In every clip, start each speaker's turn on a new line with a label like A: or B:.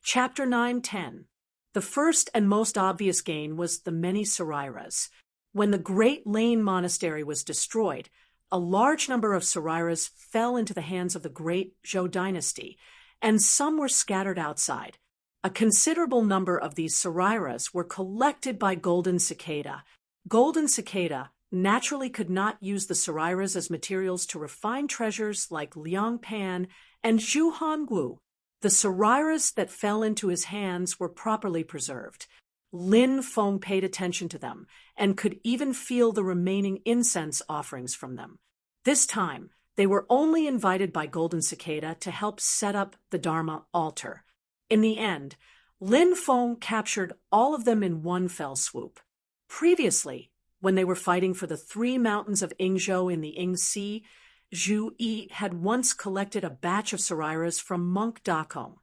A: Chapter 9-10. The first and most obvious gain was the many sarairas. When the Great Lane Monastery was destroyed, a large number of sarairas fell into the hands of the Great Zhou dynasty, and some were scattered outside. A considerable number of these sarairas were collected by Golden Cicada. Golden Cicada naturally could not use the sarairas as materials to refine treasures like Liang Pan and Zhu Hongwu. The sarairas that fell into his hands were properly preserved. Lin Feng paid attention to them and could even feel the remaining incense offerings from them. This time, they were only invited by Golden Cicada to help set up the Dharma altar. In the end, Lin Feng captured all of them in one fell swoop. Previously, when they were fighting for the 3 mountains of Yingzhou in the Ying Sea, Zhu Yi had once collected a batch of sarairas from monk Dakong,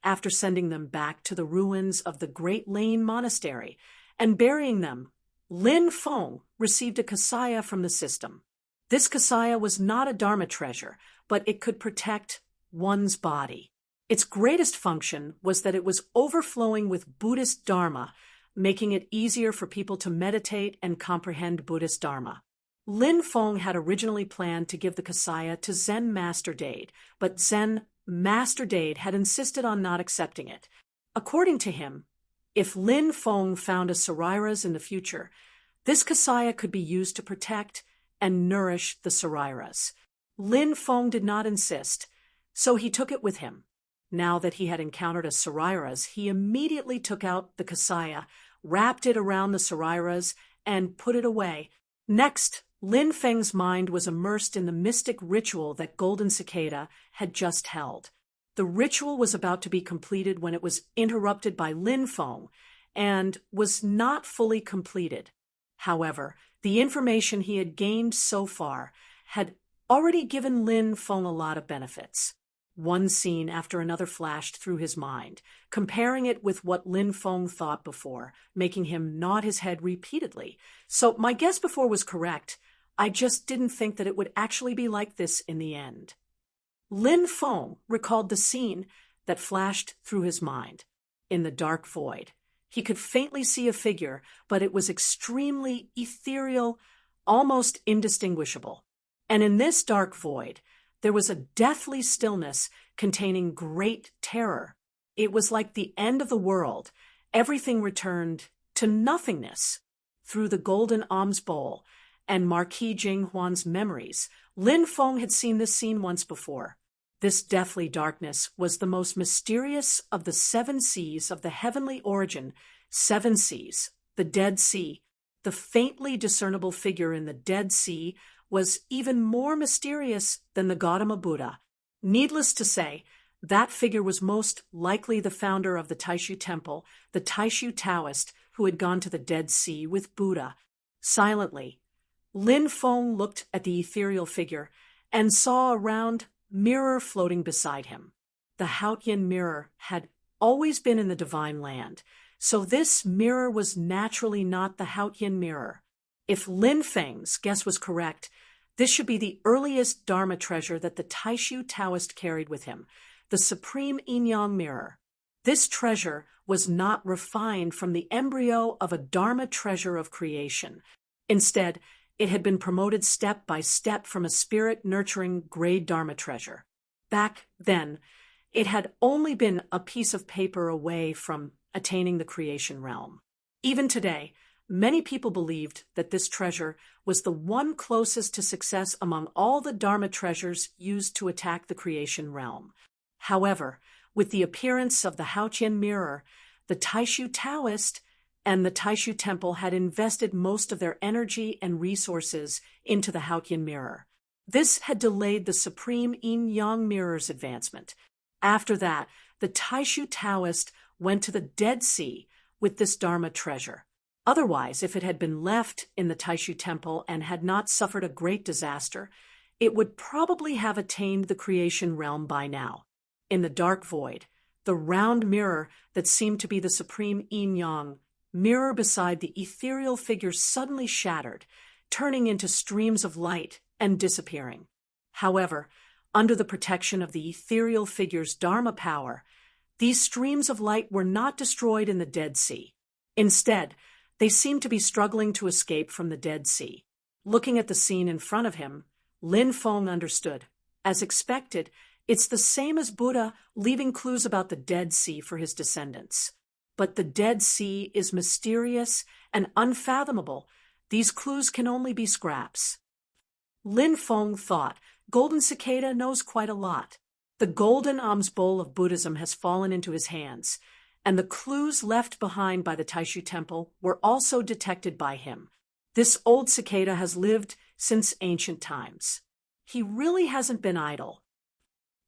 A: after sending them back to the ruins of the Great Lane Monastery and burying them. Lin Feng received a kasaya from the system. This kasaya was not a Dharma treasure, but it could protect one's body. Its greatest function was that it was overflowing with Buddhist Dharma, making it easier for people to meditate and comprehend Buddhist Dharma. Lin Feng had originally planned to give the kasaya to Zen Master Dade, but Zen Master Dade had insisted on not accepting it. According to him, if Lin Feng found a sarairas in the future, this kasaya could be used to protect and nourish the sarairas. Lin Feng did not insist, so he took it with him. Now that he had encountered a sarairas, he immediately took out the kasaya, wrapped it around the sarairas, and put it away. Next, Lin Feng's mind was immersed in the mystic ritual that Golden Cicada had just held. The ritual was about to be completed when it was interrupted by Lin Feng and was not fully completed. However, the information he had gained so far had already given Lin Feng a lot of benefits. One scene after another flashed through his mind, comparing it with what Lin Feng thought before, making him nod his head repeatedly. So my guess before was correct. I just didn't think that it would actually be like this in the end. Lin Feng recalled the scene that flashed through his mind. In the dark void, he could faintly see a figure, but it was extremely ethereal, almost indistinguishable. And in this dark void, there was a deathly stillness containing great terror. It was like the end of the world. Everything returned to nothingness. Through the golden alms bowl and Marquis Jinghuan's memories, Lin Feng had seen this scene once before. This deathly darkness was the most mysterious of the 7 seas of the heavenly origin. 7 seas, the Dead Sea. The faintly discernible figure in the Dead Sea was even more mysterious than the Gautama Buddha. Needless to say, that figure was most likely the founder of the Taishu Temple, the Taishu Taoist who had gone to the Dead Sea with Buddha. Silently, Lin Feng looked at the ethereal figure and saw a round mirror floating beside him. The Haotian mirror had always been in the divine land, so this mirror was naturally not the Haotian mirror. If Lin Feng's guess was correct, this should be the earliest Dharma treasure that the Taishu Taoist carried with him, the supreme yin-yang mirror. This treasure was not refined from the embryo of a Dharma treasure of creation. Instead, it had been promoted step by step from a spirit-nurturing grade Dharma treasure. Back then, it had only been a piece of paper away from attaining the creation realm. Even today, many people believed that this treasure was the one closest to success among all the Dharma treasures used to attack the creation realm. However, with the appearance of the Haotian mirror, the Taishu Taoist and the Taishu Temple had invested most of their energy and resources into the Haotian mirror. This had delayed the supreme yin-yang mirror's advancement. After that, the Taishu Taoist went to the Dead Sea with this Dharma treasure. Otherwise, if it had been left in the Taishu Temple and had not suffered a great disaster, it would probably have attained the creation realm by now. In the dark void, the round mirror that seemed to be the supreme yin-yang mirror beside the ethereal figure suddenly shattered, turning into streams of light and disappearing. However, under the protection of the ethereal figure's Dharma power, These streams of light were not destroyed in the Dead Sea. Instead, they seemed to be struggling to escape from the Dead Sea. Looking at the scene in front of him, Lin Feng understood. As expected, it's the same as Buddha leaving clues about the Dead Sea for his descendants. But the Dead Sea is mysterious and unfathomable. These clues can only be scraps. Lin Feng thought, Golden Cicada knows quite a lot. The golden alms bowl of Buddhism has fallen into his hands, and the clues left behind by the Taishu Temple were also detected by him. This old cicada has lived since ancient times. He really hasn't been idle.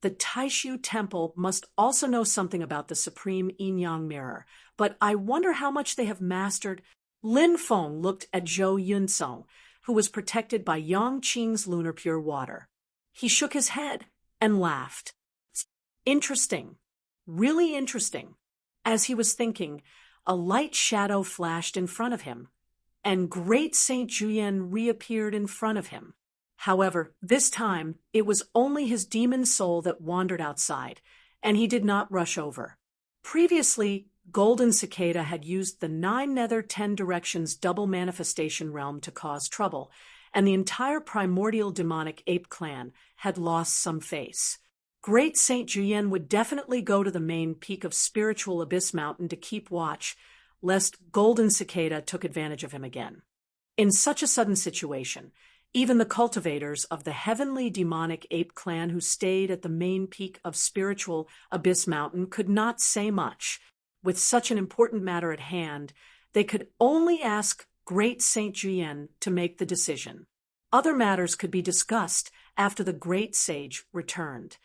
A: The Taishu Temple must also know something about the supreme yin-yang mirror, but I wonder how much they have mastered. Lin Feng looked at Zhou Yunsong, who was protected by Yang Qing's lunar pure water. He shook his head and laughed. Interesting. Really interesting. As he was thinking, a light shadow flashed in front of him, and Great Saint Juyen reappeared in front of him. However, this time, it was only his demon soul that wandered outside, and he did not rush over. Previously, Golden Cicada had used the 9 Nether 10 Directions double manifestation realm to cause trouble, and the entire primordial demonic ape clan had lost some face. Great Saint Juyen would definitely go to the main peak of spiritual Abyss Mountain to keep watch, lest Golden Cicada took advantage of him again. In such a sudden situation, even the cultivators of the heavenly demonic ape clan who stayed at the main peak of spiritual Abyss Mountain could not say much. With such an important matter at hand, they could only ask Great Saint Juyen to make the decision. Other matters could be discussed after the great sage returned.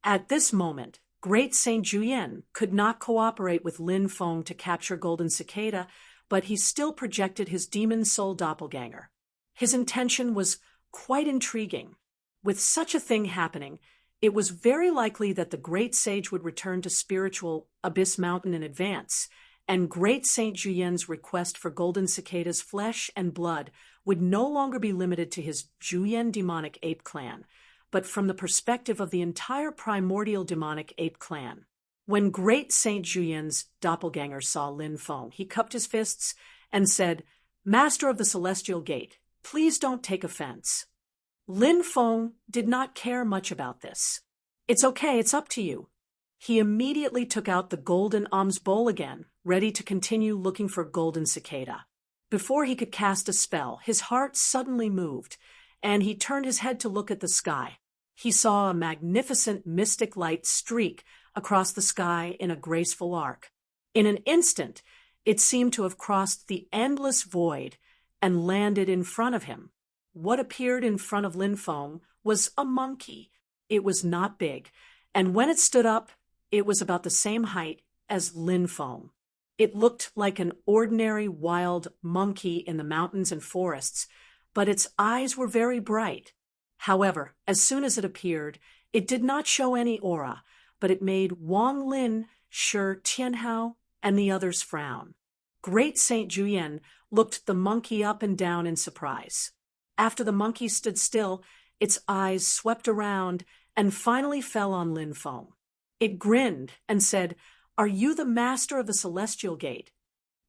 A: At this moment, Great Saint Juyen could not cooperate with Lin Feng to capture Golden Cicada, but he still projected his demon soul doppelganger. His intention was quite intriguing. With such a thing happening, it was very likely that the great sage would return to spiritual Abyss Mountain in advance, and Great Saint Juyen's request for Golden Cicada's flesh and blood would no longer be limited to his Juyen demonic ape clan, but from the perspective of the entire primordial demonic ape clan. When Great Saint Juyen's doppelganger saw Lin Feng, he cupped his fists and said, "Master of the Celestial Gate, please don't take offense." Lin Feng did not care much about this. "It's okay, it's up to you." He immediately took out the golden alms bowl again, ready to continue looking for Golden Cicada. Before he could cast a spell, his heart suddenly moved, and he turned his head to look at the sky. He saw a magnificent mystic light streak across the sky in a graceful arc. In an instant, it seemed to have crossed the endless void and landed in front of him. What appeared in front of Lin Feng was a monkey. It was not big, and when it stood up, it was about the same height as Lin Feng. It looked like an ordinary wild monkey in the mountains and forests, but its eyes were very bright. However, as soon as it appeared, it did not show any aura, but it made Wang Lin, Shi Tianhao, and the others frown. Great Saint Juyen looked the monkey up and down in surprise. After the monkey stood still, its eyes swept around and finally fell on Lin Feng. It grinned and said, "Are you the master of the Celestial Gate?"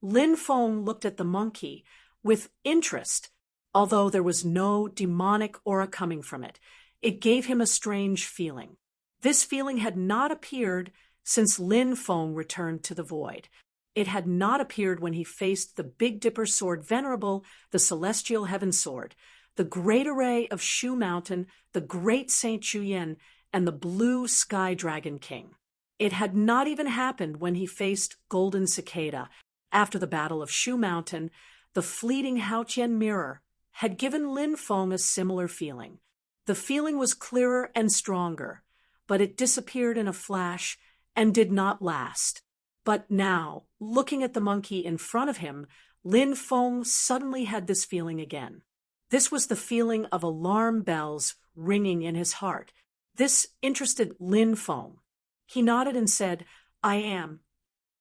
A: Lin Feng looked at the monkey with interest. Although there was no demonic aura coming from it, it gave him a strange feeling. This feeling had not appeared since Lin Feng returned to the void. It had not appeared when he faced the Big Dipper Sword Venerable, the Celestial Heaven Sword, the Great Array of Shu Mountain, the Great Saint Juyen, and the Blue Sky Dragon King. It had not even happened when he faced Golden Cicada. After the Battle of Shu Mountain, the fleeting Haotian mirror had given Lin Feng a similar feeling. The feeling was clearer and stronger, but it disappeared in a flash and did not last. But now, looking at the monkey in front of him, Lin Feng suddenly had this feeling again. This was the feeling of alarm bells ringing in his heart. This interested Lin Feng. He nodded and said, "I am."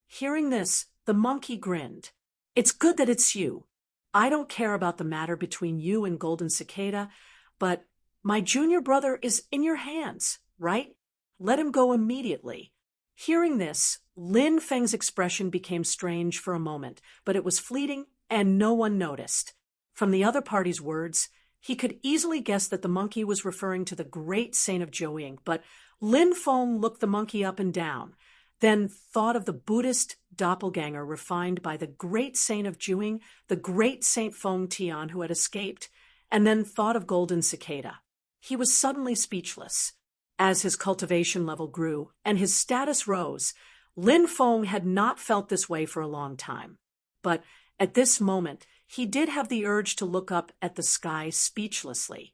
A: Hearing this, the monkey grinned. "It's good that it's you. I don't care about the matter between you and Golden Cicada, but my junior brother is in your hands, right? Let him go immediately." Hearing this, Lin Feng's expression became strange for a moment, but it was fleeting and no one noticed. From the other party's words, he could easily guess that the monkey was referring to the great saint of Jiuying, but Lin Feng looked the monkey up and down, then thought of the Buddhist doppelganger refined by the great saint of Jiuying, the great Saint Feng Tian who had escaped, and then thought of Golden Cicada. He was suddenly speechless. As his cultivation level grew and his status rose, Lin Feng had not felt this way for a long time. But at this moment, he did have the urge to look up at the sky speechlessly.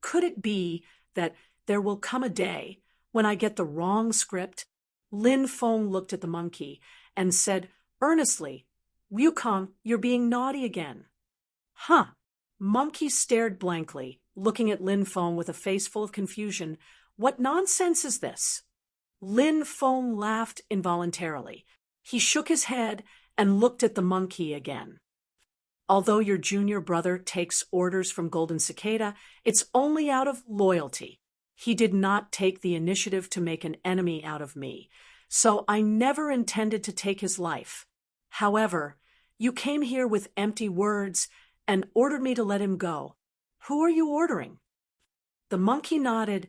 A: Could it be that there will come a day when I get the wrong script? Lin Feng looked at the monkey and said earnestly, "Wukong, you're being naughty again." Huh. Monkey stared blankly, looking at Lin Feng with a face full of confusion. What nonsense is this? Lin Feng laughed involuntarily. He shook his head and looked at the monkey again. Although your junior brother takes orders from Golden Cicada, it's only out of loyalty. He did not take the initiative to make an enemy out of me, so I never intended to take his life. However, you came here with empty words and ordered me to let him go. Who are you ordering? The monkey nodded,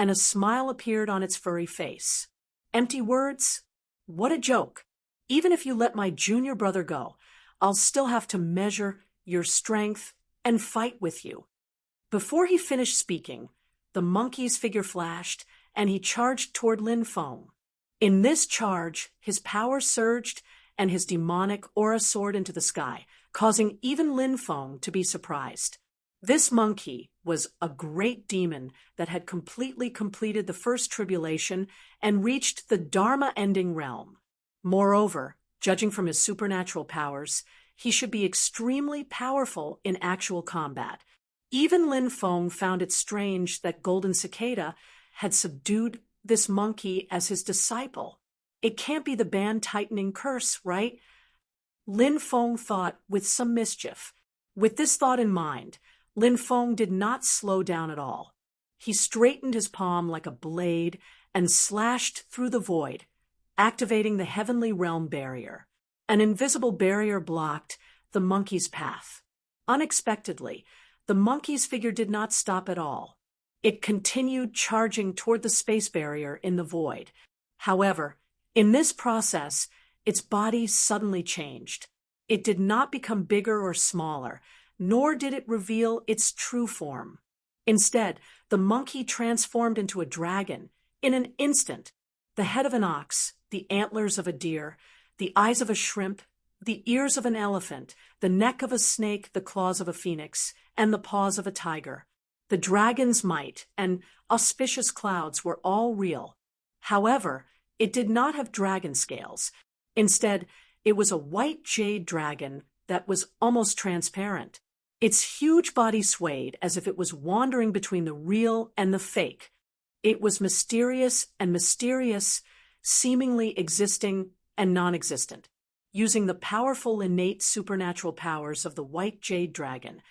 A: and a smile appeared on its furry face. Empty words? What a joke. Even if you let my junior brother go, I'll still have to measure your strength and fight with you. Before he finished speaking, the monkey's figure flashed, and he charged toward Lin Feng. In this charge, his power surged, and his demonic aura soared into the sky, causing even Lin Feng to be surprised. This monkey was a great demon that had completely completed the first tribulation and reached the Dharma-ending realm. Moreover, judging from his supernatural powers, he should be extremely powerful in actual combat. Even Lin Feng found it strange that Golden Cicada had subdued this monkey as his disciple. It can't be the band-tightening curse, right? Lin Feng thought with some mischief. With this thought in mind, Lin Feng did not slow down at all. He straightened his palm like a blade and slashed through the void, activating the heavenly realm barrier. An invisible barrier blocked the monkey's path. Unexpectedly, the monkey's figure did not stop at all. It continued charging toward the space barrier in the void. However, in this process, its body suddenly changed. It did not become bigger or smaller, nor did it reveal its true form. Instead, the monkey transformed into a dragon in an instant. The head of an ox, the antlers of a deer, the eyes of a shrimp, the ears of an elephant, the neck of a snake, the claws of a phoenix, and the paws of a tiger. The dragon's might and auspicious clouds were all real. However, it did not have dragon scales. Instead, it was a white jade dragon that was almost transparent. Its huge body swayed as if it was wandering between the real and the fake. It was mysterious and mysterious, seemingly existing and non-existent. Using the powerful innate supernatural powers of the white jade dragon,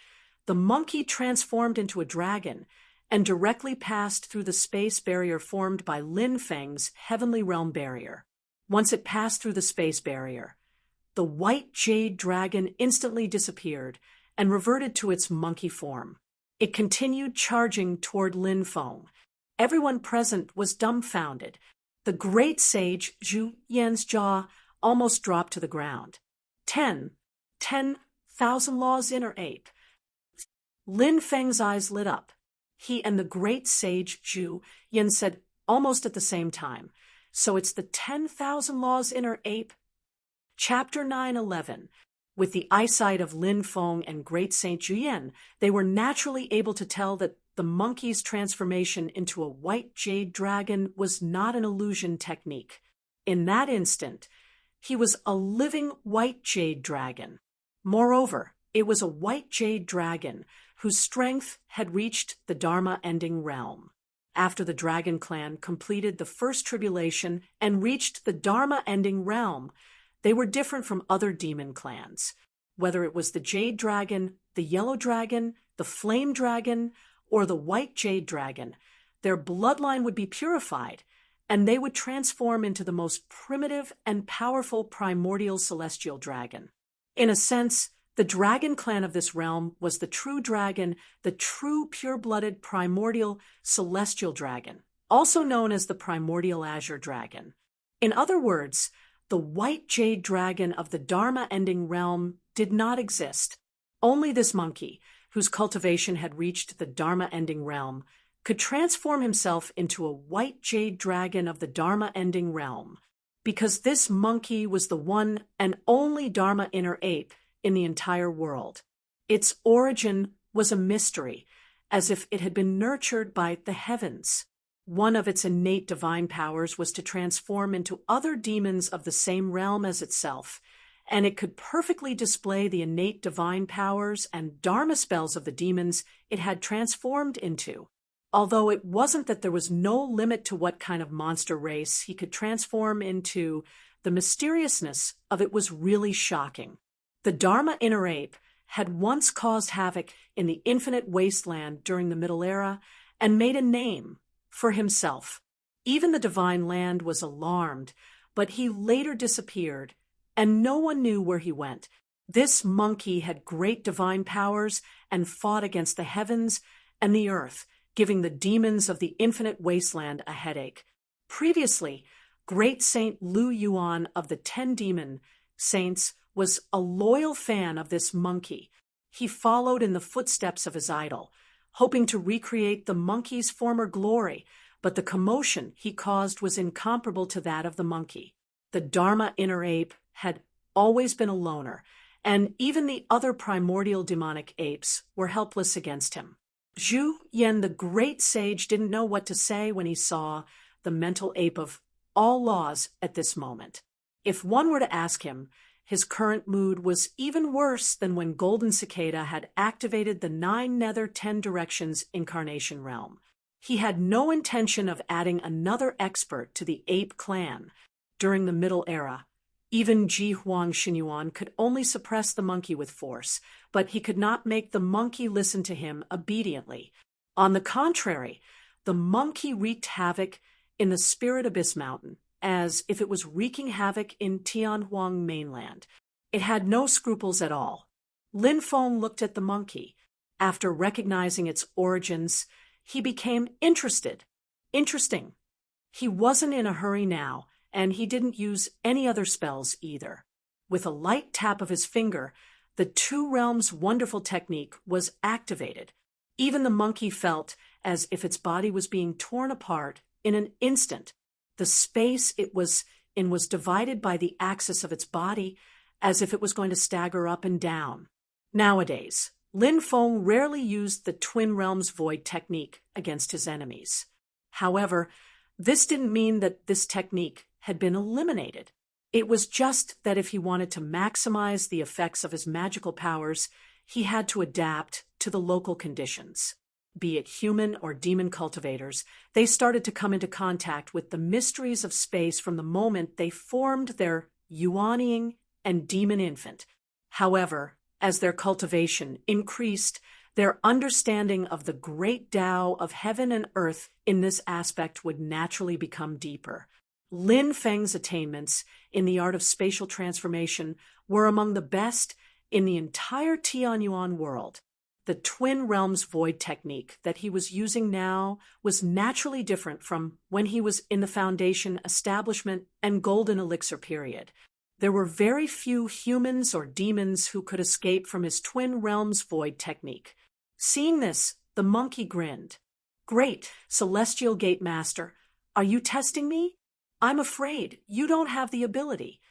A: the monkey transformed into a dragon and directly passed through the space barrier formed by Lin Feng's heavenly realm barrier. Once it passed through the space barrier, the white jade dragon instantly disappeared and reverted to its monkey form. It continued charging toward Lin Feng. Everyone present was dumbfounded. The great sage Zhu Yan's jaw almost dropped to the ground. 10,000 laws inner ape. Lin Feng's eyes lit up. He and the great sage Zhu Yan said almost at the same time, "So it's the 10,000 laws inner ape?" Chapter 9:11. With the eyesight of Lin Feng and great Saint Juyen, they were naturally able to tell that the monkey's transformation into a white jade dragon was not an illusion technique. In that instant, he was a living white jade dragon. Moreover, it was a white jade dragon whose strength had reached the Dharma-ending realm. After the Dragon Clan completed the first tribulation and reached the Dharma-ending realm, they were different from other demon clans. Whether it was the Jade Dragon, the Yellow Dragon, the Flame Dragon, or the White Jade Dragon, their bloodline would be purified, and they would transform into the most primitive and powerful primordial celestial dragon. In a sense, the dragon clan of this realm was the true dragon, the true pure-blooded primordial celestial dragon, also known as the primordial azure dragon. In other words, the white jade dragon of the Dharma-ending realm did not exist. Only this monkey, whose cultivation had reached the Dharma-ending realm, could transform himself into a white jade dragon of the Dharma-ending realm, because this monkey was the one and only Dharma inner ape in the entire world. Its origin was a mystery, as if it had been nurtured by the heavens. One of its innate divine powers was to transform into other demons of the same realm as itself, and it could perfectly display the innate divine powers and dharma spells of the demons it had transformed into. Although it wasn't that there was no limit to what kind of monster race he could transform into, the mysteriousness of it was really shocking. The Dharma inner ape had once caused havoc in the infinite wasteland during the Middle Era and made a name for himself. Even the divine land was alarmed, but he later disappeared, and no one knew where he went. This monkey had great divine powers and fought against the heavens and the earth, giving the demons of the infinite wasteland a headache. Previously, Great Saint Lu Yuan of the 10 Demon Saints was a loyal fan of this monkey. He followed in the footsteps of his idol, hoping to recreate the monkey's former glory, but the commotion he caused was incomparable to that of the monkey. The Dharma inner ape had always been a loner, and even the other primordial demonic apes were helpless against him. Zhu Yan, the great sage, didn't know what to say when he saw the mental ape of all laws at this moment. If one were to ask him, his current mood was even worse than when Golden Cicada had activated the 9 Nether 10 Directions incarnation realm. He had no intention of adding another expert to the ape clan. During the Middle Era, even Ji Huang Xinyuan could only suppress the monkey with force, but he could not make the monkey listen to him obediently. On the contrary, the monkey wreaked havoc in the Spirit Abyss Mountain, as if it was wreaking havoc in Tianhuang mainland. It had no scruples at all. Lin Feng looked at the monkey. After recognizing its origins, he became interested. Interesting. He wasn't in a hurry now, and he didn't use any other spells either. With a light tap of his finger, the Two Realms wonderful technique was activated. Even the monkey felt as if its body was being torn apart in an instant. The space it was in was divided by the axis of its body, as if it was going to stagger up and down. Nowadays, Lin Feng rarely used the Twin Realms Void technique against his enemies. However, this didn't mean that this technique had been eliminated. It was just that if he wanted to maximize the effects of his magical powers, he had to adapt to the local conditions. Be it human or demon cultivators, they started to come into contact with the mysteries of space from the moment they formed their Yuanying and demon infant. However, as their cultivation increased, their understanding of the great Tao of heaven and earth in this aspect would naturally become deeper. Lin Feng's attainments in the art of spatial transformation were among the best in the entire Tianyuan world. The Twin Realms Void technique that he was using now was naturally different from when he was in the Foundation, Establishment, and Golden Elixir period. There were very few humans or demons who could escape from his Twin Realms Void technique. Seeing this, the monkey grinned. "Great, Celestial Gate Master. Are you testing me? I'm afraid you don't have the ability."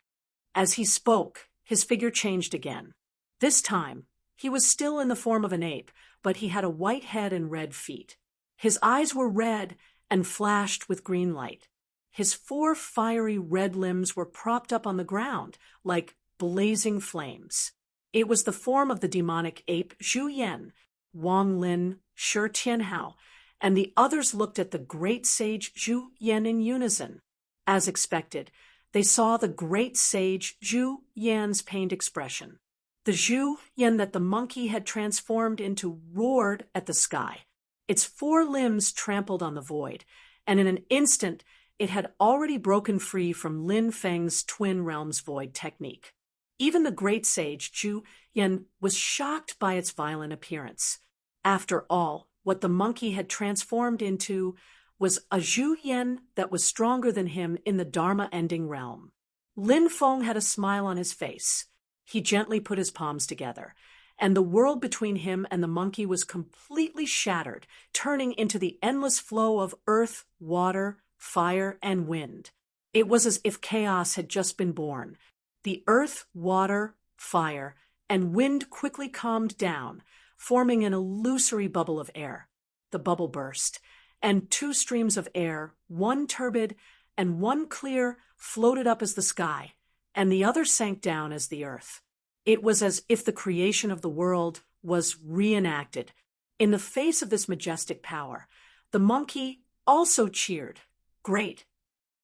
A: As he spoke, his figure changed again. This time, he was still in the form of an ape, but he had a white head and red feet. His eyes were red and flashed with green light. His 4 fiery red limbs were propped up on the ground like blazing flames. It was the form of the demonic ape Zhu Yan. Wang Lin, Shi Tianhao, and the others looked at the great sage Zhu Yan in unison. As expected, they saw the great sage Zhu Yan's pained expression. The Zhu Yan that the monkey had transformed into roared at the sky. Its 4 limbs trampled on the void, and in an instant it had already broken free from Lin Feng's Twin Realms Void technique. Even the great sage Zhu Yan was shocked by its violent appearance. After all, what the monkey had transformed into was a Zhu Yan that was stronger than him in the Dharma-ending realm. Lin Feng had a smile on his face. He gently put his palms together, and the world between him and the monkey was completely shattered, turning into the endless flow of earth, water, fire, and wind. It was as if chaos had just been born. The earth, water, fire, and wind quickly calmed down, forming an illusory bubble of air. The bubble burst, and two streams of air, one turbid and one clear, floated up as the sky, and the other sank down as the earth. It was as if the creation of the world was reenacted. In the face of this majestic power, the monkey also cheered. Great!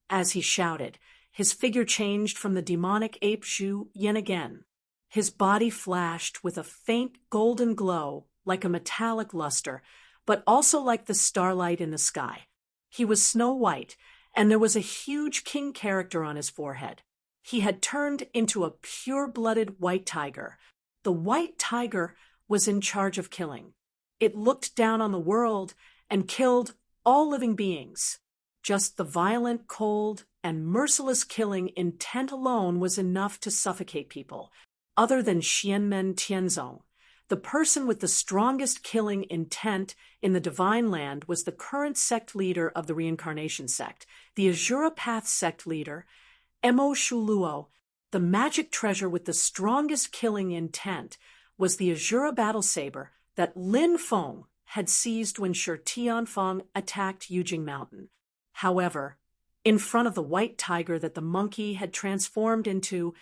A: As he shouted, his figure changed from the demonic ape Zhu Yan again. His body flashed with a faint golden glow, like a metallic luster, but also like the starlight in the sky. He was snow white, and there was a huge king character on his forehead. He had turned into a pure-blooded white tiger. The white tiger was in charge of killing. It looked down on the world and killed all living beings. Just the violent, cold, and merciless killing intent alone was enough to suffocate people. Other than Xianmen Tianzong, the person with the strongest killing intent in the Divine Land was the current sect leader of the Reincarnation sect, the Azura Path sect leader, Mo Shuluo. The magic treasure with the strongest killing intent was the Azura battle saber that Lin Feng had seized when Shi Tianfang attacked Yujing Mountain. However, in front of the white tiger that the monkey had transformed into,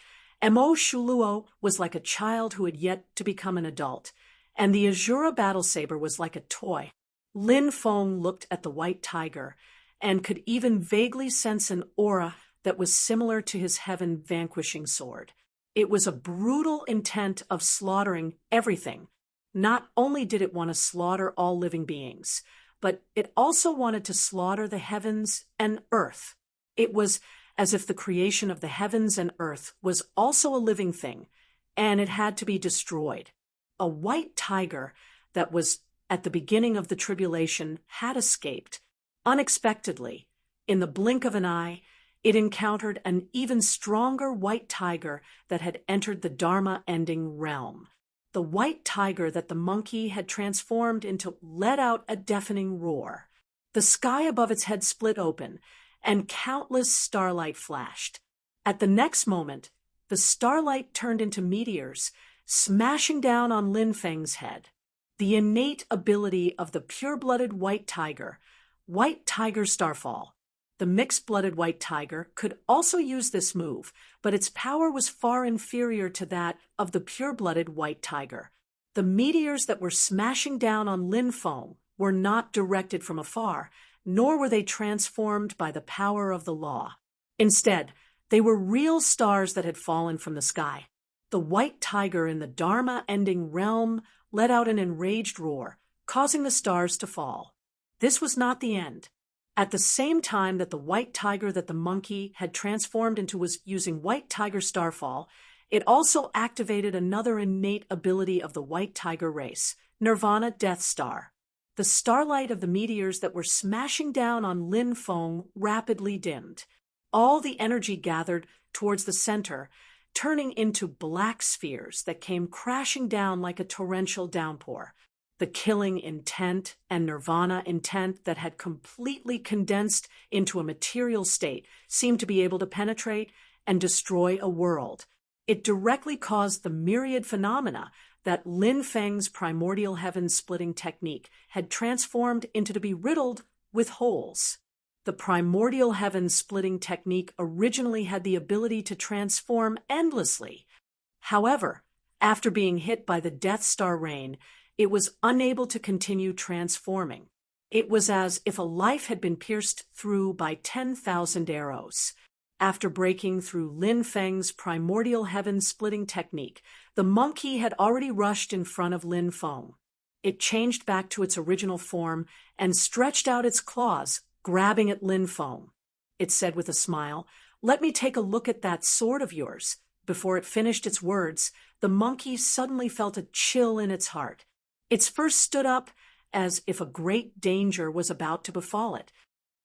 A: Mo Shuluo was like a child who had yet to become an adult, and the Azura battle saber was like a toy. Lin Feng looked at the white tiger and could even vaguely sense an aura that was similar to his heaven-vanquishing sword. It was a brutal intent of slaughtering everything. Not only did it want to slaughter all living beings, but it also wanted to slaughter the heavens and earth. It was as if the creation of the heavens and earth was also a living thing, and it had to be destroyed. A white tiger that was at the beginning of the tribulation had escaped. Unexpectedly, in the blink of an eye, it encountered an even stronger white tiger that had entered the Dharma-ending realm. The white tiger that the monkey had transformed into let out a deafening roar. The sky above its head split open, and countless starlight flashed. At the next moment, the starlight turned into meteors, smashing down on Lin Feng's head. The innate ability of the pure-blooded white tiger starfall. The mixed-blooded white tiger could also use this move, but its power was far inferior to that of the pure-blooded white tiger. The meteors that were smashing down on Lin Feng were not directed from afar, nor were they transformed by the power of the law. Instead, they were real stars that had fallen from the sky. The white tiger in the Dharma-ending realm let out an enraged roar, causing the stars to fall. This was not the end. At the same time that the white tiger that the monkey had transformed into was using white tiger starfall, it also activated another innate ability of the white tiger race, Nirvana Death Star. The starlight of the meteors that were smashing down on Lin Feng rapidly dimmed. All the energy gathered towards the center, turning into black spheres that came crashing down like a torrential downpour. The killing intent and nirvana intent that had completely condensed into a material state seemed to be able to penetrate and destroy a world. It directly caused the myriad phenomena that Lin Feng's primordial heaven-splitting technique had transformed into to be riddled with holes. The primordial heaven-splitting technique originally had the ability to transform endlessly. However, after being hit by the Death Star rain, it was unable to continue transforming. It was as if a life had been pierced through by 10,000 arrows. After breaking through Lin Feng's primordial heaven-splitting technique, the monkey had already rushed in front of Lin Feng. It changed back to its original form and stretched out its claws, grabbing at Lin Feng. it said with a smile. "Let me take a look at that sword of yours." Before it finished its words, the monkey suddenly felt a chill in its heart. Its fur stood up as if a great danger was about to befall it.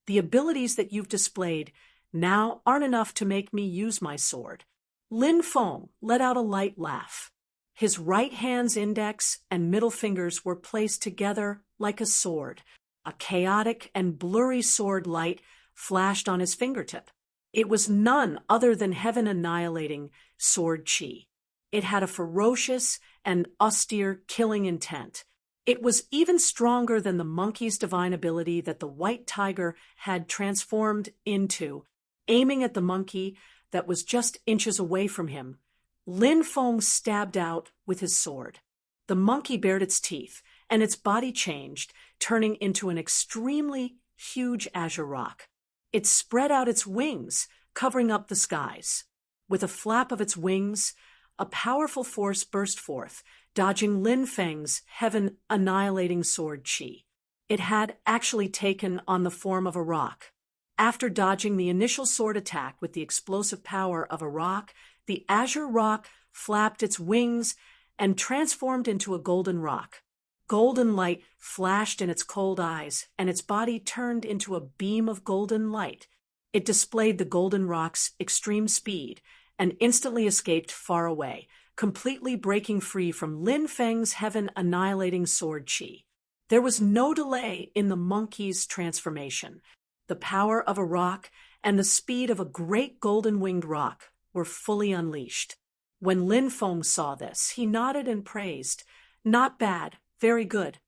A: "The abilities that you've displayed now aren't enough to make me use my sword." Lin Feng let out a light laugh. His right hand's index and middle fingers were placed together like a sword. A chaotic and blurry sword light flashed on his fingertip. It was none other than heaven-annihilating sword chi. It had a ferocious and austere killing intent. It was even stronger than the monkey's divine ability that the white tiger had transformed into. Aiming at the monkey that was just inches away from him, Lin Feng stabbed out with his sword. The monkey bared its teeth, and its body changed, turning into an extremely huge azure rock. It spread out its wings, covering up the skies. With a flap of its wings, a powerful force burst forth, dodging Lin Feng's heaven-annihilating sword chi. It had actually taken on the form of a rock. After dodging the initial sword attack with the explosive power of a rock, the azure rock flapped its wings and transformed into a golden rock. Golden light flashed in its cold eyes, and its body turned into a beam of golden light. It displayed the golden rock's extreme speed and instantly escaped far away, completely breaking free from Lin Feng's heaven-annihilating sword chi. There was no delay in the monkey's transformation. The power of a rock and the speed of a great golden-winged rock were fully unleashed. When Lin Feng saw this, he nodded and praised. "Not bad, very good."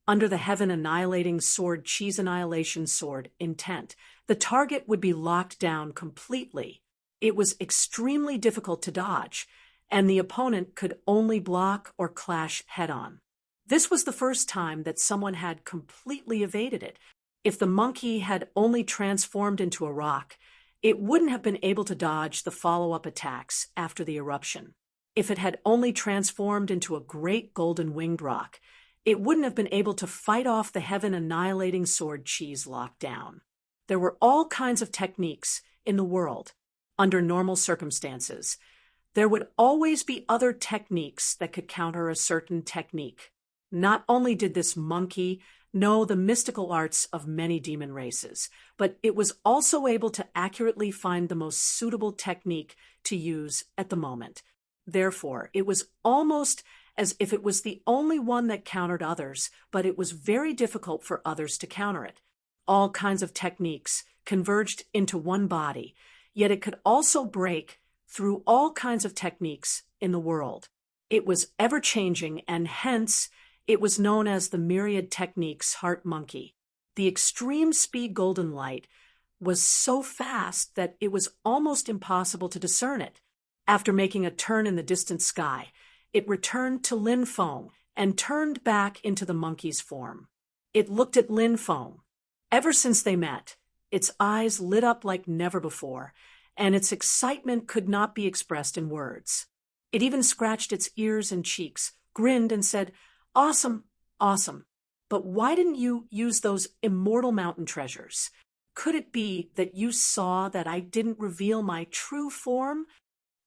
A: Under the heaven-annihilating sword chi's annihilation sword intent, the target would be locked down completely. It was extremely difficult to dodge, and the opponent could only block or clash head-on. This was the first time that someone had completely evaded it. If the monkey had only transformed into a rock, it wouldn't have been able to dodge the follow-up attacks after the eruption. If it had only transformed into a great golden-winged rock, it wouldn't have been able to fight off the heaven-annihilating sword chi's lockdown. There were all kinds of techniques in the world. Under normal circumstances, there would always be other techniques that could counter a certain technique. Not only did this monkey know the mystical arts of many demon races, but it was also able to accurately find the most suitable technique to use at the moment. Therefore, it was almost as if it was the only one that countered others, but it was very difficult for others to counter it. All kinds of techniques converged into one body, yet it could also break through all kinds of techniques in the world. It was ever-changing, and hence it was known as the Myriad Techniques Heart Monkey. The extreme speed golden light was so fast that it was almost impossible to discern it. After making a turn in the distant sky, it returned to Lin Feng and turned back into the monkey's form. It looked at Lin Feng. Ever since they met, its eyes lit up like never before, and its excitement could not be expressed in words. It even scratched its ears and cheeks, grinned, and said, "Awesome, awesome. But why didn't you use those immortal mountain treasures? Could it be that you saw that I didn't reveal my true form?"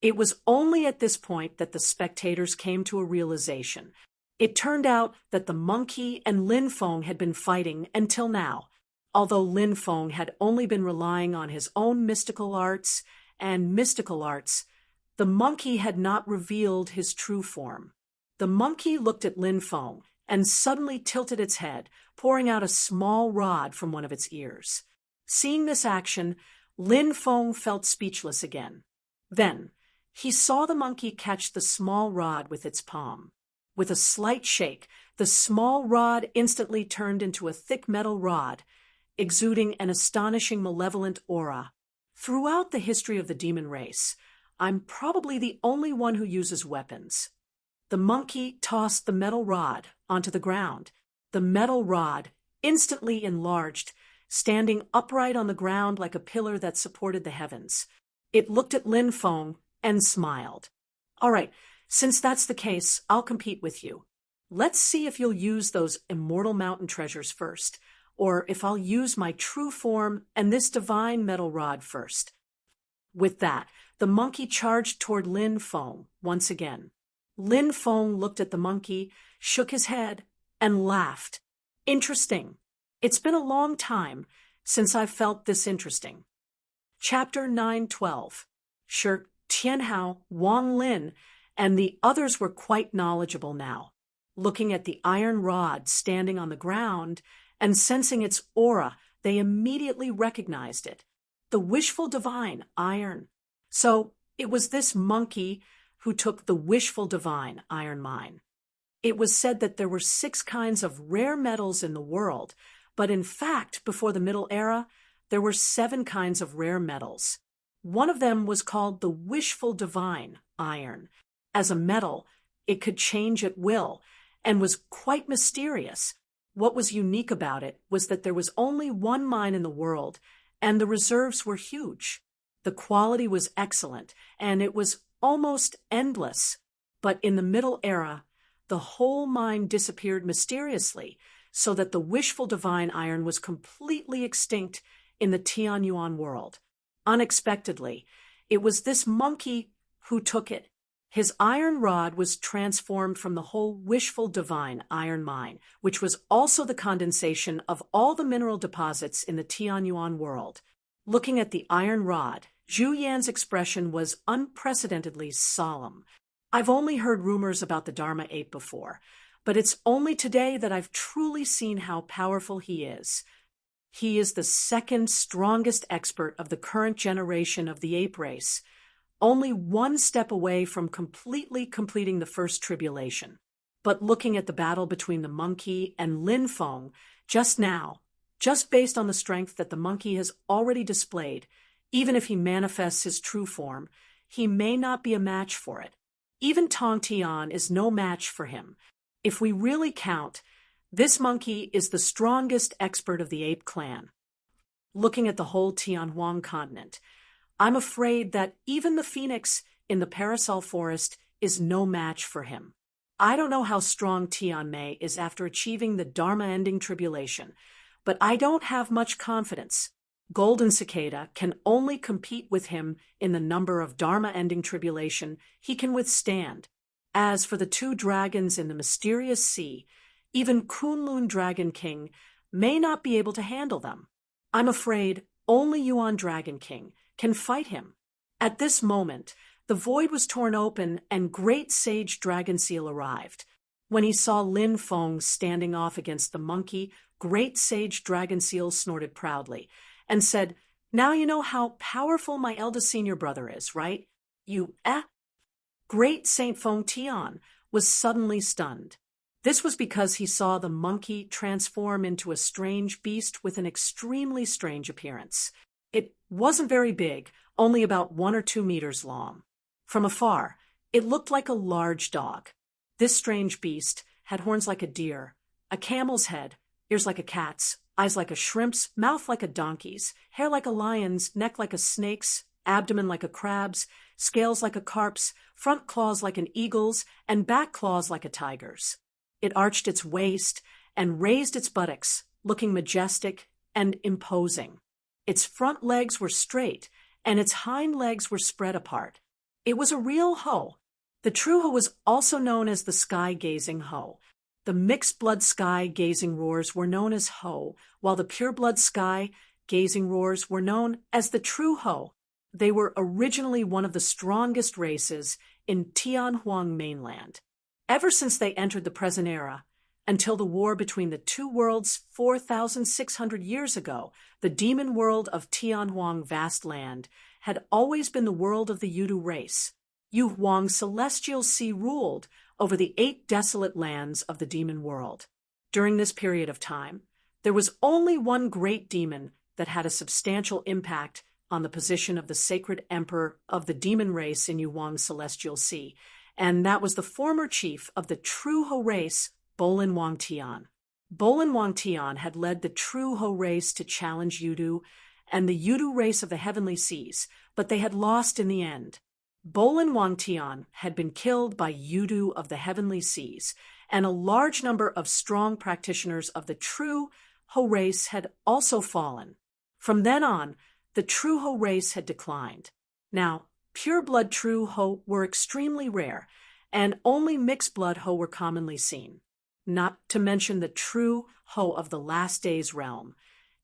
A: It was only at this point that the spectators came to a realization. It turned out that the monkey and Lin Feng had been fighting until now. Although Lin Feng had only been relying on his own mystical arts, the monkey had not revealed his true form. The monkey looked at Lin Feng and suddenly tilted its head, pouring out a small rod from one of its ears. Seeing this action, Lin Feng felt speechless again. Then, he saw the monkey catch the small rod with its palm. With a slight shake, the small rod instantly turned into a thick metal rod, exuding an astonishing malevolent aura. Throughout the history of the demon race, I'm probably the only one who uses weapons. The monkey tossed the metal rod onto the ground. The metal rod instantly enlarged, standing upright on the ground like a pillar that supported the heavens. It looked at Lin Feng and smiled. "All right, since that's the case, I'll compete with you. Let's see if you'll use those immortal mountain treasures first. or if I'll use my true form and this divine metal rod first. With that, the monkey charged toward Lin Feng once again. Lin Feng looked at the monkey, shook his head, and laughed. Interesting. It's been a long time since I've felt this interesting. Chapter 9:12. Shi Tianhao, Wang Lin, and the others were quite knowledgeable now. Looking at the iron rod standing on the ground and sensing its aura, they immediately recognized it. The wishful divine iron. So it was this monkey who took the wishful divine iron mine. It was said that there were 6 kinds of rare metals in the world, but in fact, before the Middle Era, there were 7 kinds of rare metals. One of them was called the wishful divine iron. As a metal, it could change at will and was quite mysterious. What was unique about it was that there was only one mine in the world, and the reserves were huge. The quality was excellent, and it was almost endless. But in the Middle Era, the whole mine disappeared mysteriously, so that the wishful divine iron was completely extinct in the Tianyuan world. Unexpectedly, it was this monkey who took it. His iron rod was transformed from the whole wishful divine iron mine, which was also the condensation of all the mineral deposits in the Tianyuan world. Looking at the iron rod, Zhu Yan's expression was unprecedentedly solemn. I've only heard rumors about the Dharma ape before, but it's only today that I've truly seen how powerful he is. He is the 2nd strongest expert of the current generation of the ape race, only 1 step away from completely completing the first tribulation. But looking at the battle between the monkey and Lin Feng just now, just based on the strength that the monkey has already displayed, even if he manifests his true form, he may not be a match for it. Even Tong Tian is no match for him. If we really count, this monkey is the strongest expert of the ape clan. Looking at the whole Tianhuang continent, I'm afraid that even the phoenix in the parasol forest is no match for him. I don't know how strong Tian Mei is after achieving the Dharma-ending tribulation, but I don't have much confidence. Golden Cicada can only compete with him in the number of Dharma-ending tribulation he can withstand. As for the 2 dragons in the mysterious sea, even Kunlun Dragon King may not be able to handle them. I'm afraid only Yuan Dragon King can fight him. At this moment, the void was torn open and Great Sage Dragon Seal arrived. When he saw Lin Feng standing off against the monkey, Great Sage Dragon Seal snorted proudly and said, "Now you know how powerful my eldest senior brother is, right? Great Saint Feng Tian was suddenly stunned. This was because he saw the monkey transform into a strange beast with an extremely strange appearance. It wasn't very big, only about 1 or 2 meters long. From afar, it looked like a large dog. This strange beast had horns like a deer, a camel's head, ears like a cat's, eyes like a shrimp's, mouth like a donkey's, hair like a lion's, neck like a snake's, abdomen like a crab's, scales like a carp's, front claws like an eagle's, and back claws like a tiger's. It arched its waist and raised its buttocks, looking majestic and imposing. Its front legs were straight, and its hind legs were spread apart. It was a real hoe. The true hoe was also known as the sky-gazing hoe. The mixed-blood sky-gazing roars were known as hoe, while the pure-blood sky-gazing roars were known as the true hoe. They were originally one of the strongest races in Tianhuang mainland. Ever since they entered the present era, until the war between the 2 worlds 4,600 years ago, the demon world of Tianhuang vast land had always been the world of the Yudu race. Yu Huang's celestial sea ruled over the 8 desolate lands of the demon world. During this period of time, there was only one great demon that had a substantial impact on the position of the sacred emperor of the demon race in Yu Huang's celestial sea, and that was the former chief of the True Ho race, Bolin Wangtian. Bolin Wangtian had led the True Ho race to challenge Yudu and the Yudu race of the heavenly seas, but they had lost in the end. Bolin Wangtian had been killed by Yudu of the heavenly seas, and a large number of strong practitioners of the True Ho race had also fallen. From then on, the true Ho race had declined. Now, pure-blood true Ho were extremely rare, and only mixed-blood Ho were commonly seen. Not to mention the true Ho of the last days realm.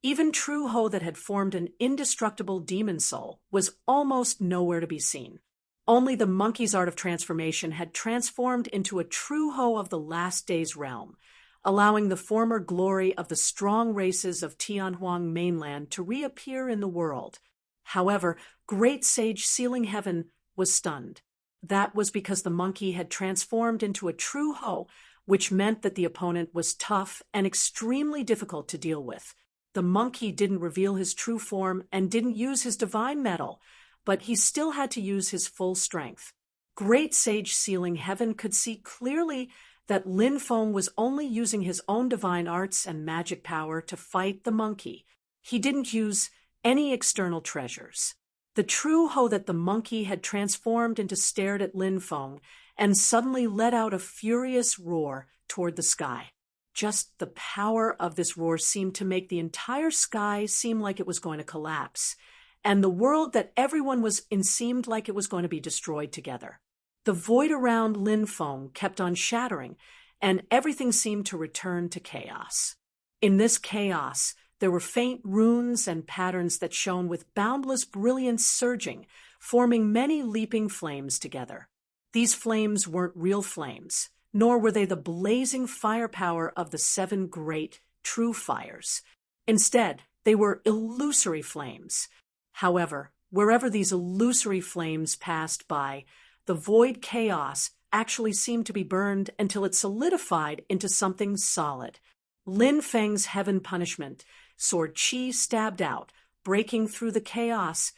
A: Even true Ho that had formed an indestructible demon soul was almost nowhere to be seen. Only the monkey's art of transformation had transformed into a true Ho of the last days realm, allowing the former glory of the strong races of Tianhuang mainland to reappear in the world. However, great sage Sealing Heaven was stunned. That was because the monkey had transformed into a true Ho, which meant that the opponent was tough and extremely difficult to deal with. The monkey didn't reveal his true form and didn't use his divine metal, but he still had to use his full strength. Great sage Sealing Heaven could see clearly that Lin Feng was only using his own divine arts and magic power to fight the monkey. He didn't use any external treasures. The true Ho that the monkey had transformed into stared at Lin Feng and suddenly let out a furious roar toward the sky. Just the power of this roar seemed to make the entire sky seem like it was going to collapse, and the world that everyone was in seemed like it was going to be destroyed together. The void around Lin Feng kept on shattering, and everything seemed to return to chaos. In this chaos, there were faint runes and patterns that shone with boundless brilliance surging, forming many leaping flames together. These flames weren't real flames, nor were they the blazing firepower of the 7 great true fires. Instead, they were illusory flames. However, wherever these illusory flames passed by, the void chaos actually seemed to be burned until it solidified into something solid. Lin Feng's heaven punishment sword Qi stabbed out, breaking through the chaos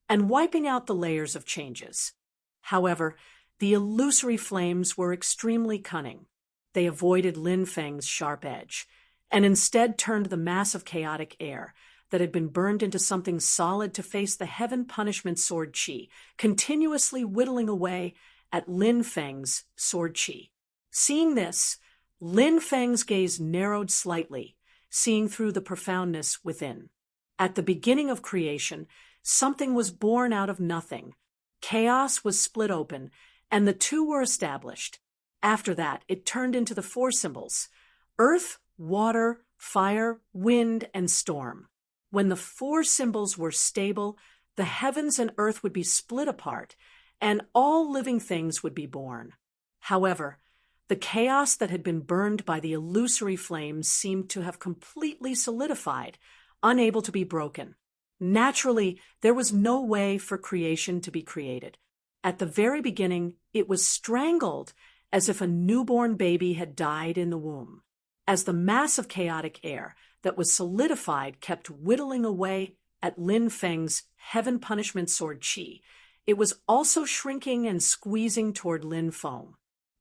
A: and wiping out the layers of changes. However, the illusory flames were extremely cunning. They avoided Lin Feng's sharp edge, and instead turned the mass of chaotic air that had been burned into something solid to face the heaven punishment sword Qi, continuously whittling away at Lin Feng's sword Qi. Seeing this, Lin Feng's gaze narrowed slightly, seeing through the profoundness within. At the beginning of creation, something was born out of nothing. Chaos was split open, and the two were established. After that, it turned into the 4 symbols: earth, water, fire, wind, and storm. When the 4 symbols were stable, the heavens and earth would be split apart, and all living things would be born. However, the chaos that had been burned by the illusory flames seemed to have completely solidified, unable to be broken. Naturally, there was no way for creation to be created. At the very beginning, it was strangled, as if a newborn baby had died in the womb. As the mass of chaotic air that was solidified kept whittling away at Lin Feng's heaven punishment sword Qi, it was also shrinking and squeezing toward Lin Feng.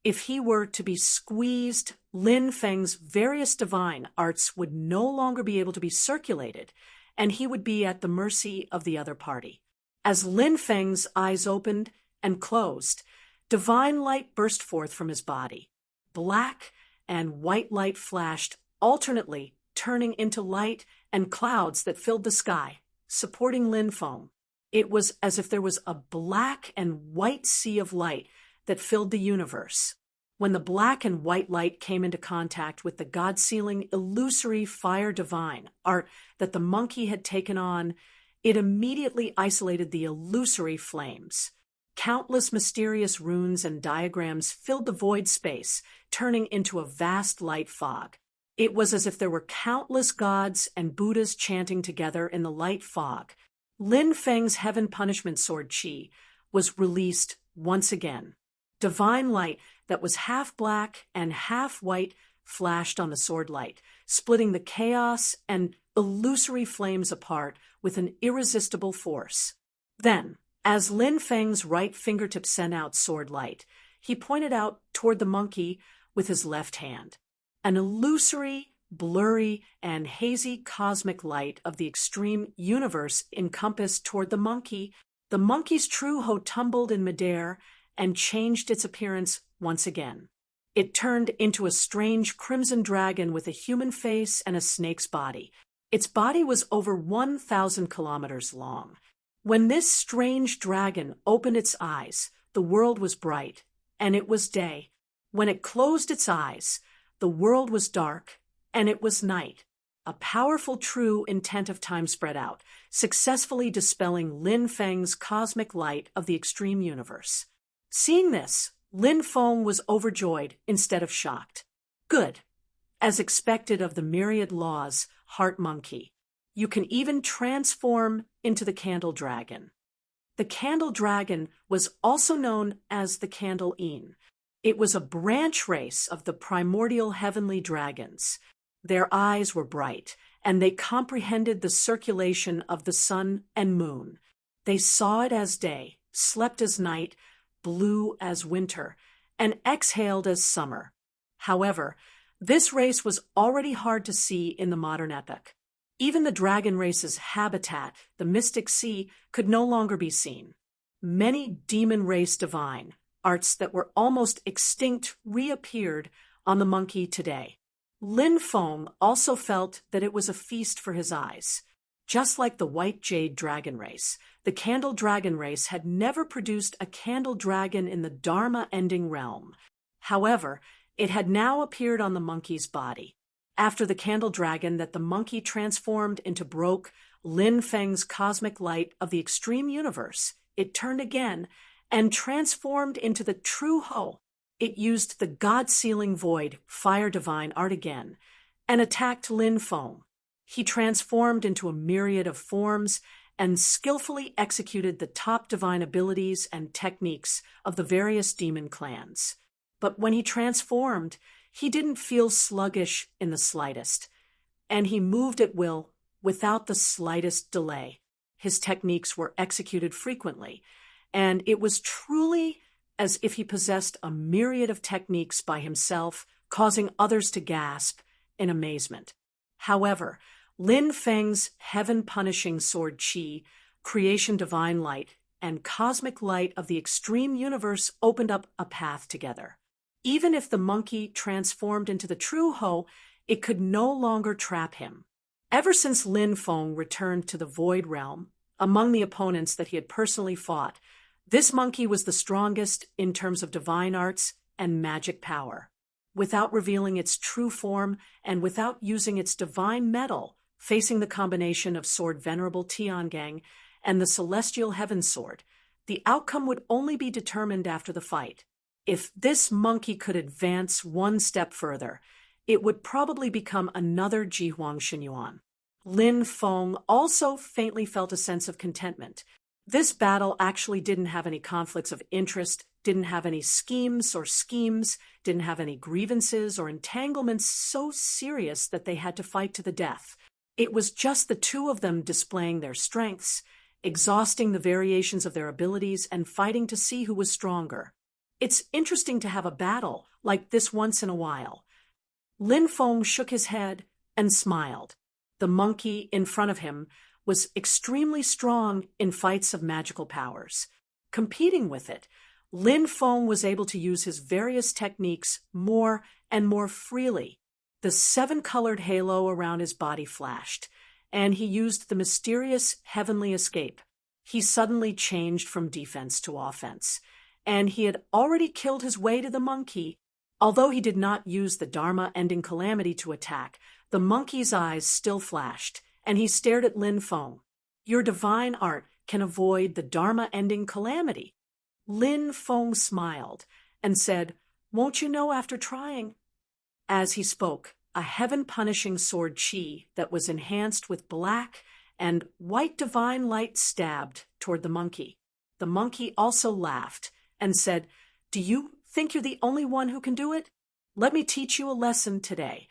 A: If he were to be squeezed, Lin Feng's various divine arts would no longer be able to be circulated, and he would be at the mercy of the other party. As Lin Feng's eyes opened and closed, divine light burst forth from his body. Black and white light flashed alternately, turning into light and clouds that filled the sky, supporting Lin Feng. It was as if there was a black and white sea of light that filled the universe. When the black and white light came into contact with the God-sealing illusory fire divine art that the monkey had taken on, it immediately isolated the illusory flames. Countless mysterious runes and diagrams filled the void space, turning into a vast light fog. It was as if there were countless gods and Buddhas chanting together in the light fog. Lin Feng's heaven punishment sword Qi was released once again. Divine light that was half black and half white flashed on the sword light, splitting the chaos and illusory flames apart with an irresistible force. Then, as Lin Feng's right fingertip sent out sword light, he pointed out toward the monkey with his left hand. An illusory, blurry, and hazy cosmic light of the extreme universe encompassed toward the monkey. The monkey's true Ho tumbled in midair and changed its appearance once again. It turned into a strange crimson dragon with a human face and a snake's body. Its body was over 1,000 kilometers long. When this strange dragon opened its eyes, the world was bright, and it was day. When it closed its eyes, the world was dark, and it was night. A powerful true intent of time spread out, successfully dispelling Lin Feng's cosmic light of the extreme universe. Seeing this, Lin Feng was overjoyed instead of shocked. Good. As expected of the myriad laws, Heart Monkey, you can even transform into the Candle Dragon. The Candle Dragon was also known as the Candle Een. It was a branch race of the primordial heavenly dragons. Their eyes were bright, and they comprehended the circulation of the sun and moon. They saw it as day, slept as night, blew as winter, and exhaled as summer. However, this race was already hard to see in the modern epoch. Even the dragon race's habitat, the mystic sea, could no longer be seen. Many demon race divine arts that were almost extinct reappeared on the monkey today. Lin Feng also felt that it was a feast for his eyes. Just like the white jade dragon race, the candle dragon race had never produced a candle dragon in the Dharma-ending realm. However, it had now appeared on the monkey's body. After the candle dragon that the monkey transformed into broke Lin Feng's cosmic light of the extreme universe, it turned again and transformed into the true Ho. It used the God-sealing void, fire divine art again, and attacked Lin Feng. He transformed into a myriad of forms and skillfully executed the top divine abilities and techniques of the various demon clans. But when he transformed, he didn't feel sluggish in the slightest, and he moved at will without the slightest delay. His techniques were executed frequently, and it was truly as if he possessed a myriad of techniques by himself, causing others to gasp in amazement. However, Lin Feng's heaven-punishing sword Qi, creation divine light, and cosmic light of the extreme universe opened up a path together. Even if the monkey transformed into the true Ho, it could no longer trap him. Ever since Lin Feng returned to the Void Realm, among the opponents that he had personally fought, this monkey was the strongest in terms of divine arts and magic power. Without revealing its true form and without using its divine metal, facing the combination of Sword Venerable Tiangang and the Celestial Heaven Sword, the outcome would only be determined after the fight. If this monkey could advance one step further, it would probably become another Jihuang Xinyuan. Lin Feng also faintly felt a sense of contentment. This battle actually didn't have any conflicts of interest, didn't have any schemes, didn't have any grievances or entanglements so serious that they had to fight to the death. It was just the two of them displaying their strengths, exhausting the variations of their abilities, and fighting to see who was stronger. It's interesting to have a battle like this once in a while. Lin Feng shook his head and smiled. The monkey in front of him was extremely strong in fights of magical powers. Competing with it, Lin Feng was able to use his various techniques more and more freely. The 7-colored halo around his body flashed, and he used the mysterious heavenly escape. He suddenly changed from defense to offense, and he had already killed his way to the monkey. Although he did not use the Dharma-ending calamity to attack, the monkey's eyes still flashed, and he stared at Lin Feng. Your divine art can avoid the Dharma-ending calamity. Lin Feng smiled and said, "Won't you know after trying?" As he spoke, a heaven-punishing sword Qi that was enhanced with black and white divine light stabbed toward the monkey. The monkey also laughed and said, "Do you think you're the only one who can do it? Let me teach you a lesson today."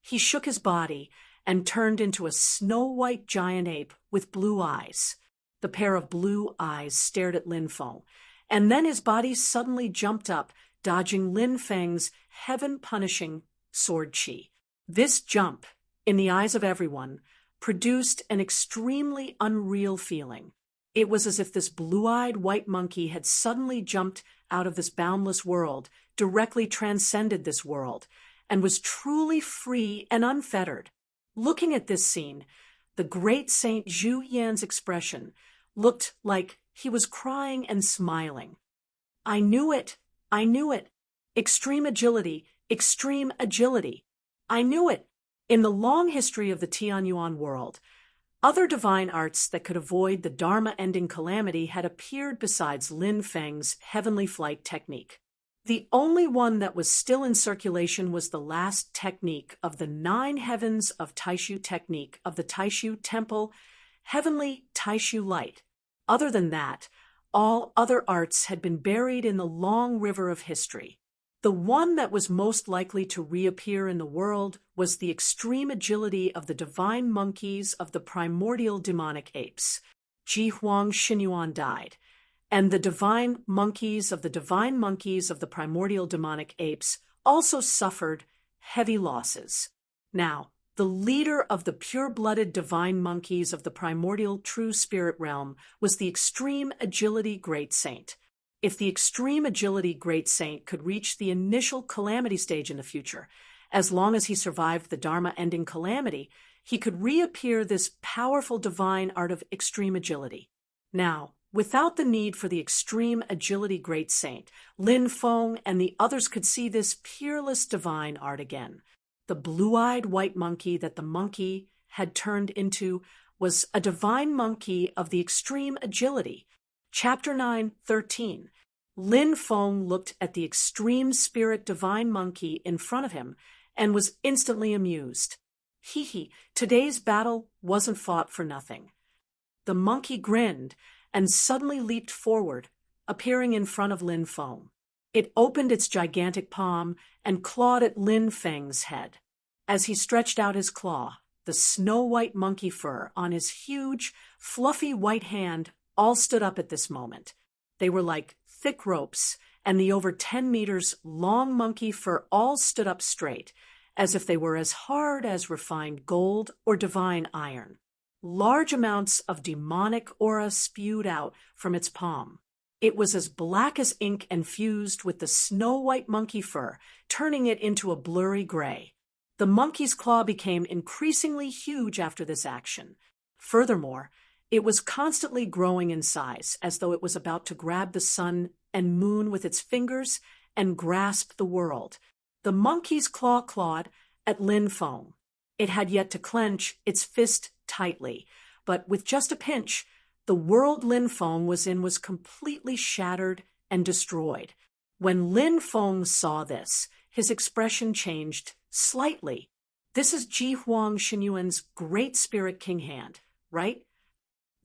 A: He shook his body and turned into a snow-white giant ape with blue eyes. The pair of blue eyes stared at Lin Feng, and then his body suddenly jumped up, dodging Lin Feng's heaven-punishing sword Qi. This jump, in the eyes of everyone, produced an extremely unreal feeling. It was as if this blue-eyed white monkey had suddenly jumped out of this boundless world, directly transcended this world, and was truly free and unfettered. Looking at this scene, the great Saint Zhu Yan's expression looked like he was crying and smiling. I knew it. I knew it. Extreme agility, extreme agility. I knew it. In the long history of the Tianyuan world, other divine arts that could avoid the Dharma-ending calamity had appeared besides Lin Feng's heavenly flight technique. The only one that was still in circulation was the last technique of the 9 heavens of Taishu technique of the Taishu Temple, heavenly Taishu light. Other than that, all other arts had been buried in the long river of history. The one that was most likely to reappear in the world was the extreme agility of the divine monkeys of the primordial demonic apes. Ji Huang Xinyuan died, and the divine monkeys of the primordial demonic apes also suffered heavy losses. Now, the leader of the pure-blooded divine monkeys of the primordial true spirit realm was the extreme agility great saint. If the extreme agility great saint could reach the initial calamity stage in the future, as long as he survived the Dharma-ending calamity, he could reappear this powerful divine art of extreme agility. Now, without the need for the extreme agility great saint, Lin Feng and the others could see this peerless divine art again. The blue-eyed white monkey that the monkey had turned into was a divine monkey of the extreme agility. Chapter 9:13. Lin Feng looked at the extreme spirit divine monkey in front of him and was instantly amused. Hee, today's battle wasn't fought for nothing. The monkey grinned and suddenly leaped forward, appearing in front of Lin Feng. It opened its gigantic palm and clawed at Lin Feng's head. As he stretched out his claw, the snow-white monkey fur on his huge, fluffy white hand all stood up at this moment. They were like thick ropes, and the over 10 meters long monkey fur all stood up straight, as if they were as hard as refined gold or divine iron. Large amounts of demonic aura spewed out from its palm. It was as black as ink and fused with the snow-white monkey fur, turning it into a blurry gray. The monkey's claw became increasingly huge after this action. Furthermore, it was constantly growing in size, as though it was about to grab the sun and moon with its fingers and grasp the world. The monkey's claw clawed at Lin Feng. It had yet to clench its fist tightly, but with just a pinch, the world Lin Feng was in was completely shattered and destroyed. When Lin Feng saw this, his expression changed slightly. This is Ji Huang Xinyuan's Great Spirit King Hand, right?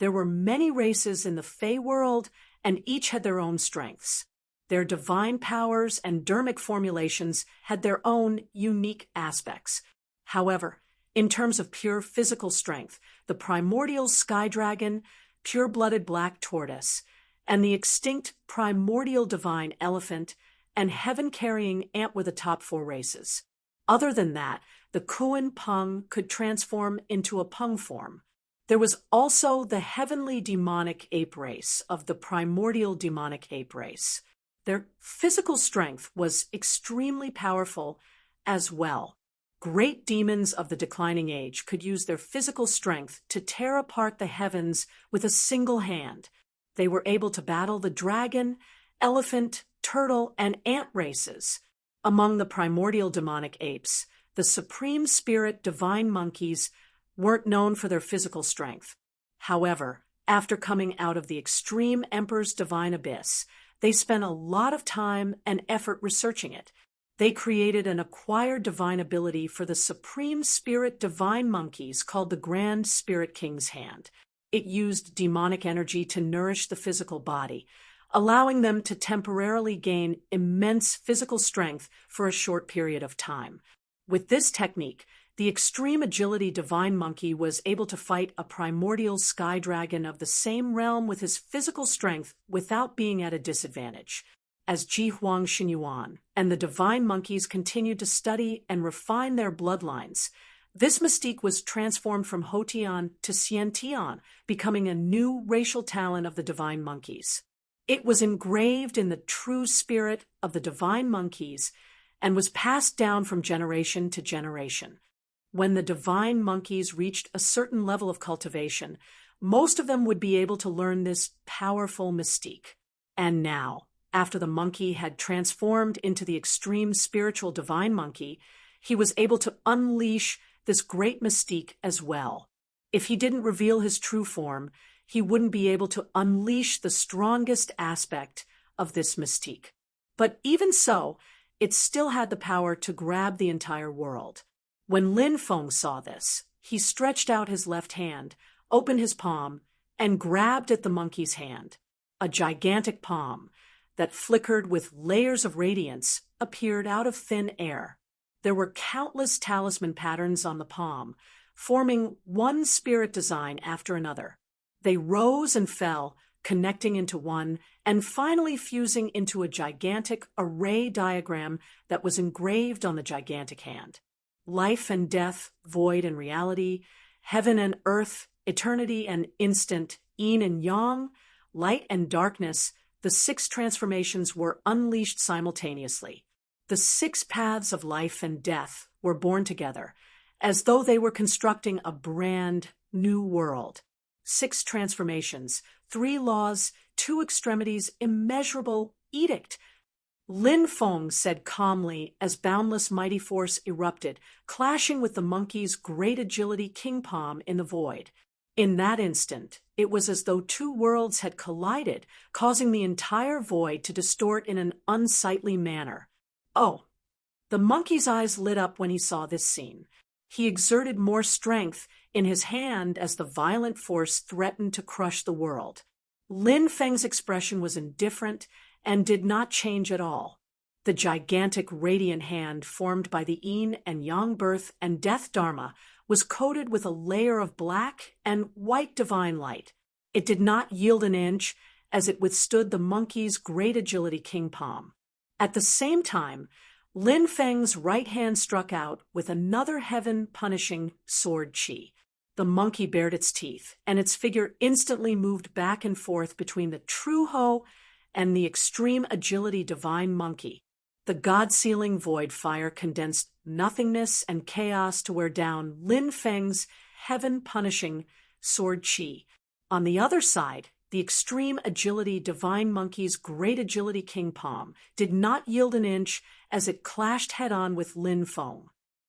A: There were many races in the Fey world, and each had their own strengths. Their divine powers and dermic formulations had their own unique aspects. However, in terms of pure physical strength, the primordial sky dragon, pure-blooded black tortoise, and the extinct primordial divine elephant and heaven-carrying ant were the top 4 races. Other than that, the Kuan Peng could transform into a Peng form. There was also the heavenly demonic ape race of the primordial demonic ape race. Their physical strength was extremely powerful as well. Great demons of the declining age could use their physical strength to tear apart the heavens with a single hand. They were able to battle the dragon, elephant, turtle, and ant races. Among the primordial demonic apes, the supreme spirit divine monkeys weren't known for their physical strength. However, after coming out of the extreme Emperor's divine abyss, they spent a lot of time and effort researching it. They created an acquired divine ability for the supreme spirit divine monkeys called the Grand Spirit King's Hand. It used demonic energy to nourish the physical body, allowing them to temporarily gain immense physical strength for a short period of time. With this technique, the extreme agility divine monkey was able to fight a primordial sky dragon of the same realm with his physical strength without being at a disadvantage. As Ji Huang Xinyuan and the divine monkeys continued to study and refine their bloodlines, This mystique was transformed from Hotian to Xiantian, becoming a new racial talent of the divine monkeys. It was engraved in the true spirit of the divine monkeys and was passed down from generation to generation. When the divine monkeys reached a certain level of cultivation, most of them would be able to learn this powerful mystique. And now, after the monkey had transformed into the extreme spiritual divine monkey, he was able to unleash this great mystique as well. If he didn't reveal his true form, he wouldn't be able to unleash the strongest aspect of this mystique. But even so, it still had the power to grab the entire world. When Lin Feng saw this, he stretched out his left hand, opened his palm, and grabbed at the monkey's hand. A gigantic palm that flickered with layers of radiance appeared out of thin air. There were countless talisman patterns on the palm, forming one spirit design after another. They rose and fell, connecting into one, and finally fusing into a gigantic array diagram that was engraved on the gigantic hand. Life and death, void and reality, heaven and earth, eternity and instant, yin and yang, light and darkness, the 6 transformations were unleashed simultaneously. The 6 paths of life and death were born together, as though they were constructing a brand new world. 6 transformations, 3 laws, 2 extremities, immeasurable edict. Lin Feng said calmly as boundless mighty force erupted, clashing with the monkey's great agility king palm in the void. In that instant, it was as though 2 worlds had collided, causing the entire void to distort in an unsightly manner. Oh! The monkey's eyes lit up when he saw this scene. He exerted more strength in his hand as the violent force threatened to crush the world. Lin Feng's expression was indifferent and did not change at all. The gigantic radiant hand formed by the yin and yang birth and death dharma was coated with a layer of black and white divine light. It did not yield an inch as it withstood the monkey's great agility king palm. At the same time, Lin Feng's right hand struck out with another heaven-punishing sword chi. The monkey bared its teeth, and its figure instantly moved back and forth between the true Ho and the extreme agility divine monkey. The God-sealing void fire condensed nothingness and chaos to wear down Lin Feng's heaven-punishing sword chi. On the other side, the extreme agility divine monkey's great agility king palm did not yield an inch as it clashed head-on with Lin Feng.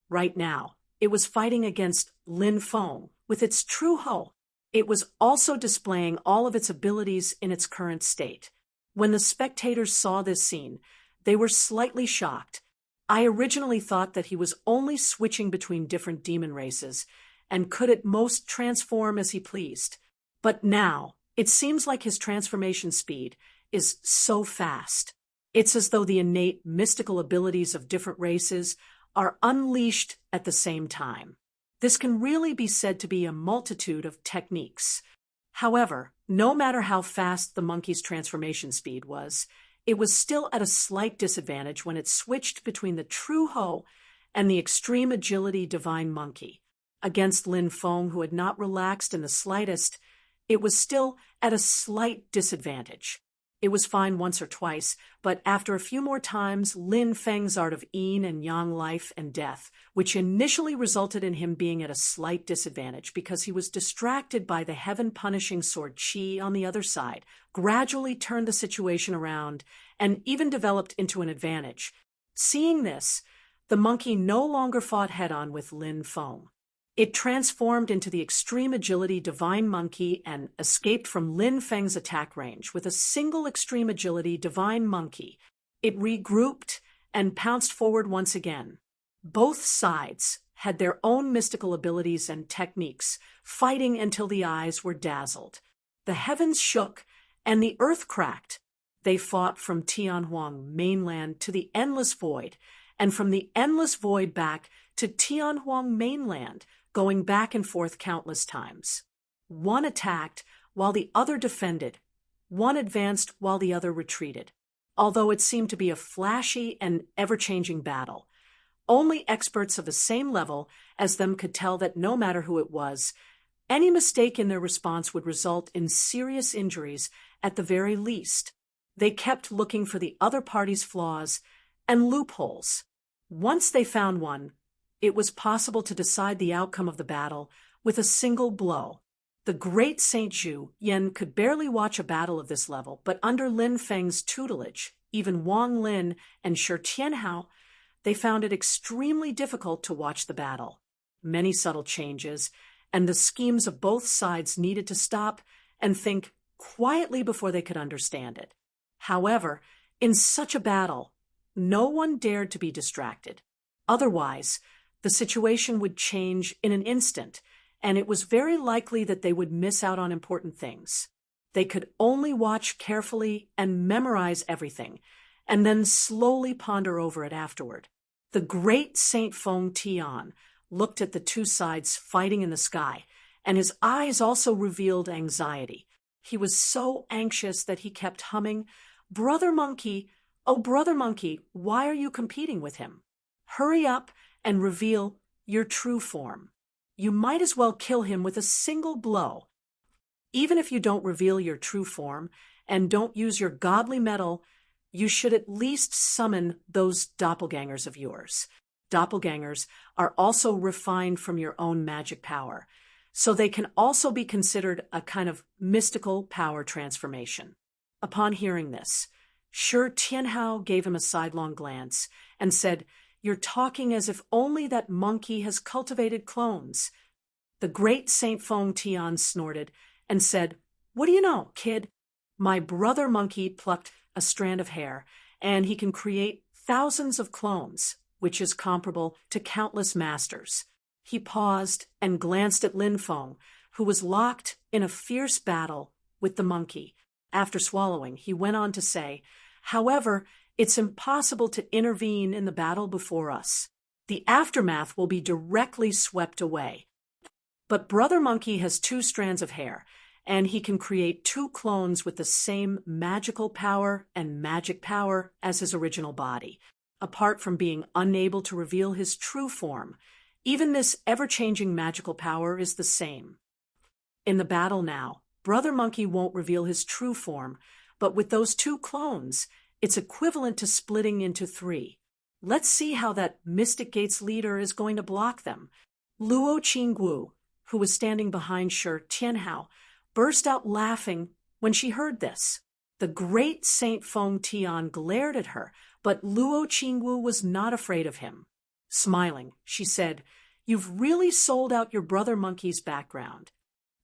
A: Right now, it was fighting against Lin Feng with its true Ho. It was also displaying all of its abilities in its current state. When the spectators saw this scene, they were slightly shocked. I originally thought that he was only switching between different demon races and could at most transform as he pleased. But now, it seems like his transformation speed is so fast. It's as though the innate mystical abilities of different races are unleashed at the same time. This can really be said to be a multitude of techniques. However, no matter how fast the monkey's transformation speed was, it was still at a slight disadvantage when it switched between the true Ho and the extreme agility divine monkey. Against Lin Feng, who had not relaxed in the slightest, it was still at a slight disadvantage. It was fine once or twice, but after a few more times, Lin Feng's art of yin and yang life and death, which initially resulted in him being at a slight disadvantage because he was distracted by the heaven-punishing sword chi on the other side, gradually turned the situation around and even developed into an advantage. Seeing this, the monkey no longer fought head-on with Lin Feng. It transformed into the extreme agility divine monkey and escaped from Lin Feng's attack range with a single extreme agility divine monkey. It regrouped and pounced forward once again. Both sides had their own mystical abilities and techniques, fighting until the eyes were dazzled. The heavens shook and the earth cracked. They fought from Tianhuang mainland to the endless void, and from the endless void back to Tianhuang mainland, going back and forth countless times. One attacked while the other defended. One advanced while the other retreated. Although it seemed to be a flashy and ever-changing battle, Only experts of the same level as them could tell that no matter who it was, any mistake in their response would result in serious injuries at the very least. They kept looking for the other party's flaws and loopholes. Once they found one, it was possible to decide the outcome of the battle with a single blow. The great Saint Zhu Yan could barely watch a battle of this level, but under Lin Feng's tutelage, even Wang Lin and Shi Tianhao, they found it extremely difficult to watch the battle. Many subtle changes, and the schemes of both sides needed to stop and think quietly before they could understand it. However, in such a battle, no one dared to be distracted. Otherwise, the situation would change in an instant, and it was very likely that they would miss out on important things. They could only watch carefully and memorize everything, and then slowly ponder over it afterward. The great Saint Feng Tian looked at the two sides fighting in the sky, and his eyes also revealed anxiety. He was so anxious that he kept humming, "Brother Monkey, oh brother monkey, why are you competing with him? Hurry up and reveal your true form. You might as well kill him with a single blow. Even if you don't reveal your true form and don't use your godly metal, you should at least summon those doppelgangers of yours." Doppelgangers are also refined from your own magic power, so they can also be considered a kind of mystical power transformation. Upon hearing this, Shi Tianhao gave him a sidelong glance and said, "You're talking as if only that monkey has cultivated clones." The great Saint Feng Tian snorted and said, "What do you know, kid? My brother monkey plucked a strand of hair, and he can create thousands of clones, which is comparable to countless masters." He paused and glanced at Lin Feng, who was locked in a fierce battle with the monkey. After swallowing, he went on to say, "However, it's impossible to intervene in the battle before us. The aftermath will be directly swept away. But Brother Monkey has 2 strands of hair, and he can create 2 clones with the same magical power and magic power as his original body. Apart from being unable to reveal his true form, even this ever-changing magical power is the same. In the battle now, Brother Monkey won't reveal his true form, but with those 2 clones, it's equivalent to splitting into 3. Let's see how that Mystic Gates leader is going to block them." Luo Qinggu, who was standing behind Shi Tianhao, burst out laughing when she heard this. The great Saint Feng Tian glared at her, but Luo Qinggu was not afraid of him. Smiling, she said, "You've really sold out your brother monkey's background."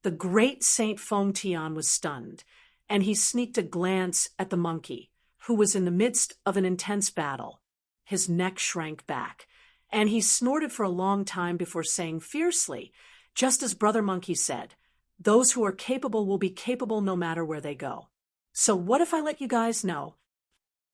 A: The great Saint Feng Tian was stunned, and he sneaked a glance at the monkey, who was in the midst of an intense battle. His neck shrank back, and he snorted for a long time before saying fiercely, just as Brother Monkey said, "Those who are capable will be capable no matter where they go. So what if I let you guys know?"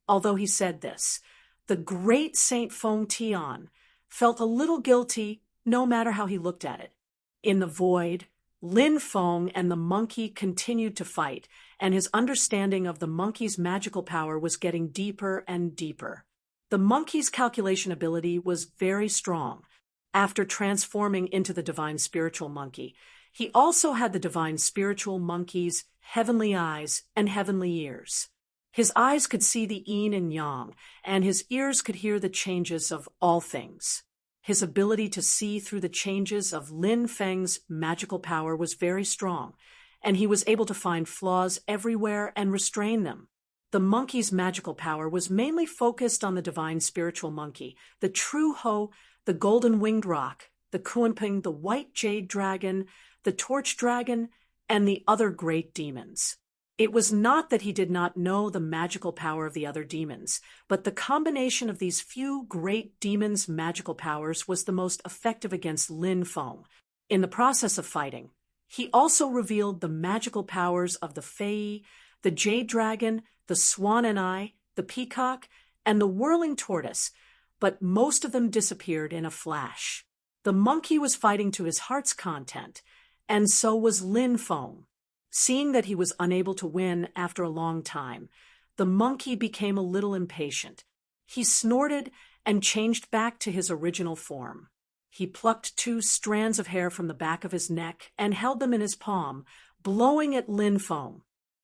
A: Although he said this, the great Saint Feng Tian felt a little guilty no matter how he looked at it. In the void, Lin Feng and the monkey continued to fight, and his understanding of the monkey's magical power was getting deeper and deeper. The monkey's calculation ability was very strong. After transforming into the divine spiritual monkey, he also had the divine spiritual monkey's heavenly eyes and heavenly ears. His eyes could see the yin and yang, and his ears could hear the changes of all things. His ability to see through the changes of Lin Feng's magical power was very strong, and he was able to find flaws everywhere and restrain them. The monkey's magical power was mainly focused on the divine spiritual monkey, the true Ho, the golden winged rock, the Kunping, the white jade dragon, the torch dragon, and the other great demons. It was not that he did not know the magical power of the other demons, but the combination of these few great demons' magical powers was the most effective against Lin Feng. In the process of fighting, he also revealed the magical powers of the Fei, the jade dragon, the swan and eye, the peacock, and the whirling tortoise, but most of them disappeared in a flash. The monkey was fighting to his heart's content, and so was Lin Feng. Seeing that he was unable to win after a long time, the monkey became a little impatient. He snorted and changed back to his original form. He plucked 2 strands of hair from the back of his neck and held them in his palm, blowing at Lin Feng.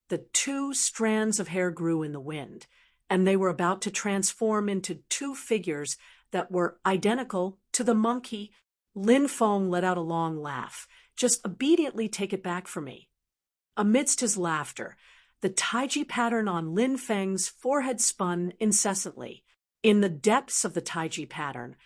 A: The 2 strands of hair grew in the wind, and they were about to transform into 2 figures that were identical to the monkey. Lin Feng let out a long laugh. "Just obediently take it back from me." Amidst his laughter, the taiji pattern on Lin Feng's forehead spun incessantly. In the depths of the taiji pattern,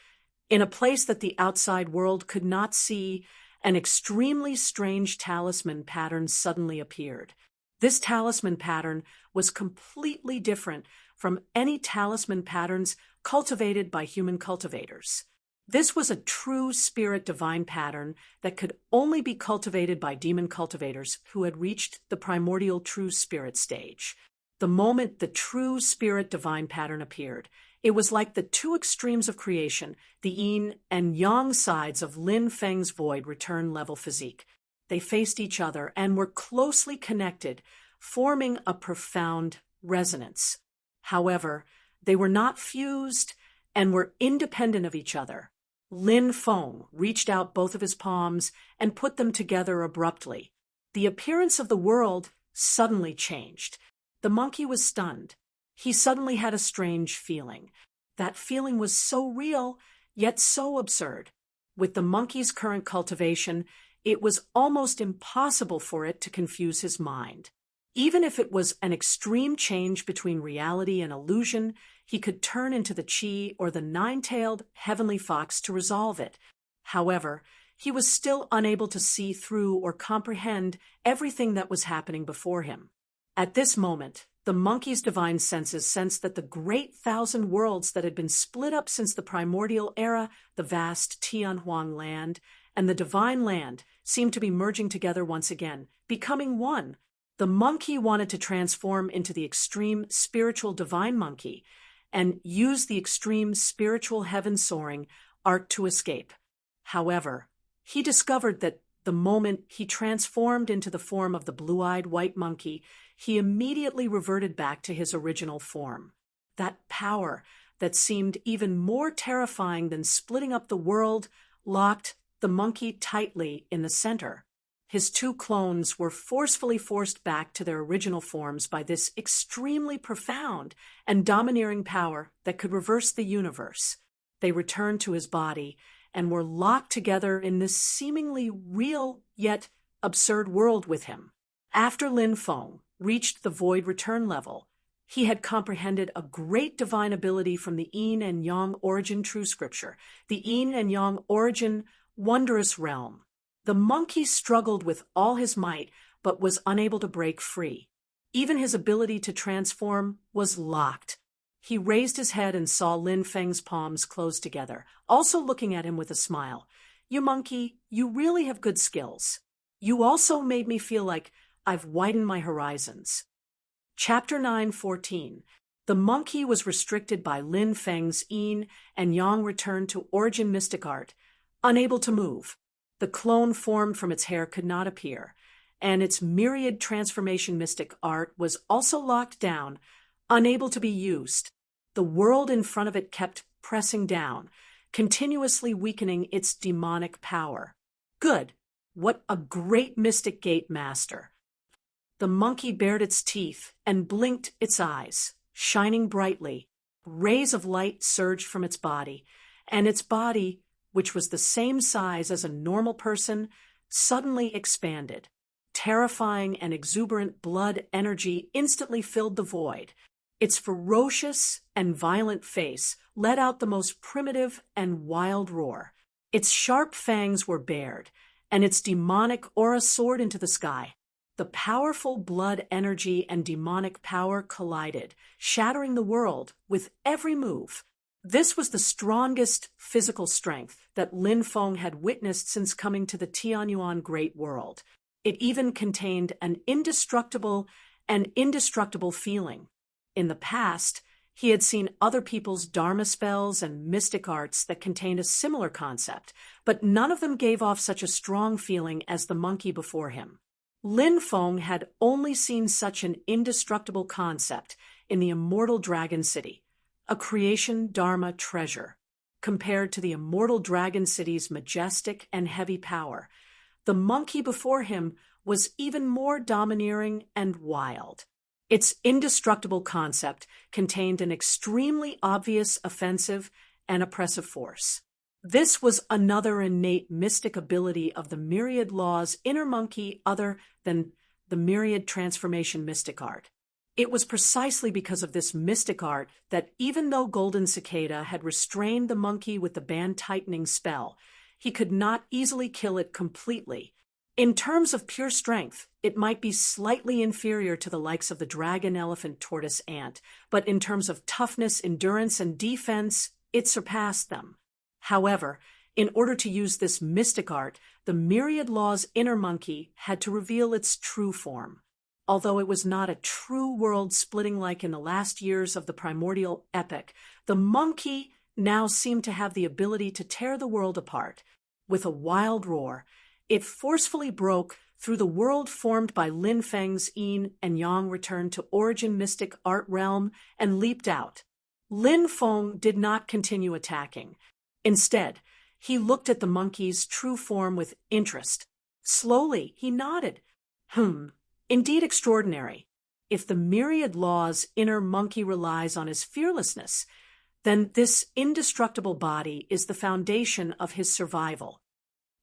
A: in a place that the outside world could not see, an extremely strange talisman pattern suddenly appeared. This talisman pattern was completely different from any talisman patterns cultivated by human cultivators. This was a true spirit divine pattern that could only be cultivated by demon cultivators who had reached the primordial true spirit stage. The moment the true spirit divine pattern appeared, it was like the 2 extremes of creation, the yin and yang sides of Lin Feng's void return level physique. They faced each other and were closely connected, forming a profound resonance. However, they were not fused and were independent of each other. Lin Feng reached out both of his palms and put them together abruptly. The appearance of the world suddenly changed. The monkey was stunned. He suddenly had a strange feeling. That feeling was so real, yet so absurd. With the monkey's current cultivation, it was almost impossible for it to confuse his mind. Even if it was an extreme change between reality and illusion, he could turn into the Chi or the 9-tailed heavenly fox to resolve it. However, he was still unable to see through or comprehend everything that was happening before him. At this moment, the monkey's divine senses sensed that the great 1,000 worlds that had been split up since the primordial era, the vast Tianhuang land, and the divine land seemed to be merging together once again, becoming one. The monkey wanted to transform into the extreme spiritual divine monkey and use the extreme spiritual heaven-soaring art to escape. However, he discovered that the moment he transformed into the form of the blue-eyed white monkey, he immediately reverted back to his original form. That power that seemed even more terrifying than splitting up the world locked the monkey tightly in the center. His 2 clones were forcefully forced back to their original forms by this extremely profound and domineering power that could reverse the universe. They returned to his body and were locked together in this seemingly real yet absurd world with him. After Lin Feng reached the void return level, he had comprehended a great divine ability from the yin and yang origin true scripture, the yin and yang origin wondrous realm. The monkey struggled with all his might, but was unable to break free. Even his ability to transform was locked. He raised his head and saw Lin Feng's palms close together, also looking at him with a smile. "You monkey, you really have good skills. You also made me feel like I've widened my horizons." Chapter 9:14. The monkey was restricted by Lin Feng's yin and yang return to origin mystic art, unable to move. The clone formed from its hair could not appear, and its myriad transformation mystic art was also locked down, unable to be used. The world in front of it kept pressing down, continuously weakening its demonic power. Good. What a great mystic gate master. The monkey bared its teeth and blinked its eyes, shining brightly. Rays of light surged from its body, and its body, which was the same size as a normal person, suddenly expanded. Terrifying and exuberant blood energy instantly filled the void. Its ferocious and violent face let out the most primitive and wild roar. Its sharp fangs were bared, and its demonic aura soared into the sky. The powerful blood energy and demonic power collided, shattering the world with every move. This was the strongest physical strength that Lin Feng had witnessed since coming to the Tianyuan Great World. It even contained an indestructible feeling. In the past, he had seen other people's dharma spells and mystic arts that contained a similar concept, but none of them gave off such a strong feeling as the monkey before him. Lin Feng had only seen such an indestructible concept in the immortal Dragon City. a creation Dharma treasure. Compared to the immortal Dragon City's majestic and heavy power, the monkey before him was even more domineering and wild. Its indestructible concept contained an extremely obvious offensive and oppressive force. This was another innate mystic ability of the myriad law's inner monkey other than the myriad transformation mystic art. It was precisely because of this mystic art that even though Golden Cicada had restrained the monkey with the band-tightening spell, he could not easily kill it completely. In terms of pure strength, it might be slightly inferior to the likes of the dragon, elephant, tortoise, ant, but in terms of toughness, endurance, and defense, it surpassed them. However, in order to use this mystic art, the myriad law's inner monkey had to reveal its true form. Although it was not a true world-splitting like in the last years of the primordial epic, the monkey now seemed to have the ability to tear the world apart. With a wild roar, it forcefully broke through the world formed by Lin Feng's yin and yang returned to origin mystic art realm and leaped out. Lin Feng did not continue attacking. Instead, he looked at the monkey's true form with interest. Slowly, he nodded. Indeed extraordinary. If the myriad law's inner monkey relies on his fearlessness, then this indestructible body is the foundation of his survival.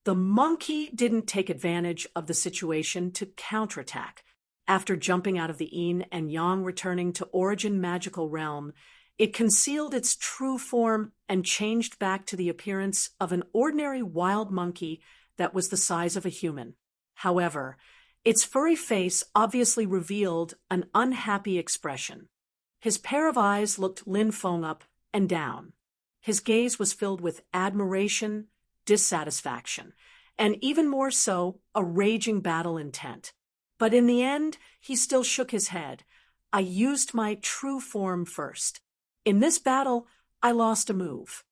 A: The monkey didn't take advantage of the situation to counterattack. After jumping out of the yin and yang returning to origin magical realm, it concealed its true form and changed back to the appearance of an ordinary wild monkey that was the size of a human. However, its furry face obviously revealed an unhappy expression. His pair of eyes looked Lin Feng up and down. His gaze was filled with admiration, dissatisfaction, and even more so, a raging battle intent. But in the end, he still shook his head. I used my true form first. In this battle, I lost a move.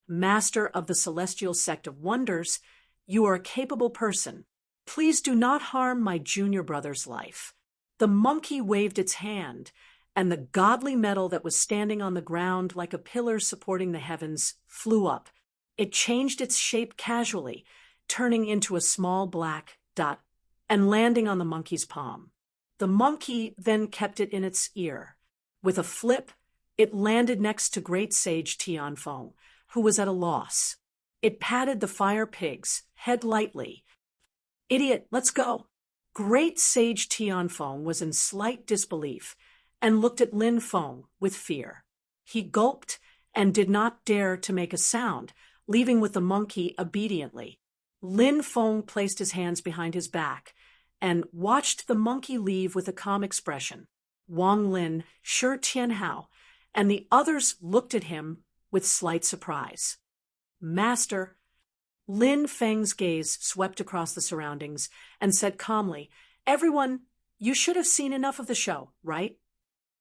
A: Master of the Celestial Sect of Wonders, you are a capable person. Please do not harm my junior brother's life. The monkey waved its hand, and the godly metal that was standing on the ground like a pillar supporting the heavens flew up. It changed its shape casually, turning into a small black dot and landing on the monkey's palm. The monkey then kept it in its ear. With a flip, it landed next to Great Sage Tianfeng, who was at a loss. It patted the fire pig's head lightly. Idiot, let's go. Great Sage Tianfeng was in slight disbelief and looked at Lin Feng with fear. He gulped and did not dare to make a sound, leaving with the monkey obediently. Lin Feng placed his hands behind his back and watched the monkey leave with a calm expression. Wang Lin, Shi Tianhao, and the others looked at him with slight surprise. Master, Lin Feng's gaze swept across the surroundings and said calmly, Everyone, you should have seen enough of the show, right?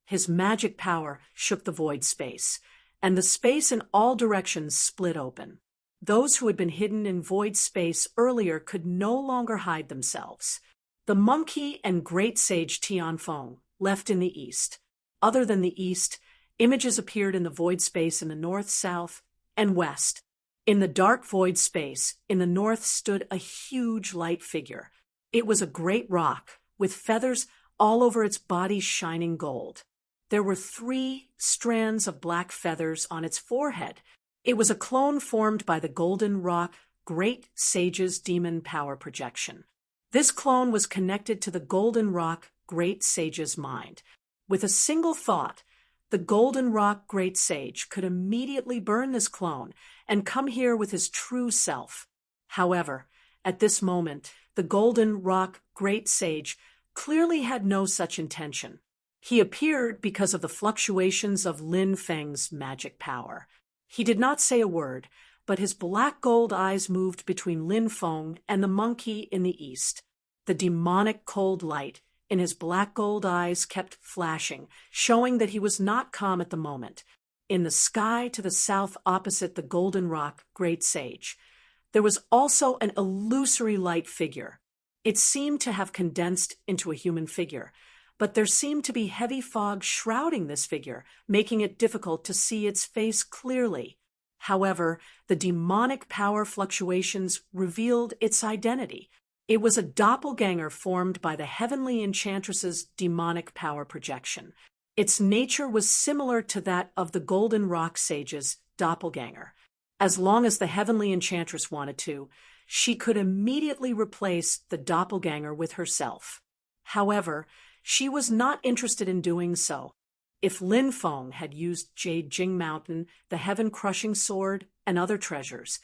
A: His magic power shook the void space, and the space in all directions split open. Those who had been hidden in void space earlier could no longer hide themselves. The monkey and Great Sage Tianfeng left in the east. Other than the east, images appeared in the void space in the north, south, and west. In the dark void space, in the north stood a huge light figure. It was a great rock, with feathers all over its body shining gold. There were 3 strands of black feathers on its forehead. It was a clone formed by the golden rock Great Sage's demon power projection. This clone was connected to the golden rock Great Sage's mind. With a single thought, the golden rock Great Sage could immediately burn this clone and come here with his true self. However, at this moment, the golden rock Great Sage clearly had no such intention. He appeared because of the fluctuations of Lin Feng's magic power. He did not say a word, but his black gold eyes moved between Lin Feng and the monkey in the east. The demonic cold light in his black gold eyes kept flashing, showing that he was not calm at the moment. In the sky to the south opposite the golden rock Great Sage, there was also an illusory light figure. It seemed to have condensed into a human figure, but there seemed to be heavy fog shrouding this figure, making it difficult to see its face clearly. However, the demonic power fluctuations revealed its identity. It was a doppelganger formed by the heavenly enchantress's demonic power projection. Its nature was similar to that of the Golden Rock Sage's doppelganger. As long as the heavenly enchantress wanted to, she could immediately replace the doppelganger with herself. However, she was not interested in doing so. If Lin Feng had used Jade Jing Mountain, the heaven-crushing sword, and other treasures,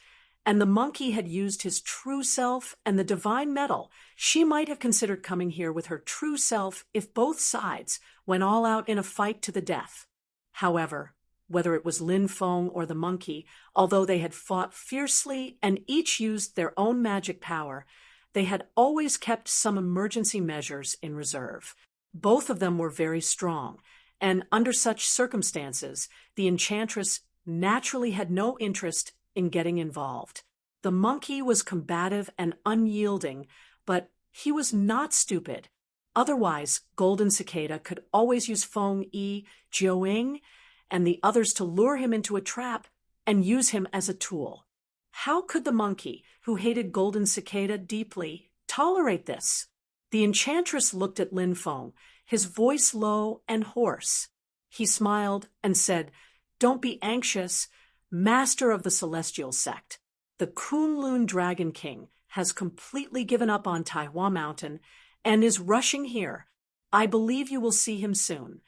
A: and the monkey had used his true self and the divine metal, she might have considered coming here with her true self if both sides went all out in a fight to the death. However, whether it was Lin Feng or the monkey, although they had fought fiercely and each used their own magic power, they had always kept some emergency measures in reserve. Both of them were very strong, and under such circumstances, the enchantress naturally had no interest in getting involved. The monkey was combative and unyielding, but he was not stupid. Otherwise, Golden Cicada could always use Feng Yi, Jiaoying, and the others to lure him into a trap and use him as a tool. How could the monkey, who hated Golden Cicada deeply, tolerate this? The enchantress looked at Lin Feng, his voice low and hoarse. He smiled and said, "Don't be anxious, master of the celestial sect. The Kunlun Dragon King has completely given up on Taiwan Mountain and is rushing here. I believe you will see him soon.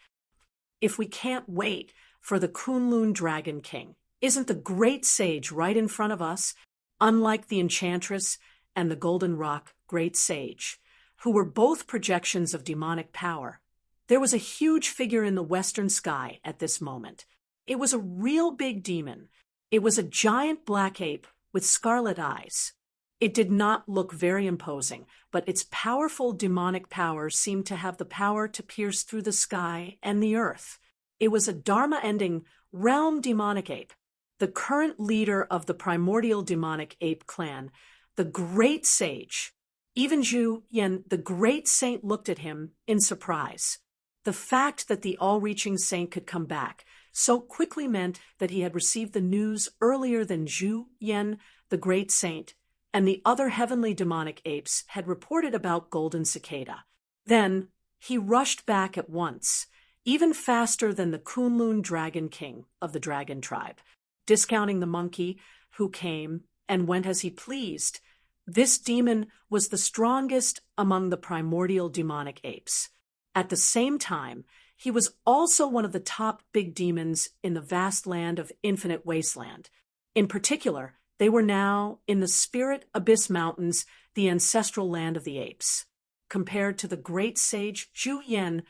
A: If we can't wait for the Kunlun Dragon King, isn't the great sage right in front of us, unlike the enchantress and the Golden Rock Great Sage, who were both projections of demonic power? There was a huge figure in the western sky at this moment. It was a real big demon. It was a giant black ape with scarlet eyes. It did not look very imposing, but its powerful demonic power seemed to have the power to pierce through the sky and the earth. It was a Dharma-ending realm demonic ape, the current leader of the primordial demonic ape clan, the Great Sage. Even Zhu Yan, the great saint, looked at him in surprise. The fact that the all-reaching saint could come back so quickly meant that he had received the news earlier than Zhu Yan, the great saint, and the other heavenly demonic apes had reported about Golden Cicada. Then he rushed back at once, even faster than the Kunlun Dragon King of the Dragon Tribe, discounting the monkey, who came and went as he pleased. This demon was the strongest among the primordial demonic apes. At the same time, he was also one of the top big demons in the vast land of Infinite Wasteland. In particular, they were now in the Spirit Abyss Mountains, the ancestral land of the apes. Compared to the great sage Zhu Yan,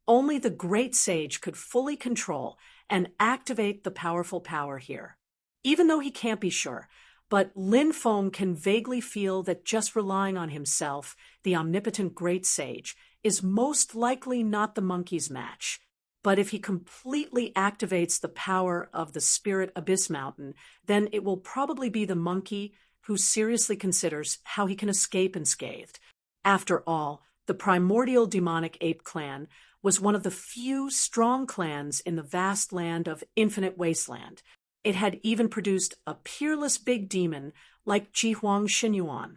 A: only the great sage could fully control and activate the powerful power here. Even though he can't be sure, but Lin Feng can vaguely feel that just relying on himself, the omnipotent great sage, is most likely not the monkey's match. But if he completely activates the power of the Spirit Abyss Mountain, then it will probably be the monkey who seriously considers how he can escape unscathed. After all, the primordial demonic ape clan was one of the few strong clans in the vast land of Infinite Wasteland. It had even produced a peerless big demon like Jihuang Xinyuan.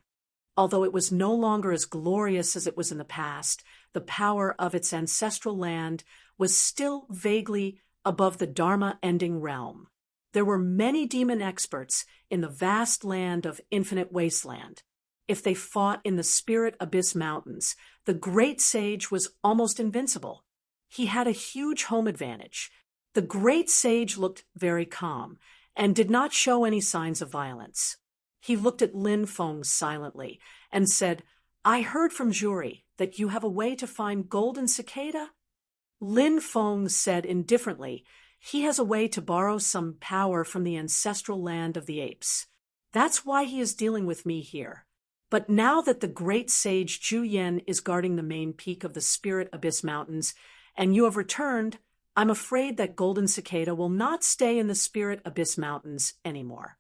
A: Although it was no longer as glorious as it was in the past, the power of its ancestral land was still vaguely above the Dharma-ending realm. There were many demon experts in the vast land of Infinite Wasteland. If they fought in the Spirit Abyss Mountains, the great sage was almost invincible. He had a huge home advantage. The great sage looked very calm and did not show any signs of violence. He looked at Lin Feng silently and said, "I heard from Zhuri that you have a way to find Golden Cicada?" Lin Feng said indifferently, "He has a way to borrow some power from the ancestral land of the apes. That's why he is dealing with me here. But now that the great sage Zhu Yan is guarding the main peak of the Spirit Abyss Mountains, and you have returned, I'm afraid that Golden Cicada will not stay in the Spirit Abyss Mountains anymore.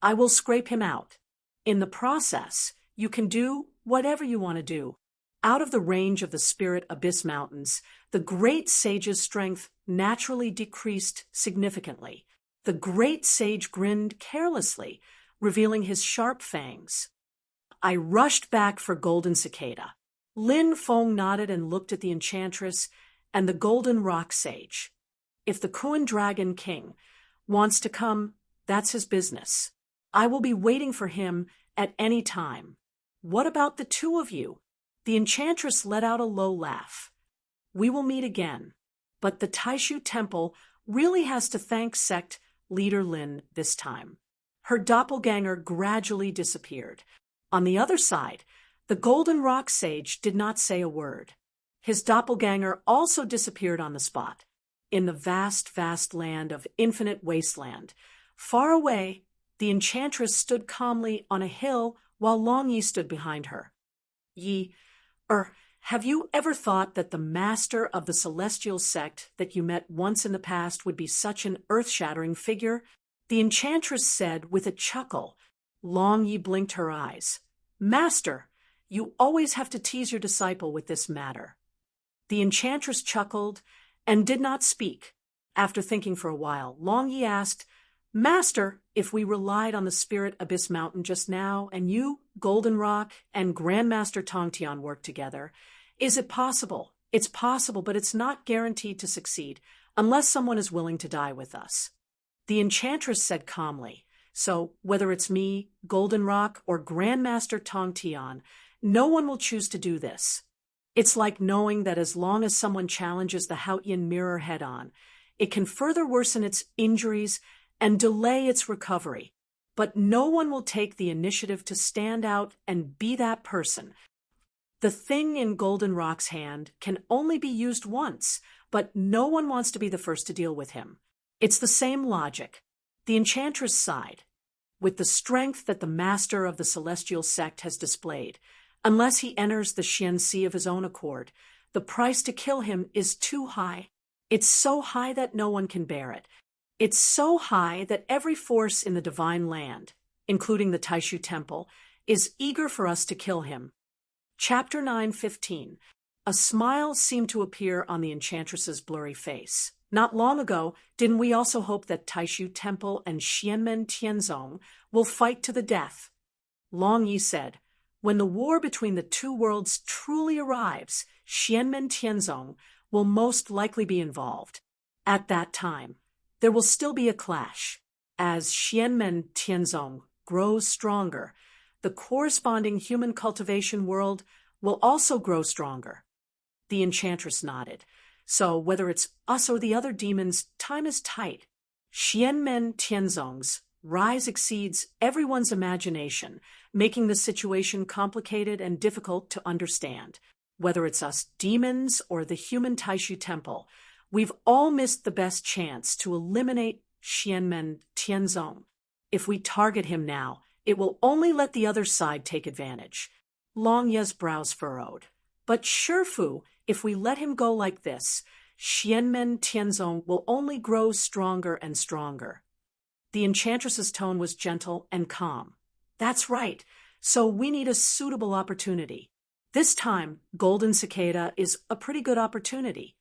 A: I will scrape him out. In the process, you can do whatever you want to do." Out of the range of the Spirit Abyss Mountains, the great sage's strength naturally decreased significantly. The great sage grinned carelessly, revealing his sharp fangs. I rushed back for Golden Cicada. Lin Feng nodded and looked at the enchantress and the golden rock sage. If the Kuan Dragon King wants to come, that's his business. I will be waiting for him at any time. What about the two of you? The enchantress let out a low laugh. We will meet again, but the Taishu Temple really has to thank sect leader Lin this time. Her doppelganger gradually disappeared. On the other side, the Golden Rock Sage did not say a word. His doppelganger also disappeared on the spot. In the vast, vast land of infinite wasteland, far away, the enchantress stood calmly on a hill while Long Yi stood behind her. Have you ever thought that the master of the celestial sect that you met once in the past would be such an earth-shattering figure? The enchantress said with a chuckle. Long Yi blinked her eyes. Master, you always have to tease your disciple with this matter. The enchantress chuckled and did not speak. After thinking for a while, Long Yi asked, Master, if we relied on the Spirit Abyss Mountain just now, and you, Golden Rock, and Grandmaster Tongtian worked together, is it possible? It's possible, but it's not guaranteed to succeed, unless someone is willing to die with us. The enchantress said calmly, so whether it's me, Golden Rock, or Grandmaster Tongtian, no one will choose to do this. It's like knowing that as long as someone challenges the Haotian mirror head-on, it can further worsen its injuries and delay its recovery. But no one will take the initiative to stand out and be that person. The thing in Golden Rock's hand can only be used once, but no one wants to be the first to deal with him. It's the same logic. The enchantress sighed. With the strength that the master of the celestial sect has displayed, unless he enters the Xian Sea of his own accord, the price to kill him is too high. It's so high that no one can bear it. It's so high that every force in the divine land, including the Taishu Temple, is eager for us to kill him. Chapter 9:15. A smile seemed to appear on the enchantress's blurry face. Not long ago, didn't we also hope that Taishu Temple and Xianmen Tianzong will fight to the death? Long Yi said, when the war between the two worlds truly arrives, Xianmen Tianzong will most likely be involved. At that time, there will still be a clash. As Xianmen Tianzong grows stronger, the corresponding human cultivation world will also grow stronger. The enchantress nodded. So whether it's us or the other demons, time is tight. Xianmen Tianzong's rise exceeds everyone's imagination, making the situation complicated and difficult to understand. Whether it's us demons or the human Taishu Temple, we've all missed the best chance to eliminate Xianmen Tianzong. If we target him now, it will only let the other side take advantage. Long Ye's brows furrowed. But Shifu, if we let him go like this, Xianmen Tianzong will only grow stronger and stronger. The enchantress's tone was gentle and calm. That's right. So we need a suitable opportunity. This time, Golden Cicada is a pretty good opportunity.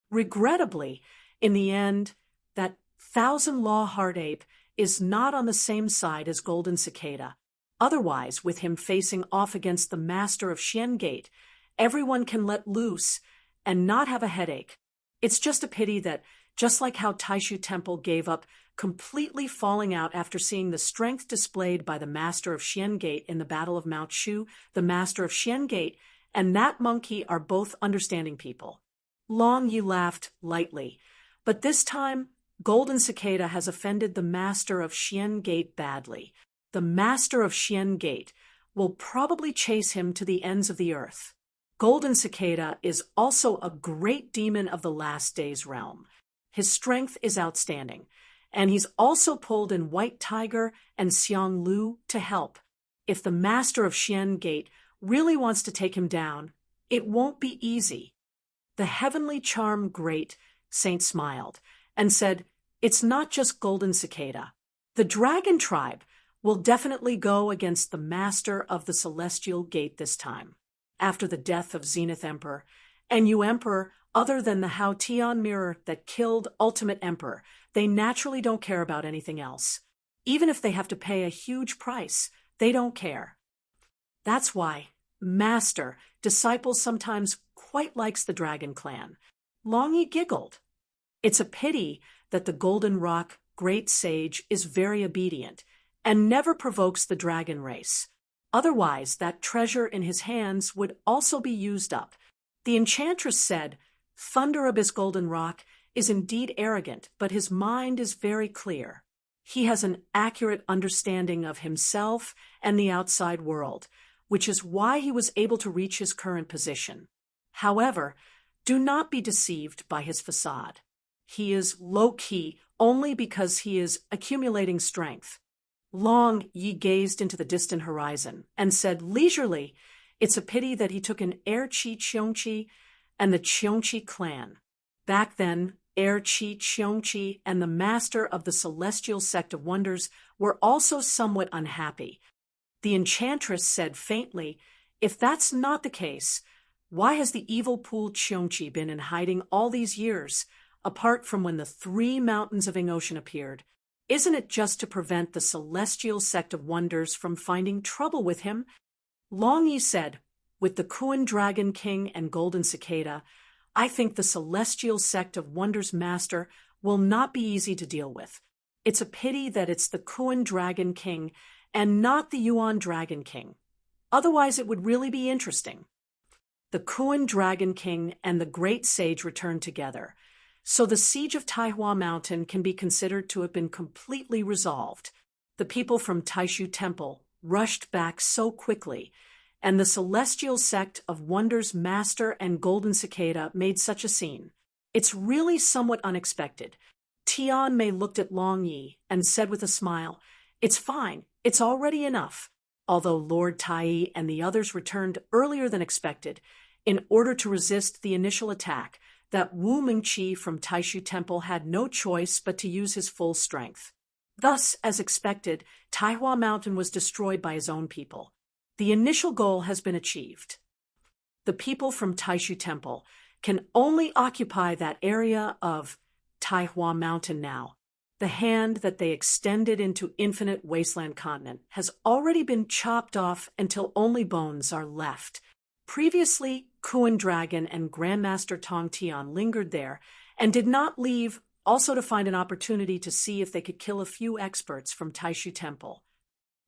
A: Regrettably, in the end, that thousand-law heart ape is not on the same side as Golden Cicada. Otherwise, with him facing off against the master of Xian Gate, everyone can let loose and not have a headache. It's just a pity that, just like how Taishu Temple gave up completely falling out after seeing the strength displayed by the master of Xian Gate in the Battle of Mount Shu, the master of Xian Gate and that monkey are both understanding people. Long Yi laughed lightly, but this time Golden Cicada has offended the master of Xian Gate badly. The master of Xian Gate will probably chase him to the ends of the earth. Golden Cicada is also a great demon of the last days realm. His strength is outstanding, and he's also pulled in White Tiger and Xiang Lu to help. If the master of Xian Gate really wants to take him down, it won't be easy. The heavenly charm great saint smiled and said, it's not just Golden Cicada. The dragon tribe will definitely go against the master of the celestial gate this time. after the death of Zenith Emperor, and you Emperor other than the Hao Tian mirror that killed Ultimate Emperor. They naturally don't care about anything else. Even if they have to pay a huge price, they don't care. That's why Master, disciple sometimes quite likes the Dragon Clan. Longy giggled. It's a pity that the Golden Rock Great Sage is very obedient and never provokes the dragon race. Otherwise, that treasure in his hands would also be used up. The enchantress said, Thunder Abyss Golden Rock is indeed arrogant, but his mind is very clear. He has an accurate understanding of himself and the outside world, which is why he was able to reach his current position. However, do not be deceived by his facade. He is low-key only because he is accumulating strength. Long Yi gazed into the distant horizon and said leisurely, it's a pity that he took an Air Chi Cheongchi and the Cheongchi clan. Back then, Air Chi Cheongchi and the master of the celestial sect of wonders were also somewhat unhappy. The enchantress said faintly, if that's not the case, why has the evil Pool Cheongchi been in hiding all these years, apart from when the 3 mountains of Ocean appeared? Isn't it just to prevent the celestial sect of wonders from finding trouble with him? Long Yi said, with the Kuan Dragon King and Golden Cicada, I think the celestial sect of wonders master will not be easy to deal with. It's a pity that it's the Kuan Dragon King and not the Yuan Dragon King. Otherwise it would really be interesting. The Kuan Dragon King and the Great Sage returned together, so the siege of Taihua Mountain can be considered to have been completely resolved. The people from Taishu Temple rushed back so quickly, and the celestial sect of Wonders Master and Golden Cicada made such a scene. It's really somewhat unexpected. Tian Mei looked at Long Yi and said with a smile, it's fine, it's already enough. Although Lord Tai and the others returned earlier than expected, in order to resist the initial attack, that Wu Mingqi from Taishu Temple had no choice but to use his full strength. Thus, as expected, Taihua Mountain was destroyed by his own people. The initial goal has been achieved. The people from Taishu Temple can only occupy that area of Taihua Mountain now. The hand that they extended into Infinite Wasteland Continent has already been chopped off until only bones are left. Previously, Kuan Dragon and Grandmaster Tong Tian lingered there and did not leave, also to find an opportunity to see if they could kill a few experts from Taishu Temple.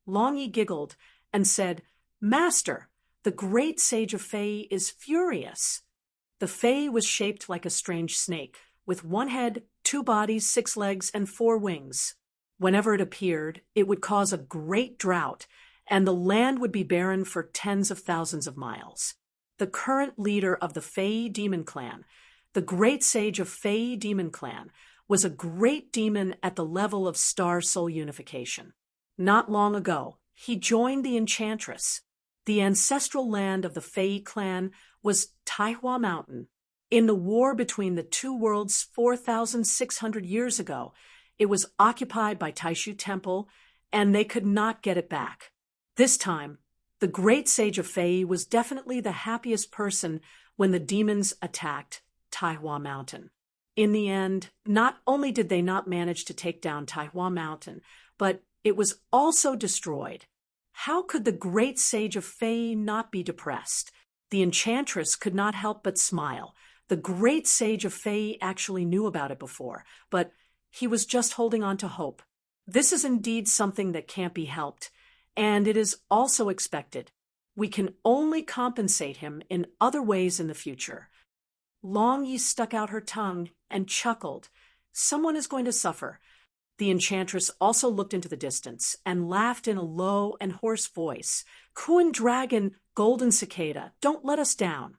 A: Long Yi giggled and said, Master, the great sage of Fei is furious. The Fei was shaped like a strange snake, with 1 head, 2 bodies, 6 legs, and 4 wings. Whenever it appeared, it would cause a great drought, and the land would be barren for tens of thousands of miles. The current leader of the Fei Demon Clan, the great sage of Fei Demon Clan, was a great demon at the level of star soul unification. Not long ago, he joined the Enchantress. The ancestral land of the Fei clan was Taihua Mountain. In the war between the 2 worlds 4,600 years ago, it was occupied by Taishu Temple, and they could not get it back. This time, the great sage of Fei was definitely the happiest person when the demons attacked Taihua Mountain. In the end, not only did they not manage to take down Taihua Mountain, but it was also destroyed. How could the great sage of Fei not be depressed? The enchantress could not help but smile. The great sage of Fei actually knew about it before, but he was just holding on to hope. This is indeed something that can't be helped, and it is also expected. We can only compensate him in other ways in the future. Long Yi stuck out her tongue and chuckled. Someone is going to suffer. The enchantress also looked into the distance and laughed in a low and hoarse voice. Kuan Dragon, Golden Cicada, don't let us down.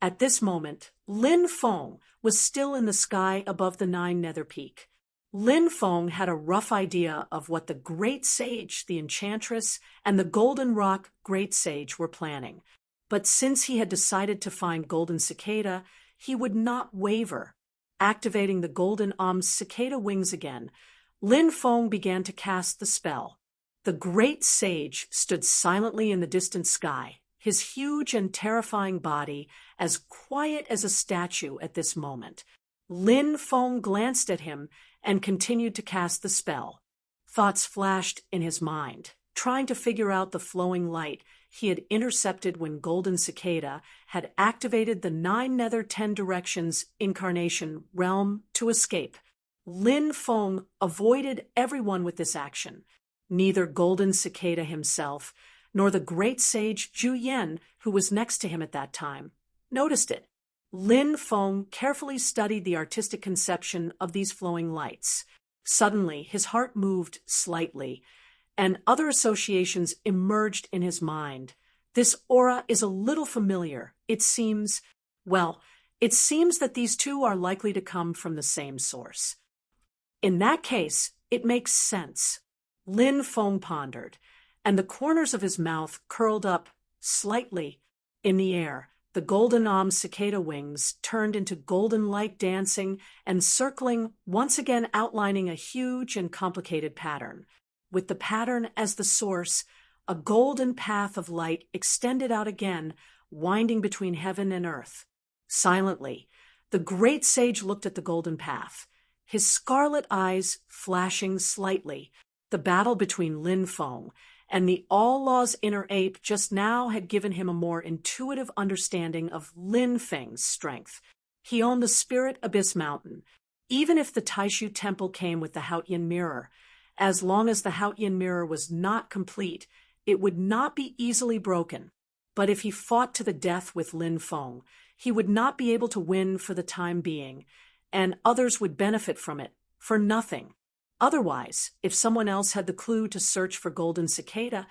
A: At this moment, Lin Feng was still in the sky above the 9 Nether Peak. Lin Feng had a rough idea of what the Great Sage, the Enchantress, and the Golden Rock Great Sage were planning. But since he had decided to find Golden Cicada, he would not waver. Activating the Golden Cicada wings again, Lin Feng began to cast the spell. The Great Sage stood silently in the distant sky, his huge and terrifying body as quiet as a statue at this moment. Lin Feng glanced at him and continued to cast the spell. Thoughts flashed in his mind, trying to figure out the flowing light he had intercepted when Golden Cicada had activated the 9 Nether 10 Directions incarnation realm to escape. Lin Feng avoided everyone with this action. Neither Golden Cicada himself, nor the great sage Zhu Yan, who was next to him at that time, noticed it. Lin Feng carefully studied the artistic conception of these flowing lights. Suddenly, his heart moved slightly, and other associations emerged in his mind. This aura is a little familiar. It seems that these two are likely to come from the same source. In that case, it makes sense. Lin Feng pondered, and the corners of his mouth curled up slightly in the air. The golden cicada wings turned into golden light dancing and circling, once again outlining a huge and complicated pattern. With the pattern as the source, a golden path of light extended out again, winding between heaven and earth. Silently, the great sage looked at the golden path, his scarlet eyes flashing slightly. The battle between Lin Feng and the All-Law's inner ape just now had given him a more intuitive understanding of Lin Feng's strength. He owned the Spirit Abyss Mountain, even if the Taishu Temple came with the Haotian Mirror. As long as the Haotian Mirror was not complete, it would not be easily broken. But if he fought to the death with Lin Feng, he would not be able to win for the time being, and others would benefit from it for nothing. Otherwise, if someone else had the clue to search for Golden Cicada,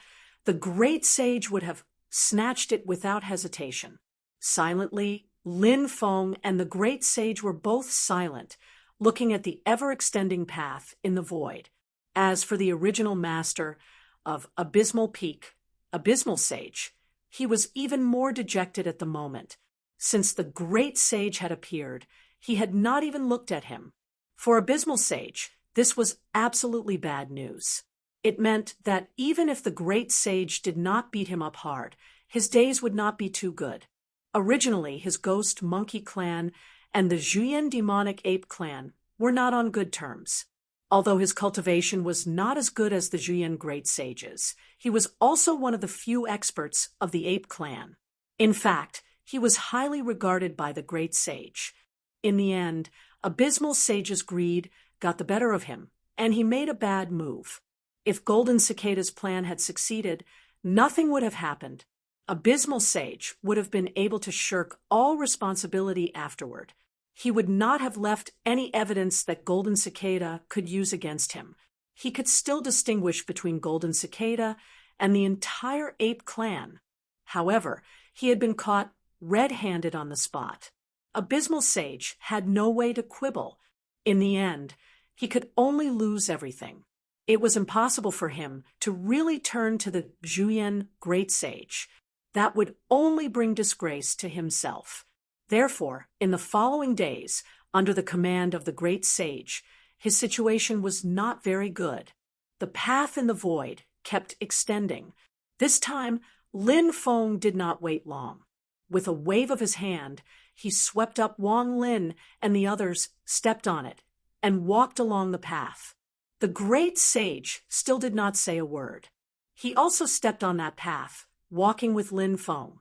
A: the great sage would have snatched it without hesitation. Silently, Lin Feng and the great sage were both silent, looking at the ever-extending path in the void. As for the original master of Abysmal Peak, Abysmal Sage, he was even more dejected at the moment. Since the great sage had appeared, he had not even looked at him. For Abysmal Sage, this was absolutely bad news. It meant that even if the great sage did not beat him up hard, his days would not be too good. Originally, his ghost monkey clan and the Zhuyan demonic ape clan were not on good terms. Although his cultivation was not as good as the Zhuyan great sages, he was also one of the few experts of the ape clan. In fact, he was highly regarded by the great sage. In the end, Abysmal Sage's greed got the better of him, and he made a bad move. If Golden Cicada's plan had succeeded, nothing would have happened. Abysmal Sage would have been able to shirk all responsibility afterward. He would not have left any evidence that Golden Cicada could use against him. He could still distinguish between Golden Cicada and the entire ape clan. However, he had been caught red-handed on the spot. Abysmal Sage had no way to quibble. In the end, he could only lose everything. It was impossible for him to really turn to the Zhuyan great sage. That would only bring disgrace to himself. Therefore, in the following days, under the command of the great sage, his situation was not very good. The path in the void kept extending. This time, Lin Feng did not wait long. With a wave of his hand, he swept up Wang Lin, and the others stepped on it and walked along the path. The great sage still did not say a word. He also stepped on that path, walking with Lin Feng.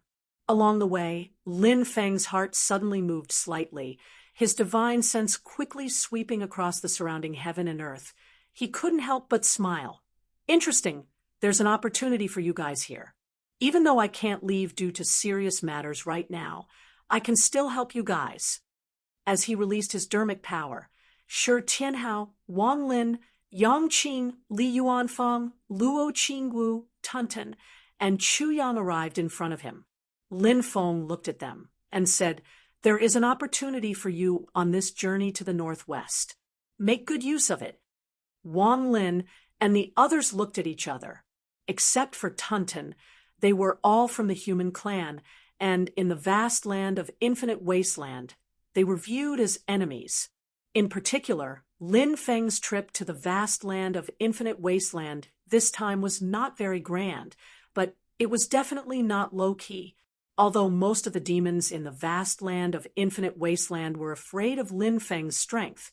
A: Along the way, Lin Feng's heart suddenly moved slightly, his divine sense quickly sweeping across the surrounding heaven and earth. He couldn't help but smile. Interesting, there's an opportunity for you guys here. Even though I can't leave due to serious matters right now, I can still help you guys. As he released his dermic power, Shi Tianhao, Wang Lin, Yang Qing, Li Yuanfang, Luo Qingwu, Tunten, and Chu Yang arrived in front of him. Lin Feng looked at them and said, "There is an opportunity for you on this journey to the northwest. Make good use of it." Wang Lin and the others looked at each other. Except for Tunten, they were all from the human clan, and in the vast land of Infinite Wasteland, they were viewed as enemies. In particular, Lin Feng's trip to the vast land of Infinite Wasteland this time was not very grand, but It was definitely not low-key. Although most of the demons in the vast land of infinite wasteland were afraid of Lin Feng's strength,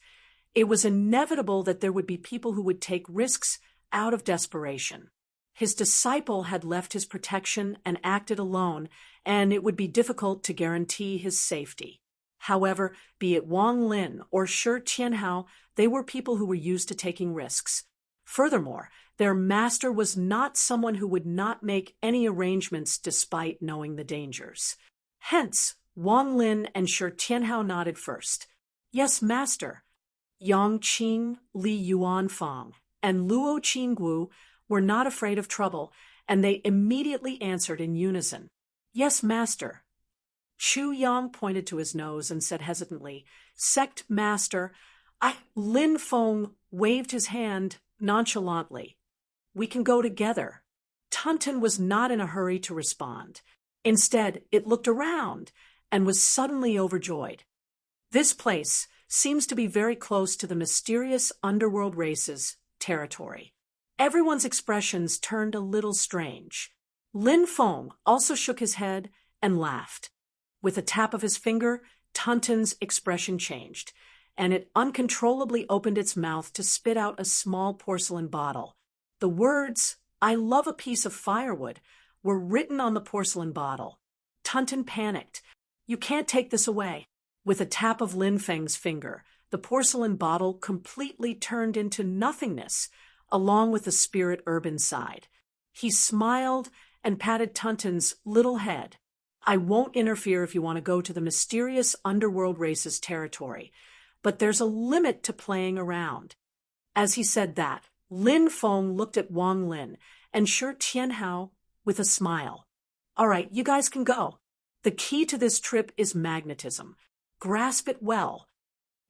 A: it was inevitable that there would be people who would take risks out of desperation. His disciple had left his protection and acted alone, and it would be difficult to guarantee his safety. However, be it Wang Lin or Shi Tianhao, they were people who were used to taking risks. Furthermore, their master was not someone who would not make any arrangements despite knowing the dangers. Hence, Wang Lin and Shi Tianhao nodded first. Yes, master. Yang Qing, Li Yuanfang, and Luo Qinggu were not afraid of trouble, and they immediately answered in unison. Yes, master. Chu Yang pointed to his nose and said hesitantly, Sect master. Lin Feng waved his hand nonchalantly. We can go together. Tunton was not in a hurry to respond. Instead, it looked around and was suddenly overjoyed. This place seems to be very close to the mysterious underworld race's territory. Everyone's expressions turned a little strange. Lin Feng also shook his head and laughed. With a tap of his finger, Tunton's expression changed, and it uncontrollably opened its mouth to spit out a small porcelain bottle. The words, I love a piece of firewood, were written on the porcelain bottle. Tunton panicked. You can't take this away. With a tap of Lin Feng's finger, the porcelain bottle completely turned into nothingness, along with the spirit herb inside. He smiled and patted Tunton's little head. I won't interfere if you want to go to the mysterious underworld race's territory, but there's a limit to playing around. As he said that, Lin Feng looked at Wang Lin and Shi Tianhao with a smile. All right, you guys can go. The key to this trip is magnetism. Grasp it well.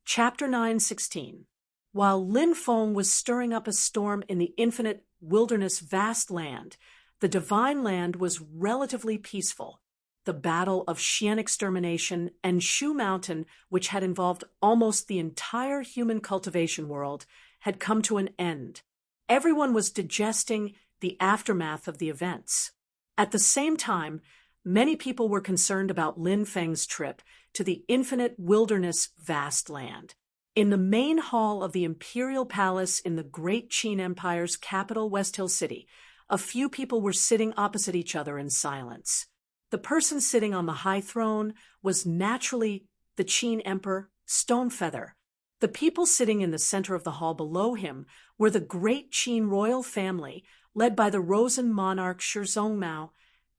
A: Chapter 9:16. While Lin Feng was stirring up a storm in the infinite wilderness vast land, the divine land was relatively peaceful. The battle of Xian extermination and Shu Mountain, which had involved almost the entire human cultivation world, had come to an end. Everyone was digesting the aftermath of the events. At the same time, many people were concerned about Lin Feng's trip to the infinite wilderness vast land. In the main hall of the Imperial Palace in the Great Qin Empire's capital, West Hill City, a few people were sitting opposite each other in silence. The person sitting on the high throne was naturally the Qin Emperor, Stonefeather. The people sitting in the center of the hall below him were the Great Qin royal family, led by the Rosen monarch Shizongmao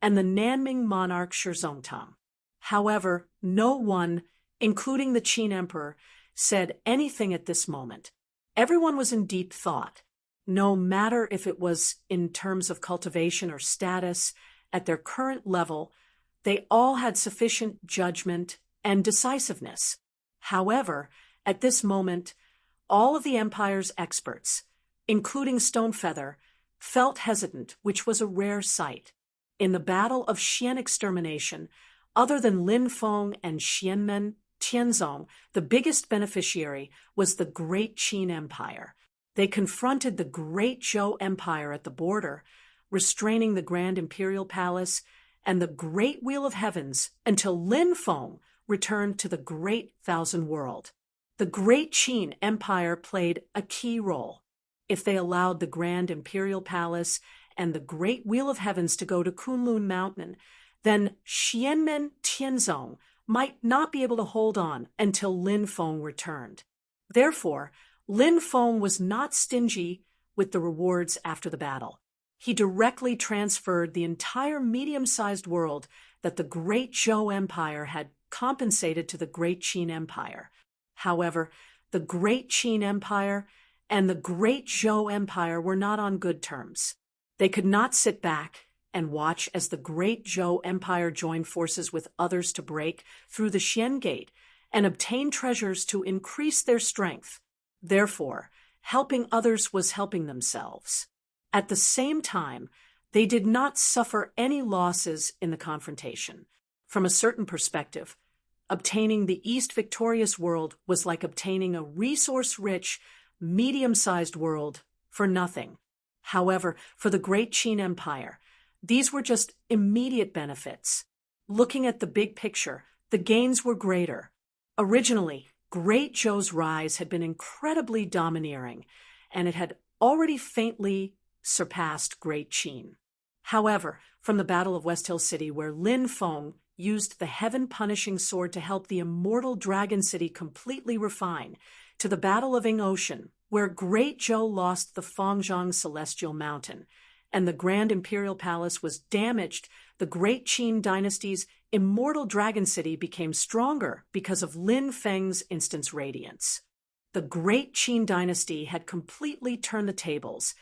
A: and the Nanming monarch Shizongtang. However, no one, including the Qin Emperor, said anything at this moment. Everyone was in deep thought. No matter if it was in terms of cultivation or status, at their current level, they all had sufficient judgment and decisiveness. However, at this moment, all of the empire's experts, including Stonefeather, felt hesitant, which was a rare sight. In the battle of Xian extermination, other than Lin Feng and Xianmen Tianzong, the biggest beneficiary was the Great Qin Empire. They confronted the Great Zhou Empire at the border, restraining the Grand Imperial Palace and the Great Wheel of Heavens until Lin Feng returned to the Great Thousand World. The Great Qin Empire played a key role. If they allowed the Grand Imperial Palace and the Great Wheel of Heavens to go to Kunlun Mountain, then Xianmen Tianzong might not be able to hold on until Lin Feng returned. Therefore, Lin Feng was not stingy with the rewards after the battle. He directly transferred the entire medium-sized world that the Great Zhou Empire had compensated to the Great Qin Empire. However, the Great Qin Empire and the Great Zhou Empire were not on good terms. They could not sit back and watch as the Great Zhou Empire joined forces with others to break through the Xian Gate and obtain treasures to increase their strength. Therefore, helping others was helping themselves. At the same time, they did not suffer any losses in the confrontation. From a certain perspective, obtaining the East victorious world was like obtaining a resource-rich, medium-sized world for nothing. However, for the Great Qin Empire, These were just immediate benefits. Looking at the big picture, the gains were greater. Originally, Great Zhou's rise had been incredibly domineering, and it had already faintly surpassed Great Qin. However, from the Battle of West Hill City, where Lin Feng used the heaven-punishing sword to help the immortal Dragon City completely refine, to the Battle of Ing Ocean, where Great Zhou lost the Fangzhong Celestial Mountain, and the Grand Imperial Palace was damaged, the Great Qin dynasty's immortal Dragon City became stronger because of Lin Feng's instance radiance. The Great Qin dynasty had completely turned the tables,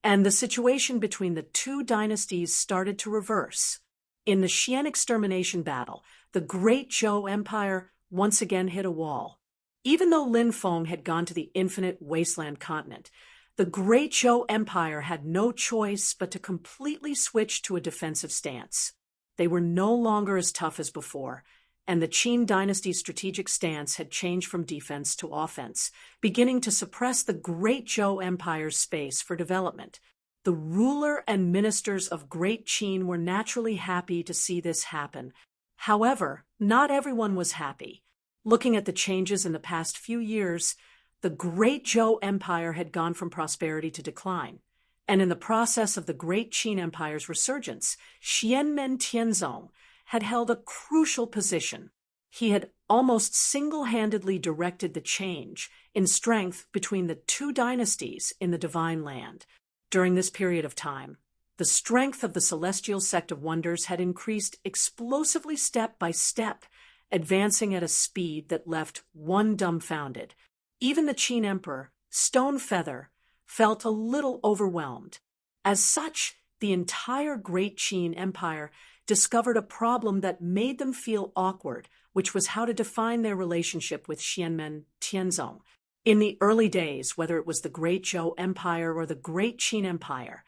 A: and the situation between the two dynasties started to reverse. In the Xian extermination battle, the Great Zhou Empire once again hit a wall. Even though Lin Feng had gone to the infinite wasteland continent, the Great Zhou Empire had no choice but to completely switch to a defensive stance. They were no longer as tough as before, and the Qin dynasty's strategic stance had changed from defense to offense, beginning to suppress the Great Zhou Empire's space for development. The ruler and ministers of Great Qin were naturally happy to see this happen. However, not everyone was happy. Looking at the changes in the past few years, the Great Zhou Empire had gone from prosperity to decline. And in the process of the Great Qin Empire's resurgence, Xianmen Tianzong had held a crucial position. He had almost single-handedly directed the change in strength between the two dynasties in the Divine Land. During this period of time, the strength of the Celestial Sect of Wonders had increased explosively step by step, advancing at a speed that left one dumbfounded. Even the Qin Emperor, Stonefeather, felt a little overwhelmed. As such, the entire Great Qin Empire discovered a problem that made them feel awkward, which was how to define their relationship with Xianmen Tianzong. In the early days, whether it was the Great Zhou Empire or the Great Qin Empire,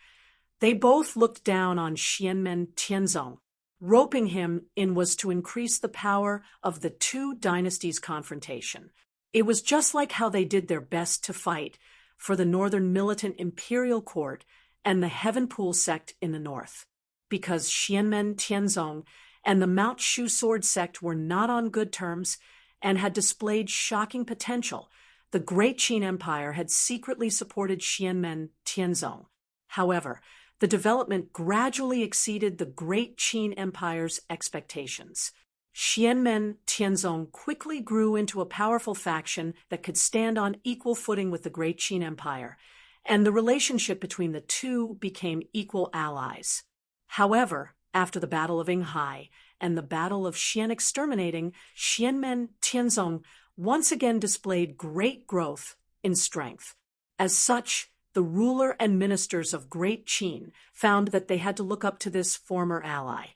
A: they both looked down on Xianmen Tianzong. Roping him in was to increase the power of the two dynasties' confrontation. It was just like how they did their best to fight for the northern militant imperial court and the Heavenpool sect in the north. Because Xianmen Tianzong and the Mount Shu sword sect were not on good terms and had displayed shocking potential, the Great Qin Empire had secretly supported Xianmen Tianzong. However, the development gradually exceeded the Great Qin Empire's expectations. Xianmen Tianzong quickly grew into a powerful faction that could stand on equal footing with the Great Qin Empire, and the relationship between the two became equal allies. However, after the Battle of Yinghai and the Battle of Xian exterminating, Xianmen Tianzong once again displayed great growth in strength. As such, the ruler and ministers of Great Qin found that they had to look up to this former ally.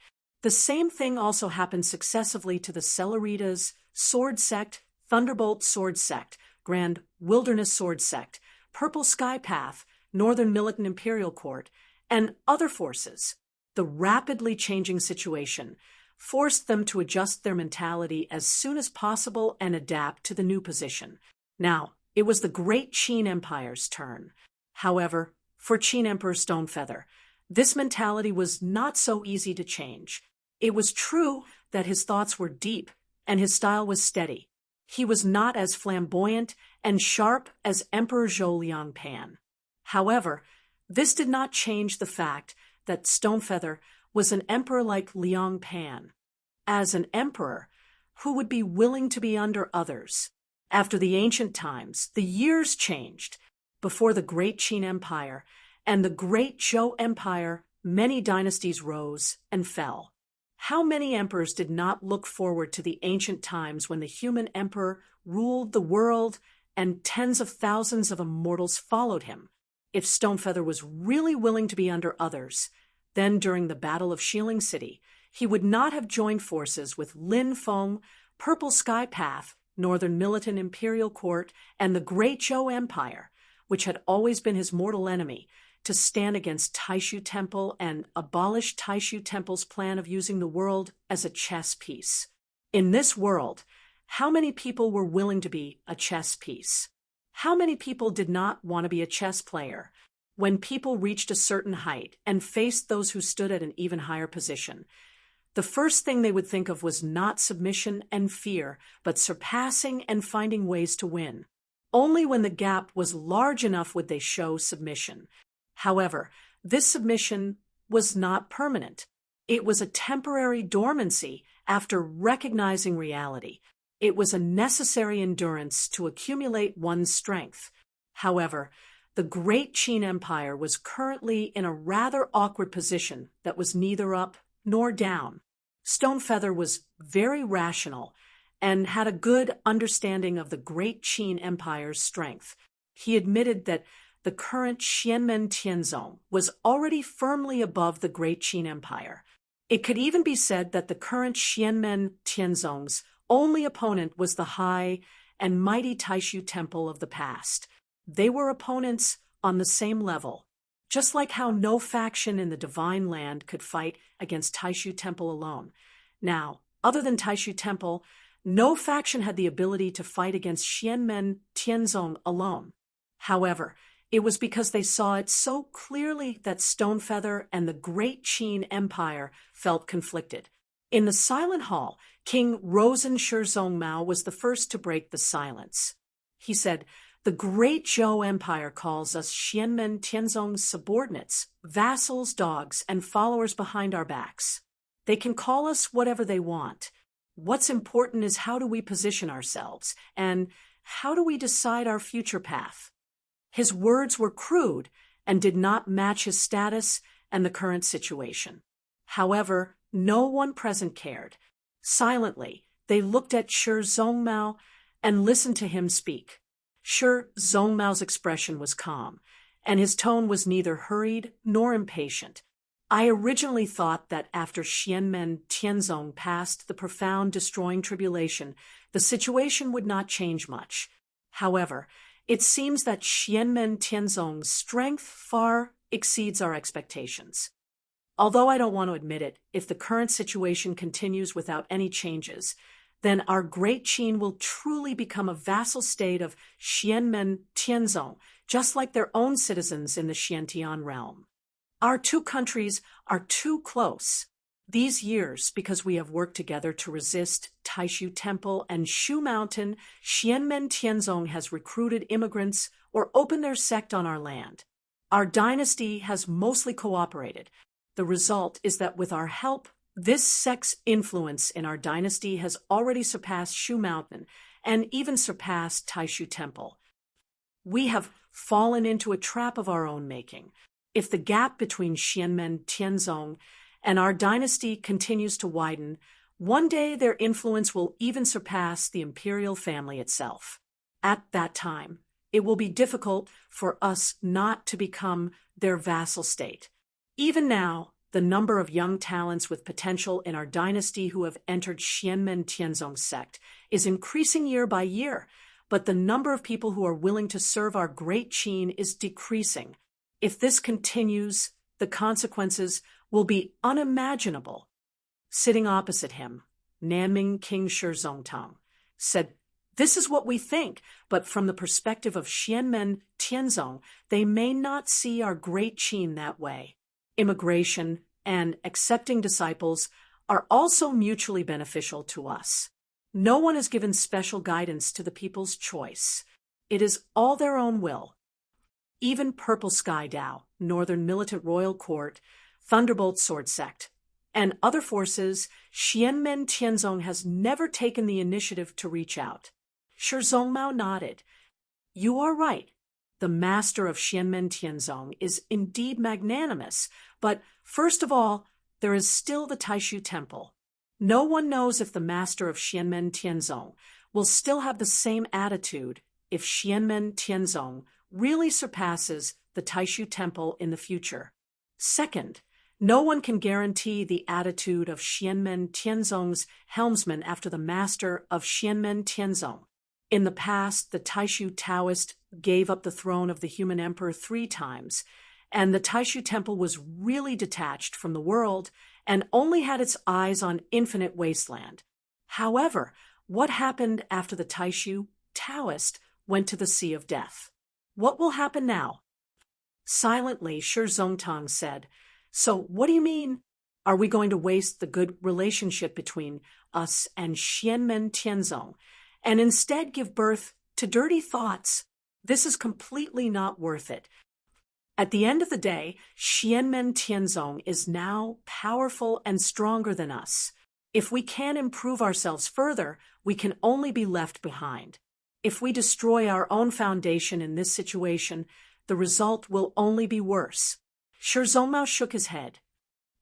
A: The same thing also happened successively to the Celeritas Sword Sect, Thunderbolt Sword Sect, Grand Wilderness Sword Sect, Purple Sky Path, Northern Militant Imperial Court, and other forces. The rapidly changing situation forced them to adjust their mentality as soon as possible and adapt to the new position. Now, it was the Great Qin Empire's turn. However, for Qin Emperor Stonefeather, this mentality was not so easy to change. It was true that his thoughts were deep and his style was steady. He was not as flamboyant and sharp as Emperor Zhou Liangpan. However, this did not change the fact that Stonefeather was an emperor like Liangpan. As an emperor, who would be willing to be under others? After the ancient times, the years changed. Before the Great Qin Empire and the Great Zhou Empire, many dynasties rose and fell. How many emperors did not look forward to the ancient times when the human emperor ruled the world and tens of thousands of immortals followed him? If Stonefeather was really willing to be under others, then during the Battle of Shieling City, he would not have joined forces with Lin Feng, Purple Sky Path, Northern Militant Imperial Court, and the Great Zhou Empire, which had always been his mortal enemy, to stand against Taishu Temple and abolish Taishu Temple's plan of using the world as a chess piece. In this world, how many people were willing to be a chess piece? How many people did not want to be a chess player? when people reached a certain height and faced those who stood at an even higher position, the first thing they would think of was not submission and fear, but surpassing and finding ways to win. Only when the gap was large enough would they show submission. However, this submission was not permanent. It was a temporary dormancy after recognizing reality. It was a necessary endurance to accumulate one's strength. However, the Great Qin Empire was currently in a rather awkward position that was neither up nor down. Stonefeather was very rational and had a good understanding of the Great Qin Empire's strength. He admitted that the current Xianmen Tianzong was already firmly above the Great Qin Empire. It could even be said that the current Xianmen Tianzong's only opponent was the high and mighty Taishu Temple of the past. They were opponents on the same level, just like how no faction in the Divine Land could fight against Taishu Temple alone. Now, other than Taishu Temple, no faction had the ability to fight against Xianmen Tianzong alone. However, it was because they saw it so clearly that Stonefeather and the Great Qin Empire felt conflicted. In the Silent Hall, King Rosen Shizongmao was the first to break the silence. He said, "The Great Zhou Empire calls us Xianmen Tianzong's subordinates, vassals, dogs, and followers behind our backs. They can call us whatever they want. What's important is how do we position ourselves, and how do we decide our future path?" His words were crude and did not match his status and the current situation. However, no one present cared. Silently, they looked at Shizongmao and listened to him speak. Shizongmao's expression was calm, and his tone was neither hurried nor impatient. I originally thought that after Xianmen Tianzong passed the profound destroying tribulation, the situation would not change much. However, it seems that Xianmen Tianzong's strength far exceeds our expectations. Although I don't want to admit it, if the current situation continues without any changes, then our Great Qin will truly become a vassal state of Xianmen Tianzong, just like their own citizens in the Xiantian realm. Our two countries are too close. These years, because we have worked together to resist Taishu Temple and Shu Mountain, Xianmen Tianzong has recruited immigrants or opened their sect on our land. Our dynasty has mostly cooperated. The result is that with our help, this sect's influence in our dynasty has already surpassed Shu Mountain and even surpassed Taishu Temple. We have fallen into a trap of our own making. If the gap between Xianmen Tianzong and our dynasty continues to widen, one day their influence will even surpass the imperial family itself. At that time, it will be difficult for us not to become their vassal state. Even now, the number of young talents with potential in our dynasty who have entered Xianmen Tianzong's sect is increasing year by year, but the number of people who are willing to serve our Great Qin is decreasing. If this continues, the consequences will be unimaginable. Sitting opposite him, Nanming King Shizongtang said, "This is what we think, but from the perspective of Xianmen Tianzong, they may not see our Great Qin that way. Immigration and accepting disciples are also mutually beneficial to us. No one has given special guidance to the people's choice. It is all their own will. Even Purple Sky Dao, Northern Militant Royal Court, Thunderbolt Sword Sect, and other forces, Xianmen Tianzong has never taken the initiative to reach out." Shizongmao nodded. "You are right. The master of Xianmen Tianzong is indeed magnanimous, but first of all, there is still the Taishu Temple. No one knows if the master of Xianmen Tianzong will still have the same attitude if Xianmen Tianzong really surpasses the Taishu Temple in the future. Second, no one can guarantee the attitude of Xianmen Tianzong's helmsman after the master of Xianmen Tianzong. In the past, the Taishu Taoist gave up the throne of the human emperor 3 times, and the Taishu Temple was really detached from the world and only had its eyes on infinite wasteland. However, what happened after the Taishu Taoist went to the Sea of Death? What will happen now?" Silently, Shi Zongtang said, "So what do you mean? Are we going to waste the good relationship between us and Xianmen Tianzong and instead give birth to dirty thoughts? This is completely not worth it. At the end of the day, Xianmen Tianzong is now powerful and stronger than us. If we can't improve ourselves further, we can only be left behind. If we destroy our own foundation in this situation, the result will only be worse." Shi Zongmao shook his head.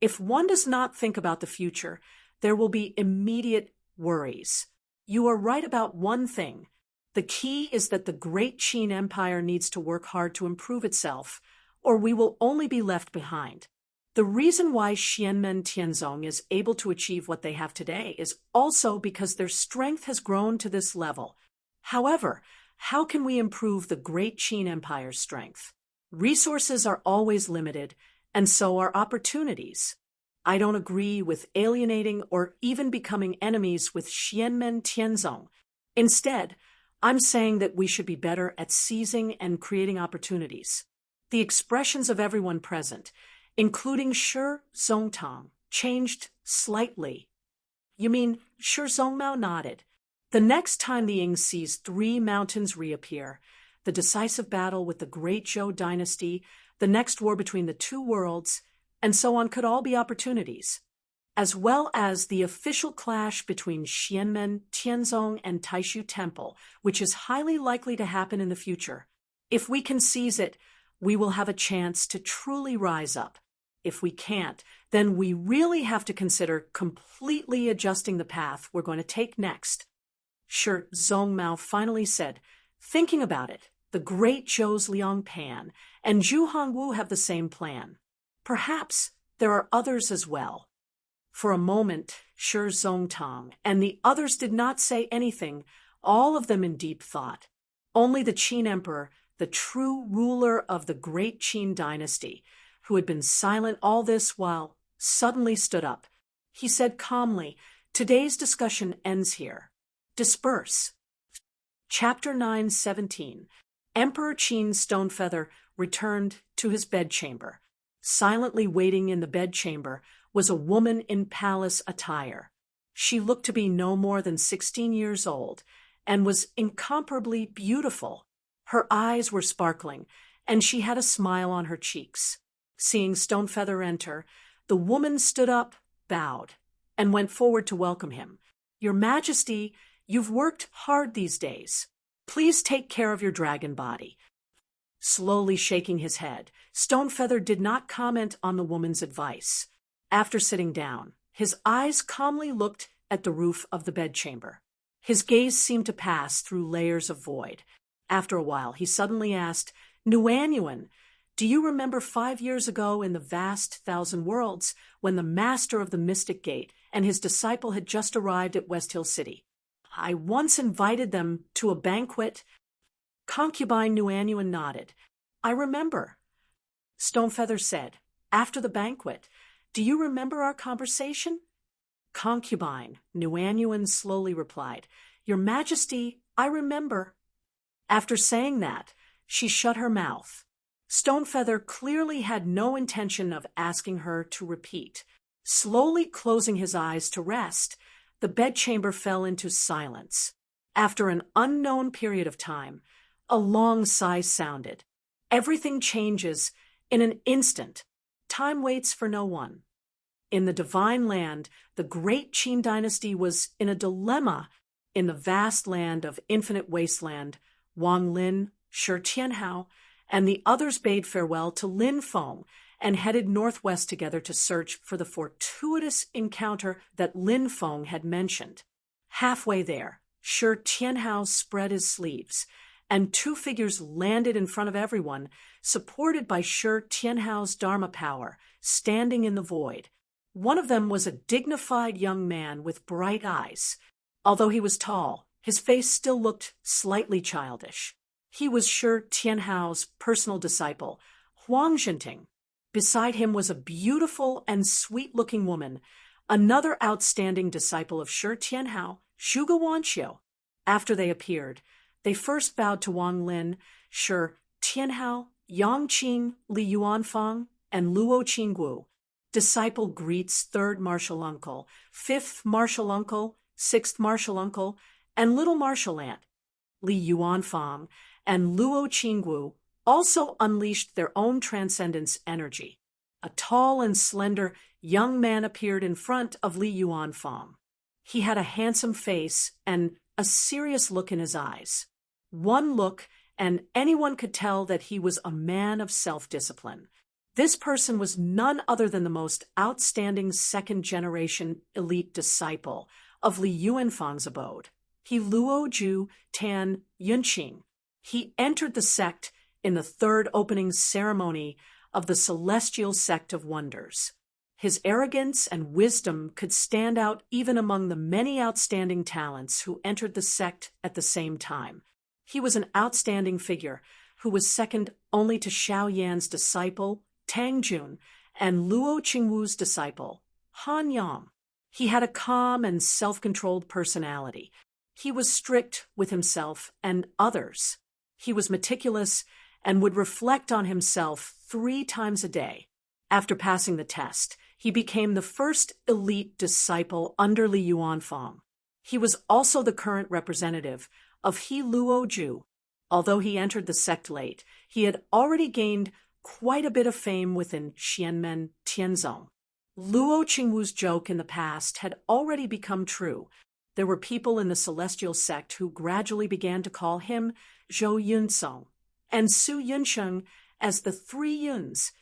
A: If one does not think about the future, there will be immediate worries. You are right about one thing. The key is that the great Qin Empire needs to work hard to improve itself, or we will only be left behind. The reason why Xianmen Tianzong is able to achieve what they have today is also because their strength has grown to this level. However, how can we improve the great Qin Empire's strength? Resources are always limited, and so are opportunities. I don't agree with alienating or even becoming enemies with Xianmen Tianzong. Instead, I'm saying that we should be better at seizing and creating opportunities. The expressions of everyone present, including Shi Zongtang, changed slightly. "You mean," Shi Zongmao nodded, "the next time the Ying sees 3 mountains reappear, the decisive battle with the Great Zhou dynasty, the next war between the 2 worlds, and so on could all be opportunities, as well as the official clash between Xianmen Tianzong and Taishu Temple, which is highly likely to happen in the future. If we can seize it, we will have a chance to truly rise up. If we can't, then we really have to consider completely adjusting the path we're going to take next." Shi Zongmao finally said, "Thinking about it, the great Zhou's Liang Pan and Zhu Hongwu have the same plan. Perhaps there are others as well." For a moment, Shi Zongtang and the others did not say anything, all of them in deep thought. Only the Qin Emperor, the true ruler of the great Qin dynasty, who had been silent all this while, suddenly stood up. He said calmly, "Today's discussion ends here. Disperse." Chapter 9:17. Emperor Qin Stonefeather returned to his bedchamber. Silently waiting in the bedchamber was a woman in palace attire. She looked to be no more than 16 years old and was incomparably beautiful. Her eyes were sparkling, and she had a smile on her cheeks. Seeing Stonefeather enter, the woman stood up, bowed, and went forward to welcome him. "Your Majesty, you've worked hard these days. Please take care of your dragon body." Slowly shaking his head, Stonefeather did not comment on the woman's advice. After sitting down, his eyes calmly looked at the roof of the bedchamber. His gaze seemed to pass through layers of void. After a while, he suddenly asked, "Nuanyuan, do you remember 5 years ago in the vast 1,000 worlds when the master of the Mystic Gate and his disciple had just arrived at West Hill City? I once invited them to a banquet." Concubine Nuanyuan nodded. "I remember." Stonefeather said, "After the banquet, do you remember our conversation?" Concubine Nuanyuan slowly replied, "Your Majesty, I remember." After saying that, she shut her mouth. Stonefeather clearly had no intention of asking her to repeat. Slowly closing his eyes to rest, the bedchamber fell into silence. After an unknown period of time, a long sigh sounded. Everything changes in an instant. Time waits for no one. In the divine land, the great Qin dynasty was in a dilemma. In the vast land of infinite wasteland, Wang Lin, Shi Tianhao, and the others bade farewell to Lin Feng and headed northwest together to search for the fortuitous encounter that Lin Feng had mentioned. Halfway there, Shi Tianhao spread his sleeves, and 2 figures landed in front of everyone, supported by Shi Tianhao's Dharma power, standing in the void. One of them was a dignified young man with bright eyes. Although he was tall, his face still looked slightly childish. He was Shi Tianhao's personal disciple, Huang Zhenting. Beside him was a beautiful and sweet-looking woman, another outstanding disciple of Shi Tianhao, Zhuge Wanqiu. After they appeared, they first bowed to Wang Lin, Shi Tianhao, Yangqing Li Yuanfang and Luo Qinggu. Disciple greets third martial uncle, fifth martial uncle, sixth martial uncle, and little martial aunt. Li Yuanfang and Luo Qinggu also unleashed their own transcendence energy. A tall and slender young man appeared in front of Li Yuanfang. He had a handsome face and a serious look in his eyes. One look, and anyone could tell that he was a man of self-discipline. This person was none other than the most outstanding second-generation elite disciple of Li Yuanfang's abode. He Luo Ju Tan Yunqing. He entered the sect in the third opening ceremony of the Celestial Sect of Wonders. His arrogance and wisdom could stand out even among the many outstanding talents who entered the sect at the same time. He was an outstanding figure who was second only to Xiao Yan's disciple, Tang Jun, and Luo Qingwu's disciple, Han Yang. He had a calm and self-controlled personality. He was strict with himself and others. He was meticulous and would reflect on himself 3 times a day. After passing the test, he became the first elite disciple under Li Yuanfang. He was also the current representative of He Luo Ju. Although he entered the sect late, he had already gained quite a bit of fame within Xianmen Tianzong. Luo Qingwu's joke in the past had already become true. There were people in the celestial sect who gradually began to call him Zhou Yunsong and Su Yunsheng as the 3 Yuns.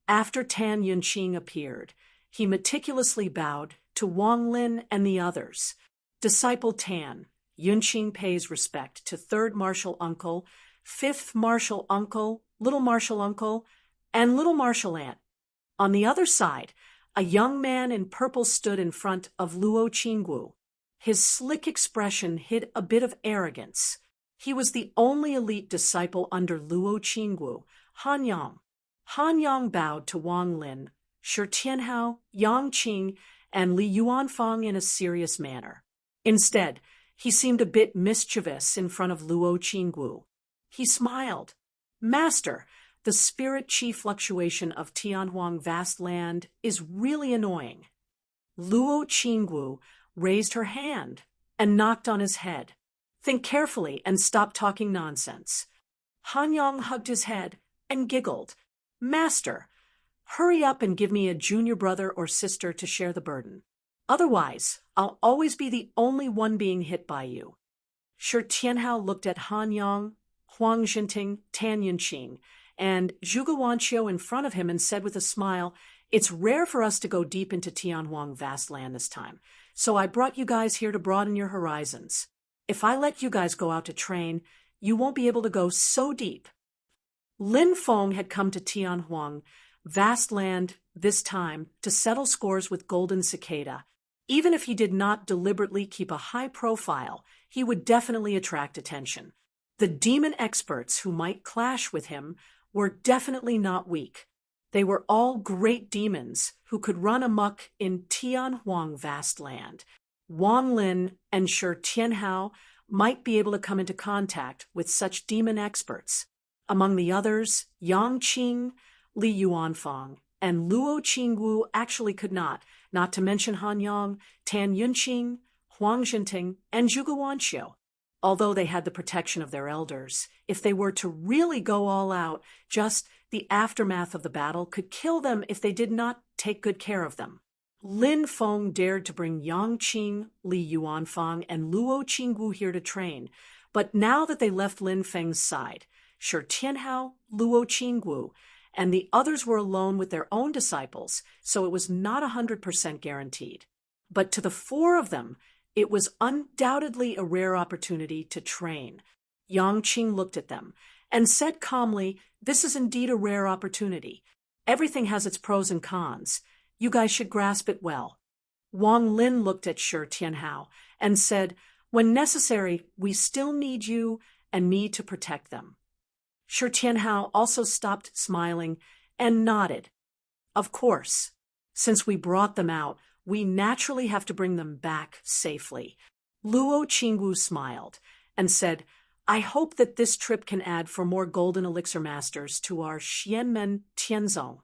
A: After Tan Yunqing appeared, he meticulously bowed to Wang Lin and the others. Disciple Tan, Yunqing pays respect to third martial uncle, fifth martial uncle, little martial uncle, and little martial aunt. On the other side, a young man in purple stood in front of Luo Qinggu. His slick expression hid a bit of arrogance. He was the only elite disciple under Luo Qinggu, Han Yang. Han Yang bowed to Wang Lin, Shi Tianhao, Yang Qing, and Li Yuanfang in a serious manner. Instead, he seemed a bit mischievous in front of Luo Qinggu. He smiled. Master, the spirit chi fluctuation of Tianhuang vast land is really annoying. Luo Qinggu raised her hand and knocked on his head. Think carefully and stop talking nonsense. Han Yang hugged his head and giggled. Master, hurry up and give me a junior brother or sister to share the burden. Otherwise, I'll always be the only one being hit by you. Shi Tianhao looked at Han Yang, Huang Jinting, Tan Yunqing, and Zhuge Wanqiu in front of him and said with a smile, It's rare for us to go deep into Tianhuang vast land this time, so I brought you guys here to broaden your horizons. If I let you guys go out to train, you won't be able to go so deep. Lin Feng had come to Tianhuang vast land this time to settle scores with Golden Cicada. Even if he did not deliberately keep a high profile, he would definitely attract attention. The demon experts who might clash with him were definitely not weak. They were all great demons who could run amok in Tianhuang vast land. Wang Lin and Shi Tianhao might be able to come into contact with such demon experts. Among the others, Yang Qing, Li Yuanfang, and Luo Qingwu actually could not to mention Han Yang, Tan Yunqing, Huang Jinting, and Zhuge Wanqiu. Although they had the protection of their elders, if they were to really go all out, just the aftermath of the battle could kill them if they did not take good care of them. Lin Feng dared to bring Yang Qing, Li Yuanfang, and Luo Qingwu here to train, but now that they left Lin Feng's side, Shi Tianhao, Luo Qingwu, and the others were alone with their own disciples, so it was not 100% guaranteed. But to the 4 of them, it was undoubtedly a rare opportunity to train. Yang Qing looked at them and said calmly, This is indeed a rare opportunity. Everything has its pros and cons. You guys should grasp it well. Wang Lin looked at Shi Tianhao and said, When necessary, we still need you and me to protect them. Shi Tianhao also stopped smiling and nodded. Of course, since we brought them out, we naturally have to bring them back safely. Luo Qingwu smiled and said, I hope that this trip can add for more golden elixir masters to our Xianmen Tianzong.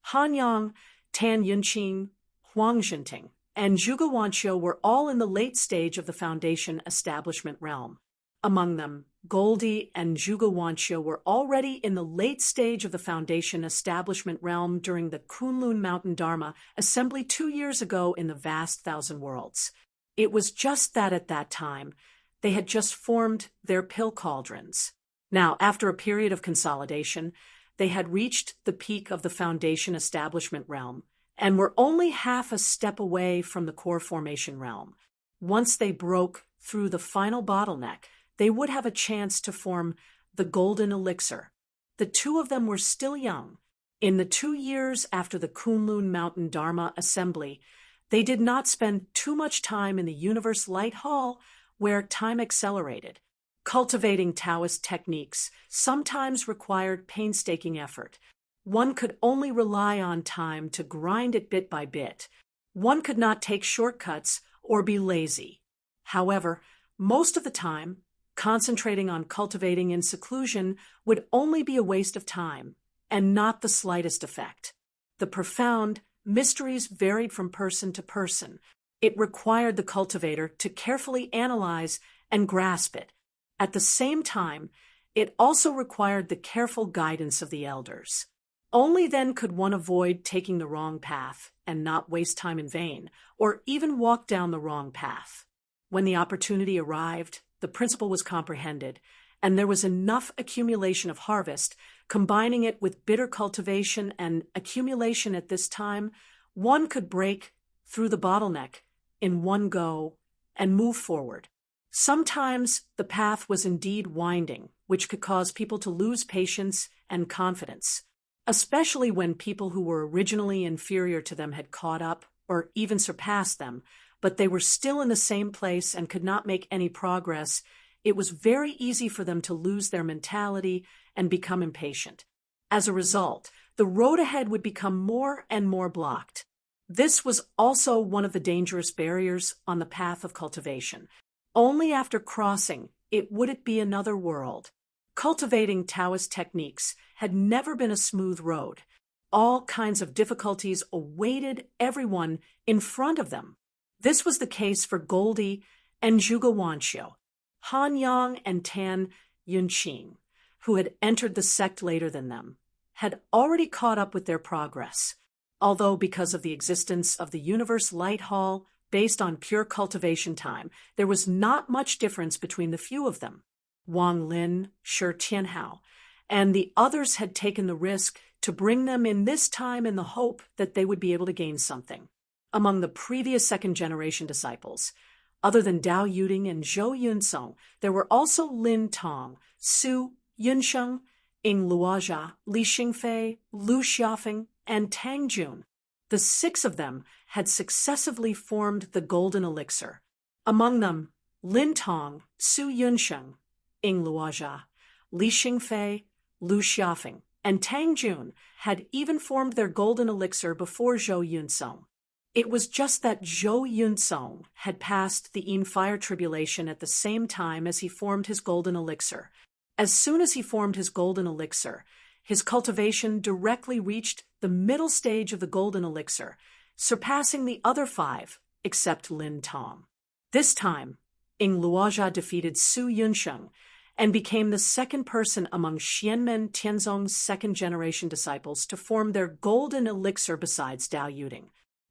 A: Han Yang, Tan Yunqing, Huang Jinting, and Zhuge Wanqiu were all in the late stage of the Foundation establishment realm. Among them, Goldie and Zhuge Wanqiu were already in the late stage of the Foundation establishment realm during the Kunlun Mountain Dharma assembly 2 years ago in the vast Thousand Worlds. It was just that at that time, they had just formed their pill cauldrons. Now, after a period of consolidation, they had reached the peak of the Foundation establishment realm and were only half a step away from the core formation realm. Once they broke through the final bottleneck, they would have a chance to form the golden elixir. The two of them were still young. In the 2 years after the Kunlun Mountain Dharma assembly, they did not spend too much time in the Universe Light Hall, where time accelerated. Cultivating Taoist techniques sometimes required painstaking effort. One could only rely on time to grind it bit by bit. One could not take shortcuts or be lazy. However, most of the time, concentrating on cultivating in seclusion would only be a waste of time and not the slightest effect. The profound mysteries varied from person to person. It required the cultivator to carefully analyze and grasp it. At the same time, it also required the careful guidance of the elders. Only then could one avoid taking the wrong path and not waste time in vain, or even walk down the wrong path. When the opportunity arrived, the principle was comprehended, and there was enough accumulation of harvest, combining it with bitter cultivation and accumulation at this time, one could break through the bottleneck in one go and move forward. Sometimes the path was indeed winding, which could cause people to lose patience and confidence, especially when people who were originally inferior to them had caught up or even surpassed them, but they were still in the same place and could not make any progress. It was very easy for them to lose their mentality and become impatient. As a result, the road ahead would become more and more blocked. This was also one of the dangerous barriers on the path of cultivation. Only after crossing it would it be another world. Cultivating Taoist techniques had never been a smooth road. All kinds of difficulties awaited everyone in front of them. This was the case for Goldie and Zhuge Wanqiu, Han Yang and Tan Yunqing, who had entered the sect later than them, had already caught up with their progress. Although because of the existence of the Universe Light Hall, based on pure cultivation time, there was not much difference between the few of them. Wang Lin, Shi Tianhao, and the others had taken the risk to bring them in this time in the hope that they would be able to gain something. Among the previous second-generation disciples, other than Dao Yuding and Zhou Yunsong, there were also Lin Tong, Su Yunsheng, Ing Luozha, Li Xingfei, Lu Xiaofeng, and Tang Jun. The 6 of them had successively formed the golden elixir. Among them, Lin Tong, Su Yunsheng, Ing Luozha, Li Xingfei, Lu Xiaofeng, and Tang Jun had even formed their golden elixir before Zhou Yunsong. It was just that Zhou Yunsong had passed the Yin fire tribulation at the same time as he formed his golden elixir. As soon as he formed his golden elixir, his cultivation directly reached the middle stage of the golden elixir, surpassing the other 5, except Lin Tong. This time, Ing Luozha defeated Su Yunsheng and became the second person among Xianmen Tianzong's second-generation disciples to form their golden elixir besides Dao Yuding.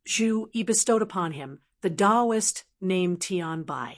A: Zhu Yi bestowed upon him the Taoist name Tian Bai.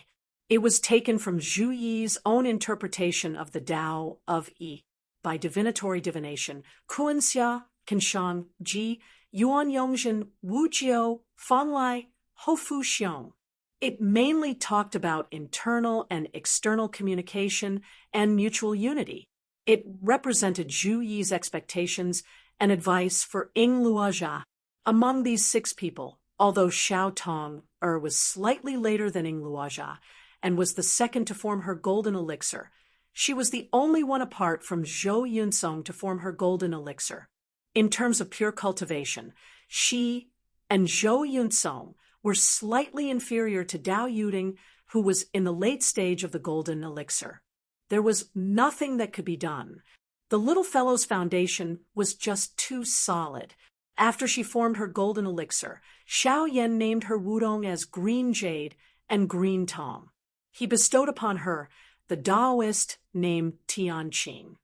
A: It was taken from Zhu Yi's own interpretation of the Tao of Yi. By divinatory divination, Kuanxia, Kenshan, Ji, Yuan Yongzhen, Wu Jiao, Fanlai, Hofu Xiong. It mainly talked about internal and external communication and mutual unity. It represented Zhu Yi's expectations and advice for Ing Luozha. Among these 6 people, although Xiao Tong was slightly later than Ing Luozha and was the second to form her golden elixir, she was the only one apart from Zhou Yunsong to form her golden elixir. In terms of pure cultivation, she and Zhou Yunsong were slightly inferior to Dao Yuding, who was in the late stage of the golden elixir. There was nothing that could be done. The little fellow's foundation was just too solid. After she formed her golden elixir, Xiao Yan named her wudong as Green Jade and Green Tong. He bestowed upon her the Taoist name Tianqing.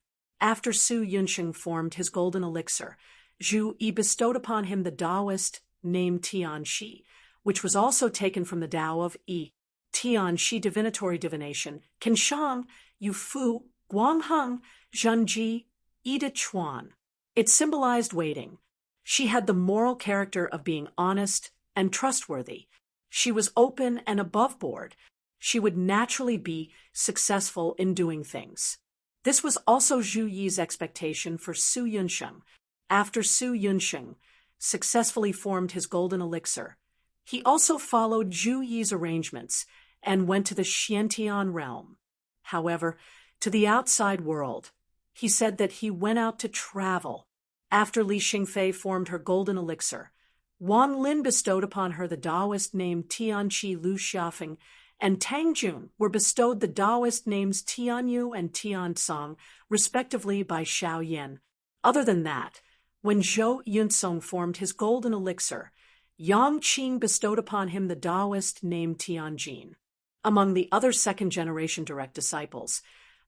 A: After Su Yunsheng formed his golden elixir, Zhu Yi bestowed upon him the Taoist name Tianxi, which was also taken from the Tao of Yi. Tianxi divinatory divination, Qinshang, Yufu, Guangheng, Zhenji, Ida Chuan. It symbolized waiting. She had the moral character of being honest and trustworthy. She was open and above board. She would naturally be successful in doing things. This was also Zhu Yi's expectation for Su Yunsheng. After Su Yunsheng successfully formed his golden elixir, he also followed Zhu Yi's arrangements and went to the Xiantian realm. However, to the outside world, he said that he went out to travel. After Li Xingfei formed her golden elixir, Wang Lin bestowed upon her the Taoist name Tianqi Lu Xiafeng, and Tang Jun were bestowed the Taoist names Tianyu and Tiansong, respectively, by Xiao Yan. Other than that, when Zhou Yunsong formed his golden elixir, Yang Qing bestowed upon him the Taoist name Tianjin. Among the other second-generation direct disciples,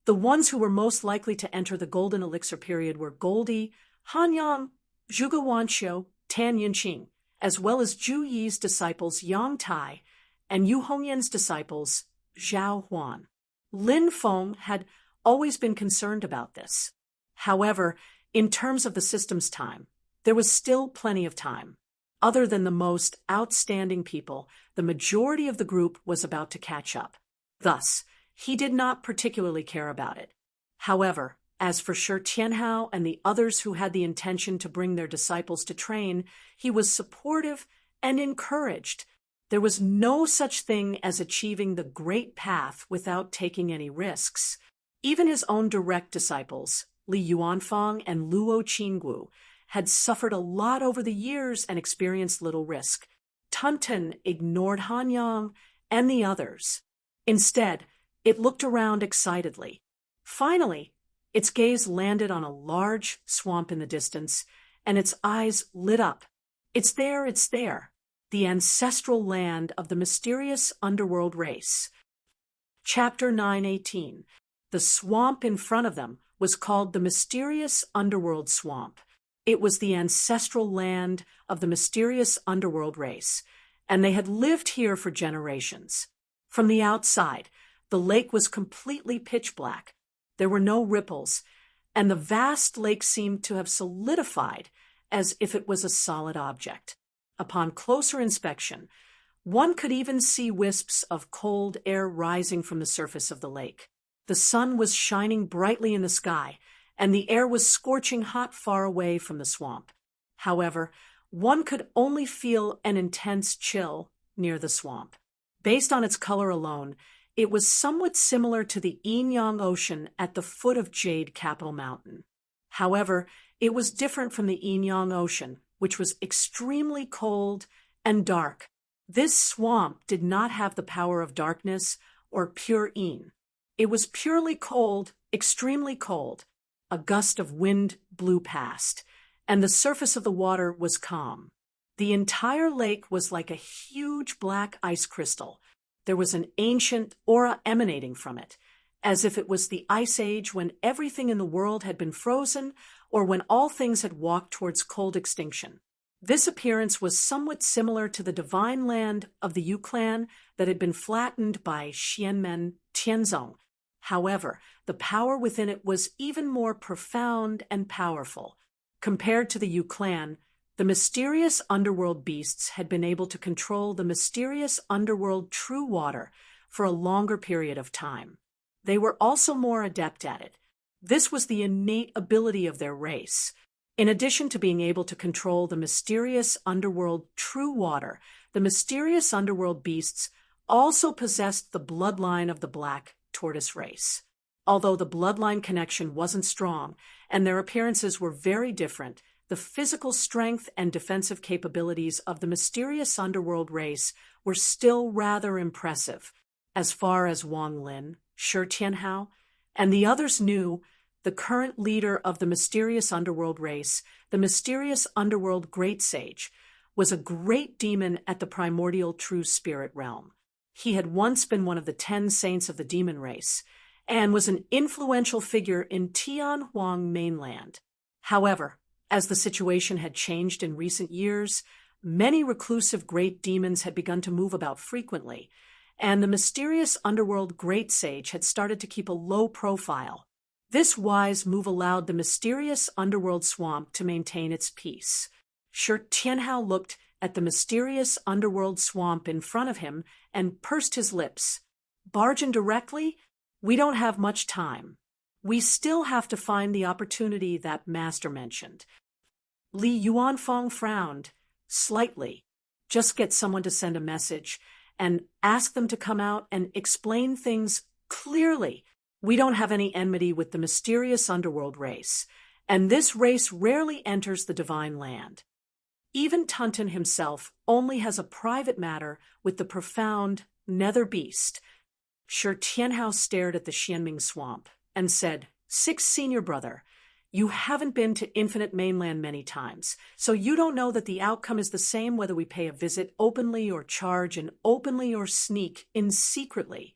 A: the ones who were most likely to enter the golden elixir period were Goldie, Han Yang, Zhuge Wanqiu, Tan Yunqing, as well as Zhu Yi's disciples Yang Tai and Yu Hongyan's disciples Zhao Huan. Lin Feng had always been concerned about this. However, in terms of the system's time, there was still plenty of time. Other than the most outstanding people, the majority of the group was about to catch up. Thus, he did not particularly care about it. However, as for Shi Tianhao and the others who had the intention to bring their disciples to train, he was supportive and encouraged. There was no such thing as achieving the great path without taking any risks. Even his own direct disciples, Li Yuanfang and Luo Qinggu, had suffered a lot over the years and experienced little risk. Tunten ignored Han Yang and the others. Instead, it looked around excitedly. Finally, its gaze landed on a large swamp in the distance, and its eyes lit up. It's there, the ancestral land of the mysterious underworld race. Chapter 9:18. The swamp in front of them was called the mysterious underworld swamp. It was the ancestral land of the mysterious underworld race, and they had lived here for generations. From the outside, the lake was completely pitch black. There were no ripples, and the vast lake seemed to have solidified as if it was a solid object. Upon closer inspection, one could even see wisps of cold air rising from the surface of the lake. The sun was shining brightly in the sky, and the air was scorching hot far away from the swamp. However, one could only feel an intense chill near the swamp. Based on its color alone, it was somewhat similar to the Yin-Yang Ocean at the foot of Jade Capital Mountain. However, it was different from the Yin-Yang Ocean, which was extremely cold and dark. This swamp did not have the power of darkness or pure yin. It was purely cold, extremely cold. A gust of wind blew past, and the surface of the water was calm. The entire lake was like a huge black ice crystal. There was an ancient aura emanating from it, as if it was the ice age when everything in the world had been frozen or when all things had walked towards cold extinction. This appearance was somewhat similar to the divine land of the Yu clan that had been flattened by Xianmen Tianzong. However, the power within it was even more profound and powerful. Compared to the Yu clan, the mysterious underworld beasts had been able to control the mysterious underworld true water for a longer period of time. They were also more adept at it. This was the innate ability of their race. In addition to being able to control the mysterious underworld true water, the mysterious underworld beasts also possessed the bloodline of the black tortoise race. Although the bloodline connection wasn't strong and their appearances were very different, the physical strength and defensive capabilities of the mysterious underworld race were still rather impressive. As far as Wang Lin, Shi Tianhao, and the others knew the current leader of the mysterious underworld race, the mysterious underworld great sage, was a great demon at the primordial true spirit realm. He had once been one of the 10 saints of the demon race, and was an influential figure in Tianhuang mainland. However, as the situation had changed in recent years, many reclusive great demons had begun to move about frequently, and the mysterious underworld great sage had started to keep a low profile. This wise move allowed the mysterious underworld swamp to maintain its peace. Shi Tianhao looked at the mysterious underworld swamp in front of him and pursed his lips. Barge in directly? We don't have much time. We still have to find the opportunity that Master mentioned. Li Yuanfeng frowned slightly. Just get someone to send a message and ask them to come out and explain things clearly. We don't have any enmity with the mysterious underworld race, and this race rarely enters the divine land. Even Tunten himself only has a private matter with the profound nether beast. Shi Tianhao stared at the Xianming swamp and said, "Sixth senior brother, you haven't been to Infinite Mainland many times, so you don't know that the outcome is the same whether we pay a visit openly or charge in openly or sneak in secretly.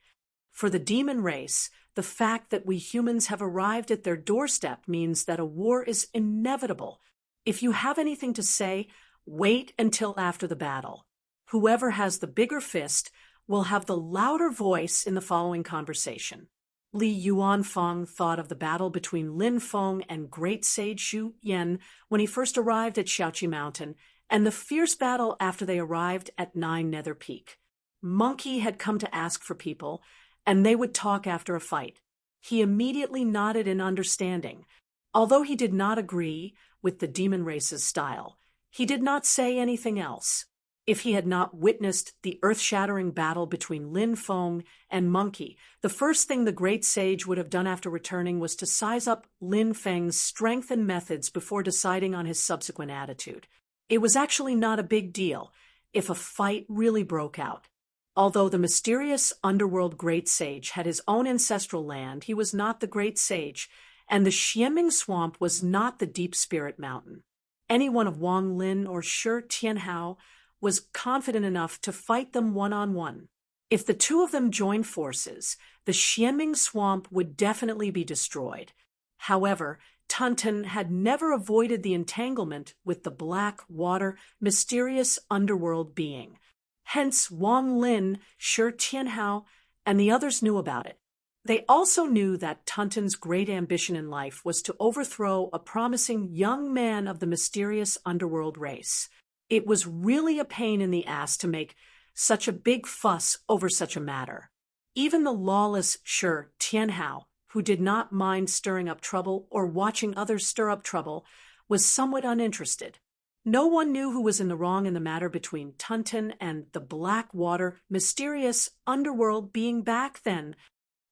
A: For the demon race, the fact that we humans have arrived at their doorstep means that a war is inevitable. If you have anything to say, wait until after the battle. Whoever has the bigger fist will have the louder voice in the following conversation." Li Yuanfeng thought of the battle between Lin Feng and great sage Xu Yan when he first arrived at Xiaoqi Mountain, and the fierce battle after they arrived at Nine Nether Peak. Monkey had come to ask for people, and they would talk after a fight. He immediately nodded in understanding. Although he did not agree with the demon race's style, he did not say anything else. If he had not witnessed the earth-shattering battle between Lin Feng and Monkey, the first thing the great sage would have done after returning was to size up Lin Feng's strength and methods before deciding on his subsequent attitude. It was actually not a big deal if a fight really broke out. Although the mysterious underworld great sage had his own ancestral land, he was not the great sage, and the Xianming swamp was not the deep spirit mountain. Anyone of Wang Lin or Shi Tianhao was confident enough to fight them one-on-one. If the two of them joined forces, the Xianming swamp would definitely be destroyed. However, Tunten had never avoided the entanglement with the black water, mysterious underworld being. Hence, Wang Lin, Shi Tianhao, and the others knew about it. They also knew that Tunten's great ambition in life was to overthrow a promising young man of the mysterious underworld race. It was really a pain in the ass to make such a big fuss over such a matter. Even the lawless Shi Tianhao, who did not mind stirring up trouble or watching others stir up trouble, was somewhat uninterested. No one knew who was in the wrong in the matter between Tunten and the black water, mysterious underworld being back then.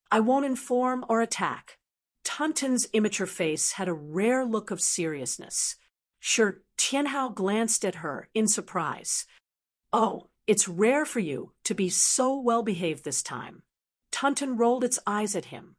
A: I won't inform or attack. Tunten's immature face had a rare look of seriousness. Shi Tianhao glanced at her in surprise. "Oh, it's rare for you to be so well-behaved this time." Tunten rolled its eyes at him.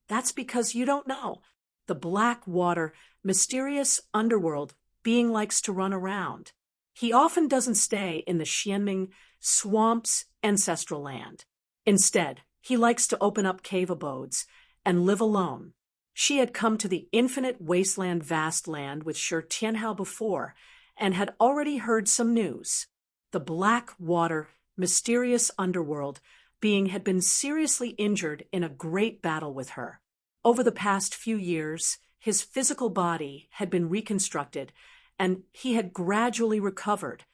A: "That's because you don't know. The black water, mysterious underworld being likes to run around. He often doesn't stay in the Xianming swamp's ancestral land. Instead, he likes to open up cave abodes and live alone." She had come to the infinite wasteland vast land with Shi Tianhao before, and had already heard some news. The black water, mysterious underworld being had been seriously injured in a great battle with her. Over the past few years, his physical body had been reconstructed, and he had gradually recovered.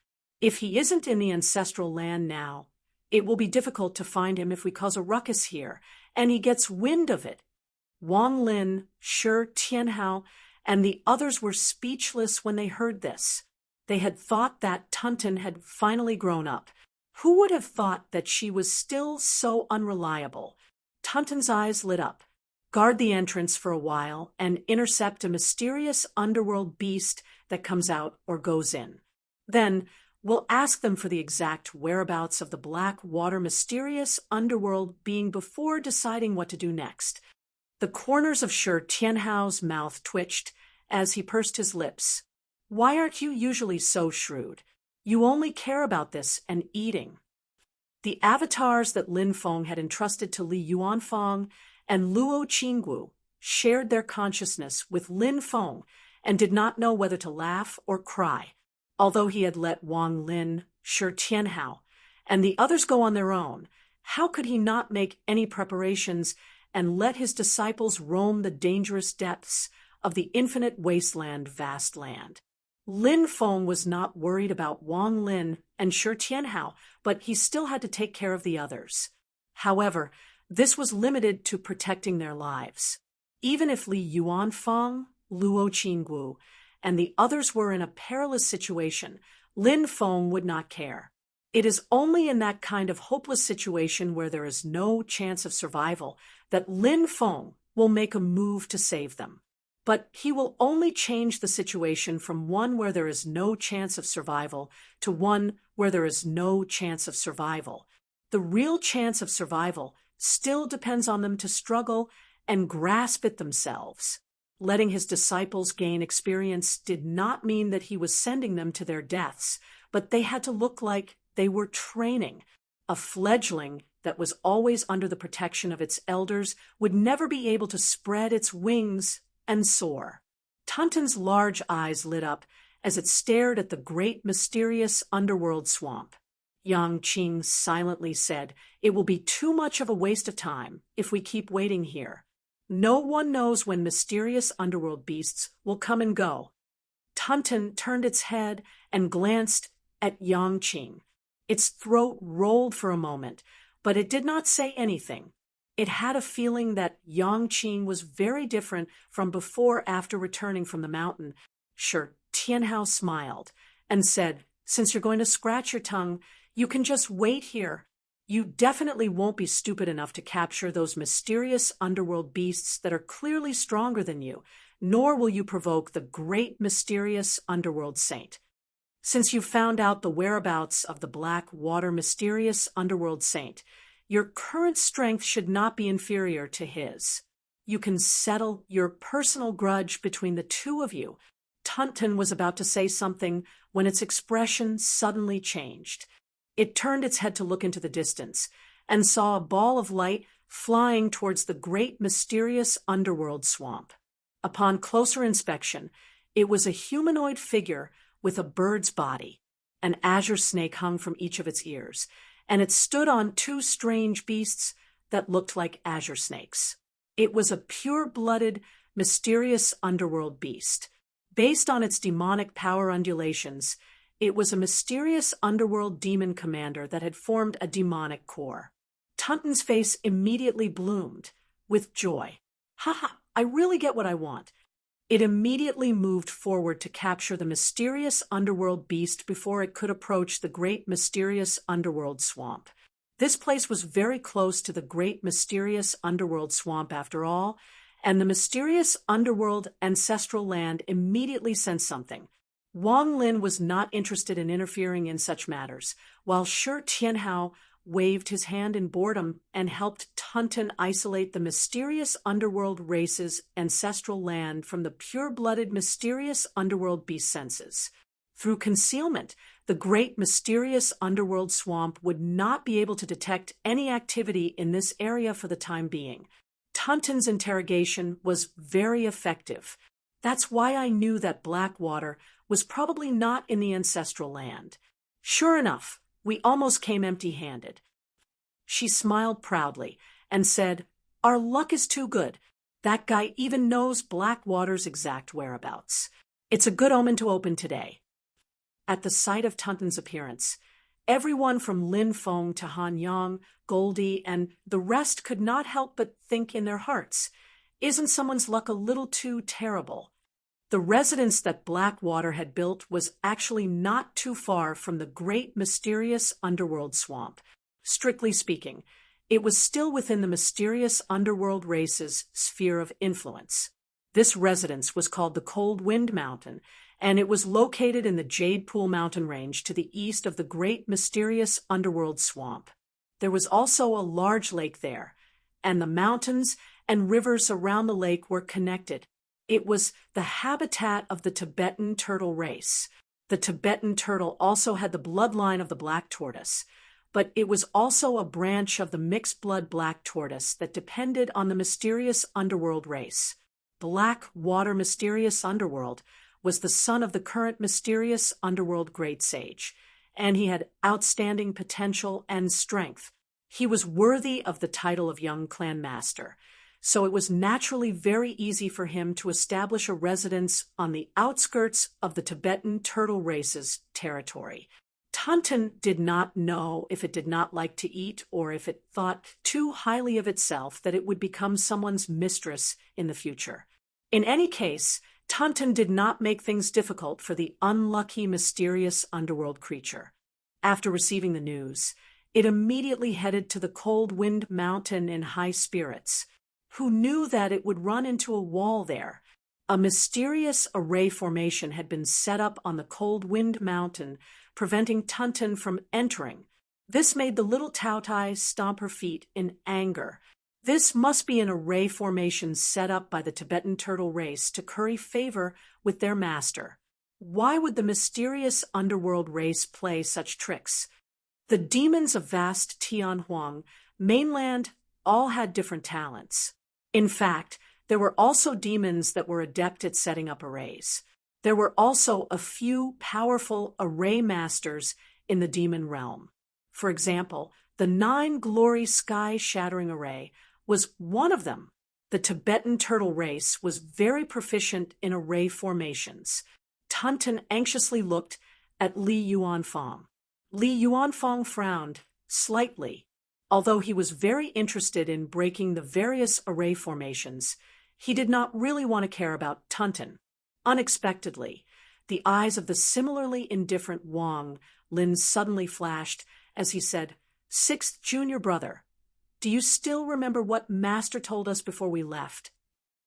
A: If he isn't in the ancestral land now, it will be difficult to find him if we cause a ruckus here, and he gets wind of it. Wang Lin, Shi Tianhao, and the others were speechless when they heard this. They had thought that Tunten had finally grown up. Who would have thought that she was still so unreliable? Tunten's eyes lit up. Guard the entrance for a while and intercept a mysterious underworld beast that comes out or goes in. Then we'll ask them for the exact whereabouts of the black water mysterious underworld being before deciding what to do next. The corners of Shi Tianhao's mouth twitched as he pursed his lips. Why aren't you usually so shrewd? You only care about this and eating. The avatars that Lin Feng had entrusted to Li Yuanfang and Luo Qinggu shared their consciousness with Lin Feng and did not know whether to laugh or cry. Although he had let Wang Lin, Shi Tianhao, and the others go on their own, how could he not make any preparations and let his disciples roam the dangerous depths of the infinite wasteland vast land? Lin Feng was not worried about Wang Lin and Shi Tianhao, but he still had to take care of the others. However, this was limited to protecting their lives. Even if Li Yuanfang, Luo Qinggu, and the others were in a perilous situation, Lin Feng would not care. It is only in that kind of hopeless situation where there is no chance of survival that Lin Feng will make a move to save them. But he will only change the situation from one where there is no chance of survival to one where there is no chance of survival. The real chance of survival still depends on them to struggle and grasp it themselves. Letting his disciples gain experience did not mean that he was sending them to their deaths, but they had to look like they were training. A fledgling that was always under the protection of its elders would never be able to spread its wings and soar. Tuntun's large eyes lit up as it stared at the great mysterious underworld swamp. Yang Qing silently said, "It will be too much of a waste of time if we keep waiting here. No one knows when mysterious underworld beasts will come and go." Tuntun turned its head and glanced at Yang Qing. Its throat rolled for a moment, but it did not say anything. It had a feeling that Yang Qing was very different from before after returning from the mountain. Shi Tianhao smiled and said, "Since you're going to scratch your tongue, you can just wait here. You definitely won't be stupid enough to capture those mysterious underworld beasts that are clearly stronger than you, nor will you provoke the great mysterious underworld saint. Since you found out the whereabouts of the Black Water mysterious underworld saint, your current strength should not be inferior to his. You can settle your personal grudge between the two of you." Tuntun was about to say something when its expression suddenly changed. It turned its head to look into the distance and saw a ball of light flying towards the great mysterious underworld swamp. Upon closer inspection, it was a humanoid figure with a bird's body. An azure snake hung from each of its ears, and it stood on two strange beasts that looked like azure snakes. It was a pure-blooded, mysterious underworld beast. Based on its demonic power undulations, it was a mysterious underworld demon commander that had formed a demonic core. Tuntun's face immediately bloomed with joy. "Ha! I really get what I want." It immediately moved forward to capture the mysterious underworld beast before it could approach the great mysterious underworld swamp. This place was very close to the great mysterious underworld swamp after all, and the mysterious underworld ancestral land immediately sensed something. Wang Lin was not interested in interfering in such matters, while Shi Tianhao waved his hand in boredom and helped Tuntun isolate the mysterious underworld race's ancestral land from the pure-blooded mysterious underworld beast senses. Through concealment, the great mysterious underworld swamp would not be able to detect any activity in this area for the time being. Tuntun's interrogation was very effective. That's why I knew that Blackwater was probably not in the ancestral land. Sure enough, we almost came empty-handed. She smiled proudly and said, "Our luck is too good. That guy even knows Blackwater's exact whereabouts. It's a good omen to open today." At the sight of Tuntun's appearance, everyone from Lin Feng to Han Yang, Goldie, and the rest could not help but think in their hearts, "Isn't someone's luck a little too terrible?" The residence that Blackwater had built was actually not too far from the great mysterious underworld swamp. Strictly speaking, it was still within the mysterious underworld race's sphere of influence. This residence was called the Cold Wind Mountain, and it was located in the Jade Pool mountain range to the east of the great mysterious underworld swamp. There was also a large lake there, and the mountains and rivers around the lake were connected. It was the habitat of the Tibetan turtle race. The Tibetan turtle also had the bloodline of the black tortoise, but it was also a branch of the mixed-blood black tortoise that depended on the mysterious underworld race. Black water mysterious underworld was the son of the current mysterious underworld great sage, and he had outstanding potential and strength. He was worthy of the title of young clan master, so it was naturally very easy for him to establish a residence on the outskirts of the Tibetan turtle race's territory. Tunten did not know if it did not like to eat or if it thought too highly of itself that it would become someone's mistress in the future. In any case, Tunten did not make things difficult for the unlucky, mysterious underworld creature. After receiving the news, it immediately headed to the Cold Wind Mountain in high spirits. Who knew that it would run into a wall there? A mysterious array formation had been set up on the Cold Wind Mountain, preventing Tunten from entering. This made the little Tautai stomp her feet in anger. This must be an array formation set up by the Tibetan turtle race to curry favor with their master. Why would the mysterious underworld race play such tricks? The demons of vast Tianhuang mainland all had different talents. In fact, there were also demons that were adept at setting up arrays. There were also a few powerful array masters in the demon realm. For example, the 9-glory sky-shattering array was one of them. The Tibetan turtle race was very proficient in array formations. Tunten anxiously looked at Li Yuanfang. Li Yuanfang frowned slightly. Although he was very interested in breaking the various array formations, he did not really want to care about Tunten. Unexpectedly, the eyes of the similarly indifferent Wang Lin suddenly flashed as he said, "Sixth junior brother, do you still remember what Master told us before we left?"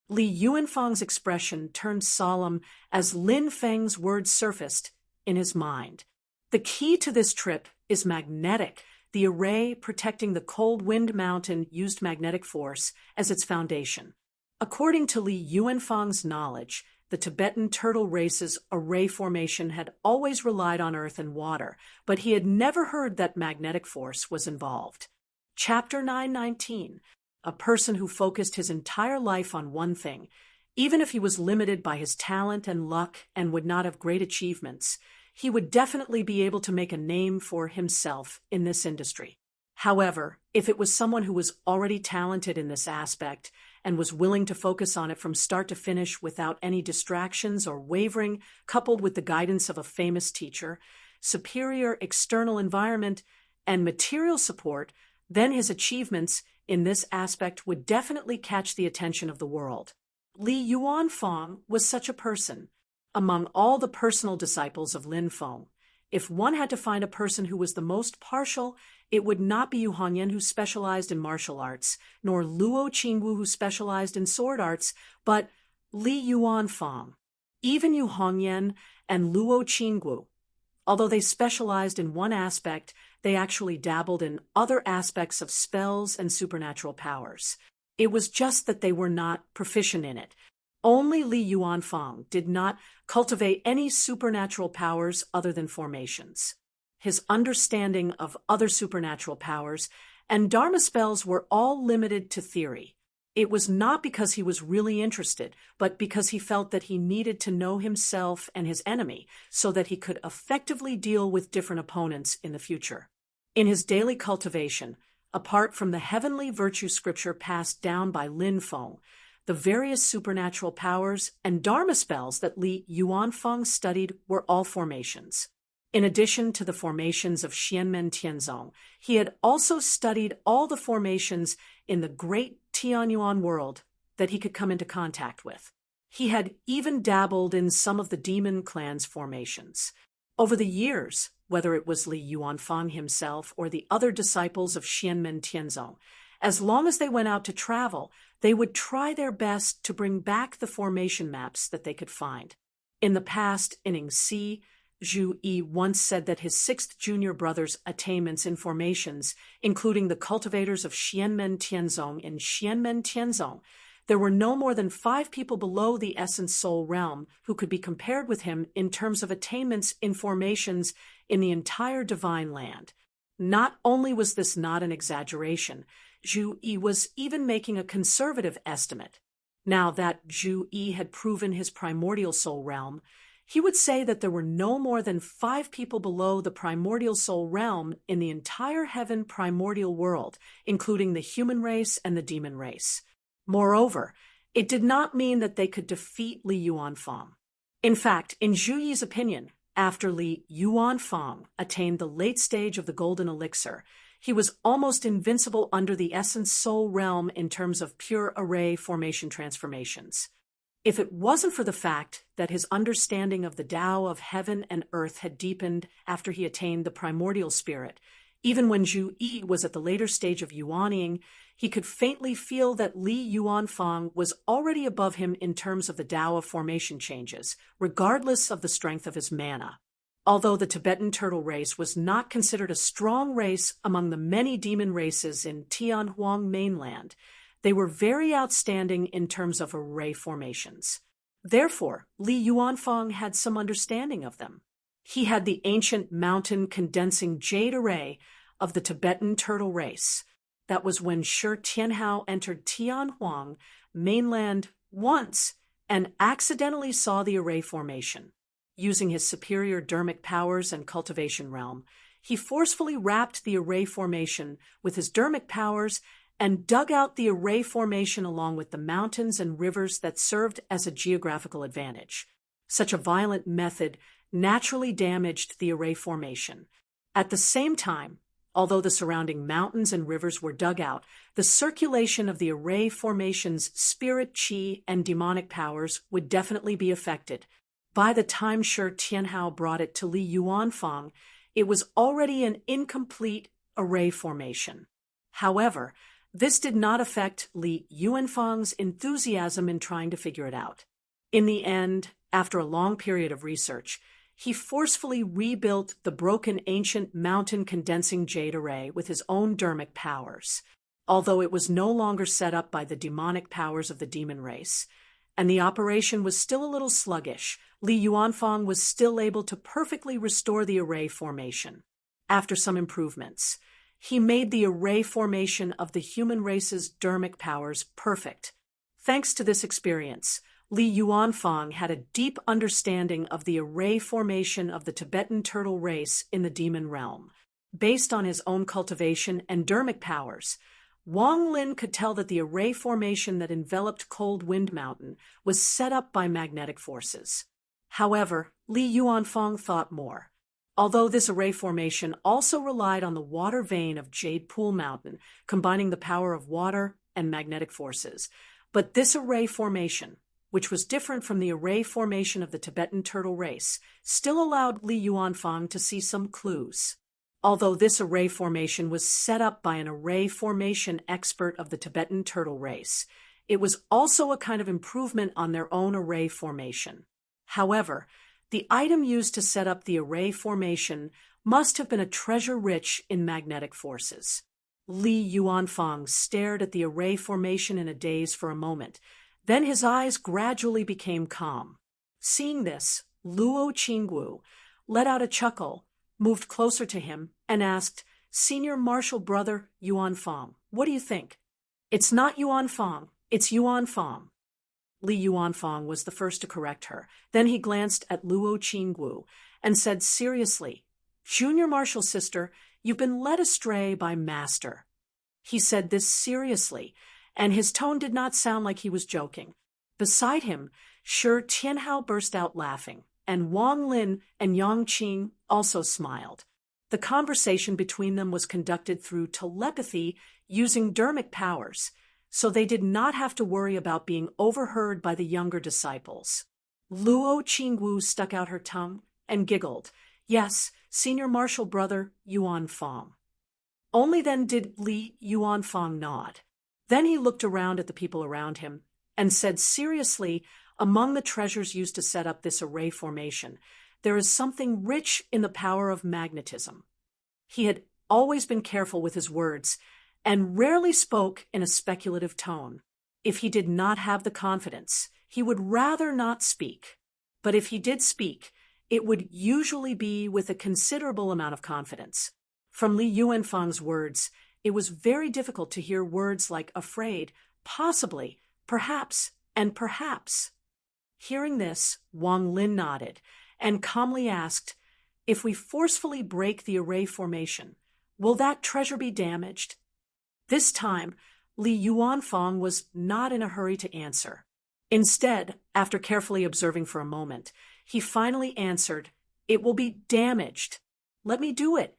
A: Li Yuanfang's expression turned solemn as Lin Feng's words surfaced in his mind. The key to this trip is magnetic. The array protecting the Cold Wind Mountain used magnetic force as its foundation. According to Li Yuanfang's knowledge, the Tibetan turtle race's array formation had always relied on earth and water, but he had never heard that magnetic force was involved. Chapter 919. A person who focused his entire life on one thing, even if he was limited by his talent and luck and would not have great achievements, he would definitely be able to make a name for himself in this industry. However, if it was someone who was already talented in this aspect and was willing to focus on it from start to finish without any distractions or wavering, coupled with the guidance of a famous teacher, superior external environment, and material support, then his achievements in this aspect would definitely catch the attention of the world. Li Yuanfang was such a person. Among all the personal disciples of Lin Feng, if one had to find a person who was the most partial, it would not be Yu Hongyan, who specialized in martial arts, nor Luo Qingwu, who specialized in sword arts, but Li Yuanfang. Even Yu Hongyan and Luo Qingwu, although they specialized in one aspect, they actually dabbled in other aspects of spells and supernatural powers. It was just that they were not proficient in it. Only Li Yuanfang did not cultivate any supernatural powers other than formations. His understanding of other supernatural powers and Dharma spells were all limited to theory. It was not because he was really interested, but because he felt that he needed to know himself and his enemy so that he could effectively deal with different opponents in the future. In his daily cultivation, apart from the heavenly virtue scripture passed down by Lin Feng, the various supernatural powers and Dharma spells that Li Yuanfang studied were all formations. In addition to the formations of Xianmen Tianzong, he had also studied all the formations in the great Tianyuan world that he could come into contact with. He had even dabbled in some of the demon clan's formations. Over the years, whether it was Li Yuanfang himself or the other disciples of Xianmen Tianzong, as long as they went out to travel, they would try their best to bring back the formation maps that they could find. In the past, in Yingxi, Zhu Yi once said that his sixth junior brother's attainments in formations, including the cultivators of Xianmen Tianzong and Xianmen Tianzong, there were no more than 5 people below the essence soul realm who could be compared with him in terms of attainments in formations in the entire divine land. Not only was this not an exaggeration, Zhu Yi was even making a conservative estimate. Now that Zhu Yi had proven his primordial soul realm, he would say that there were no more than 5 people below the primordial soul realm in the entire heaven primordial world, including the human race and the demon race. Moreover, it did not mean that they could defeat Li Yuanfang. In fact, in Zhu Yi's opinion, after Li Yuanfang attained the late stage of the golden elixir, he was almost invincible under the essence soul realm in terms of pure array formation transformations. If it wasn't for the fact that his understanding of the Tao of heaven and earth had deepened after he attained the primordial spirit, even when Zhu Yi was at the later stage of yuaning, he could faintly feel that Li Yuanfang was already above him in terms of the Tao of formation changes, regardless of the strength of his mana. Although the Tibetan turtle race was not considered a strong race among the many demon races in Tianhuang mainland, they were very outstanding in terms of array formations. Therefore, Li Yuanfang had some understanding of them. He had the ancient mountain condensing jade array of the Tibetan turtle race. That was when Shi Tianhao entered Tianhuang mainland once and accidentally saw the array formation. Using his superior dermic powers and cultivation realm, he forcefully wrapped the array formation with his dermic powers and dug out the array formation along with the mountains and rivers that served as a geographical advantage. Such a violent method naturally damaged the array formation. At the same time, although the surrounding mountains and rivers were dug out, the circulation of the array formation's spirit, qi, and demonic powers would definitely be affected. By the time Shi Tianhao brought it to Li Yuanfang, it was already an incomplete array formation. However, this did not affect Li Yuanfang's enthusiasm in trying to figure it out. In the end, after a long period of research, he forcefully rebuilt the broken ancient mountain condensing jade array with his own dermic powers, although it was no longer set up by the demonic powers of the demon race, and the operation was still a little sluggish. Li Yuanfang was still able to perfectly restore the array formation. After some improvements, he made the array formation of the human race's dermic powers perfect. Thanks to this experience, Li Yuanfang had a deep understanding of the array formation of the Tibetan turtle race in the demon realm. Based on his own cultivation and dermic powers, Wang Lin could tell that the array formation that enveloped Cold Wind Mountain was set up by magnetic forces. However, Li Yuanfang thought more. Although this array formation also relied on the water vein of Jade Pool Mountain, combining the power of water and magnetic forces, but this array formation, which was different from the array formation of the Tibetan turtle race, still allowed Li Yuanfang to see some clues. Although this array formation was set up by an array formation expert of the Tibetan turtle race, it was also a kind of improvement on their own array formation. However, the item used to set up the array formation must have been a treasure rich in magnetic forces. Li Yuanfang stared at the array formation in a daze for a moment. Then his eyes gradually became calm. Seeing this, Luo Qingwu let out a chuckle, moved closer to him, and asked, "Senior Marshal Brother Yuanfang, what do you think?" "It's not Yuanfang, it's Yuanfang." Li Yuanfang was the first to correct her. Then he glanced at Luo Qingwu and said seriously, "Junior Marshal Sister, you've been led astray by Master." He said this seriously, and his tone did not sound like he was joking. Beside him, Shi Tianhao burst out laughing, and Wang Lin and Yang Qing also smiled. The conversation between them was conducted through telepathy using dermic powers, so they did not have to worry about being overheard by the younger disciples. Luo Qingwu stuck out her tongue and giggled. "Yes, Senior Marshal Brother Yuanfang." Only then did Li Yuanfang nod. Then he looked around at the people around him and said seriously, among the treasures used to set up this array formation, there is something rich in the power of magnetism. He had always been careful with his words and rarely spoke in a speculative tone. If he did not have the confidence, he would rather not speak. But if he did speak, it would usually be with a considerable amount of confidence. From Li Yuanfang's words, it was very difficult to hear words like afraid, possibly, perhaps, and perhaps. Hearing this, Wang Lin nodded and calmly asked, "If we forcefully break the array formation, will that treasure be damaged?" This time, Li Yuanfang was not in a hurry to answer. Instead, after carefully observing for a moment, he finally answered, "It will be damaged. Let me do it."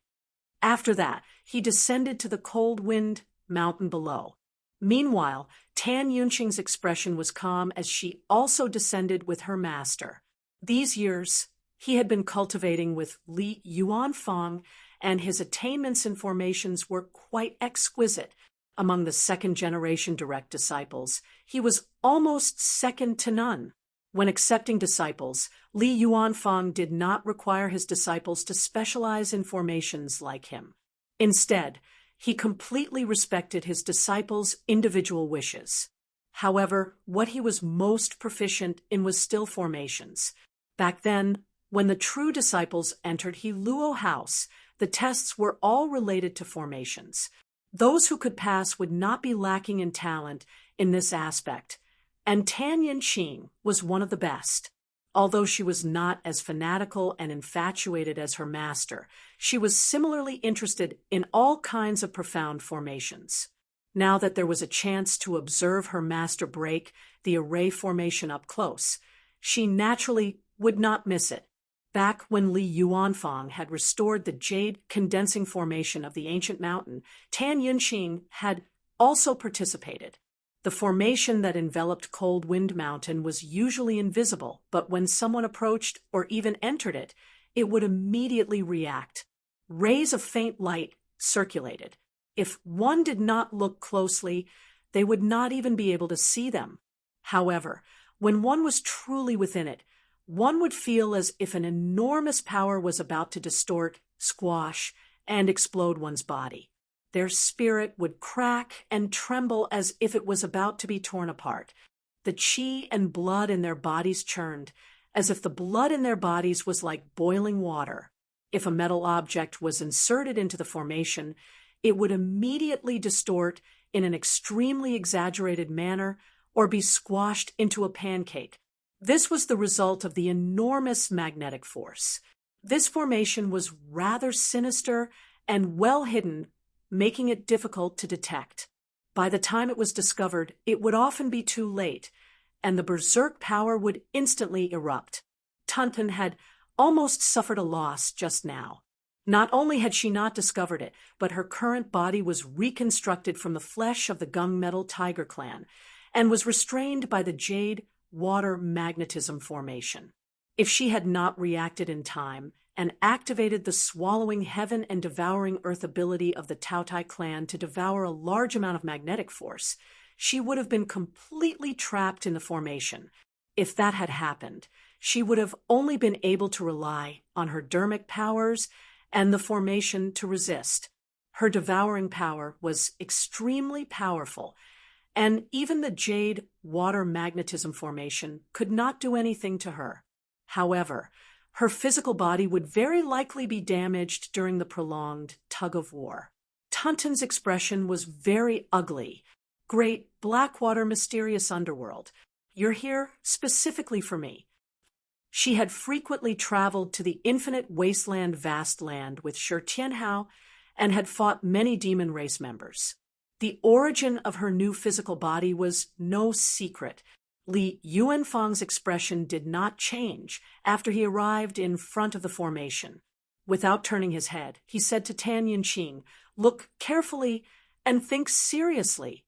A: After that, he descended to the cold wind mountain below. Meanwhile, Tan Yunqing's expression was calm as she also descended with her master. These years he had been cultivating with Li Yuanfang, and his attainments and formations were quite exquisite. Among the second-generation direct disciples, he was almost second to none. When accepting disciples, Li Yuanfang did not require his disciples to specialize in formations like him. Instead, he completely respected his disciples' individual wishes. However, what he was most proficient in was still formations. Back then, when the true disciples entered Heluo House, the tests were all related to formations. Those who could pass would not be lacking in talent in this aspect, and Tan Yunqing was one of the best. Although she was not as fanatical and infatuated as her master, she was similarly interested in all kinds of profound formations. Now that there was a chance to observe her master break the array formation up close, she naturally would not miss it. Back when Li Yuanfang had restored the jade condensing formation of the ancient mountain, Tan Yunqing had also participated. The formation that enveloped Cold Wind Mountain was usually invisible, but when someone approached or even entered it, it would immediately react. Rays of faint light circulated. If one did not look closely, they would not even be able to see them. However, when one was truly within it, one would feel as if an enormous power was about to distort, squash, and explode one's body. Their spirit would crack and tremble as if it was about to be torn apart. The qi and blood in their bodies churned, as if the blood in their bodies was like boiling water. If a metal object was inserted into the formation, it would immediately distort in an extremely exaggerated manner or be squashed into a pancake. This was the result of the enormous magnetic force. This formation was rather sinister and well hidden, making it difficult to detect. By the time it was discovered, it would often be too late, and the berserk power would instantly erupt. Tunten had almost suffered a loss just now. Not only had she not discovered it, but her current body was reconstructed from the flesh of the gunmetal tiger clan, and was restrained by the jade water magnetism formation. If she had not reacted in time and activated the swallowing heaven and devouring earth ability of the Taotai clan to devour a large amount of magnetic force, she would have been completely trapped in the formation. If that had happened, she would have only been able to rely on her dermic powers and the formation to resist. Her devouring power was extremely powerful, and even the jade water magnetism formation could not do anything to her. However, her physical body would very likely be damaged during the prolonged tug-of-war. Tunten's expression was very ugly. "Great Blackwater mysterious underworld, you're here specifically for me." She had frequently traveled to the infinite wasteland vast land with Shi Tianhao and had fought many demon race members. The origin of her new physical body was no secret. Li Yuanfang's expression did not change after he arrived in front of the formation. Without turning his head, he said to Tan Yunqing, "Look carefully and think seriously."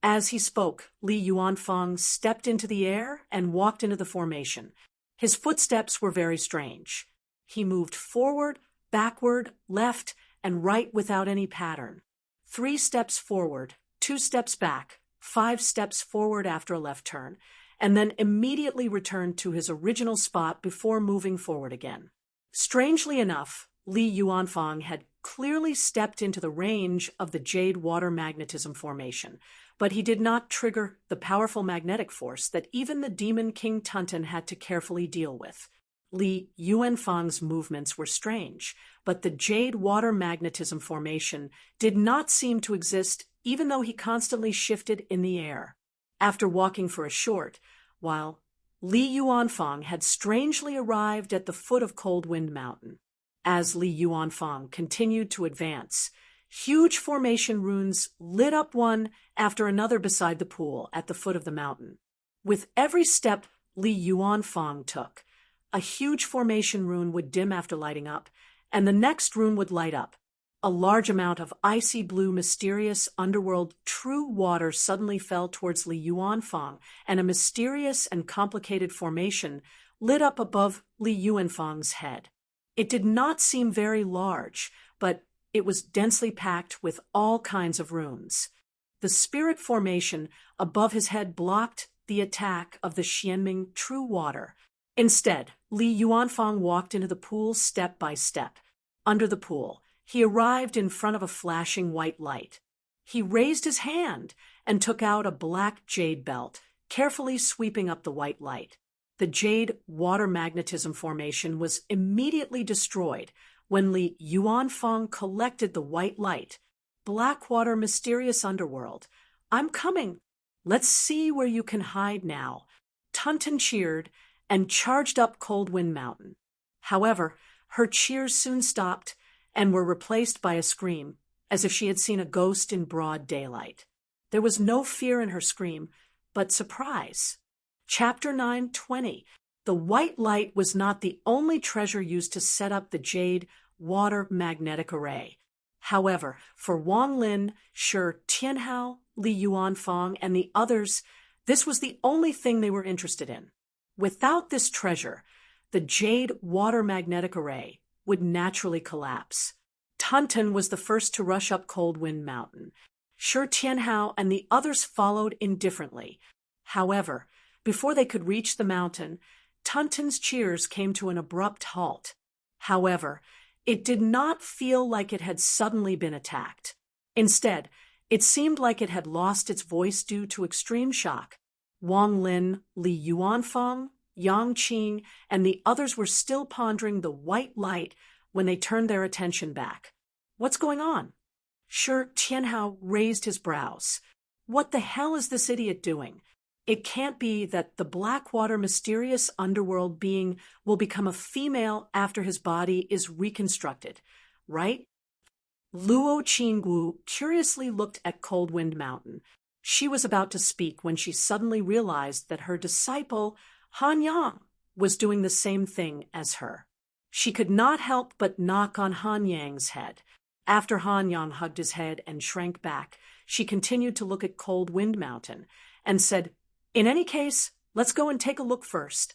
A: As he spoke, Li Yuanfang stepped into the air and walked into the formation. His footsteps were very strange. He moved forward, backward, left, and right without any pattern. 3 steps forward, 2 steps back, 5 steps forward after a left turn, and then immediately returned to his original spot before moving forward again. Strangely enough, Li Yuanfang had clearly stepped into the range of the jade water magnetism formation, but he did not trigger the powerful magnetic force that even the demon King Tunten had to carefully deal with. Li Yuanfang's movements were strange, but the jade water magnetism formation did not seem to exist even though he constantly shifted in the air. After walking for a short while, Li Yuanfang had strangely arrived at the foot of Cold Wind Mountain. As Li Yuanfang continued to advance, huge formation runes lit up one after another beside the pool at the foot of the mountain. With every step Li Yuanfang took, a huge formation rune would dim after lighting up, and the next rune would light up. A large amount of icy blue, mysterious underworld true water suddenly fell towards Li Yuanfang, and a mysterious and complicated formation lit up above Li Yuanfang's head. It did not seem very large, but it was densely packed with all kinds of runes. The spirit formation above his head blocked the attack of the Xianming true water. Instead, Li Yuanfang walked into the pool step by step. Under the pool, he arrived in front of a flashing white light. He raised his hand and took out a black jade belt, carefully sweeping up the white light. The jade water magnetism formation was immediately destroyed when Li Yuanfang collected the white light. Blackwater, mysterious underworld. I'm coming. Let's see where you can hide now. Tunten cheered and charged up Cold Wind Mountain. However, her cheers soon stopped and were replaced by a scream, as if she had seen a ghost in broad daylight. There was no fear in her scream, but surprise. Chapter 9:20. The white light was not the only treasure used to set up the jade water magnetic array. However, for Wang Lin, Shi Tianhao, Li Yuanfang, and the others, this was the only thing they were interested in. Without this treasure, the jade water magnetic array would naturally collapse. Tunten was the first to rush up Cold Wind Mountain. Shi Tianhao and the others followed indifferently. However, before they could reach the mountain, Tunten's cheers came to an abrupt halt. However, it did not feel like it had suddenly been attacked. Instead, it seemed like it had lost its voice due to extreme shock. Wang Lin, Li Yuanfang, Yang Qing, and the others were still pondering the white light when they turned their attention back. What's going on? Shi Tianhao raised his brows. What the hell is this idiot doing? It can't be that the Blackwater mysterious underworld being will become a female after his body is reconstructed, right? Luo Qinggu curiously looked at Cold Wind Mountain. She was about to speak when she suddenly realized that her disciple, Han Yang, was doing the same thing as her. She could not help but knock on Han Yang's head. After Han Yang hugged his head and shrank back, she continued to look at Cold Wind Mountain and said, "In any case, let's go and take a look first."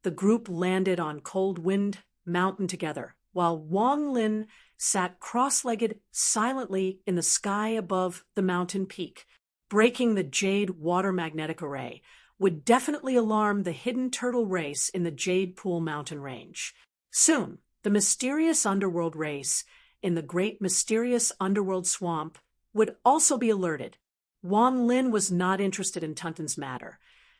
A: The group landed on Cold Wind Mountain together, while Wang Lin sat cross-legged silently in the sky above the mountain peak. Breaking the jade water magnetic array would definitely alarm the hidden turtle race in the Jade Pool Mountain Range. Soon, the mysterious underworld race in the great mysterious underworld swamp would also be alerted. Wang Lin was not interested in Tunten's matter,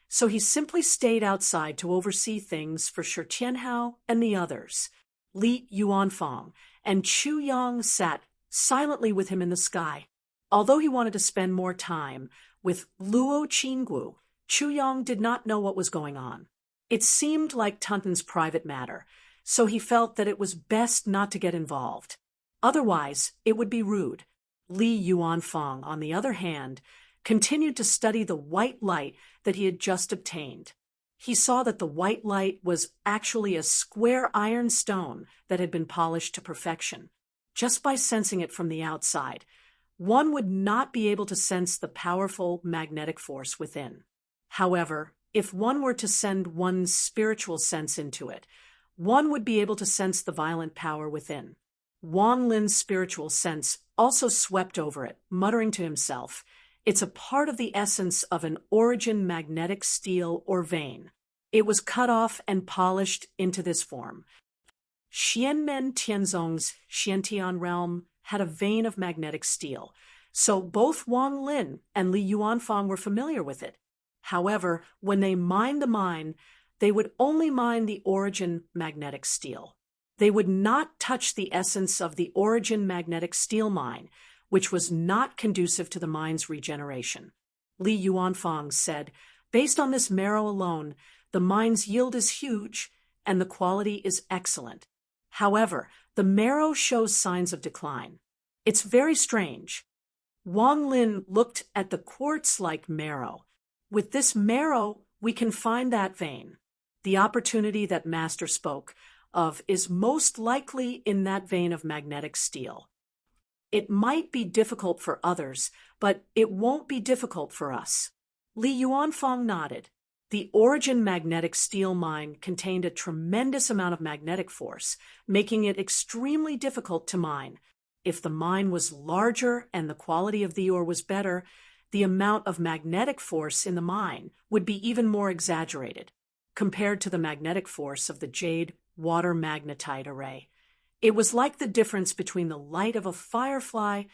A: so he simply stayed outside to oversee things for Shi Tianhao and the others. Li Yuanfang and Chu Yang sat silently with him in the sky. Although he wanted to spend more time with Luo Qinggu, Chu Yang did not know what was going on. It seemed like Tunten's private matter, so he felt that it was best not to get involved. Otherwise, it would be rude. Li Yuanfang, on the other hand, continued to study the white light that he had just obtained. He saw that the white light was actually a square iron stone that had been polished to perfection. Just by sensing it from the outside, one would not be able to sense the powerful magnetic force within. However, if one were to send one's spiritual sense into it, one would be able to sense the violent power within. Wang Lin's spiritual sense also swept over it, muttering to himself, It's a part of the essence of an origin magnetic steel or vein. It was cut off and polished into this form. Xianmen Tianzong's Xiantian realm had a vein of magnetic steel, so both Wang Lin and Li Yuanfang were familiar with it. However, when they mined the mine, they would only mine the origin magnetic steel. They would not touch the essence of the origin magnetic steel mine, which was not conducive to the mine's regeneration. Li Yuanfang said, "Based on this marrow alone, the mine's yield is huge and the quality is excellent. However, the marrow shows signs of decline. It's very strange." Wang Lin looked at the quartz-like marrow. "With this marrow, we can find that vein. The opportunity that Master spoke of is most likely in that vein of magnetic steel. It might be difficult for others, but it won't be difficult for us." Li Yuanfang nodded. The origin magnetic steel mine contained a tremendous amount of magnetic force, making it extremely difficult to mine. If the mine was larger and the quality of the ore was better, the amount of magnetic force in the mine would be even more exaggerated, compared to the magnetic force of the jade water magnetite array. It was like the difference between the light of a firefly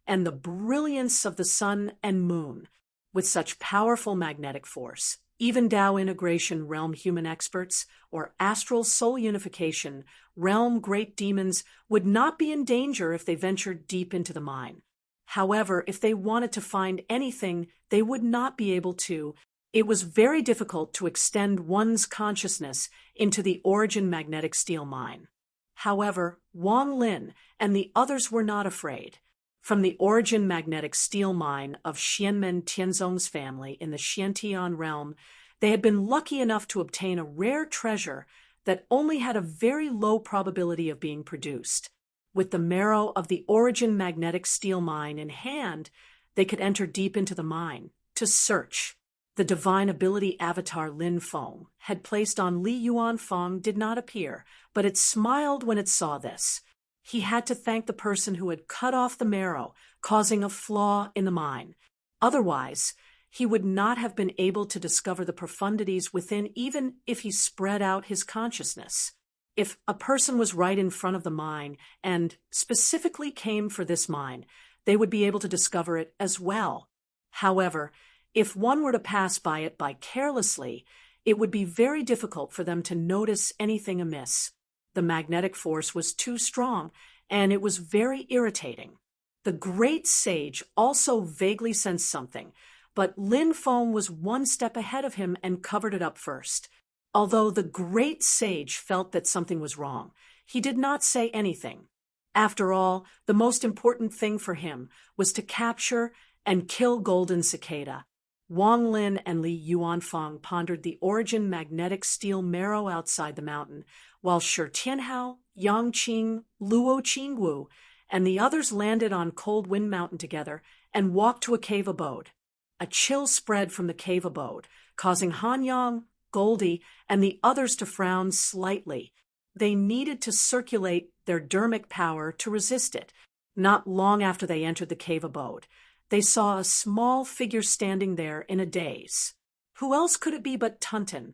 A: and the brilliance of the sun and moon. With such powerful magnetic force, even Tao integration realm human experts or astral soul unification realm great demons would not be in danger if they ventured deep into the mine. However, if they wanted to find anything, they would not be able to. It was very difficult to extend one's consciousness into the origin magnetic steel mine. However, Wang Lin and the others were not afraid. From the origin magnetic steel mine of Xianmen Tianzong's family in the Xiantian realm, they had been lucky enough to obtain a rare treasure that only had a very low probability of being produced. With the marrow of the origin magnetic steel mine in hand, they could enter deep into the mine to search. The divine ability avatar Lin Feng had placed on Li Yuanfang did not appear, but it smiled when it saw this. He had to thank the person who had cut off the marrow, causing a flaw in the mine. Otherwise, he would not have been able to discover the profundities within even if he spread out his consciousness. If a person was right in front of the mine and specifically came for this mine, they would be able to discover it as well. However, if one were to pass by it carelessly, it would be very difficult for them to notice anything amiss. The magnetic force was too strong, and it was very irritating. The great sage also vaguely sensed something, but Lin Feng was one step ahead of him and covered it up first. Although the great sage felt that something was wrong, he did not say anything. After all, the most important thing for him was to capture and kill Golden Cicada. Wang Lin and Li Yuanfang pondered the origin magnetic steel marrow outside the mountain, while Shi Tianhao, Yang Qing, Luo Qingwu, and the others landed on Cold Wind Mountain together and walked to a cave abode. A chill spread from the cave abode, causing Han Yang, Goldie, and the others to frown slightly. They needed to circulate their dermic power to resist it. Not long after they entered the cave abode, they saw a small figure standing there in a daze. Who else could it be but Tunten?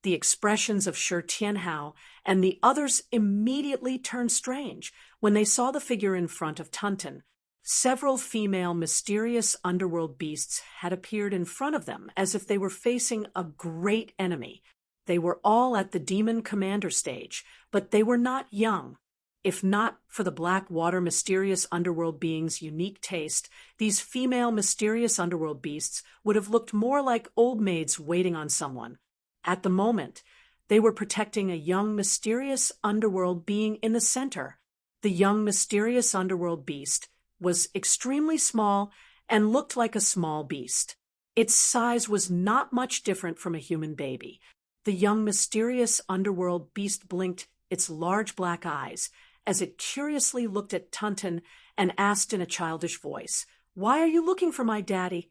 A: The expressions of Shi Tianhao and the others immediately turned strange when they saw the figure in front of Tunten. Several female mysterious underworld beasts had appeared in front of them as if they were facing a great enemy. They were all at the demon commander stage, but they were not young. If not for the black water mysterious underworld being's unique taste, these female mysterious underworld beasts would have looked more like old maids waiting on someone. At the moment, they were protecting a young mysterious underworld being in the center. The young mysterious underworld beast was extremely small and looked like a small beast. Its size was not much different from a human baby. The young mysterious underworld beast blinked its large black eyes as it curiously looked at Tunten and asked in a childish voice, "Why are you looking for my daddy?"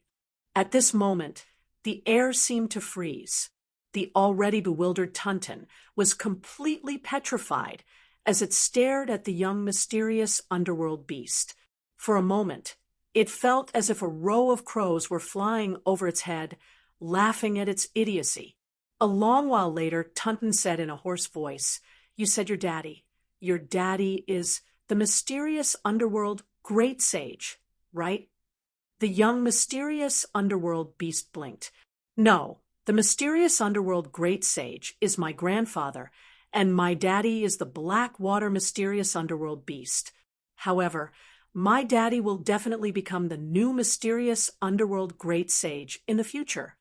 A: At this moment, the air seemed to freeze. The already bewildered Tunten was completely petrified as it stared at the young mysterious underworld beast. For a moment, It felt as if a row of crows were flying over its head, laughing at its idiocy. A long while later, Tunton said in a hoarse voice, "You said your daddy. Your daddy is the mysterious underworld great sage, right?" The young mysterious underworld beast blinked. "No, the mysterious underworld great sage is my grandfather, and my daddy is the black water mysterious underworld beast. However, my daddy will definitely become the new mysterious underworld great sage in the future."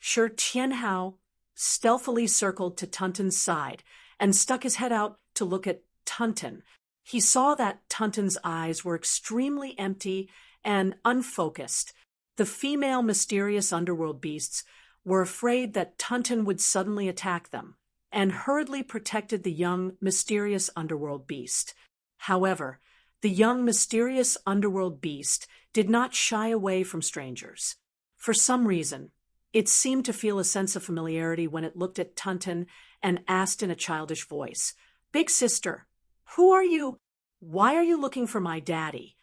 A: Shi Tianhao stealthily circled to Tunton's side and stuck his head out to look at Tunton. He saw that Tunton's eyes were extremely empty and unfocused. The female mysterious underworld beasts were afraid that Tunton would suddenly attack them, and hurriedly protected the young mysterious underworld beast. However, the young mysterious underworld beast did not shy away from strangers. For some reason, it seemed to feel a sense of familiarity when it looked at Tunton and asked in a childish voice, "Big sister, who are you? Why are you looking for my daddy?"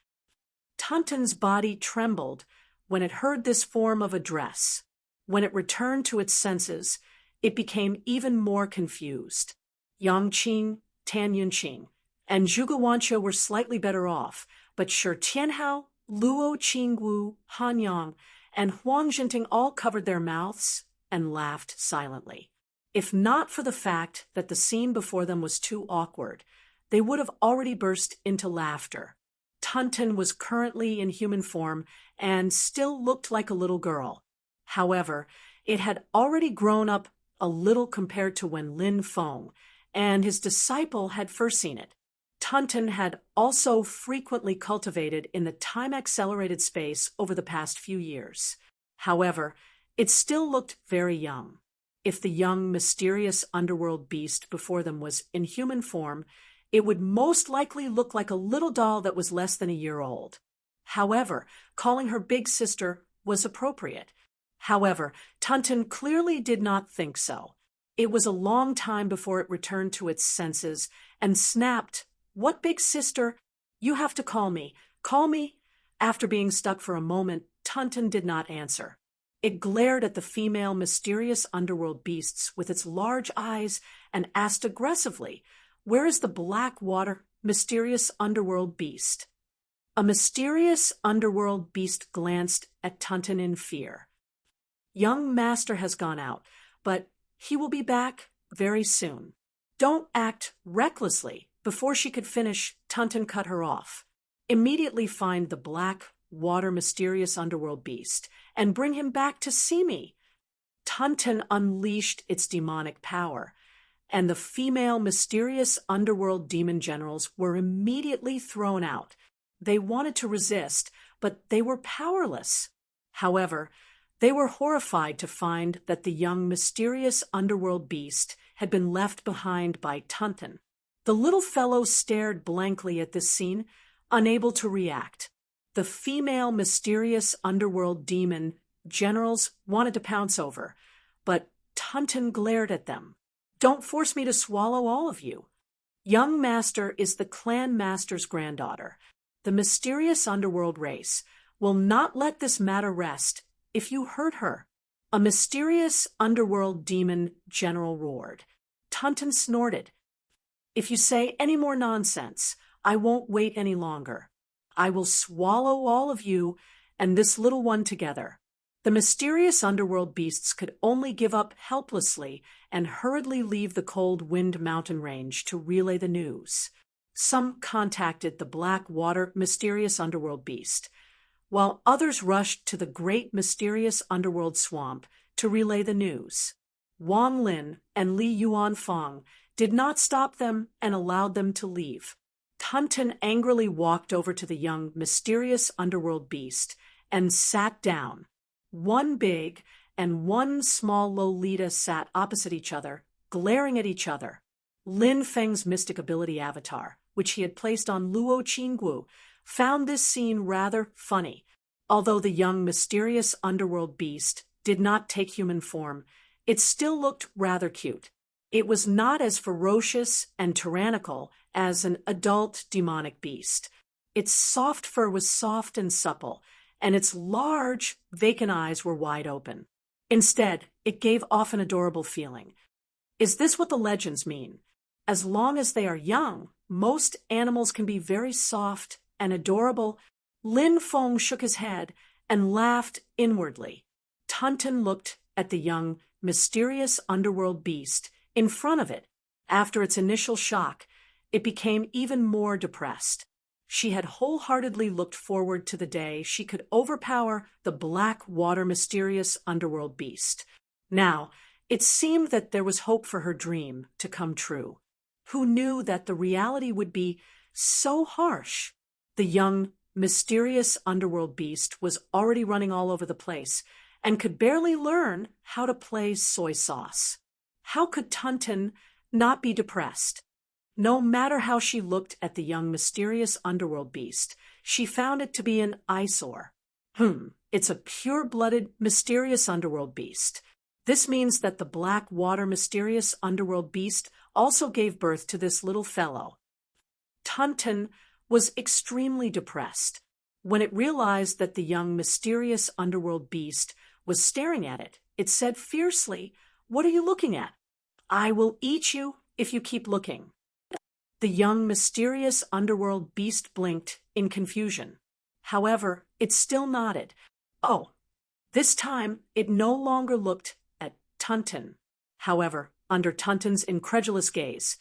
A: Tunton's body trembled when it heard this form of address. When it returned to its senses, it became even more confused. Yang Qing, Tan Yunqing, and Zhuge Wanqiu were slightly better off, but Shi Tianhao, Luo Qingwu, Han Yang, and Huang Jinting all covered their mouths and laughed silently. If not for the fact that the scene before them was too awkward, they would have already burst into laughter. Tunton was currently in human form and still looked like a little girl. However, it had already grown up a little compared to when Lin Feng and his disciple had first seen it. Tunton had also frequently cultivated in the time-accelerated space over the past few years. However, it still looked very young. If the young, mysterious underworld beast before them was in human form, it would most likely look like a little doll that was less than a year old. However, calling her big sister was appropriate. However, Tunton clearly did not think so. It was a long time before it returned to its senses and snapped, "What big sister? You have to call me. Call me." After being stuck for a moment, Tunton did not answer. It glared at the female mysterious underworld beasts with its large eyes and asked aggressively, "Where is the black water mysterious underworld beast?" A mysterious underworld beast glanced at Tunton in fear. "Young master has gone out, but he will be back very soon. Don't act recklessly." Before she could finish, Tunton cut her off. "Immediately find the black water mysterious underworld beast and bring him back to see me." Tunton unleashed its demonic power, and the female mysterious underworld demon generals were immediately thrown out. They wanted to resist, but they were powerless. However, they were horrified to find that the young mysterious underworld beast had been left behind by Tunton. The little fellow stared blankly at this scene, unable to react. The female mysterious underworld demon generals wanted to pounce over, but Tunton glared at them. "Don't force me to swallow all of you. Young master is the clan master's granddaughter. The mysterious underworld race will not let this matter rest if you hurt her." A mysterious underworld demon general roared. Tunton snorted. "If you say any more nonsense, I won't wait any longer. I will swallow all of you and this little one together." The mysterious underworld beasts could only give up helplessly and hurriedly leave the cold wind mountain range to relay the news. Some contacted the black water mysterious underworld beast, while others rushed to the great mysterious underworld swamp to relay the news. Wang Lin and Li Yuanfang did not stop them and allowed them to leave. Tunton angrily walked over to the young, mysterious underworld beast and sat down. One big and one small Lolita sat opposite each other, glaring at each other. Lin Feng's mystic ability avatar, which he had placed on Luo Qingwu, found this scene rather funny. Although the young, mysterious underworld beast did not take human form, it still looked rather cute. It was not as ferocious and tyrannical as an adult demonic beast. Its soft fur was soft and supple, and its large, vacant eyes were wide open. Instead, it gave off an adorable feeling. Is this what the legends mean? As long as they are young, most animals can be very soft and adorable. Lin Feng shook his head and laughed inwardly. Tunten looked at the young, mysterious underworld beast in front of it. After its initial shock, it became even more depressed. She had wholeheartedly looked forward to the day she could overpower the black water mysterious underworld beast. Now, it seemed that there was hope for her dream to come true. Who knew that the reality would be so harsh? The young, mysterious underworld beast was already running all over the place and could barely learn how to play soy sauce. How could Tunten not be depressed? No matter how she looked at the young, mysterious underworld beast, she found it to be an eyesore. It's a pure-blooded, mysterious underworld beast. This means that the black water mysterious underworld beast also gave birth to this little fellow. Tunten was extremely depressed. When it realized that the young, mysterious underworld beast was staring at it, it said fiercely, "What are you looking at? I will eat you if you keep looking." The young, mysterious underworld beast blinked in confusion. However, it still nodded. Oh, this time it no longer looked at Tunten. However, under Tunten's incredulous gaze,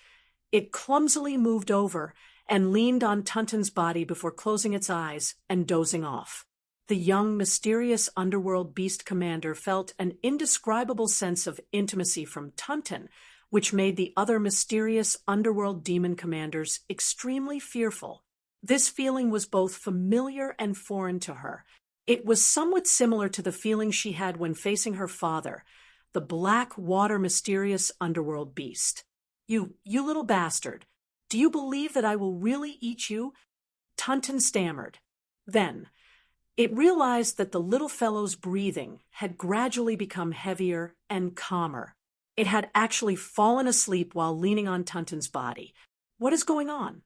A: it clumsily moved over and leaned on Tunten's body before closing its eyes and dozing off. The young, mysterious underworld beast commander felt an indescribable sense of intimacy from Tunten, which made the other mysterious underworld demon commanders extremely fearful. This feeling was both familiar and foreign to her. It was somewhat similar to the feeling she had when facing her father, the black water mysterious underworld beast. You little bastard, do you believe that I will really eat you?" Tunten stammered. Then, it realized that the little fellow's breathing had gradually become heavier and calmer. It had actually fallen asleep while leaning on Tunten's body. What is going on?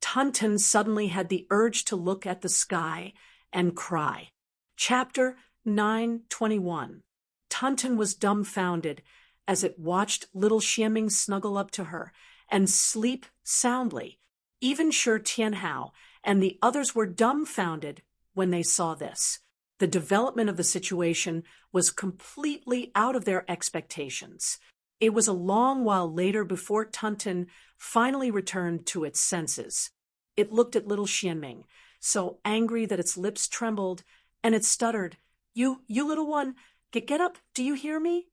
A: Tunten suddenly had the urge to look at the sky and cry. Chapter 921. Tunten was dumbfounded as it watched little Xianming snuggle up to her and sleep soundly. Even Shi Tianhao and the others were dumbfounded when they saw this. The development of the situation was completely out of their expectations. It was a long while later before Tunten finally returned to its senses. It looked at little Xianming, so angry that its lips trembled, and it stuttered, You little one, get up, do you hear me?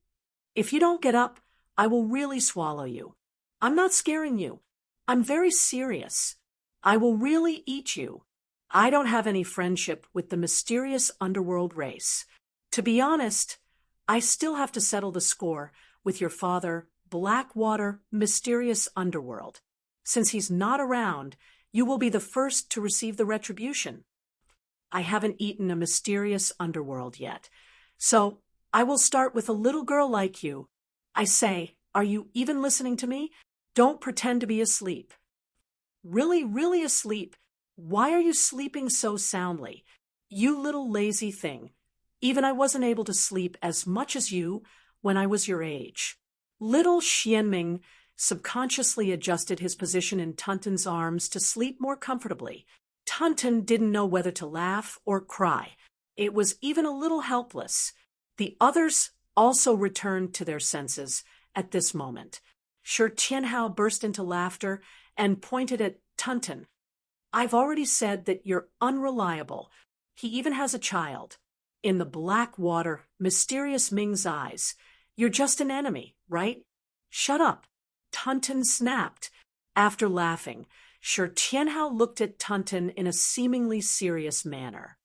A: If you don't get up, I will really swallow you. I'm not scaring you. I'm very serious. I will really eat you. I don't have any friendship with the mysterious underworld race. To be honest, I still have to settle the score with your father, Blackwater, mysterious underworld. Since he's not around, you will be the first to receive the retribution. I haven't eaten a mysterious underworld yet, so I will start with a little girl like you. I say, are you even listening to me? Don't pretend to be asleep. Really asleep? Why are you sleeping so soundly? You little lazy thing. Even I wasn't able to sleep as much as you when I was your age. Little Xianming subconsciously adjusted his position in Tunten's arms to sleep more comfortably. Tunten didn't know whether to laugh or cry. It was even a little helpless. The others also returned to their senses at this moment. Shi Tianhao burst into laughter and pointed at Tunten. I've already said that you're unreliable. He even has a child. In the black water, mysterious Ming's eyes, you're just an enemy, right? Shut up. Tunten snapped. After laughing, Shi Tianhao looked at Tunten in a seemingly serious manner.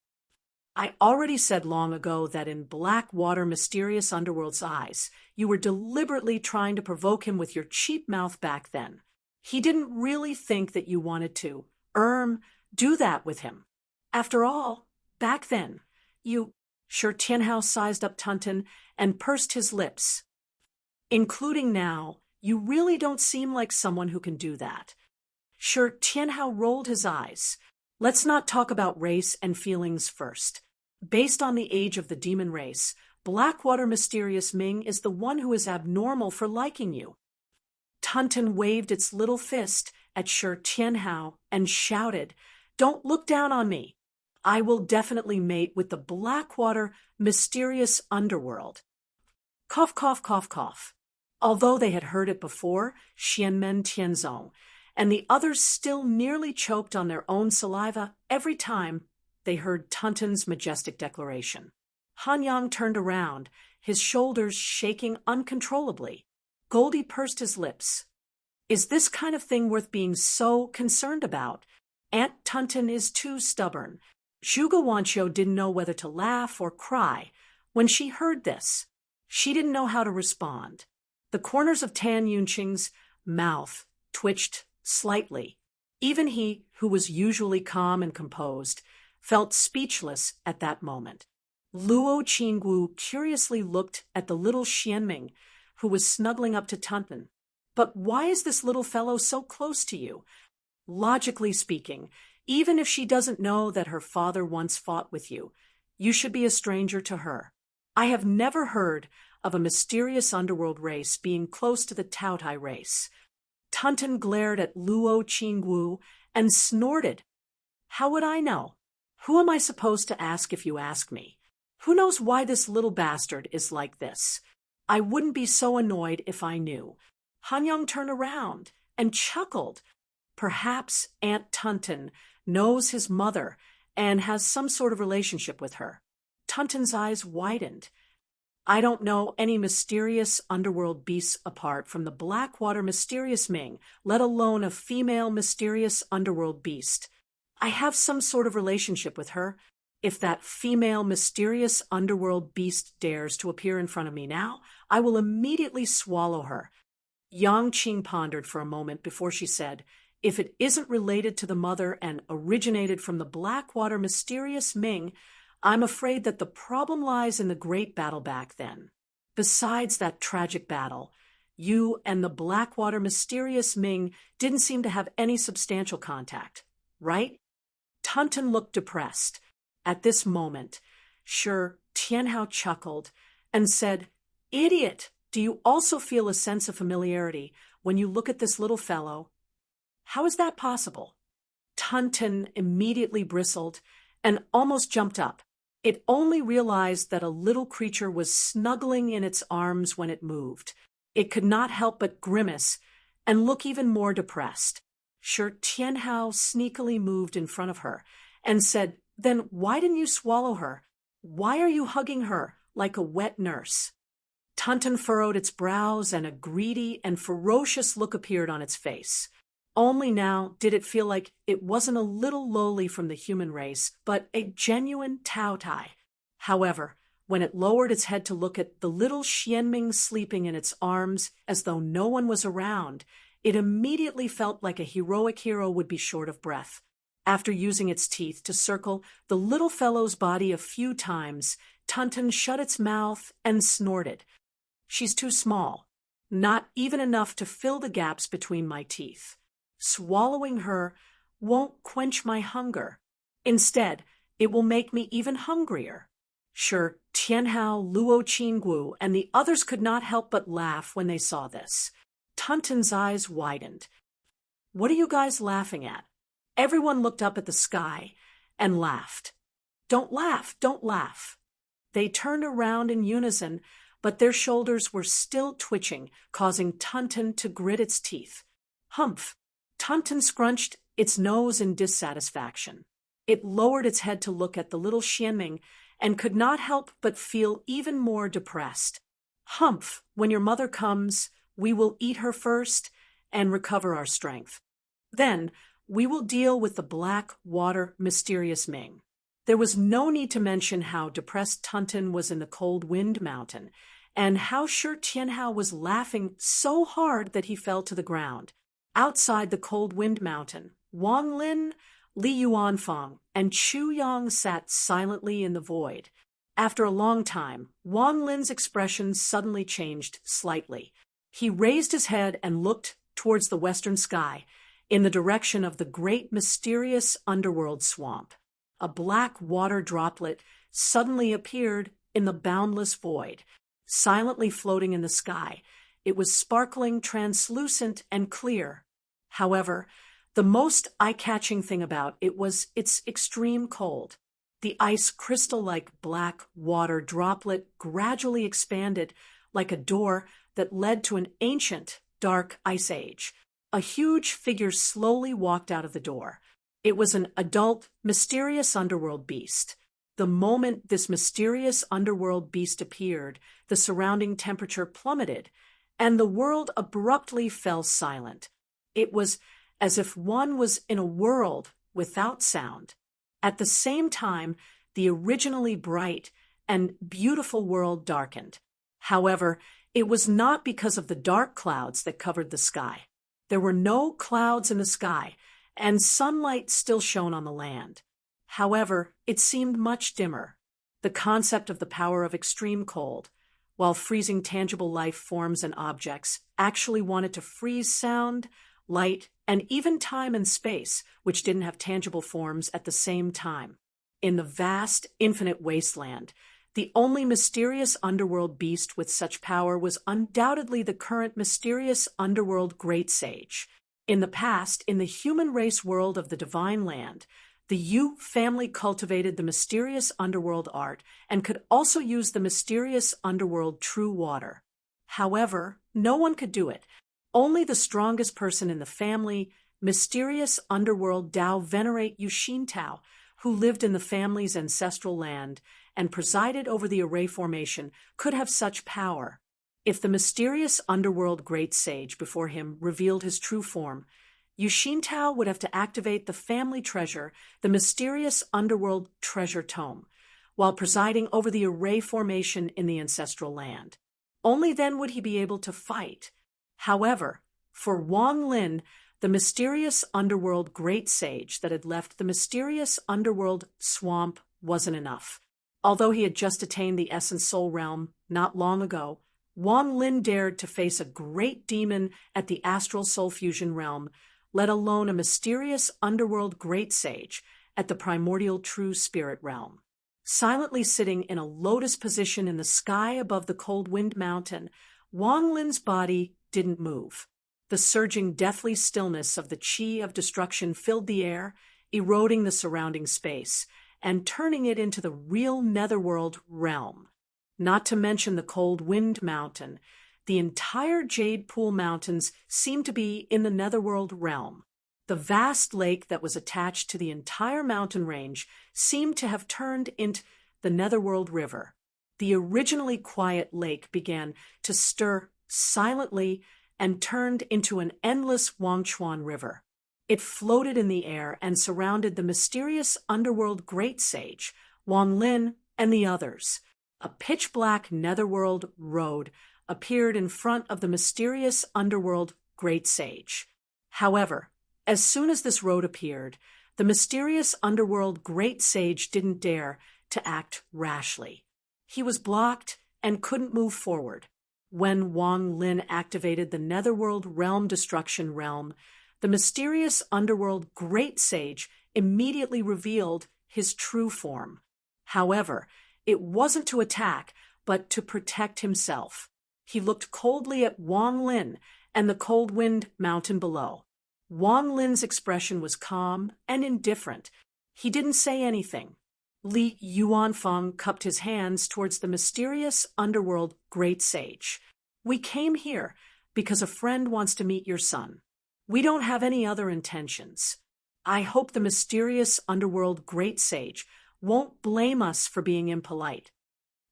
A: I already said long ago that in black water mysterious underworld's eyes, you were deliberately trying to provoke him with your cheap mouth back then. He didn't really think that you wanted to, do that with him. After all, back then, Shi Tianhao sized up Tunten and pursed his lips. Including now, you really don't seem like someone who can do that. Shi Tianhao rolled his eyes. Let's not talk about race and feelings first. Based on the age of the demon race, Blackwater Mysterious Ming is the one who is abnormal for liking you. Tunton waved its little fist at Shi Tianhao and shouted, "Don't look down on me. I will definitely mate with the Blackwater Mysterious Underworld." Cough, cough, cough, cough. Although they had heard it before, Xianmen Tianzong and the others still nearly choked on their own saliva every time they heard Tunton's majestic declaration. Han Yang turned around, his shoulders shaking uncontrollably. Goldie pursed his lips. Is this kind of thing worth being so concerned about? Aunt Tunton is too stubborn. Zhuge Wanqiu didn't know whether to laugh or cry when she heard this. She didn't know how to respond. The corners of Tan Yunqing's mouth twitched slightly. Even he, who was usually calm and composed, felt speechless at that moment. Luo Qingwu curiously looked at the little Xianming, who was snuggling up to Tunton. But why is this little fellow so close to you? Logically speaking, even if she doesn't know that her father once fought with you, you should be a stranger to her. I have never heard of a mysterious underworld race being close to the Taotai race. Tunton glared at Luo Qingwu and snorted. How would I know? Who am I supposed to ask if you ask me? Who knows why this little bastard is like this? I wouldn't be so annoyed if I knew. Han Yang turned around and chuckled. Perhaps Aunt Tunton knows his mother and has some sort of relationship with her. Tunton's eyes widened. I don't know any mysterious underworld beasts apart from the Blackwater Mysterious Ming, let alone a female mysterious underworld beast. I have some sort of relationship with her. If that female mysterious underworld beast dares to appear in front of me now, I will immediately swallow her. Yang Qing pondered for a moment before she said, if it isn't related to the mother and originated from the Blackwater Mysterious Ming, I'm afraid that the problem lies in the great battle back then. Besides that tragic battle, you and the Blackwater Mysterious Ming didn't seem to have any substantial contact, right? Tunton looked depressed. At this moment, Shi Tianhao chuckled and said, Idiot, do you also feel a sense of familiarity when you look at this little fellow? How is that possible? Tunton immediately bristled and almost jumped up. It only realized that a little creature was snuggling in its arms when it moved. It could not help but grimace and look even more depressed. Shi Tianhao sneakily moved in front of her and said, Then why didn't you swallow her? Why are you hugging her like a wet nurse? Tunton furrowed its brows and a greedy and ferocious look appeared on its face. Only now did it feel like it wasn't a little lowly from the human race, but a genuine Taotai. However, when it lowered its head to look at the little Xianming sleeping in its arms as though no one was around, it immediately felt like a heroic hero would be short of breath. After using its teeth to circle the little fellow's body a few times, Tunton shut its mouth and snorted. She's too small, not even enough to fill the gaps between my teeth. Swallowing her won't quench my hunger. Instead, it will make me even hungrier. Sure, Tianhao, Luo Qingwu, and the others could not help but laugh when they saw this. Tunton's eyes widened. What are you guys laughing at? Everyone looked up at the sky and laughed. Don't laugh, don't laugh. They turned around in unison, but their shoulders were still twitching, causing Tunton to grit its teeth. Humph! Tunton scrunched its nose in dissatisfaction. It lowered its head to look at the little Xianming and could not help but feel even more depressed. Humph! When your mother comes, we will eat her first and recover our strength. Then we will deal with the Blackwater Mysterious Ming. There was no need to mention how depressed Tunton was in the cold wind mountain, and how Shi Tianhao was laughing so hard that he fell to the ground. Outside the cold wind mountain, Wang Lin, Li Yuanfang, and Chu Yang sat silently in the void. After a long time, Wang Lin's expression suddenly changed slightly. He raised his head and looked towards the western sky, in the direction of the great mysterious underworld swamp. A black water droplet suddenly appeared in the boundless void, silently floating in the sky. It was sparkling, translucent, and clear. However, the most eye-catching thing about it was its extreme cold. The ice crystal-like black water droplet gradually expanded like a door that led to an ancient, dark ice age. A huge figure slowly walked out of the door. It was an adult, mysterious underworld beast. The moment this mysterious underworld beast appeared, the surrounding temperature plummeted, and the world abruptly fell silent. It was as if one was in a world without sound. At the same time, the originally bright and beautiful world darkened. However, it was not because of the dark clouds that covered the sky. There were no clouds in the sky, and sunlight still shone on the land. However, it seemed much dimmer. The concept of the power of extreme cold, while freezing tangible life forms and objects, actually wanted to freeze sound, light, and even time and space, which didn't have tangible forms at the same time. In the vast, infinite wasteland, the only mysterious underworld beast with such power was undoubtedly the current mysterious underworld great sage. In the past, in the human race world of the divine land, the Yu family cultivated the mysterious underworld art and could also use the mysterious underworld true water. However, no one could do it. Only the strongest person in the family, mysterious underworld Dao venerate Yushin Tao, who lived in the family's ancestral land and presided over the array formation, could have such power. If the mysterious underworld great sage before him revealed his true form, Yushin Tao would have to activate the family treasure, the mysterious underworld treasure tome, while presiding over the array formation in the ancestral land. Only then would he be able to fight. However, for Wang Lin, the mysterious underworld great sage that had left the mysterious underworld swamp wasn't enough. Although he had just attained the essence soul realm not long ago, Wang Lin dared to face a great demon at the astral soul fusion realm, let alone a mysterious underworld great sage at the primordial true spirit realm. Silently sitting in a lotus position in the sky above the cold wind mountain, Wang Lin's body didn't move. The surging deathly stillness of the qi of destruction filled the air, eroding the surrounding space, and turning it into the real netherworld realm. Not to mention the cold wind mountain, the entire Jade Pool Mountains seemed to be in the netherworld realm. The vast lake that was attached to the entire mountain range seemed to have turned into the netherworld river. The originally quiet lake began to stir silently and turned into an endless Wangchuan river. It floated in the air and surrounded the mysterious underworld great sage, Wang Lin, and the others. A pitch-black netherworld road appeared in front of the mysterious underworld great sage. However, as soon as this road appeared, the mysterious underworld great sage didn't dare to act rashly. He was blocked and couldn't move forward. When Wang Lin activated the netherworld realm destruction realm, the mysterious underworld great sage immediately revealed his true form. However, it wasn't to attack, but to protect himself. He looked coldly at Wang Lin and the cold wind mountain below. Wang Lin's expression was calm and indifferent. He didn't say anything. Li Yuanfeng cupped his hands towards the mysterious underworld great sage. "We came here because a friend wants to meet your son. We don't have any other intentions. I hope the mysterious underworld great sage won't blame us for being impolite."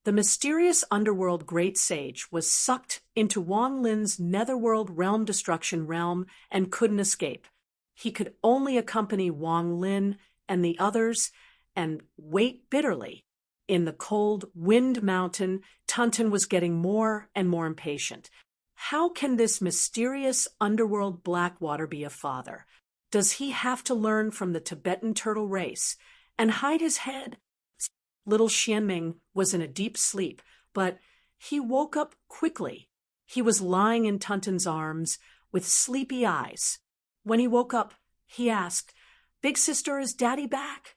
A: The mysterious underworld great sage was sucked into Wang Lin's netherworld realm destruction realm and couldn't escape. He could only accompany Wang Lin and the others and wait bitterly. In the cold wind mountain, Tunton was getting more and more impatient. How can this mysterious underworld Blackwater be a father? Does he have to learn from the Tibetan turtle race and hide his head? Little Xianming was in a deep sleep, but he woke up quickly. He was lying in Tunton's arms with sleepy eyes. When he woke up, he asked, "Big sister, is Daddy back?"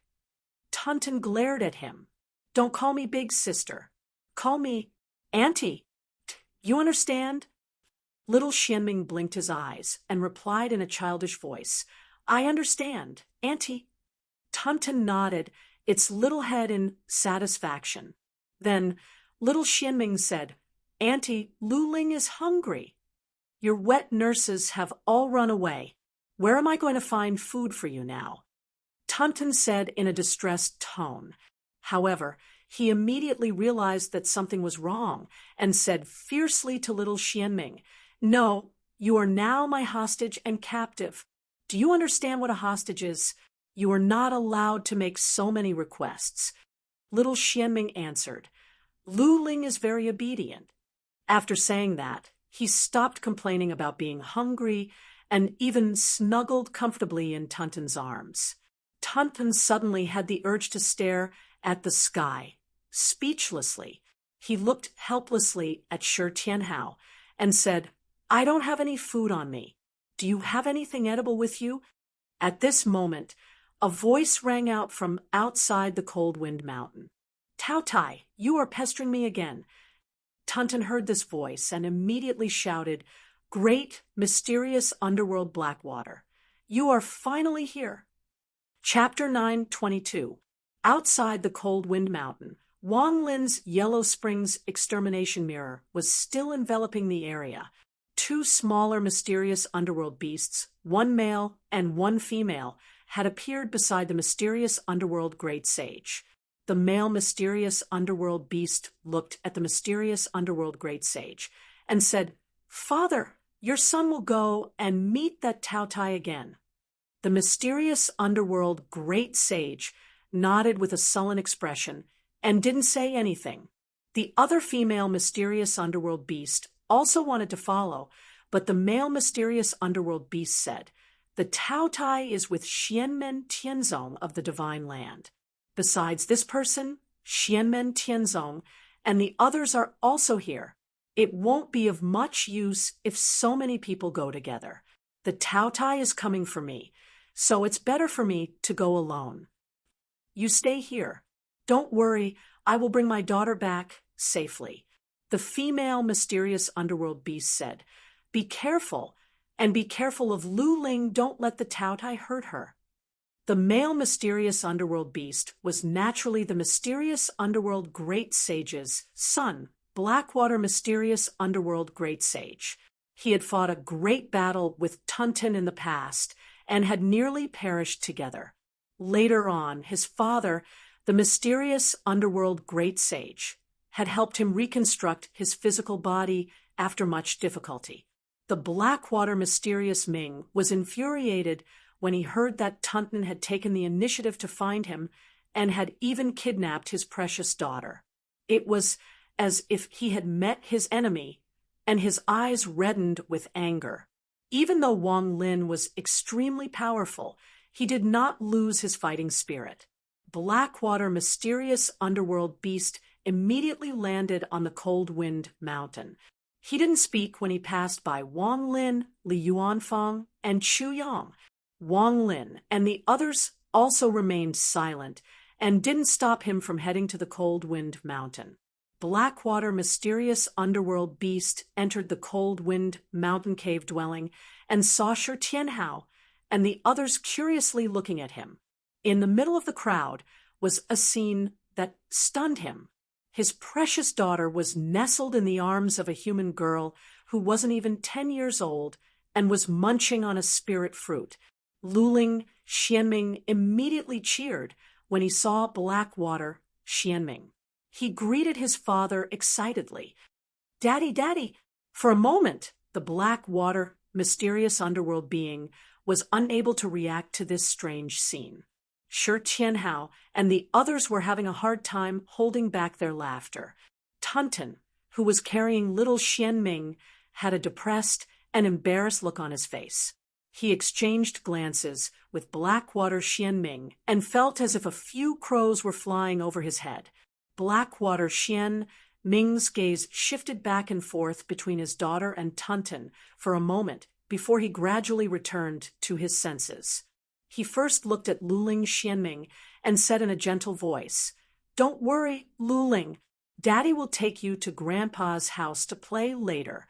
A: Tunton glared at him. "Don't call me big sister. Call me Auntie. You understand?" Little Xianming blinked his eyes and replied in a childish voice, "I understand, Auntie." Tunton nodded its little head in satisfaction. Then little Xianming said, "Auntie, Lu Ling is hungry. Your wet nurses have all run away. Where am I going to find food for you now?" Tunton said in a distressed tone. However, he immediately realized that something was wrong and said fiercely to little Xianming, "No, you are now my hostage and captive. Do you understand what a hostage is? You are not allowed to make so many requests." Little Xianming answered, "Lu Ling is very obedient." After saying that, he stopped complaining about being hungry and even snuggled comfortably in Tunton's arms. Tunton suddenly had the urge to stare at the sky. Speechlessly, he looked helplessly at Shi Tianhao and said, "I don't have any food on me. Do you have anything edible with you?" At this moment, a voice rang out from outside the Cold Wind Mountain. "Tao Tai, you are pestering me again." Tunton heard this voice and immediately shouted, "Great, mysterious underworld Blackwater, you are finally here." Chapter 9:22. Outside the Cold Wind Mountain, Wang Lin's Yellow Springs extermination mirror was still enveloping the area. Two smaller mysterious underworld beasts, one male and one female, had appeared beside the mysterious underworld great sage. The male mysterious underworld beast looked at the mysterious underworld great sage and said, "Father, your son will go and meet that Tao Tai again." The mysterious underworld great sage nodded with a sullen expression and didn't say anything. The other female mysterious underworld beast also wanted to follow, but the male mysterious underworld beast said, "The Tao Tai is with Xianmen Tianzong of the Divine Land. Besides this person, Xianmen Tianzong, and the others are also here. It won't be of much use if so many people go together. The Tao Tai is coming for me, so it's better for me to go alone. You stay here. Don't worry, I will bring my daughter back safely." The female mysterious underworld beast said, "Be careful, and be careful of Lu Ling. Don't let the Tao Tai hurt her." The male mysterious underworld beast was naturally the mysterious underworld great sage's son, Blackwater mysterious underworld great sage. He had fought a great battle with Tunton in the past and had nearly perished together. Later on, his father, the mysterious underworld great sage, had helped him reconstruct his physical body after much difficulty. The Blackwater mysterious Ming was infuriated when he heard that Tunton had taken the initiative to find him and had even kidnapped his precious daughter. It was as if he had met his enemy, and his eyes reddened with anger. Even though Wang Lin was extremely powerful, he did not lose his fighting spirit. Blackwater mysterious underworld beast immediately landed on the Cold Wind Mountain. He didn't speak when he passed by Wang Lin, Li Yuanfang, and Chu Yang. Wang Lin and the others also remained silent and didn't stop him from heading to the Cold Wind Mountain. Blackwater mysterious underworld beast entered the Cold Wind Mountain cave dwelling and saw Shi Tianhao and the others curiously looking at him. In the middle of the crowd was a scene that stunned him. His precious daughter was nestled in the arms of a human girl who wasn't even 10 years old and was munching on a spirit fruit. Lu Ling Xianming immediately cheered when he saw Blackwater Xianming. He greeted his father excitedly. "Daddy, Daddy!" For a moment, the Blackwater mysterious underworld being was unable to react to this strange scene. Shi Tianhao and the others were having a hard time holding back their laughter. Tunton, who was carrying little Xianming, had a depressed and embarrassed look on his face. He exchanged glances with Blackwater Xianming and felt as if a few crows were flying over his head. Blackwater Xianming's gaze shifted back and forth between his daughter and Tunton for a moment before he gradually returned to his senses. He first looked at Luling Xianming and said in a gentle voice, "Don't worry, Luling. Daddy will take you to Grandpa's house to play later."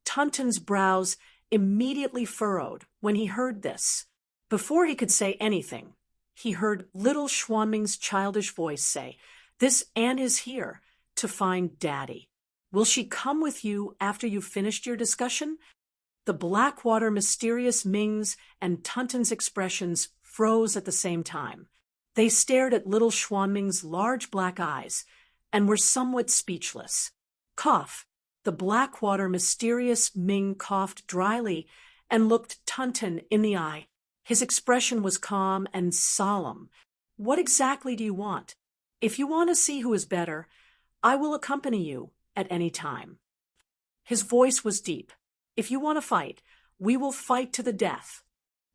A: Tuntun's brows immediately furrowed when he heard this. Before he could say anything, he heard little Xuanming's childish voice say, "This Anne is here to find Daddy. Will she come with you after you've finished your discussion?" The Blackwater mysterious Ming's and Tuntun's expressions froze at the same time. They stared at little Xuanming's large black eyes and were somewhat speechless. Cough. The Blackwater mysterious Ming coughed dryly and looked Tuntun in the eye. His expression was calm and solemn. "What exactly do you want? If you want to see who is better, I will accompany you at any time." His voice was deep. "If you want to fight, we will fight to the death."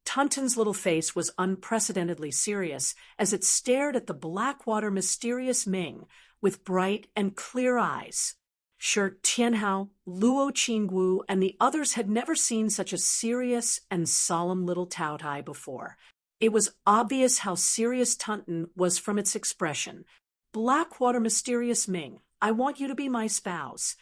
A: Tuntun's little face was unprecedentedly serious as it stared at the Blackwater mysterious Ming with bright and clear eyes. Shi Tianhao, Luo Qingwu, and the others had never seen such a serious and solemn little Taotai before. It was obvious how serious Tuntun was from its expression. "Blackwater mysterious Ming, I want you to be my spouse,"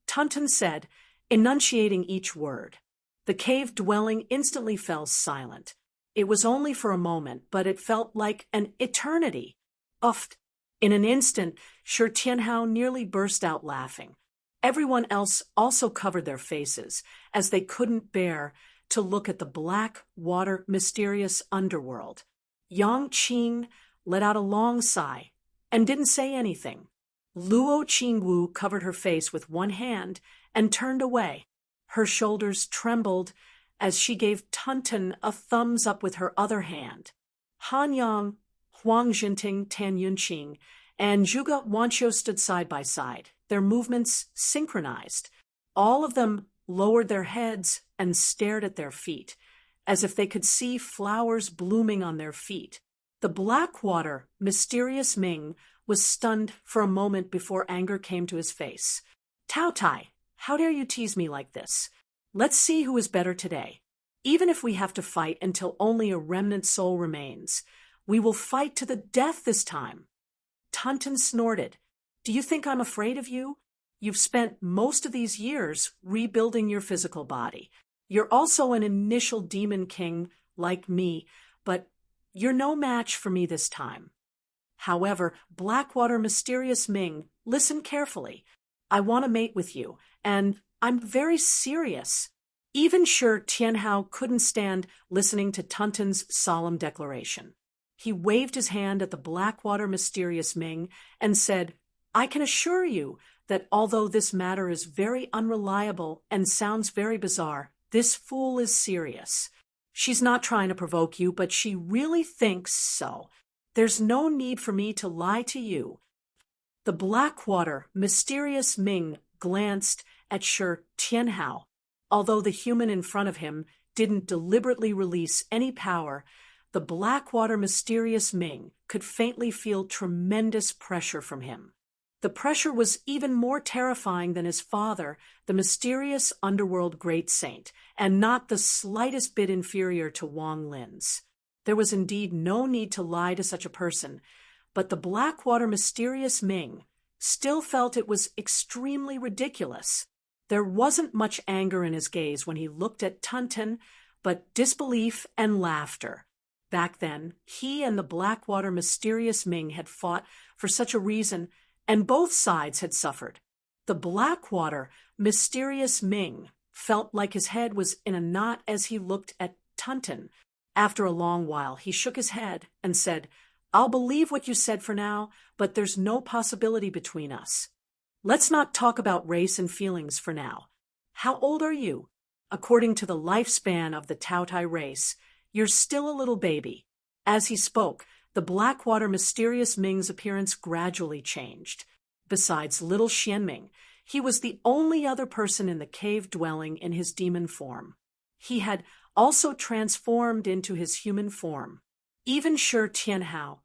A: Tuntun said, enunciating each word. The cave-dwelling instantly fell silent. It was only for a moment, but it felt like an eternity. Uff! In an instant, Shi Tianhao nearly burst out laughing. Everyone else also covered their faces, as they couldn't bear to look at the Blackwater mysterious underworld. Yang Qing let out a long sigh and didn't say anything. Luo Qingwu covered her face with one hand and turned away. Her shoulders trembled as she gave Tuntun a thumbs up with her other hand. Han Yang, Huang Jinting, Tan Yunqing, and Zhuge Wanqiu stood side by side, their movements synchronized. All of them lowered their heads and stared at their feet, as if they could see flowers blooming on their feet. The Blackwater mysterious Ming was stunned for a moment before anger came to his face. "Taotai, how dare you tease me like this? Let's see who is better today. Even if we have to fight until only a remnant soul remains, we will fight to the death this time." Tuntun snorted. "Do you think I'm afraid of you? You've spent most of these years rebuilding your physical body. You're also an initial demon king like me, but you're no match for me this time. However, Blackwater mysterious Ming, listen carefully. I want to mate with you, and I'm very serious." Even Shi Tianhao couldn't stand listening to Tuntun's solemn declaration. He waved his hand at the Blackwater mysterious Ming and said, "I can assure you that although this matter is very unreliable and sounds very bizarre, this fool is serious. She's not trying to provoke you, but she really thinks so. There's no need for me to lie to you." The Blackwater mysterious Ming glanced at Shi Tianhao. Although the human in front of him didn't deliberately release any power, the Blackwater mysterious Ming could faintly feel tremendous pressure from him. The pressure was even more terrifying than his father, the mysterious underworld great saint, and not the slightest bit inferior to Wang Lin's. There was indeed no need to lie to such a person, but the Blackwater mysterious Ming still felt it was extremely ridiculous. There wasn't much anger in his gaze when he looked at Tuntun, but disbelief and laughter. Back then, he and the Blackwater mysterious Ming had fought for such a reason, and both sides had suffered. The Blackwater mysterious Ming felt like his head was in a knot as he looked at Tuntun. After a long while, he shook his head and said, "I'll believe what you said for now, but there's no possibility between us. Let's not talk about race and feelings for now. How old are you? According to the lifespan of the Taotai race, you're still a little baby." As he spoke, the Blackwater mysterious Ming's appearance gradually changed. Besides little Xianming, he was the only other person in the cave dwelling in his demon form. He had also transformed into his human form. Even Shi Tianhao,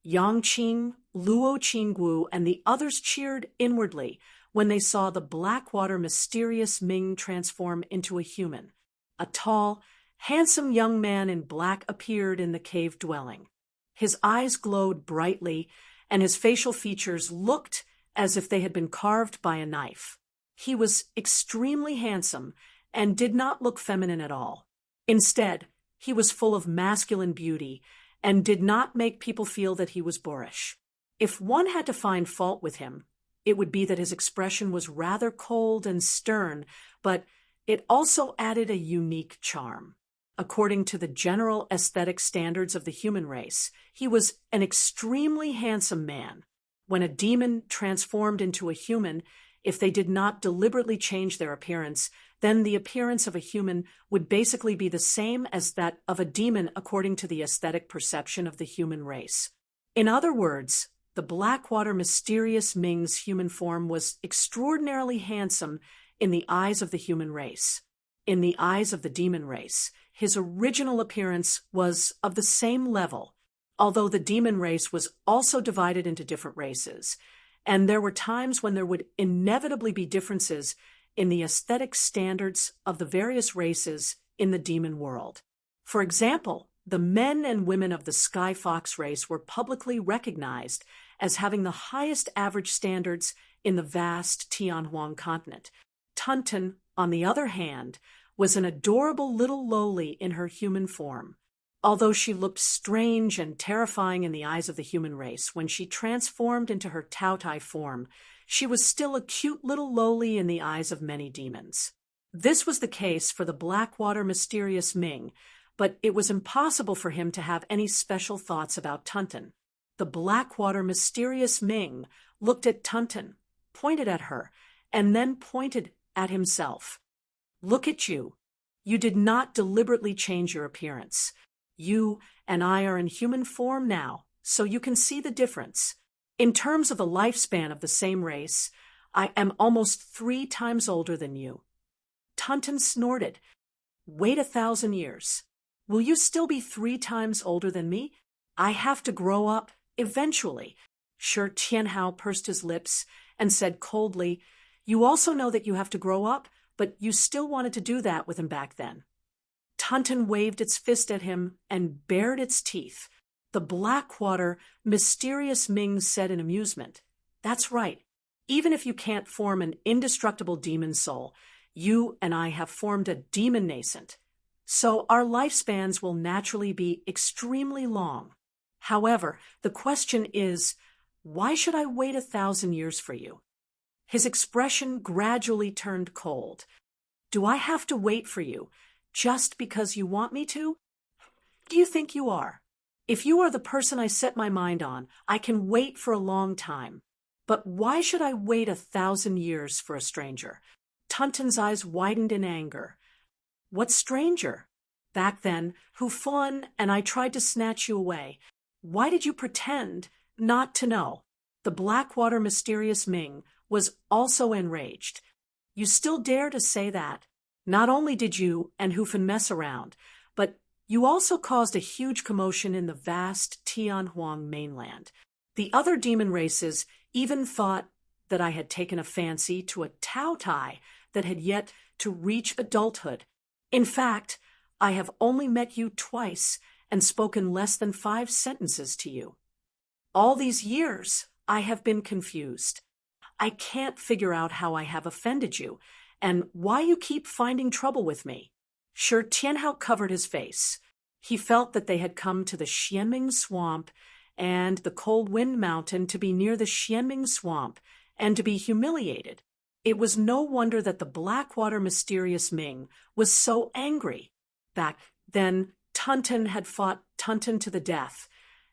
A: Yang Qing, Luo Qingwu, and the others cheered inwardly when they saw the Blackwater mysterious Ming transform into a human. A tall, handsome young man in black appeared in the cave dwelling. His eyes glowed brightly, and his facial features looked as if they had been carved by a knife. He was extremely handsome and did not look feminine at all. Instead, he was full of masculine beauty and did not make people feel that he was boorish. If one had to find fault with him, it would be that his expression was rather cold and stern, but it also added a unique charm. According to the general aesthetic standards of the human race, he was an extremely handsome man. When a demon transformed into a human, if they did not deliberately change their appearance, then the appearance of a human would basically be the same as that of a demon according to the aesthetic perception of the human race. In other words, the Blackwater Mysterious Ming's human form was extraordinarily handsome in the eyes of the human race. In the eyes of the demon race, his original appearance was of the same level, although the demon race was also divided into different races, and there were times when there would inevitably be differences in the aesthetic standards of the various races in the demon world. For example, the men and women of the Sky Fox race were publicly recognized as having the highest average standards in the vast Tianhuang continent. Tunten, on the other hand, was an adorable little lowly in her human form. Although she looked strange and terrifying in the eyes of the human race when she transformed into her Taotai form, she was still a cute little lowly in the eyes of many demons. This was the case for the Blackwater Mysterious Ming, but it was impossible for him to have any special thoughts about Tunten. The Blackwater Mysterious Ming looked at Tunten, pointed at her, and then pointed at himself. Look at you. You did not deliberately change your appearance. You and I are in human form now, so you can see the difference. In terms of the lifespan of the same race, I am almost 3 times older than you. Tunten snorted. Wait 1,000 years. Will you still be 3 times older than me? I have to grow up, eventually. Shi Tianhao pursed his lips and said coldly, You also know that you have to grow up, but you still wanted to do that with him back then. Tunten waved its fist at him and bared its teeth. The Blackwater Mysterious Ming said in amusement, That's right. Even if you can't form an indestructible demon soul, you and I have formed a demon nascent. So our lifespans will naturally be extremely long. However, the question is, why should I wait 1,000 years for you? His expression gradually turned cold. Do I have to wait for you just because you want me to? Do you think you are? If you are the person I set my mind on, I can wait for a long time. But why should I wait 1,000 years for a stranger? Tunten's eyes widened in anger. What stranger? Back then, Hufun and I tried to snatch you away. Why did you pretend not to know? The Blackwater Mysterious Ming was also enraged. You still dare to say that? Not only did you and Hufun mess around, but you also caused a huge commotion in the vast Tianhuang mainland. The other demon races even thought that I had taken a fancy to a Taotai that had yet to reach adulthood. In fact, I have only met you twice and spoken less than 5 sentences to you. All these years, I have been confused. I can't figure out how I have offended you, and why you keep finding trouble with me. Shi Tianhao covered his face. He felt that they had come to the Xianming Swamp and the Cold Wind Mountain to be near the Xianming Swamp and to be humiliated. It was no wonder that the Blackwater Mysterious Ming was so angry. Back then, Tunten had fought Tunten to the death,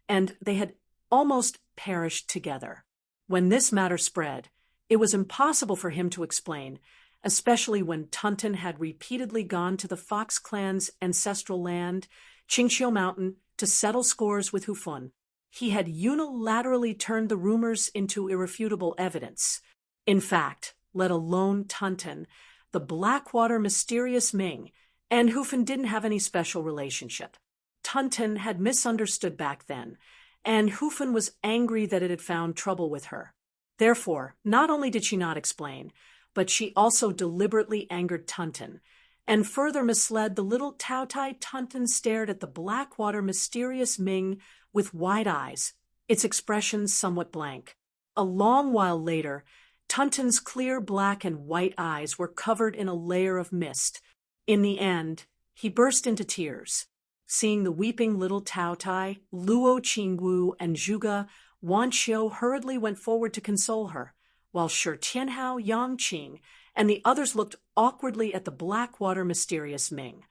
A: and they had almost perished together. When this matter spread, it was impossible for him to explain, especially when Tunten had repeatedly gone to the Fox clan's ancestral land, Qingqiu Mountain, to settle scores with Hufun. He had unilaterally turned the rumors into irrefutable evidence. In fact, let alone Tunten, the Blackwater Mysterious Ming, and Hufun didn't have any special relationship. Tunten had misunderstood back then, and Hufun was angry that it had found trouble with her. Therefore, not only did she not explain, but she also deliberately angered Tunten, and further misled the little Taotai, Tunten stared at the Blackwater mysterious Ming with wide eyes, its expression somewhat blank. A long while later, Tunten's clear black and white eyes were covered in a layer of mist. In the end, he burst into tears. Seeing the weeping little Taotai, Luo Qingwu and Zhuge Wanqiu hurriedly went forward to console her, while Shi Tianhao, Yang Qing, and the others looked awkwardly at the Blackwater mysterious Ming.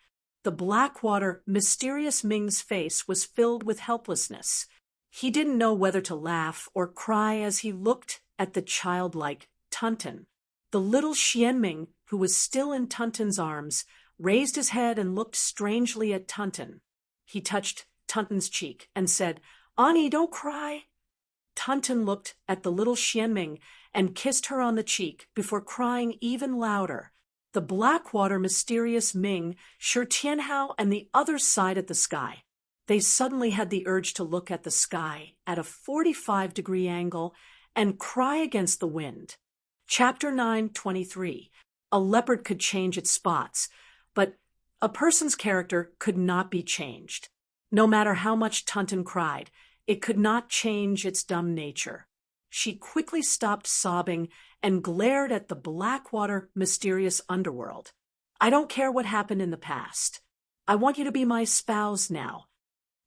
A: The Blackwater mysterious Ming's face was filled with helplessness. He didn't know whether to laugh or cry as he looked at the childlike Tunten. The little Xianming, who was still in Tunten's arms, raised his head and looked strangely at Tunten. He touched Tunten's cheek and said, "Ani, don't cry." Tunten looked at the little Xianming and kissed her on the cheek before crying even louder. The Blackwater mysterious Ming, Shi Tianhao, and the others sighed at the sky. They suddenly had the urge to look at the sky at a 45-degree angle and cry against the wind. Chapter 9:23. A leopard could change its spots, but a person's character could not be changed. No matter how much Tunten cried, it could not change its dumb nature. She quickly stopped sobbing and glared at the Blackwater mysterious underworld. "I don't care what happened in the past. I want you to be my spouse now."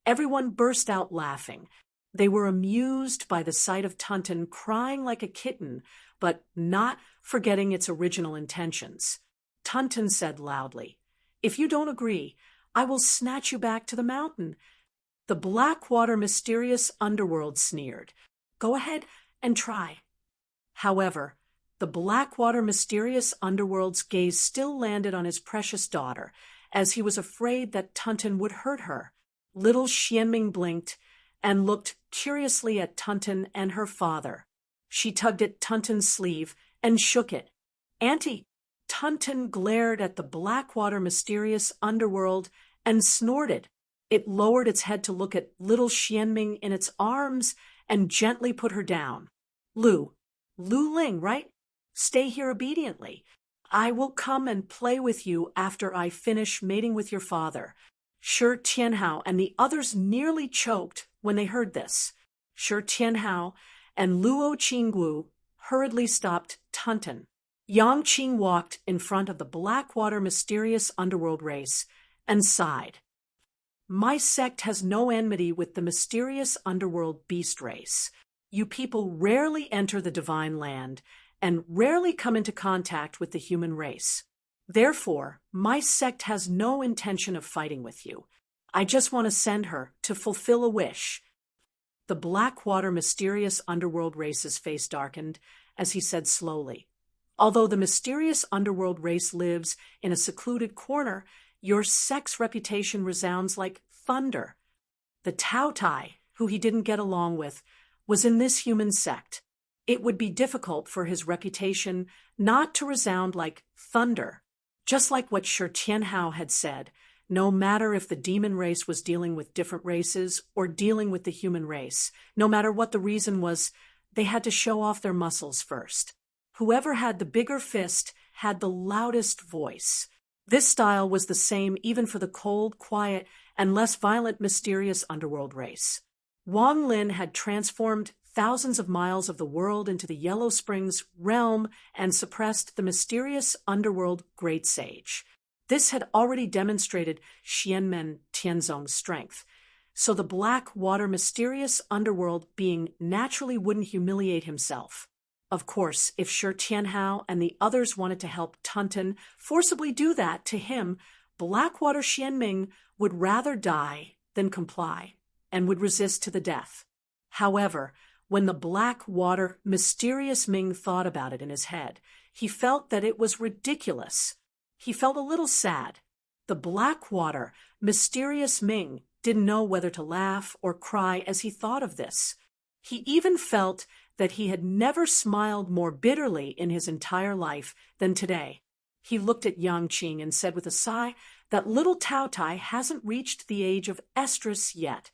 A: Everyone burst out laughing. They were amused by the sight of Tunten crying like a kitten, but not forgetting its original intentions. Tunten said loudly, "If you don't agree, I will snatch you back to the mountain." The Blackwater mysterious underworld sneered. "Go ahead and try." However, the Blackwater mysterious underworld's gaze still landed on his precious daughter, as he was afraid that Tunten would hurt her. Little Xianming blinked and looked curiously at Tunten and her father. She tugged at Tunten's sleeve and shook it. "Auntie!" Tunten glared at the Blackwater mysterious underworld and snorted. It lowered its head to look at little Xianming in its arms and gently put her down. Lu Ling, right? Stay here obediently. I will come and play with you after I finish mating with your father." Shi Tianhao and the others nearly choked when they heard this. Shi Tianhao and Luo Qingwu hurriedly stopped Tunten. Yang Qing walked in front of the Blackwater mysterious underworld race and sighed. "My sect has no enmity with the mysterious underworld beast race. You people rarely enter the divine land and rarely come into contact with the human race. Therefore, my sect has no intention of fighting with you. I just want to send her to fulfill a wish." The Blackwater mysterious underworld race's face darkened as he said slowly, "Although the mysterious underworld race lives in a secluded corner, your sect's reputation resounds like thunder." The Taotai, who he didn't get along with, was in this human sect. It would be difficult for his reputation not to resound like thunder. Just like what Shi Tianhao had said, no matter if the demon race was dealing with different races or dealing with the human race, no matter what the reason was, they had to show off their muscles first. Whoever had the bigger fist had the loudest voice. This style was the same even for the cold, quiet, and less violent mysterious underworld race. Wang Lin had transformed thousands of miles of the world into the Yellow Springs realm and suppressed the mysterious underworld great sage. This had already demonstrated Xianmen Tianzong's strength, so the Blackwater mysterious underworld being naturally wouldn't humiliate himself. Of course, if Shi Tianhao and the others wanted to help Tunten forcibly do that to him, Blackwater Xianming would rather die than comply and would resist to the death. However, when the Blackwater mysterious Ming thought about it in his head, he felt that it was ridiculous. He felt a little sad. The Blackwater mysterious Ming didn't know whether to laugh or cry as he thought of this. He even felt that he had never smiled more bitterly in his entire life than today. He looked at Yang Qing and said with a sigh that little Taotai hasn't reached the age of estrus yet.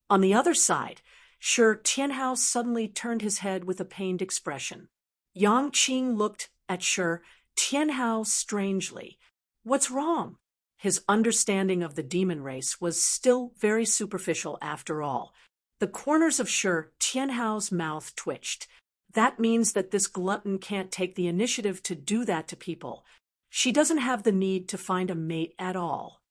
A: On the other side, Shi Tianhao suddenly turned his head with a pained expression. Yang Qing looked at Shi Tianhao strangely. What's wrong? His understanding of the demon race was still very superficial after all. The corners of Shi Tianhao's mouth twitched. That means that this glutton can't take the initiative to do that to people. She doesn't have the need to find a mate at all.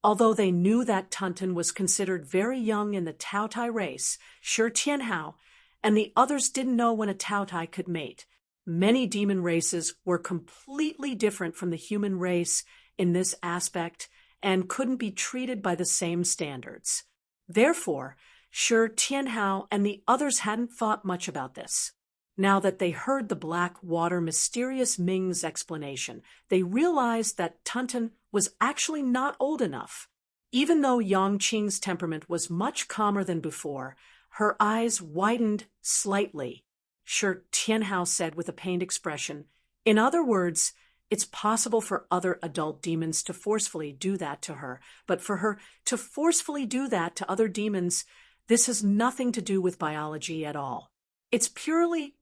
A: Although they knew that Tunten was considered very young in the Taotai race, Shi Tianhao and the others didn't know when a Taotai could mate. Many demon races were completely different from the human race in this aspect and couldn't be treated by the same standards. Therefore, Shi Tianhao and the others hadn't thought much about this. Now that they heard the Black Water mysterious Ming's explanation, they realized that Tunten was actually not old enough. Even though Yang Qing's temperament was much calmer than before, her eyes widened slightly. Shi Tianhao said with a pained expression, "In other words, it's possible for other adult demons to forcefully do that to her, but for her to forcefully do that to other demons, this has nothing to do with biology at all. It's purely,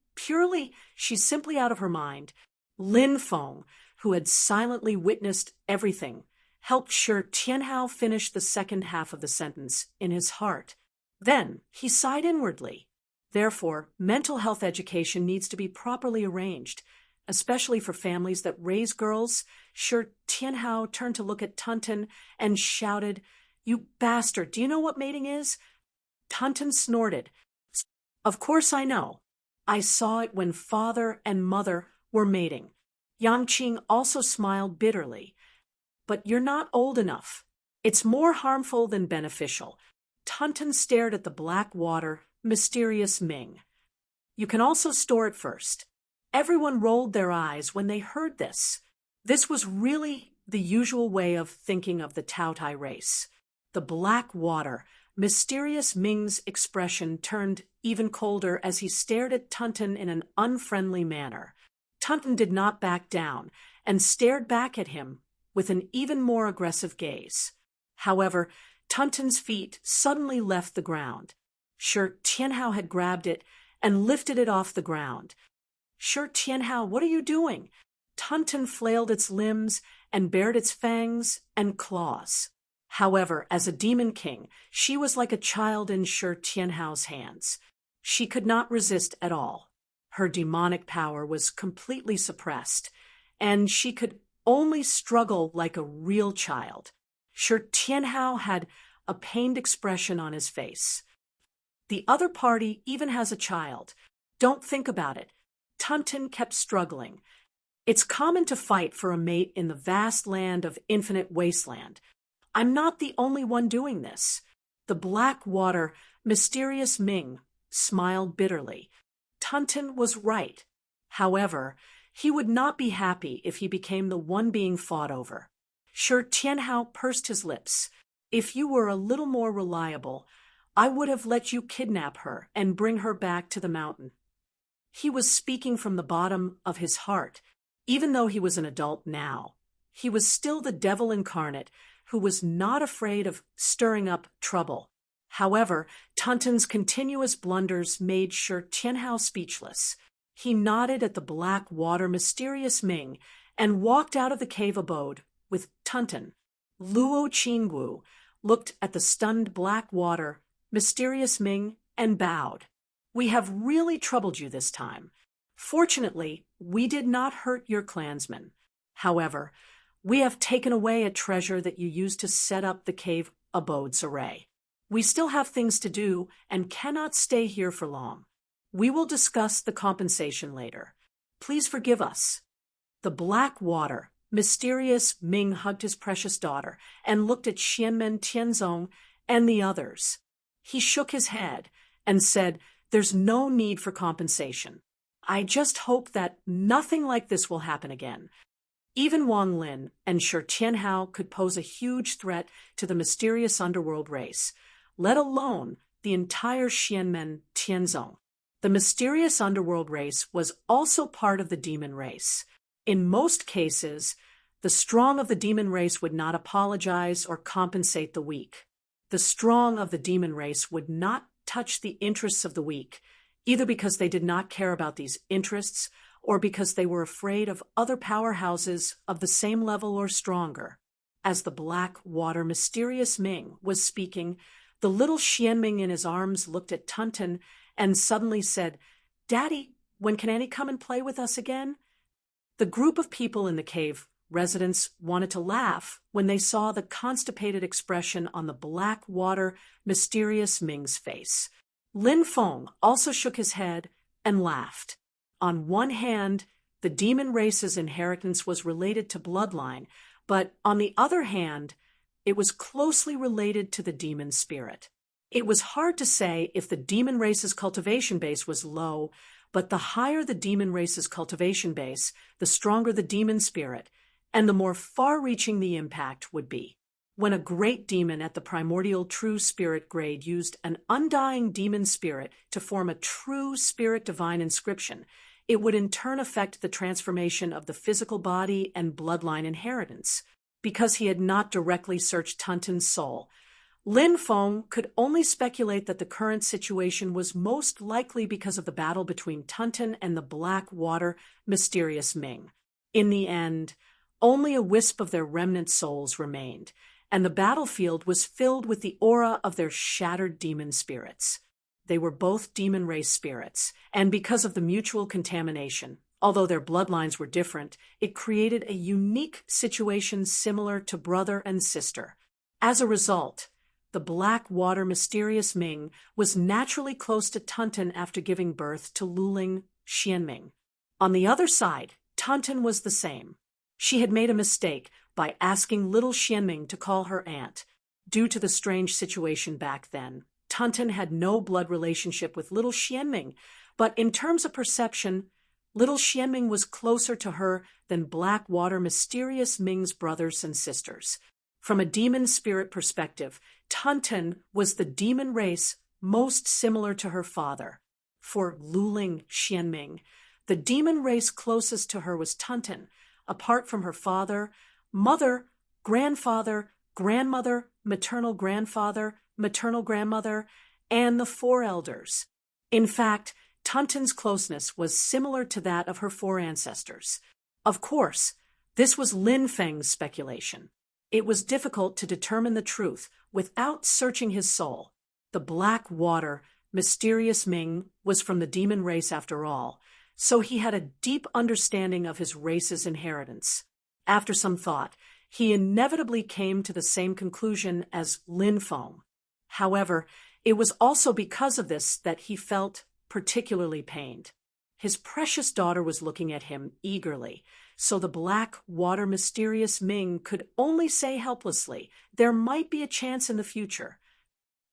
A: she's simply out of her mind." Lin Feng, who had silently witnessed everything, helped Shi Tianhao finish the second half of the sentence in his heart. Then he sighed inwardly. Therefore, mental health education needs to be properly arranged, especially for families that raise girls. Shi Tianhao turned to look at Tunten and shouted, "You bastard, do you know what mating is?" Tunten snorted. "Of course I know. I saw it when father and mother were mating." Yang Qing also smiled bitterly. "But you're not old enough. It's more harmful than beneficial." Tunten stared at the Black Water mysterious Ming. "You can also store it first." Everyone rolled their eyes when they heard this. This was really the usual way of thinking of the Taotai race. The Black Water mysterious Ming's expression turned even colder as he stared at Tunten in an unfriendly manner. Tunten did not back down and stared back at him with an even more aggressive gaze. However, Tunten's feet suddenly left the ground. Shi Tianhao had grabbed it and lifted it off the ground. "Shi Tianhao, what are you doing?" Tunten flailed its limbs and bared its fangs and claws. However, as a demon king, she was like a child in Shi Tianhao's hands. She could not resist at all. Her demonic power was completely suppressed, and she could only struggle like a real child. Shi Tianhao had a pained expression on his face. "The other party even has a child. Don't think about it." Tunten kept struggling. "It's common to fight for a mate in the vast land of infinite wasteland. I'm not the only one doing this." The Black Water mysterious Ming smiled bitterly. Tunten was right. However, he would not be happy if he became the one being fought over. Shi Tianhao pursed his lips. "If you were a little more reliable, I would have let you kidnap her and bring her back to the mountain." He was speaking from the bottom of his heart. Even though he was an adult now, he was still the devil incarnate who was not afraid of stirring up trouble. However, Tunten's continuous blunders made Shi Tianhao speechless. He nodded at the Black Water mysterious Ming and walked out of the cave abode with Tunten. Luo Qingwu looked at the stunned Black Water mysterious Ming and bowed. "We have really troubled you this time. Fortunately, we did not hurt your clansmen. However, we have taken away a treasure that you used to set up the cave abode's array. We still have things to do and cannot stay here for long. We will discuss the compensation later. Please forgive us." The Black Water mysterious Ming hugged his precious daughter and looked at Xianmen Tianzong and the others. He shook his head and said, "There's no need for compensation. I just hope that nothing like this will happen again." Even Wang Lin and Shi Tianhao could pose a huge threat to the mysterious underworld race, let alone the entire Xianmen Tianzong. The mysterious underworld race was also part of the demon race. In most cases, the strong of the demon race would not apologize or compensate the weak. The strong of the demon race would not touch the interests of the weak, either because they did not care about these interests or because they were afraid of other powerhouses of the same level or stronger. As the black water mysterious Ming was speaking, the little Xianming in his arms looked at Tunten and suddenly said, "Daddy, when can Annie come and play with us again?" The group of people in the cave residents wanted to laugh when they saw the constipated expression on the black water mysterious Ming's face. Lin Feng also shook his head and laughed. On one hand, the demon race's inheritance was related to bloodline, but on the other hand, it was closely related to the demon spirit. It was hard to say if the demon race's cultivation base was low, but the higher the demon race's cultivation base, the stronger the demon spirit, and the more far-reaching the impact would be. When a great demon at the primordial true spirit grade used an undying demon spirit to form a true spirit divine inscription, it would in turn affect the transformation of the physical body and bloodline inheritance. Because he had not directly searched Tunten's soul, Lin Feng could only speculate that the current situation was most likely because of the battle between Tunten and the black water mysterious Ming. In the end, only a wisp of their remnant souls remained, and the battlefield was filled with the aura of their shattered demon spirits. They were both demon race spirits, and because of the mutual contamination, although their bloodlines were different, it created a unique situation similar to brother and sister. As a result, the black water mysterious Ming was naturally close to Tunten after giving birth to Luling Xianming. On the other side, Tunten was the same. She had made a mistake by asking little Xianming to call her aunt. Due to the strange situation back then, Tunten had no blood relationship with little Xianming, but in terms of perception, little Xianming was closer to her than black water mysterious Ming's brothers and sisters. From a demon spirit perspective, Tunten was the demon race most similar to her father. For Luling Xianming, the demon race closest to her was Tunten, apart from her father, mother, grandfather, grandmother, maternal grandfather, maternal grandmother, and the four elders. In fact, Tunten's closeness was similar to that of her four ancestors. Of course, this was Lin Feng's speculation. It was difficult to determine the truth without searching his soul. The black water, mysterious Ming was from the demon race after all, so he had a deep understanding of his race's inheritance. After some thought, he inevitably came to the same conclusion as Lin Feng. However, it was also because of this that he felt particularly pained. His precious daughter was looking at him eagerly, so the black water mysterious Ming could only say helplessly, there might be a chance in the future.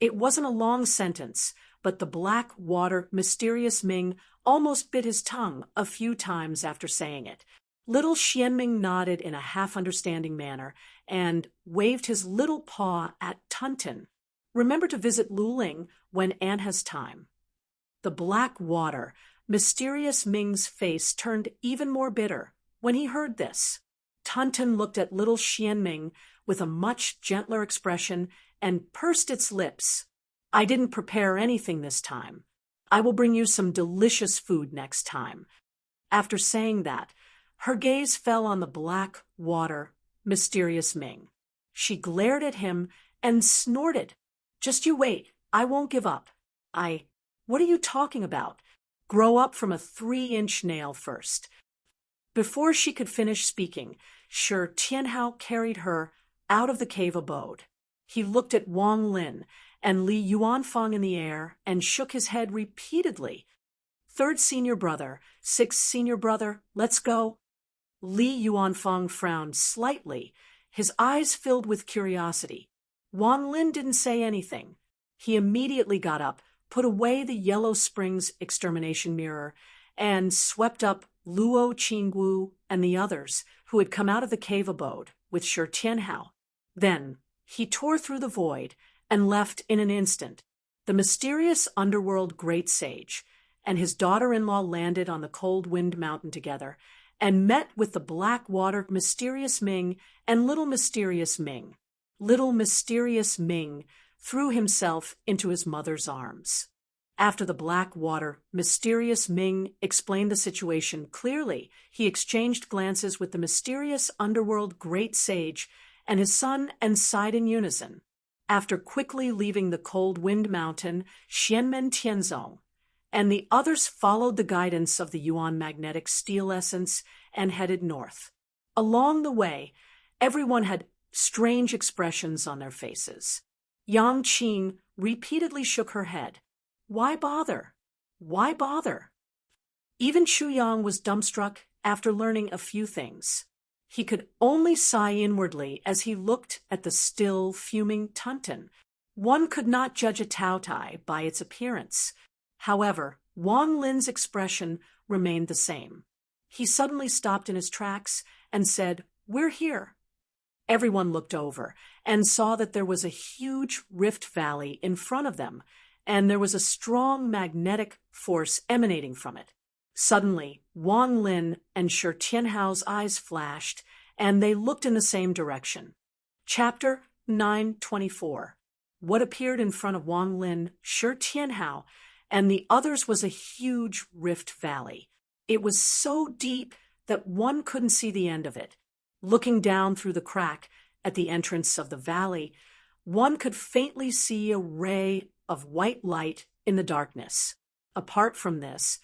A: It wasn't a long sentence, but the black water mysterious Ming almost bit his tongue a few times after saying it. Little Xianming nodded in a half-understanding manner and waved his little paw at Tunten. Remember to visit Luling when Anne has time. The black water, mysterious Ming's face turned even more bitter when he heard this. Tunten looked at little Xianming with a much gentler expression and pursed its lips. "I didn't prepare anything this time. I will bring you some delicious food next time." After saying that, her gaze fell on the black water, mysterious Ming. She glared at him and snorted. "Just you wait. I won't give up. What are you talking about? Grow up from a 3-inch nail first." Before she could finish speaking, Shi Tianhao carried her out of the cave abode. He looked at Wang Lin and Li Yuanfang in the air and shook his head repeatedly. "Third senior brother, sixth senior brother, let's go." Li Yuanfang frowned slightly, his eyes filled with curiosity. Wang Lin didn't say anything. He immediately got up, put away the Yellow Springs extermination mirror, and swept up Luo Qingwu and the others who had come out of the cave abode with Shi Tianhao. Then he tore through the void and left in an instant. The mysterious underworld great sage and his daughter-in-law landed on the cold wind mountain together and met with the black water mysterious Ming and little mysterious Ming. Little mysterious Ming threw himself into his mother's arms. After the black water, mysterious Ming explained the situation clearly. He exchanged glances with the mysterious underworld great sage and his son and sighed in unison. After quickly leaving the cold wind mountain, Xianmen Tianzong, and the others followed the guidance of the Yuan magnetic steel essence and headed north. Along the way, everyone had strange expressions on their faces. Yang Qing repeatedly shook her head. Why bother? Why bother? Even Chu Yang was dumbstruck after learning a few things. He could only sigh inwardly as he looked at the still, fuming Tunton. One could not judge a Taotai by its appearance. However, Wang Lin's expression remained the same. He suddenly stopped in his tracks and said, "We're here." Everyone looked over and saw that there was a huge rift valley in front of them, and there was a strong magnetic force emanating from it. Suddenly, Wang Lin and Shi Tianhao's eyes flashed, and they looked in the same direction. Chapter 924. What appeared in front of Wang Lin, Shi Tianhao, and the others was a huge rift valley. It was so deep that one couldn't see the end of it. Looking down through the crack at the entrance of the valley, one could faintly see a ray of white light in the darkness. Apart from this,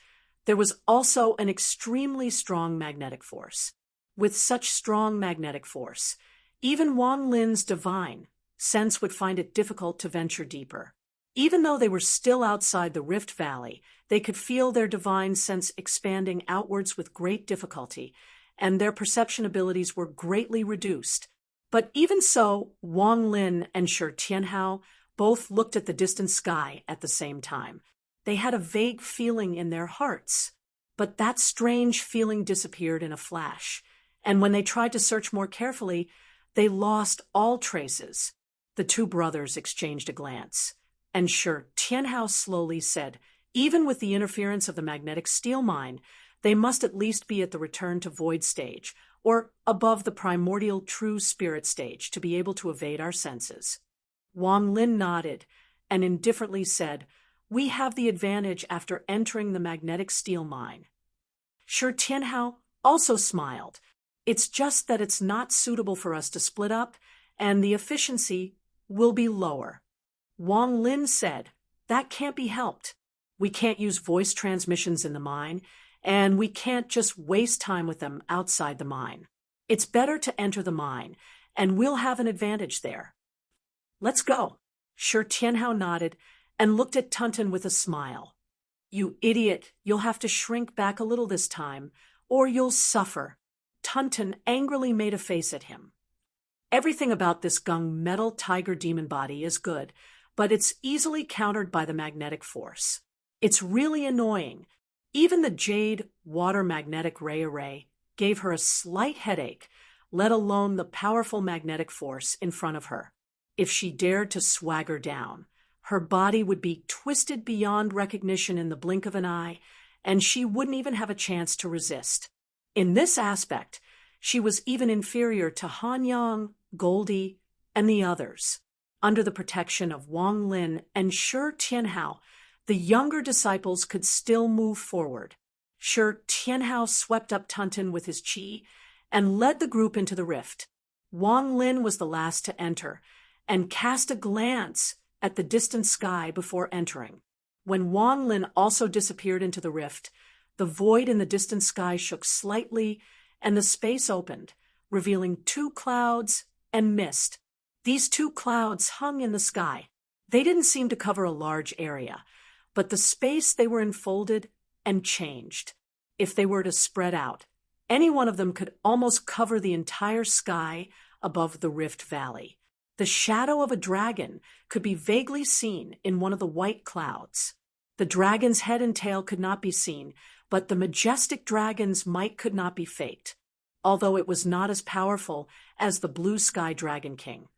A: there was also an extremely strong magnetic force. With such strong magnetic force, even Wang Lin's divine sense would find it difficult to venture deeper. Even though they were still outside the Rift Valley, they could feel their divine sense expanding outwards with great difficulty, and their perception abilities were greatly reduced. But even so, Wang Lin and Shi Tianhao both looked at the distant sky at the same time. They had a vague feeling in their hearts, but that strange feeling disappeared in a flash, and when they tried to search more carefully, they lost all traces. The two brothers exchanged a glance, and Shi Tianhao slowly said, "Even with the interference of the magnetic steel mine, they must at least be at the return to void stage, or above the primordial true spirit stage, to be able to evade our senses." Wang Lin nodded and indifferently said, "We have the advantage after entering the magnetic steel mine." Shi Tianhao also smiled. "It's just that it's not suitable for us to split up, and the efficiency will be lower." Wang Lin said, "That can't be helped. We can't use voice transmissions in the mine, and we can't just waste time with them outside the mine. It's better to enter the mine, and we'll have an advantage there." "Let's go." Shi Tianhao nodded and looked at Tunton with a smile. "You idiot, you'll have to shrink back a little this time, or you'll suffer." Tunton angrily made a face at him. "Everything about this gung metal tiger demon body is good, but it's easily countered by the magnetic force. It's really annoying. Even the jade water magnetic ray array gave her a slight headache, let alone the powerful magnetic force in front of her. If she dared to swagger down, her body would be twisted beyond recognition in the blink of an eye, and she wouldn't even have a chance to resist. In this aspect, she was even inferior to Han Yang, Goldie, and the others. Under the protection of Wang Lin and Shi Tianhao, the younger disciples could still move forward. Shi Tianhao swept up Tunton with his qi and led the group into the rift. Wang Lin was the last to enter and cast a glance at the distant sky before entering. When Wang Lin also disappeared into the rift, the void in the distant sky shook slightly and the space opened, revealing two clouds and mist. These two clouds hung in the sky. They didn't seem to cover a large area, but the space they were enfolded and changed. If they were to spread out, any one of them could almost cover the entire sky above the Rift Valley. The shadow of a dragon could be vaguely seen in one of the white clouds. The dragon's head and tail could not be seen, but the majestic dragon's might could not be faked, although it was not as powerful as the blue sky dragon king.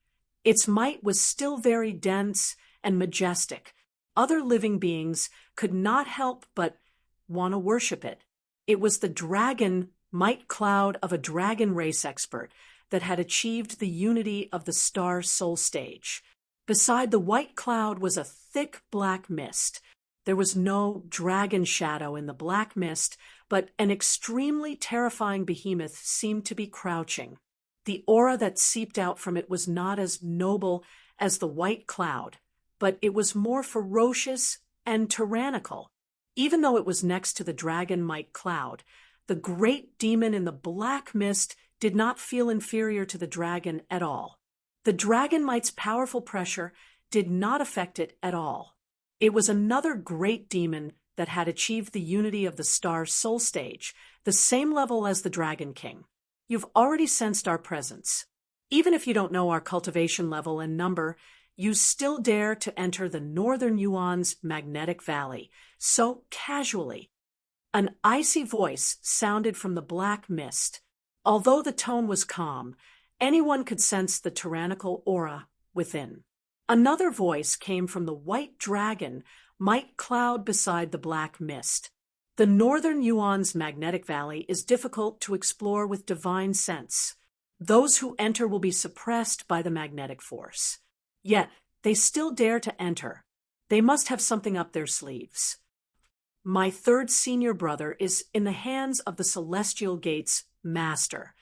A: Its might was still very dense and majestic. Other living beings could not help but want to worship it. It was the dragon might cloud of a dragon race expert that had achieved the unity of the star soul stage. Beside the white cloud was a thick black mist. There was no dragon shadow in the black mist, but an extremely terrifying behemoth seemed to be crouching. The aura that seeped out from it was not as noble as the white cloud, but it was more ferocious and tyrannical. Even though it was next to the dragon-might cloud, the great demon in the black mist did not feel inferior to the dragon at all. The dragon-might's powerful pressure did not affect it at all. It was another great demon that had achieved the unity of the star soul stage, the same level as the Dragon King. You've already sensed our presence. Even if you don't know our cultivation level and number, you still dare to enter the Northern Yuan's magnetic valley, so casually. An icy voice sounded from the black mist. Although the tone was calm, anyone could sense the tyrannical aura within. Another voice came from the white dragon might cloud beside the black mist. The Northern Yuan's magnetic valley is difficult to explore with divine sense. Those who enter will be suppressed by the magnetic force. Yet, they still dare to enter. They must have something up their sleeves. My third senior brother is in the hands of the Celestial Gate's master.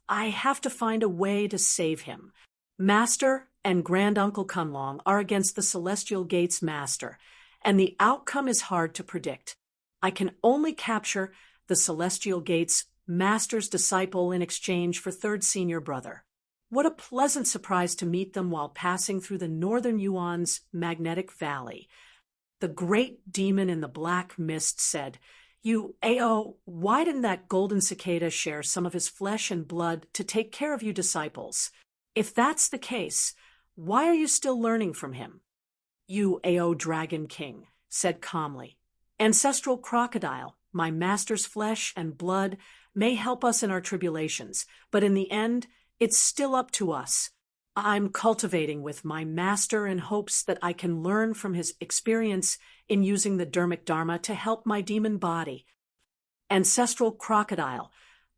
A: I have to find a way to save him. Master and Granduncle Kunlong are against the Celestial Gate's master, and the outcome is hard to predict. I can only capture the Celestial Gate's master's disciple in exchange for third senior brother. What a pleasant surprise to meet them while passing through the Northern Yuan's magnetic valley. The great demon in the black mist said, "You, Ao, why didn't that golden cicada share some of his flesh and blood to take care of you disciples? If that's the case, why are you still learning from him?" "You, Ao Dragon King," said calmly, "Ancestral crocodile, my master's flesh and blood may help us in our tribulations, but in the end, it's still up to us. I'm cultivating with my master in hopes that I can learn from his experience in using the Dharmic Dharma to help my demon body." Ancestral crocodile,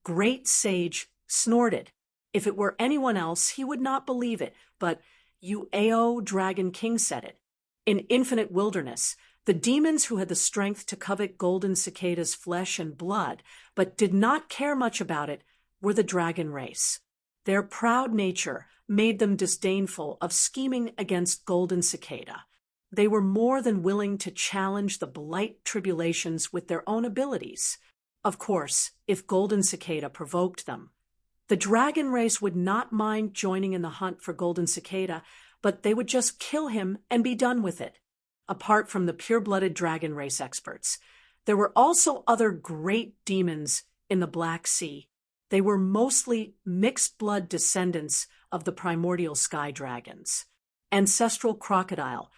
A: great sage, snorted. If it were anyone else, he would not believe it, but you Ao Dragon King said it. In infinite wilderness, the demons who had the strength to covet golden cicada's flesh and blood, but did not care much about it, were the dragon race. Their proud nature made them disdainful of scheming against golden cicada. They were more than willing to challenge the blight tribulations with their own abilities. Of course, if golden cicada provoked them. The dragon race would not mind joining in the hunt for golden cicada, but they would just kill him and be done with it. Apart from the pure-blooded dragon race experts, there were also other great demons in the Black Sea. They were mostly mixed-blood descendants of the primordial sky dragons. Ancestral crocodile,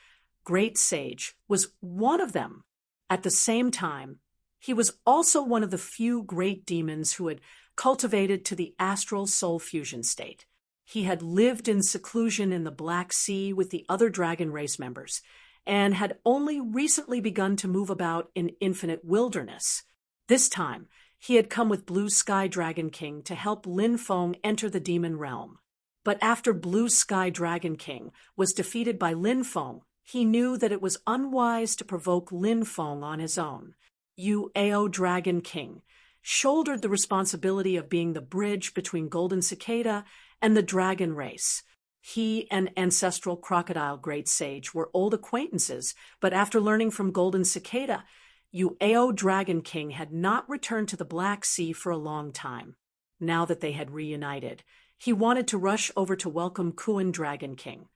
A: great sage, was one of them. At the same time, he was also one of the few great demons who had cultivated to the astral soul fusion state. He had lived in seclusion in the Black Sea with the other dragon race members, and had only recently begun to move about in infinite wilderness. This time, he had come with Blue Sky Dragon King to help Lin Feng enter the demon realm. But after Blue Sky Dragon King was defeated by Lin Feng, he knew that it was unwise to provoke Lin Feng on his own. You Ao Dragon King shouldered the responsibility of being the bridge between Golden Cicada and the dragon race. He and Ancestral Crocodile Great Sage were old acquaintances, but after learning from Golden Cicada, you Ao Dragon King had not returned to the Black Sea for a long time. Now that they had reunited, he wanted to rush over to welcome Kuan Dragon King.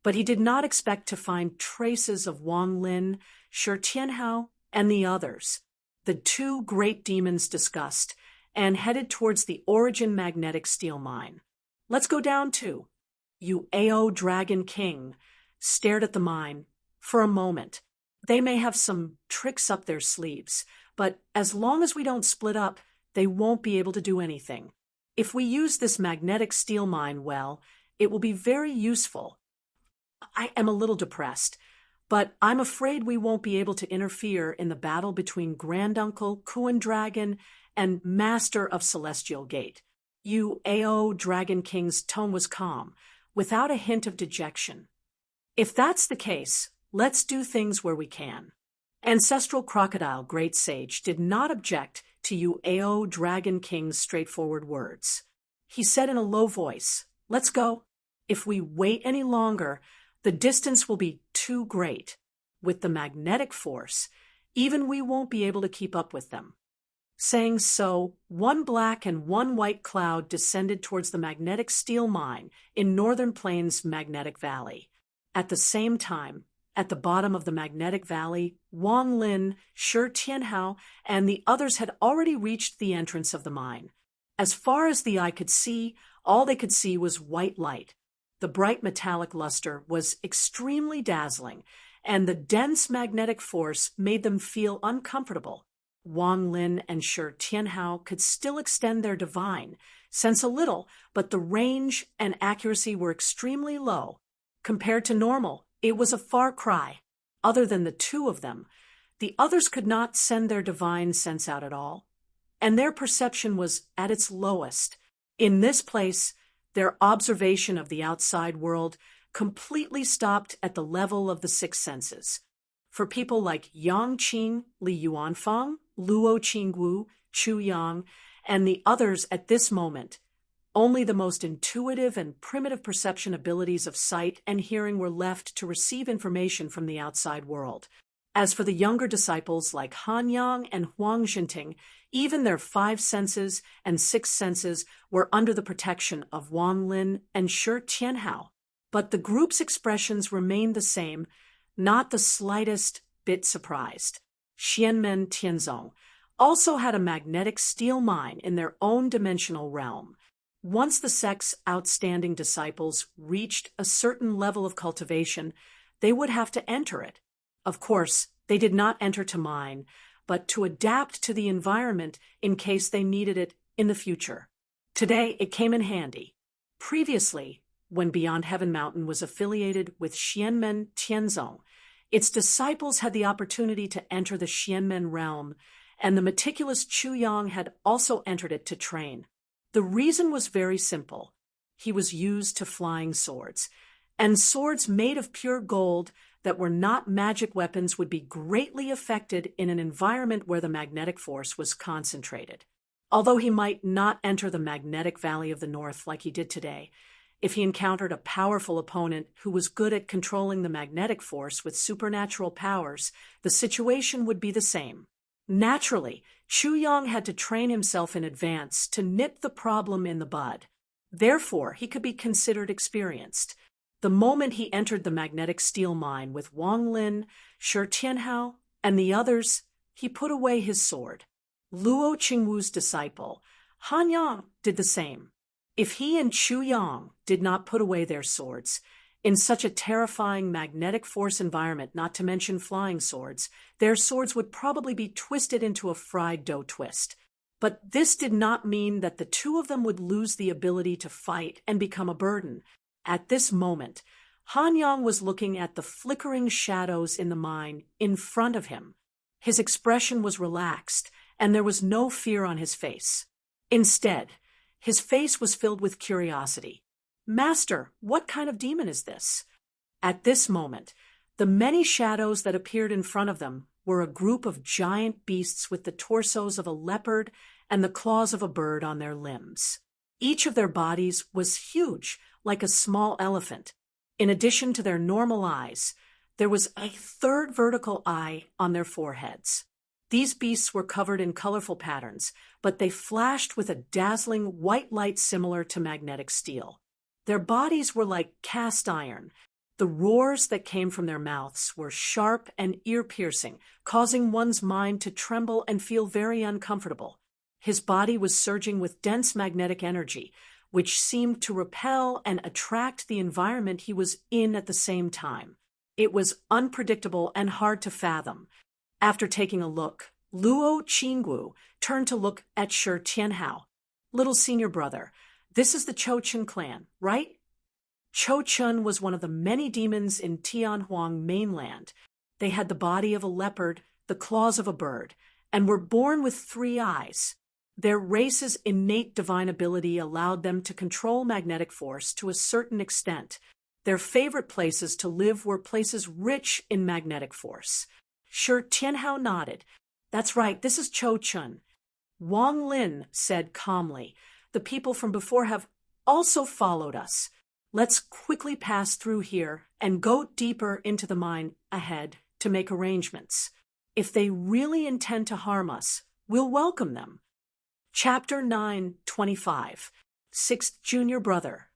A: But he did not expect to find traces of Wang Lin, Shi Tianhao, and the others. The two great demons discussed and headed towards the Origin magnetic steel mine. "Let's go down too." You Ao Dragon King stared at the mine for a moment. They may have some tricks up their sleeves, but as long as we don't split up, they won't be able to do anything. If we use this magnetic steel mine well, it will be very useful. I am a little depressed, but I'm afraid we won't be able to interfere in the battle between Granduncle Kuan Dragon and Master of Celestial Gate. You Ao Dragon King's tone was calm, without a hint of dejection. "If that's the case, let's do things where we can." Ancestral crocodile great sage did not object to Ao Dragon King's straightforward words. He said in a low voice, "Let's go. If we wait any longer, the distance will be too great. With the magnetic force, even we won't be able to keep up with them." Saying so, one black and one white cloud descended towards the magnetic steel mine in Northern Plains Magnetic Valley. At the same time, at the bottom of the magnetic valley, Wang Lin, Shi Tianhao, and the others had already reached the entrance of the mine. As far as the eye could see, all they could see was white light. The bright metallic luster was extremely dazzling, and the dense magnetic force made them feel uncomfortable. Wang Lin and Shi Tianhao could still extend their divine, sense a little, but the range and accuracy were extremely low. Compared to normal, it was a far cry. Other than the two of them, the others could not send their divine sense out at all, and their perception was at its lowest. In this place, their observation of the outside world completely stopped at the level of the six senses. For people like Yang Qing, Li Yuanfang, Luo Qingwu, Chu Yang, and the others at this moment, only the most intuitive and primitive perception abilities of sight and hearing were left to receive information from the outside world. As for the younger disciples like Han Yang and Huang Jinting, even their five senses and six senses were under the protection of Wang Lin and Shi Tianhao. But the group's expressions remained the same, not the slightest bit surprised. Xianmen Tianzong also had a magnetic steel mine in their own dimensional realm. Once the sect's outstanding disciples reached a certain level of cultivation, they would have to enter it. Of course, they did not enter to mine, but to adapt to the environment in case they needed it in the future. Today, it came in handy. Previously, when Beyond Heaven Mountain was affiliated with Xianmen Tianzong, its disciples had the opportunity to enter the Xianmen realm, and the meticulous Chu Yang had also entered it to train. The reason was very simple. He was used to flying swords, and swords made of pure gold that were not magic weapons would be greatly affected in an environment where the magnetic force was concentrated. Although he might not enter the magnetic valley of the north like he did today, if he encountered a powerful opponent who was good at controlling the magnetic force with supernatural powers, the situation would be the same. Naturally, Chu Yang had to train himself in advance to nip the problem in the bud. Therefore, he could be considered experienced. The moment he entered the magnetic steel mine with Wang Lin, Shi Tianhao, and the others, he put away his sword. Luo Qingwu's disciple, Han Yang, did the same. If he and Chu Yang did not put away their swords, in such a terrifying magnetic force environment, not to mention flying swords, their swords would probably be twisted into a fried dough twist. But this did not mean that the two of them would lose the ability to fight and become a burden. At this moment, Han Yang was looking at the flickering shadows in the mine in front of him. His expression was relaxed, and there was no fear on his face. Instead, his face was filled with curiosity. "Master, what kind of demon is this?" At this moment, the many shadows that appeared in front of them were a group of giant beasts with the torsos of a leopard and the claws of a bird on their limbs. Each of their bodies was huge, like a small elephant. In addition to their normal eyes, there was a third vertical eye on their foreheads. These beasts were covered in colorful patterns, but they flashed with a dazzling white light similar to magnetic steel. Their bodies were like cast iron. The roars that came from their mouths were sharp and ear-piercing, causing one's mind to tremble and feel very uncomfortable. His body was surging with dense magnetic energy, which seemed to repel and attract the environment he was in at the same time. It was unpredictable and hard to fathom. After taking a look, Luo Qingwu turned to look at Shi Tianhao. "Little senior brother, this is the Chou-Chun clan, right?" Chou-Chun was one of the many demons in Tianhuang mainland. They had the body of a leopard, the claws of a bird, and were born with 3 eyes. Their race's innate divine ability allowed them to control magnetic force to a certain extent. Their favorite places to live were places rich in magnetic force. Shi Tianhao nodded. That's right, this is Cho Chun. Wang Lin said calmly, the people from before have also followed us. Let's quickly pass through here and go deeper into the mine ahead to make arrangements. If they really intend to harm us, we'll welcome them. Chapter 9:25. Sixth Junior Brother.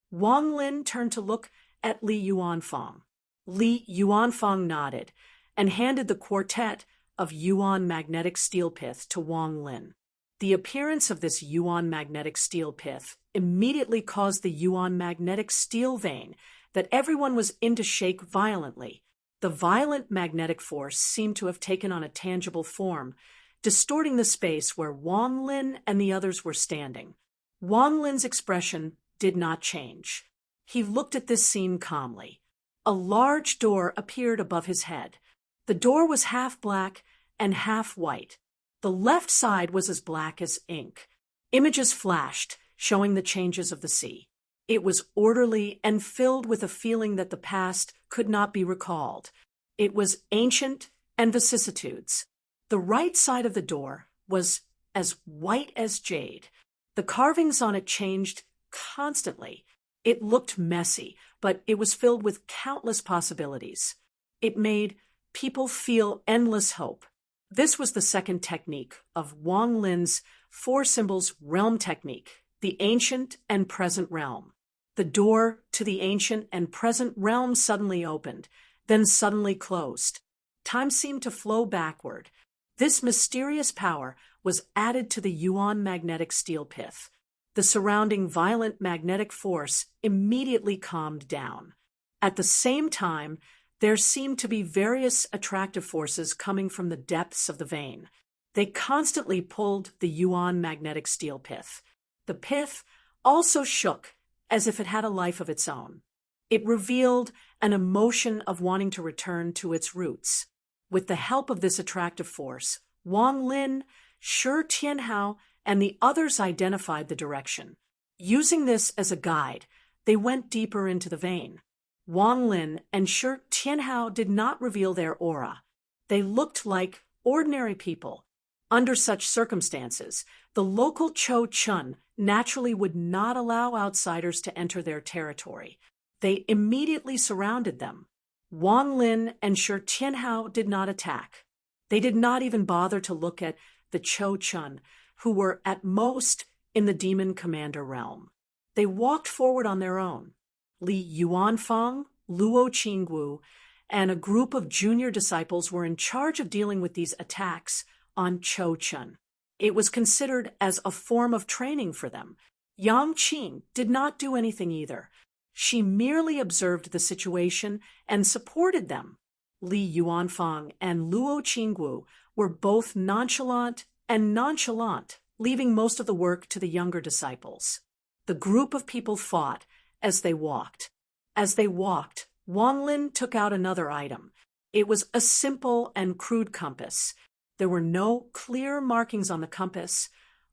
A: Wang Lin turned to look at Li Yuanfang. Li Yuanfang nodded and handed the quartet of Yuan magnetic steel pith to Wang Lin. The appearance of this Yuan magnetic steel pith immediately caused the Yuan magnetic steel vein that everyone was in to shake violently. The violent magnetic force seemed to have taken on a tangible form, distorting the space where Wang Lin and the others were standing. Wang Lin's expression did not change. He looked at this scene calmly. A large door appeared above his head. The door was half black and half white. The left side was as black as ink. Images flashed, showing the changes of the sea. It was orderly and filled with a feeling that the past could not be recalled. It was ancient and vicissitudes. The right side of the door was as white as jade. The carvings on it changed constantly. It looked messy, but it was filled with countless possibilities. It made people feel endless hope. This was the second technique of Wang Lin's four symbols realm technique, the ancient and present realm. The door to the ancient and present realm suddenly opened, then suddenly closed. Time seemed to flow backward. This mysterious power was added to the Yuan magnetic steel pith. The surrounding violent magnetic force immediately calmed down. At the same time, there seemed to be various attractive forces coming from the depths of the vein. They constantly pulled the Yuan magnetic steel pith. The pith also shook as if it had a life of its own. It revealed an emotion of wanting to return to its roots. With the help of this attractive force, Wang Lin, Shi Tianhao, and the others identified the direction. Using this as a guide, they went deeper into the vein. Wang Lin and Shi Tianhao did not reveal their aura. They looked like ordinary people. Under such circumstances, the local Cho Chun naturally would not allow outsiders to enter their territory. They immediately surrounded them. Wang Lin and Shi Tianhao did not attack. They did not even bother to look at the Cho Chun, who were at most in the demon commander realm. They walked forward on their own. Li Yuanfang, Luo Qinggu, and a group of junior disciples were in charge of dealing with these attacks on Cho Chun. It was considered as a form of training for them. Yang Qing did not do anything either. She merely observed the situation and supported them. Li Yuanfang and Luo Qinggu were both nonchalant, leaving most of the work to the younger disciples. The group of people fought as they walked. As they walked, Wang Lin took out another item. It was a simple and crude compass. There were no clear markings on the compass,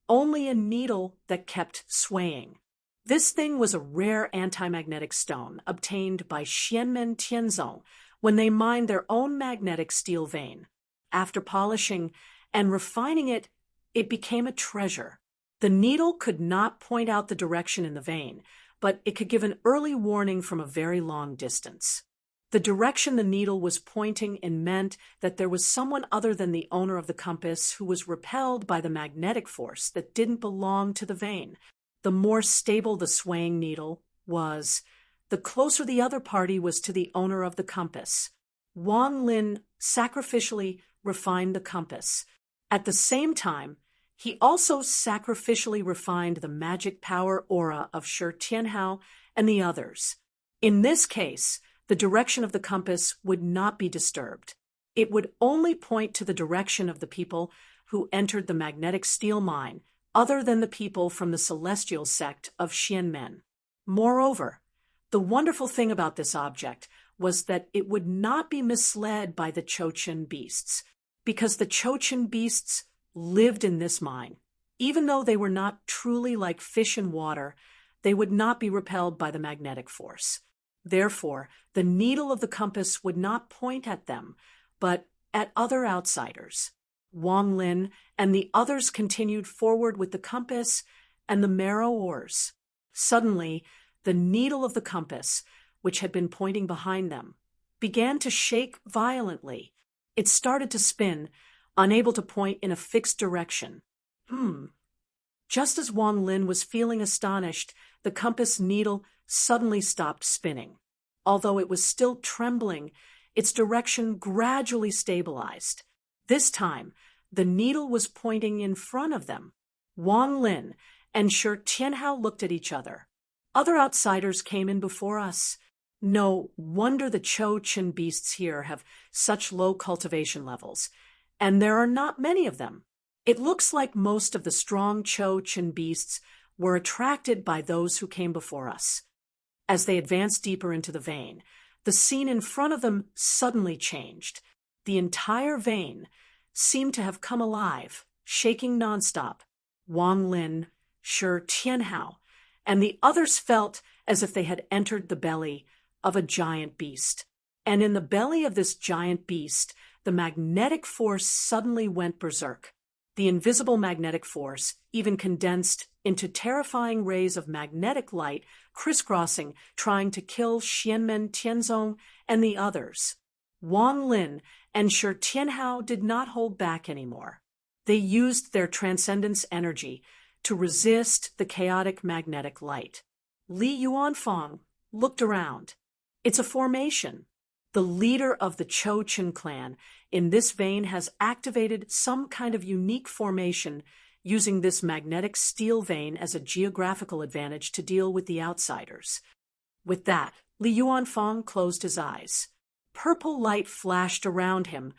A: only a needle that kept swaying. This thing was a rare anti-magnetic stone obtained by Xianmen Tianzong when they mined their own magnetic steel vein. After polishing and refining it, it became a treasure. The needle could not point out the direction in the vein, but it could give an early warning from a very long distance. The direction the needle was pointing in meant that there was someone other than the owner of the compass who was repelled by the magnetic force that didn't belong to the vein. The more stable the swaying needle was, the closer the other party was to the owner of the compass. Wang Lin sacrificially refined the compass. At the same time, he also sacrificially refined the magic power aura of Shi Tianhao and the others. In this case, the direction of the compass would not be disturbed. It would only point to the direction of the people who entered the magnetic steel mine, other than the people from the celestial sect of Xianmen. Moreover, the wonderful thing about this object was that it would not be misled by the Chochin beasts, because the Chochin beasts lived in this mine. Even though they were not truly like fish in water, they would not be repelled by the magnetic force. Therefore, the needle of the compass would not point at them, but at other outsiders. Wang Lin and the others continued forward with the compass and the marrow oars. Suddenly, the needle of the compass, which had been pointing behind them, began to shake violently. It started to spin, unable to point in a fixed direction. Just as Wang Lin was feeling astonished, the compass needle suddenly stopped spinning. Although it was still trembling, its direction gradually stabilized. This time, the needle was pointing in front of them. Wang Lin and Shi Tianhao looked at each other. Other outsiders came in before us. No wonder the Cho-Chin beasts here have such low cultivation levels, and there are not many of them. It looks like most of the strong Cho-Chin beasts were attracted by those who came before us. As they advanced deeper into the vein, the scene in front of them suddenly changed. The entire vein seemed to have come alive, shaking nonstop. Wang Lin, Shi Tianhao, and the others felt as if they had entered the belly of a giant beast. And in the belly of this giant beast, the magnetic force suddenly went berserk. The invisible magnetic force even condensed into terrifying rays of magnetic light, crisscrossing, trying to kill Xianmen Tianzong and the others. Wang Lin and Shi Tianhao did not hold back anymore. They used their transcendence energy to resist the chaotic magnetic light. Li Yuanfang looked around. It's a formation. The leader of the Cho-Chin clan in this vein has activated some kind of unique formation using this magnetic steel vein as a geographical advantage to deal with the outsiders. With that, Li Yuanfang closed his eyes. Purple light flashed around him,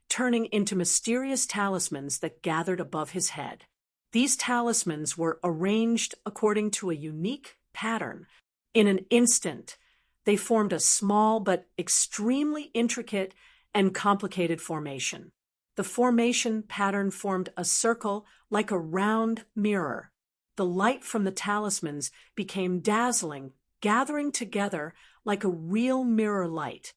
A: turning into mysterious talismans that gathered above his head. These talismans were arranged according to a unique pattern. In an instant, they formed a small but extremely intricate and complicated formation. The formation pattern formed a circle like a round mirror. The light from the talismans became dazzling, gathering together like a real mirror light.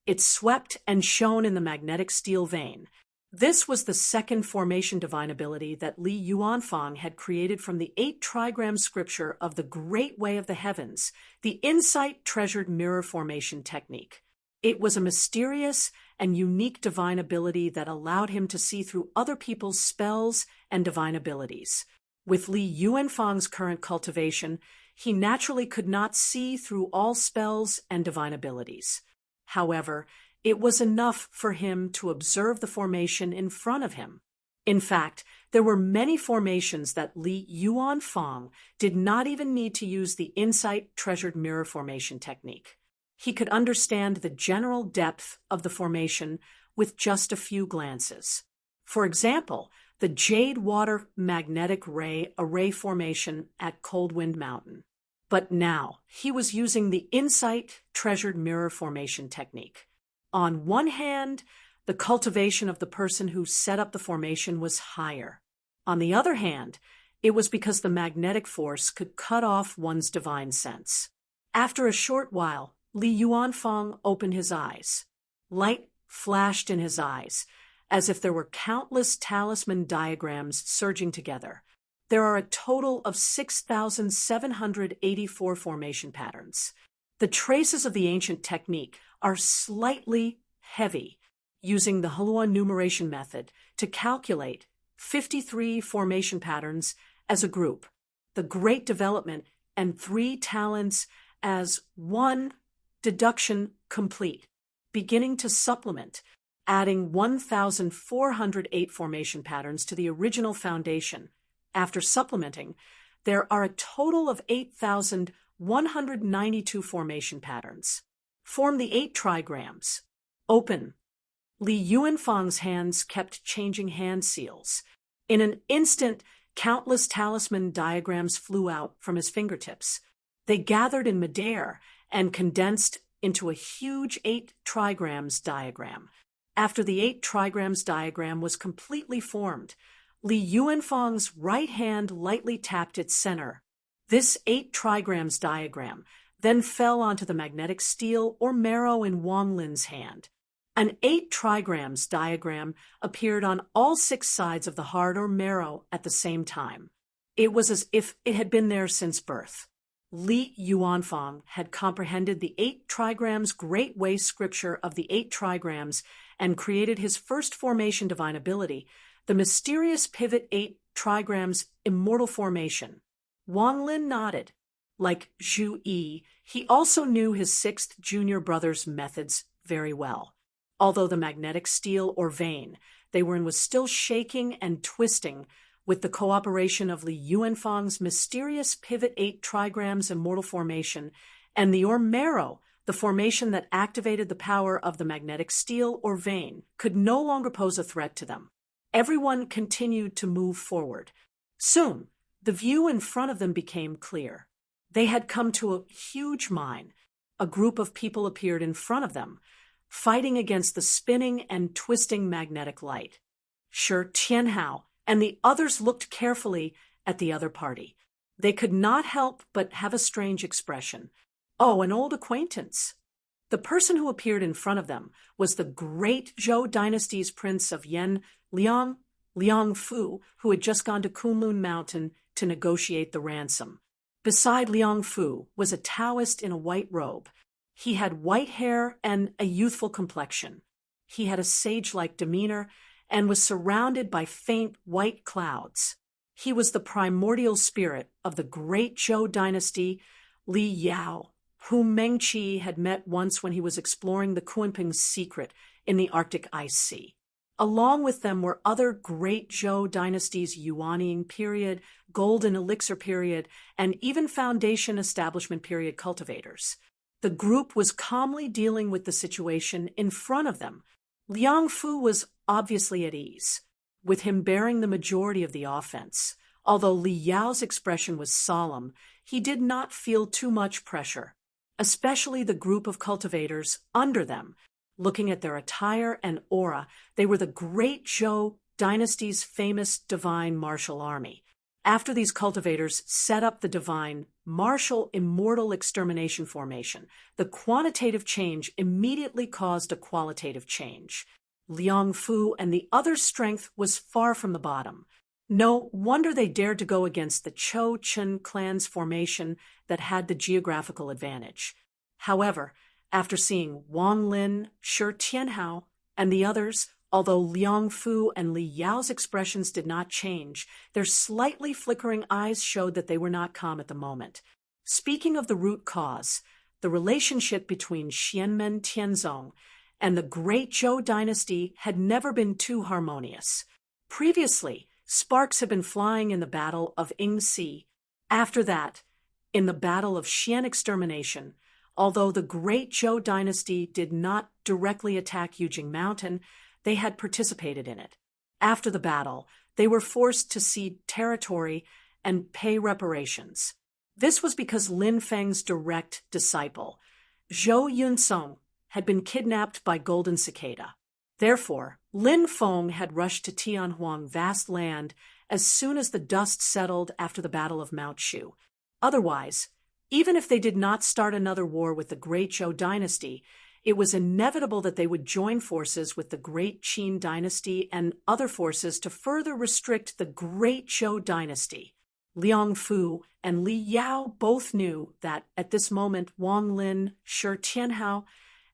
A: It swept and shone in the magnetic steel vein. This was the second formation divine ability that Li Yuanfang had created from the 8 trigram scripture of the Great Way of the Heavens, the Insight Treasured Mirror Formation technique. It was a mysterious and unique divine ability that allowed him to see through other people's spells and divine abilities. With Li Yuanfang's current cultivation, he naturally could not see through all spells and divine abilities. However, it was enough for him to observe the formation in front of him. In fact, there were many formations that Li Yuanfang did not even need to use the Insight Treasured Mirror Formation technique. He could understand the general depth of the formation with just a few glances. For example, the Jade Water Magnetic Ray Array Formation at Coldwind Mountain. But now, he was using the Insight Treasured Mirror Formation technique. On one hand, the cultivation of the person who set up the formation was higher. On the other hand, it was because the magnetic force could cut off one's divine sense. After a short while, Li Yuanfang opened his eyes. Light flashed in his eyes, as if there were countless talisman diagrams surging together. There are a total of 6,784 formation patterns. The traces of the ancient technique are slightly heavy, using the Heluan numeration method to calculate 53 formation patterns as a group, the Great Development and 3 talents as 1 deduction complete, beginning to supplement, adding 1,408 formation patterns to the original foundation. After supplementing, there are a total of 8,192 formation patterns. Form the 8 trigrams. Open. Li Yuanfang's hands kept changing hand seals. In an instant, countless talisman diagrams flew out from his fingertips. They gathered in midair and condensed into a huge 8 trigrams diagram. After the 8 trigrams diagram was completely formed, Li Yuanfang's right hand lightly tapped its center. This 8 trigrams diagram then fell onto the magnetic steel or marrow in Wang Lin's hand. An 8 trigrams diagram appeared on all 6 sides of the heart or marrow at the same time. It was as if it had been there since birth. Li Yuanfang had comprehended the 8 trigrams great way scripture of the 8 trigrams and created his first formation divine ability, the mysterious pivot 8 trigrams immortal formation. Wang Lin nodded. Like Zhu Yi, he also knew his 6th junior brother's methods very well. Although the magnetic steel or vein they were in was still shaking and twisting, with the cooperation of Li Yuanfang's mysterious pivot 8 trigrams immortal formation and the or marrow, the formation that activated the power of the magnetic steel or vein, could no longer pose a threat to them. Everyone continued to move forward. Soon, the view in front of them became clear. They had come to a huge mine. A group of people appeared in front of them, fighting against the spinning and twisting magnetic light. Shi Tianhao and the others looked carefully at the other party. They could not help but have a strange expression. Oh, an old acquaintance. The person who appeared in front of them was the great Zhou dynasty's prince of Yan, Liang Fu, who had just gone to Kunlun Mountain to negotiate the ransom. Beside Liang Fu was a Taoist in a white robe. He had white hair and a youthful complexion. He had a sage-like demeanor and was surrounded by faint white clouds. He was the primordial spirit of the great Zhou dynasty, Li Yao, whom Meng Qi had met once when he was exploring the Kunping's secret in the Arctic Ice Sea. Along with them were other great Zhou dynasty's Yuanying period, Golden Elixir period, and even Foundation Establishment period cultivators. The group was calmly dealing with the situation in front of them. Liang Fu was obviously at ease, with him bearing the majority of the offense. Although Li Yao's expression was solemn, he did not feel too much pressure, especially the group of cultivators under them. Looking at their attire and aura, they were the great Zhou dynasty's famous divine martial army. After these cultivators set up the divine martial immortal extermination formation, the quantitative change immediately caused a qualitative change. Liang Fu and the others' strength was far from the bottom. No wonder they dared to go against the Chou Chen clan's formation that had the geographical advantage. However, after seeing Wang Lin, Shi Tianhao, and the others, although Liang Fu and Li Yao's expressions did not change, their slightly flickering eyes showed that they were not calm at the moment. Speaking of the root cause, the relationship between Xianmen Tianzong and the great Zhou dynasty had never been too harmonious. Previously, sparks had been flying in the Battle of Yingxi. After that, in the Battle of Xian Extermination, although the great Zhou dynasty did not directly attack Yujing Mountain, they had participated in it. After the battle, they were forced to cede territory and pay reparations. This was because Lin Feng's direct disciple, Zhou Yunsong, had been kidnapped by Golden Cicada. Therefore, Lin Feng had rushed to Tianhuang vast land as soon as the dust settled after the Battle of Mount Shu. Otherwise, even if they did not start another war with the great Zhou dynasty, it was inevitable that they would join forces with the great Qin dynasty and other forces to further restrict the great Zhou dynasty. Liang Fu and Li Yao both knew that, at this moment, Wang Lin, Shi Tianhao,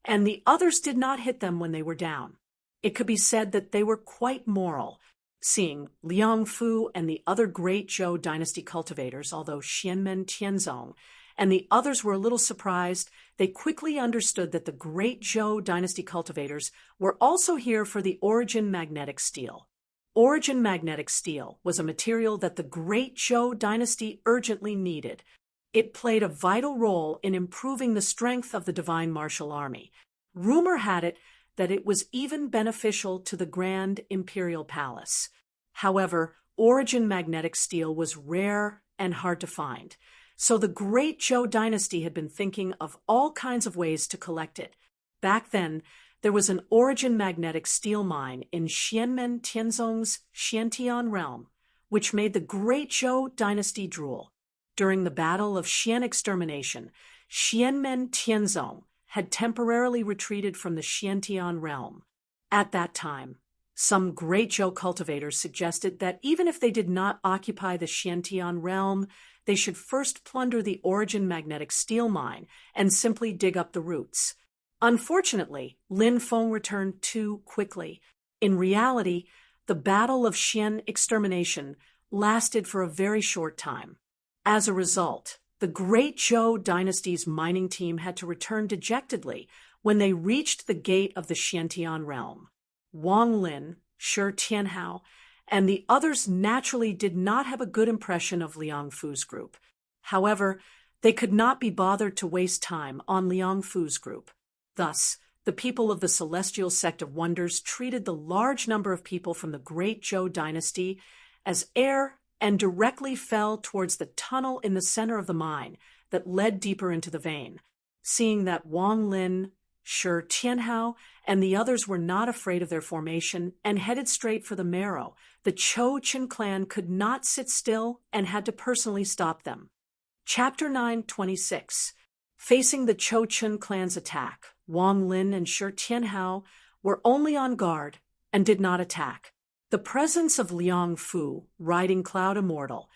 A: and the others did not hit them when they were down. It could be said that they were quite moral. Seeing Liang Fu and the other great Zhou dynasty cultivators, although Xianmen Tianzong and the others were a little surprised, they quickly understood that the great Zhou dynasty cultivators were also here for the origin magnetic steel. Origin magnetic steel was a material that the great Zhou dynasty urgently needed. It played a vital role in improving the strength of the divine martial army. Rumor had it that it was even beneficial to the Grand Imperial Palace. However, origin magnetic steel was rare and hard to find. So the great Zhou dynasty had been thinking of all kinds of ways to collect it. Back then, there was an origin magnetic steel mine in Xianmen Tianzong's Xiantian realm, which made the great Zhou dynasty drool. During the Battle of Xian Extermination, Xianmen Tianzong had temporarily retreated from the Xiantian realm. At that time, some great Zhou cultivators suggested that even if they did not occupy the Xiantian realm, they should first plunder the Origin magnetic steel mine and simply dig up the roots. Unfortunately, Lin Feng returned too quickly. In reality, the Battle of Xian extermination lasted for a very short time. As a result, the great Zhou dynasty's mining team had to return dejectedly when they reached the gate of the Xiantian realm. Wang Lin, Shi Tianhao, and the others naturally did not have a good impression of Liang Fu's group. However, they could not be bothered to waste time on Liang Fu's group. Thus, the people of the Celestial Sect of Wonders treated the large number of people from the great Zhou dynasty as air and directly fell towards the tunnel in the center of the mine that led deeper into the vein. Seeing that Wang Lin, Shi Tianhao, and the others were not afraid of their formation and headed straight for the marrow, the Chou Chen clan could not sit still and had to personally stop them. Chapter 9:26. Facing the Chou Chen clan's attack, Wang Lin and Shi Tianhao were only on guard and did not attack. The presence of Liang Fu, riding Cloud Immortal,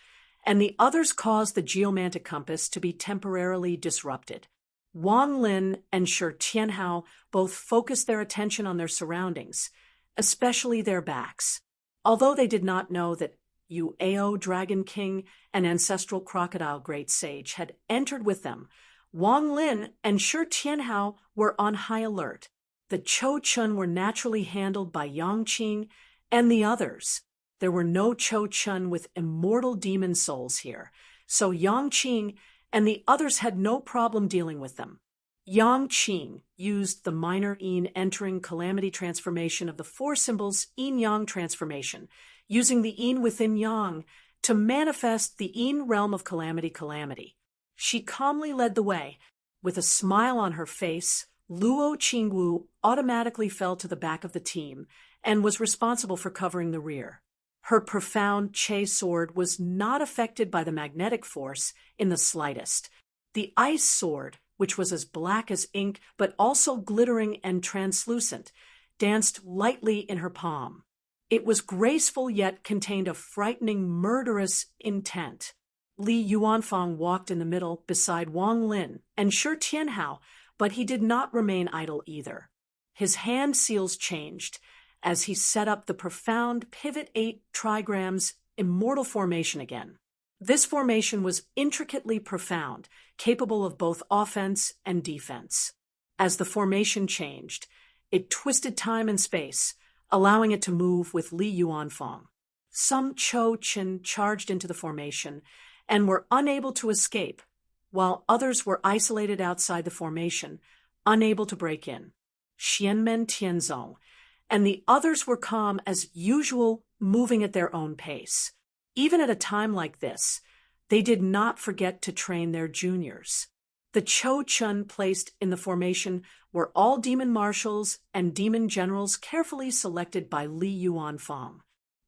A: and the others caused the geomantic compass to be temporarily disrupted. Wang Lin and Shi Tianhao both focused their attention on their surroundings, especially their backs. Although they did not know that Yu Ao Dragon King and Ancestral Crocodile Great Sage had entered with them, Wang Lin and Shi Tianhao were on high alert. The Chou Chun were naturally handled by Yang Qing and the others. There were no Chou Chun with immortal demon souls here, so Yang Qing and the others had no problem dealing with them. Yang Qing used the minor Yin entering calamity transformation of the four symbols Yin-Yang transformation, using the Yin within Yang to manifest the Yin realm of calamity. She calmly led the way. With a smile on her face, Luo Qingwu automatically fell to the back of the team and was responsible for covering the rear. Her profound Che sword was not affected by the magnetic force in the slightest. The ice sword, which was as black as ink but also glittering and translucent, danced lightly in her palm. It was graceful yet contained a frightening, murderous intent. Li Yuanfang walked in the middle beside Wang Lin and Shi Tianhao, but he did not remain idle either. His hand seals changed as he set up the profound Pivot 8 trigrams immortal formation again. This formation was intricately profound, capable of both offense and defense. As the formation changed, it twisted time and space, allowing it to move with Li Yuanfang. Some Chou Chen charged into the formation and were unable to escape, while others were isolated outside the formation, unable to break in. Xianmen Tianzong and the others were calm as usual, moving at their own pace. Even at a time like this, they did not forget to train their juniors. The Chou Chun placed in the formation were all demon marshals and demon generals carefully selected by Li Yuanfang.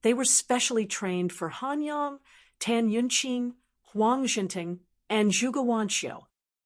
A: They were specially trained for Han Yang, Tan Yunqing, Huang Jinting, and Zhuge Wanxiu.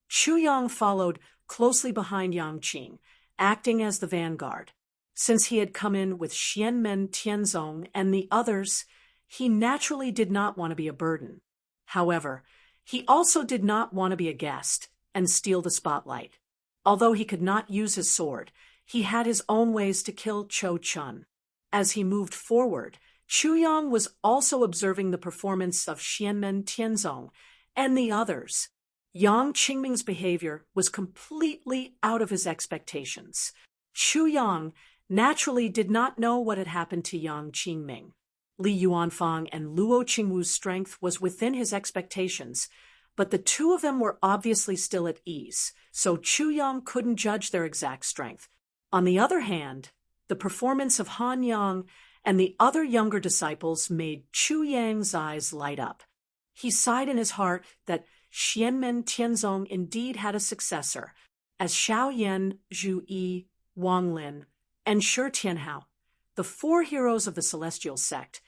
A: Chu Yang followed closely behind Yang Qing, acting as the vanguard. Since he had come in with Xianmen Tianzong and the others, he naturally did not want to be a burden. However, he also did not want to be a guest and steal the spotlight. Although he could not use his sword, he had his own ways to kill Chou Chun. As he moved forward, Chu Yang was also observing the performance of Xianmen Tianzong and the others. Yang Qingming's behavior was completely out of his expectations. Chu Yang naturally did not know what had happened to Yang Qingming. Li Yuanfang and Luo Qingwu's strength was within his expectations, but the two of them were obviously still at ease, so Chu Yang couldn't judge their exact strength. On the other hand, the performance of Han Yang and the other younger disciples made Chu Yang's eyes light up. He sighed in his heart that Xianmen Tianzong indeed had a successor, as Xiaoyan, Zhu Yi, Wang Lin, and Shi Tianhao, the four heroes of the Celestial Sect,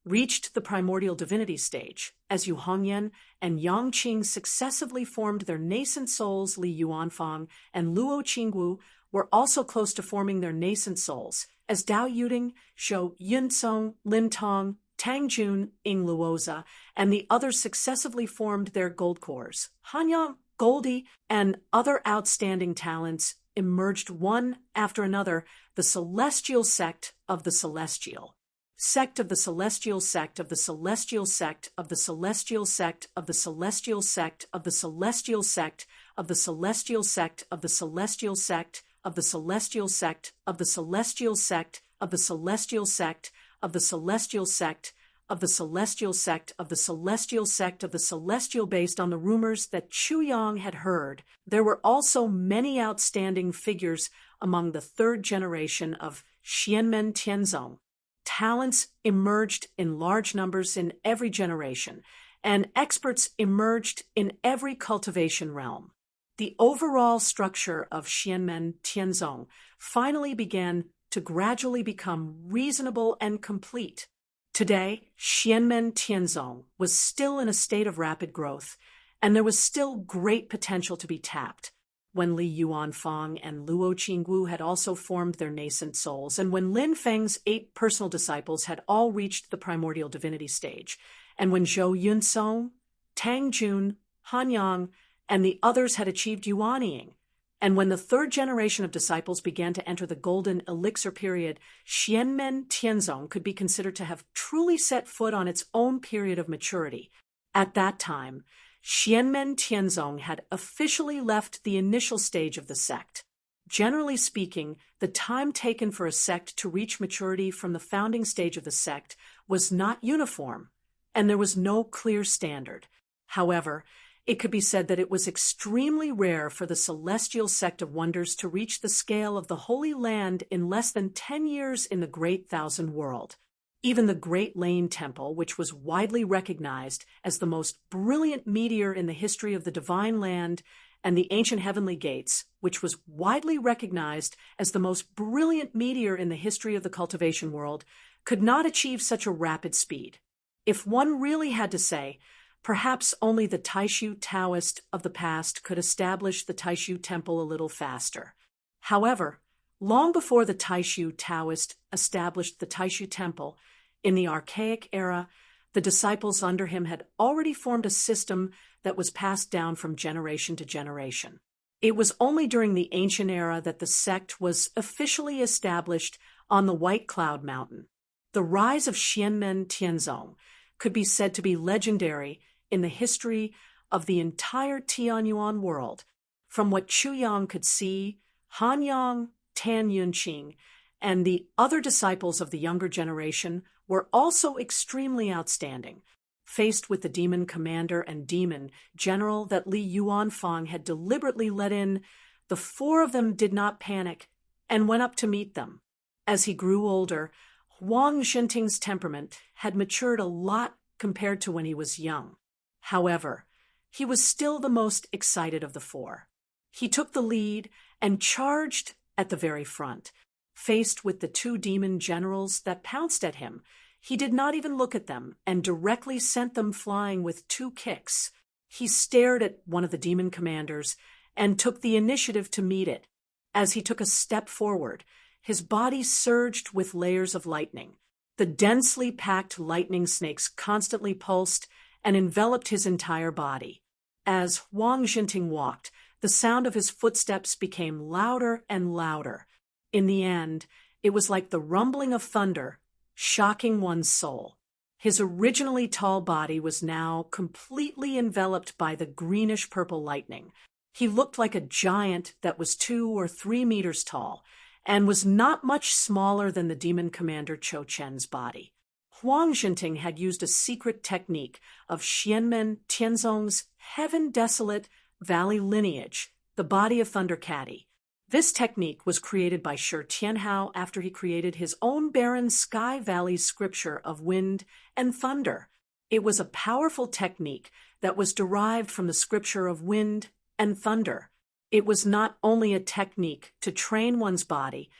A: reached the primordial divinity stage, as Yu Hongyan and Yang Qing successively formed their nascent souls. Li Yuanfang and Luo Qingwu were also close to forming their nascent souls, as Dao Yuding, Zhou Yunsong, Lin Tong, Tang Jun, Ying Luoza, and the others successively formed their gold cores. Hanyang, Goldie, and other outstanding talents emerged one after another, the celestial sect of the celestial. Sect of the celestial sect of the celestial sect of the celestial sect of the celestial sect of the celestial sect of the celestial sect of the celestial sect of the celestial sect of the celestial sect of the celestial sect of the celestial sect of the celestial sect of the celestial sect of the celestial. Based on the rumors that Chu Yang had heard, there were also many outstanding figures among the third generation of Xianmen Tianzong. Talents emerged in large numbers in every generation, and experts emerged in every cultivation realm. The overall structure of Xianmen Tianzong finally began to gradually become reasonable and complete. Today, Xianmen Tianzong was still in a state of rapid growth, and there was still great potential to be tapped. When Li Yuanfang and Luo Qingwu had also formed their nascent souls, and when Lin Feng's 8 personal disciples had all reached the primordial divinity stage, and when Zhou Yunsong, Tang Jun, Han Yang, and the others had achieved yuanying, and when the third generation of disciples began to enter the golden elixir period, Xianmen Tianzong could be considered to have truly set foot on its own period of maturity. At that time, Xianmen Tianzong had officially left the initial stage of the sect. Generally speaking, the time taken for a sect to reach maturity from the founding stage of the sect was not uniform, and there was no clear standard. However, it could be said that it was extremely rare for the celestial sect of wonders to reach the scale of the Holy Land in less than 10 years in the Great Thousand World. Even the Great Lane Temple, which was widely recognized as the most brilliant meteor in the history of the Divine Land, and the ancient heavenly gates, which was widely recognized as the most brilliant meteor in the history of the cultivation world, could not achieve such a rapid speed. If one really had to say, perhaps only the Taishu Taoist of the past could establish the Taishu Temple a little faster. However, long before the Taishu Taoist established the Taishu Temple, in the archaic era, the disciples under him had already formed a system that was passed down from generation to generation. It was only during the ancient era that the sect was officially established on the White Cloud Mountain. The rise of Xianmen Tianzong could be said to be legendary in the history of the entire Tianyuan world. From what Chu Yang could see, Han Yang, Tan Yunqing, and the other disciples of the younger generation were also extremely outstanding. Faced with the demon commander and demon general that Li Yuanfang had deliberately let in, the 4 of them did not panic and went up to meet them. As he grew older, Huang Zhenting's temperament had matured a lot compared to when he was young. However, he was still the most excited of the 4. He took the lead and charged at the very front. Faced with the 2 demon generals that pounced at him, he did not even look at them and directly sent them flying with 2 kicks. He stared at one of the demon commanders and took the initiative to meet it. As he took a step forward, his body surged with layers of lightning. The densely packed lightning snakes constantly pulsed and enveloped his entire body. As Huang Zhenting walked, the sound of his footsteps became louder and louder. In the end, it was like the rumbling of thunder, shocking one's soul. His originally tall body was now completely enveloped by the greenish-purple lightning. He looked like a giant that was 2 or 3 meters tall, and was not much smaller than the demon commander Cho Chen's body. Huang Zhenting had used a secret technique of Xianmen Tianzong's heaven-desolate valley lineage, the body of Thunder Caddy. This technique was created by Shi Tianhao after he created his own barren Sky Valley scripture of wind and thunder. It was a powerful technique that was derived from the scripture of wind and thunder. It was not only a technique to train one's body,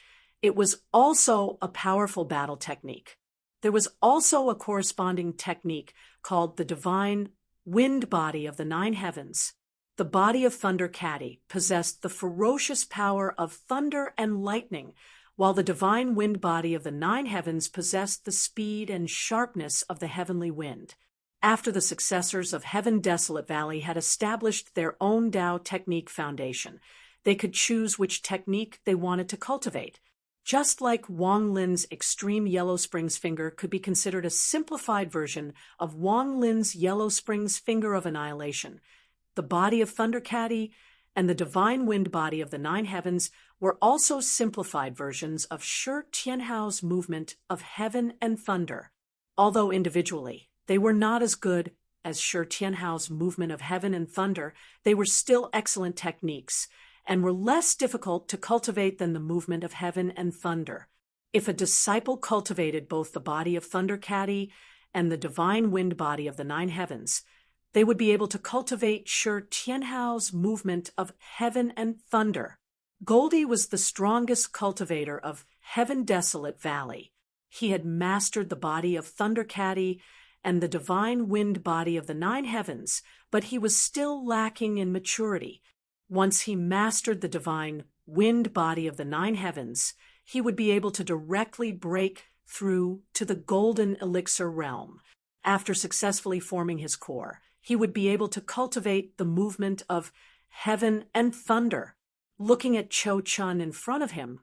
A: it was also a powerful battle technique. There was also a corresponding technique called the divine wind body of the nine heavens. The body of Thunder Cati possessed the ferocious power of thunder and lightning, while the divine wind body of the nine heavens possessed the speed and sharpness of the heavenly wind. After the successors of Heaven Desolate Valley had established their own Tao technique foundation, they could choose which technique they wanted to cultivate. Just like Wang Lin's extreme Yellow Springs finger could be considered a simplified version of Wang Lin's Yellow Springs finger of annihilation, the body of Thunder Cati and the divine wind body of the nine heavens were also simplified versions of Shi Tianhao's movement of heaven and thunder. Although individually they were not as good as Shi Tianhao's movement of heaven and thunder, they were still excellent techniques and were less difficult to cultivate than the movement of heaven and thunder. If a disciple cultivated both the body of Thunder Cati and the divine wind body of the nine heavens, they would be able to cultivate Shi Tianhao's movement of heaven and thunder. Goldie was the strongest cultivator of Heaven Desolate Valley. He had mastered the body of Thunder Cati and the divine wind body of the nine heavens, but he was still lacking in maturity. Once he mastered the divine wind body of the nine heavens, he would be able to directly break through to the golden elixir realm. After successfully forming his core, he would be able to cultivate the movement of heaven and thunder. Looking at Cho Chun in front of him,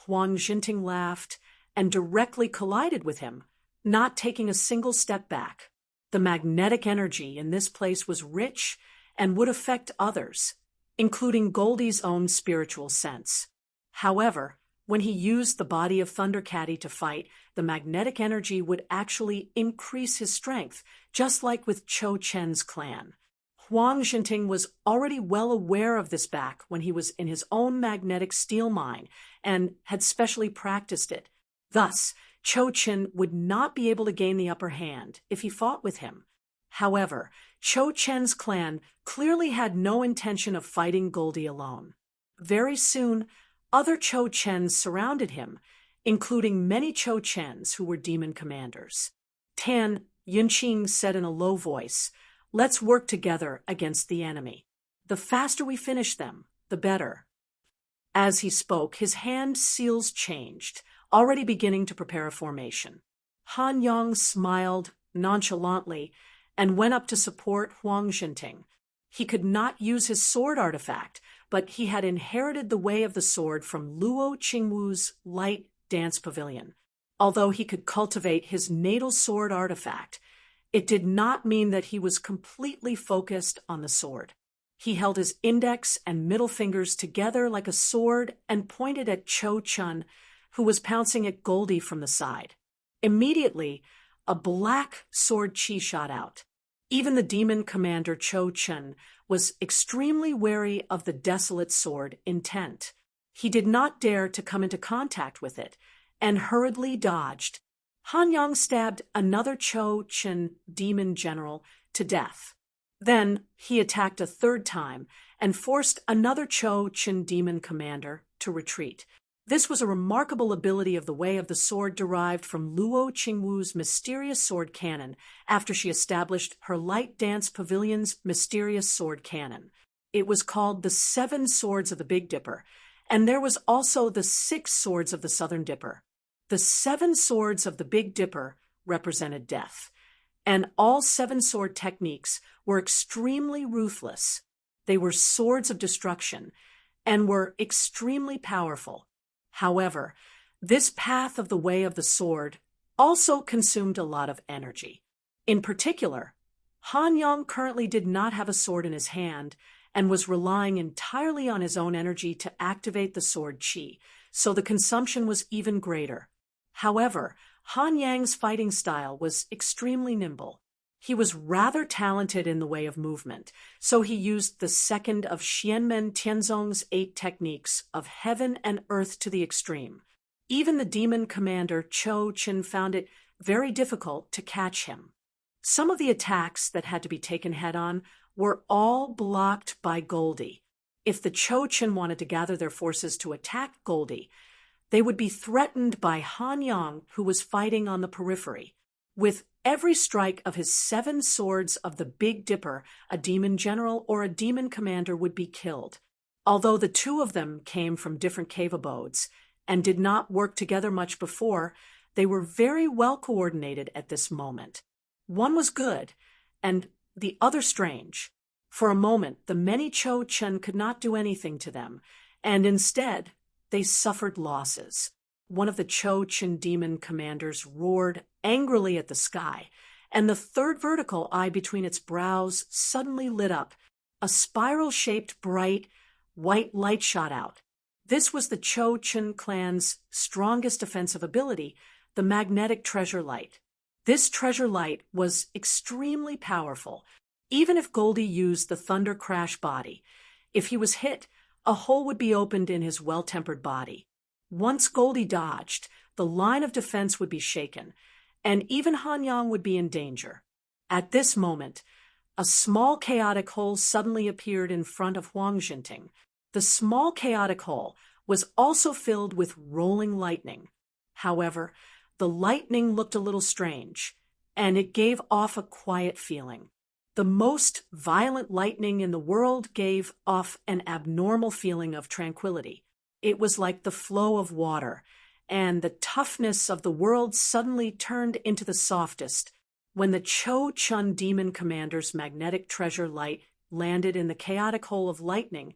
A: Huang Jinting laughed and directly collided with him, not taking a single step back. The magnetic energy in this place was rich and would affect others, including Goldie's own spiritual sense. However, when he used the body of Thunder Cati to fight, the magnetic energy would actually increase his strength, just like with Cho Chen's clan. Huang Jinting was already well aware of this back when he was in his own magnetic steel mine and had specially practiced it. Thus, Cho Chen would not be able to gain the upper hand if he fought with him. However, Cho Chen's clan clearly had no intention of fighting Goldie alone. Very soon, other Cho Chens surrounded him, including many Cho Chens who were demon commanders. Tan Yunqing said in a low voice, "Let's work together against the enemy. The faster we finish them, the better." As he spoke, his hand seals changed, already beginning to prepare a formation. Han Yang smiled nonchalantly and went up to support Huang Jinting. He could not use his sword artifact, but he had inherited the way of the sword from Luo Qingwu's light dance pavilion. Although he could cultivate his natal sword artifact, it did not mean that he was completely focused on the sword. He held his index and middle fingers together like a sword and pointed at Cho Chun, who was pouncing at Goldie from the side. Immediately, a black sword chi shot out. Even the demon commander Cho Chun was extremely wary of the desolate sword intent. He did not dare to come into contact with it, and hurriedly dodged. Han Yang stabbed another Cho Chun demon general to death. Then he attacked a third time and forced another Cho Chun demon commander to retreat. This was a remarkable ability of the way of the sword derived from Luo Qingwu's mysterious sword cannon after she established her light dance pavilion's mysterious sword cannon. It was called the 7 Swords of the Big Dipper, and there was also the 6 Swords of the Southern Dipper. The 7 Swords of the Big Dipper represented death, and all 7 sword techniques were extremely ruthless. They were swords of destruction and were extremely powerful. However, this path of the way of the sword also consumed a lot of energy. In particular, Han Yang currently did not have a sword in his hand and was relying entirely on his own energy to activate the sword chi, so the consumption was even greater. However, Han Yang's fighting style was extremely nimble. He was rather talented in the way of movement, so he used the second of Xianmen Tianzong's 8 techniques of heaven and earth to the extreme. Even the demon commander Cho Chen found it very difficult to catch him. Some of the attacks that had to be taken head-on were all blocked by Goldie. If the Cho Chen wanted to gather their forces to attack Goldie, They would be threatened by Han Yang, who was fighting on the periphery. With every strike of his 7 swords of the Big Dipper, a demon general or a demon commander would be killed. Although the two of them came from different cave abodes and did not work together much before, they were very well coordinated at this moment. One was good, and the other strange. For a moment, the many Cho Chen could not do anything to them, and instead, they suffered losses. One of the Cho Chen demon commanders roared angrily at the sky, and the third vertical eye between its brows suddenly lit up. A spiral-shaped, bright, white light shot out. This was the Cho Chen clan's strongest offensive ability, the magnetic treasure light. This treasure light was extremely powerful, even if Goldie used the thunder crash body. If he was hit, a hole would be opened in his well-tempered body. Once Goldie dodged, the line of defense would be shaken, and even Han Yang would be in danger. At this moment, a small chaotic hole suddenly appeared in front of Huang Jinting. The small chaotic hole was also filled with rolling lightning. However, the lightning looked a little strange, and it gave off a quiet feeling. The most violent lightning in the world gave off an abnormal feeling of tranquility. It was like the flow of water, and the toughness of the world suddenly turned into the softest. When the Cho Chun demon commander's magnetic treasure light landed in the chaotic hole of lightning,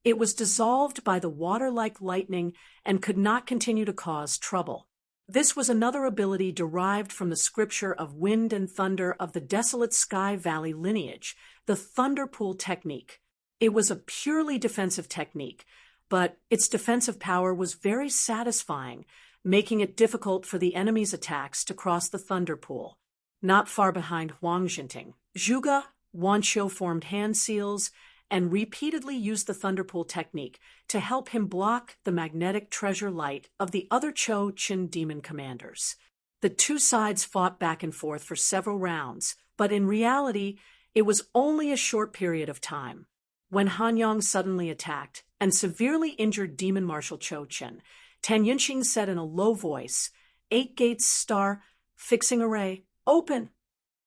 A: it was dissolved by the water-like lightning and could not continue to cause trouble. This was another ability derived from the scripture of wind and thunder of the Desolate Sky Valley lineage, the Thunder Pool technique. It was a purely defensive technique, but its defensive power was very satisfying, making it difficult for the enemy's attacks to cross the Thunder Pool. Not far behind Huang Jinting, Zhuge Wanqiu formed hand seals and repeatedly used the Thunderpool technique to help him block the magnetic treasure light of the other Cho Chin demon commanders. The two sides fought back and forth for several rounds, but in reality, it was only a short period of time. When Han Yang suddenly attacked and severely injured Demon Marshal Cho Chen, Tan Yinxing said in a low voice, 8 gates star, fixing array, open!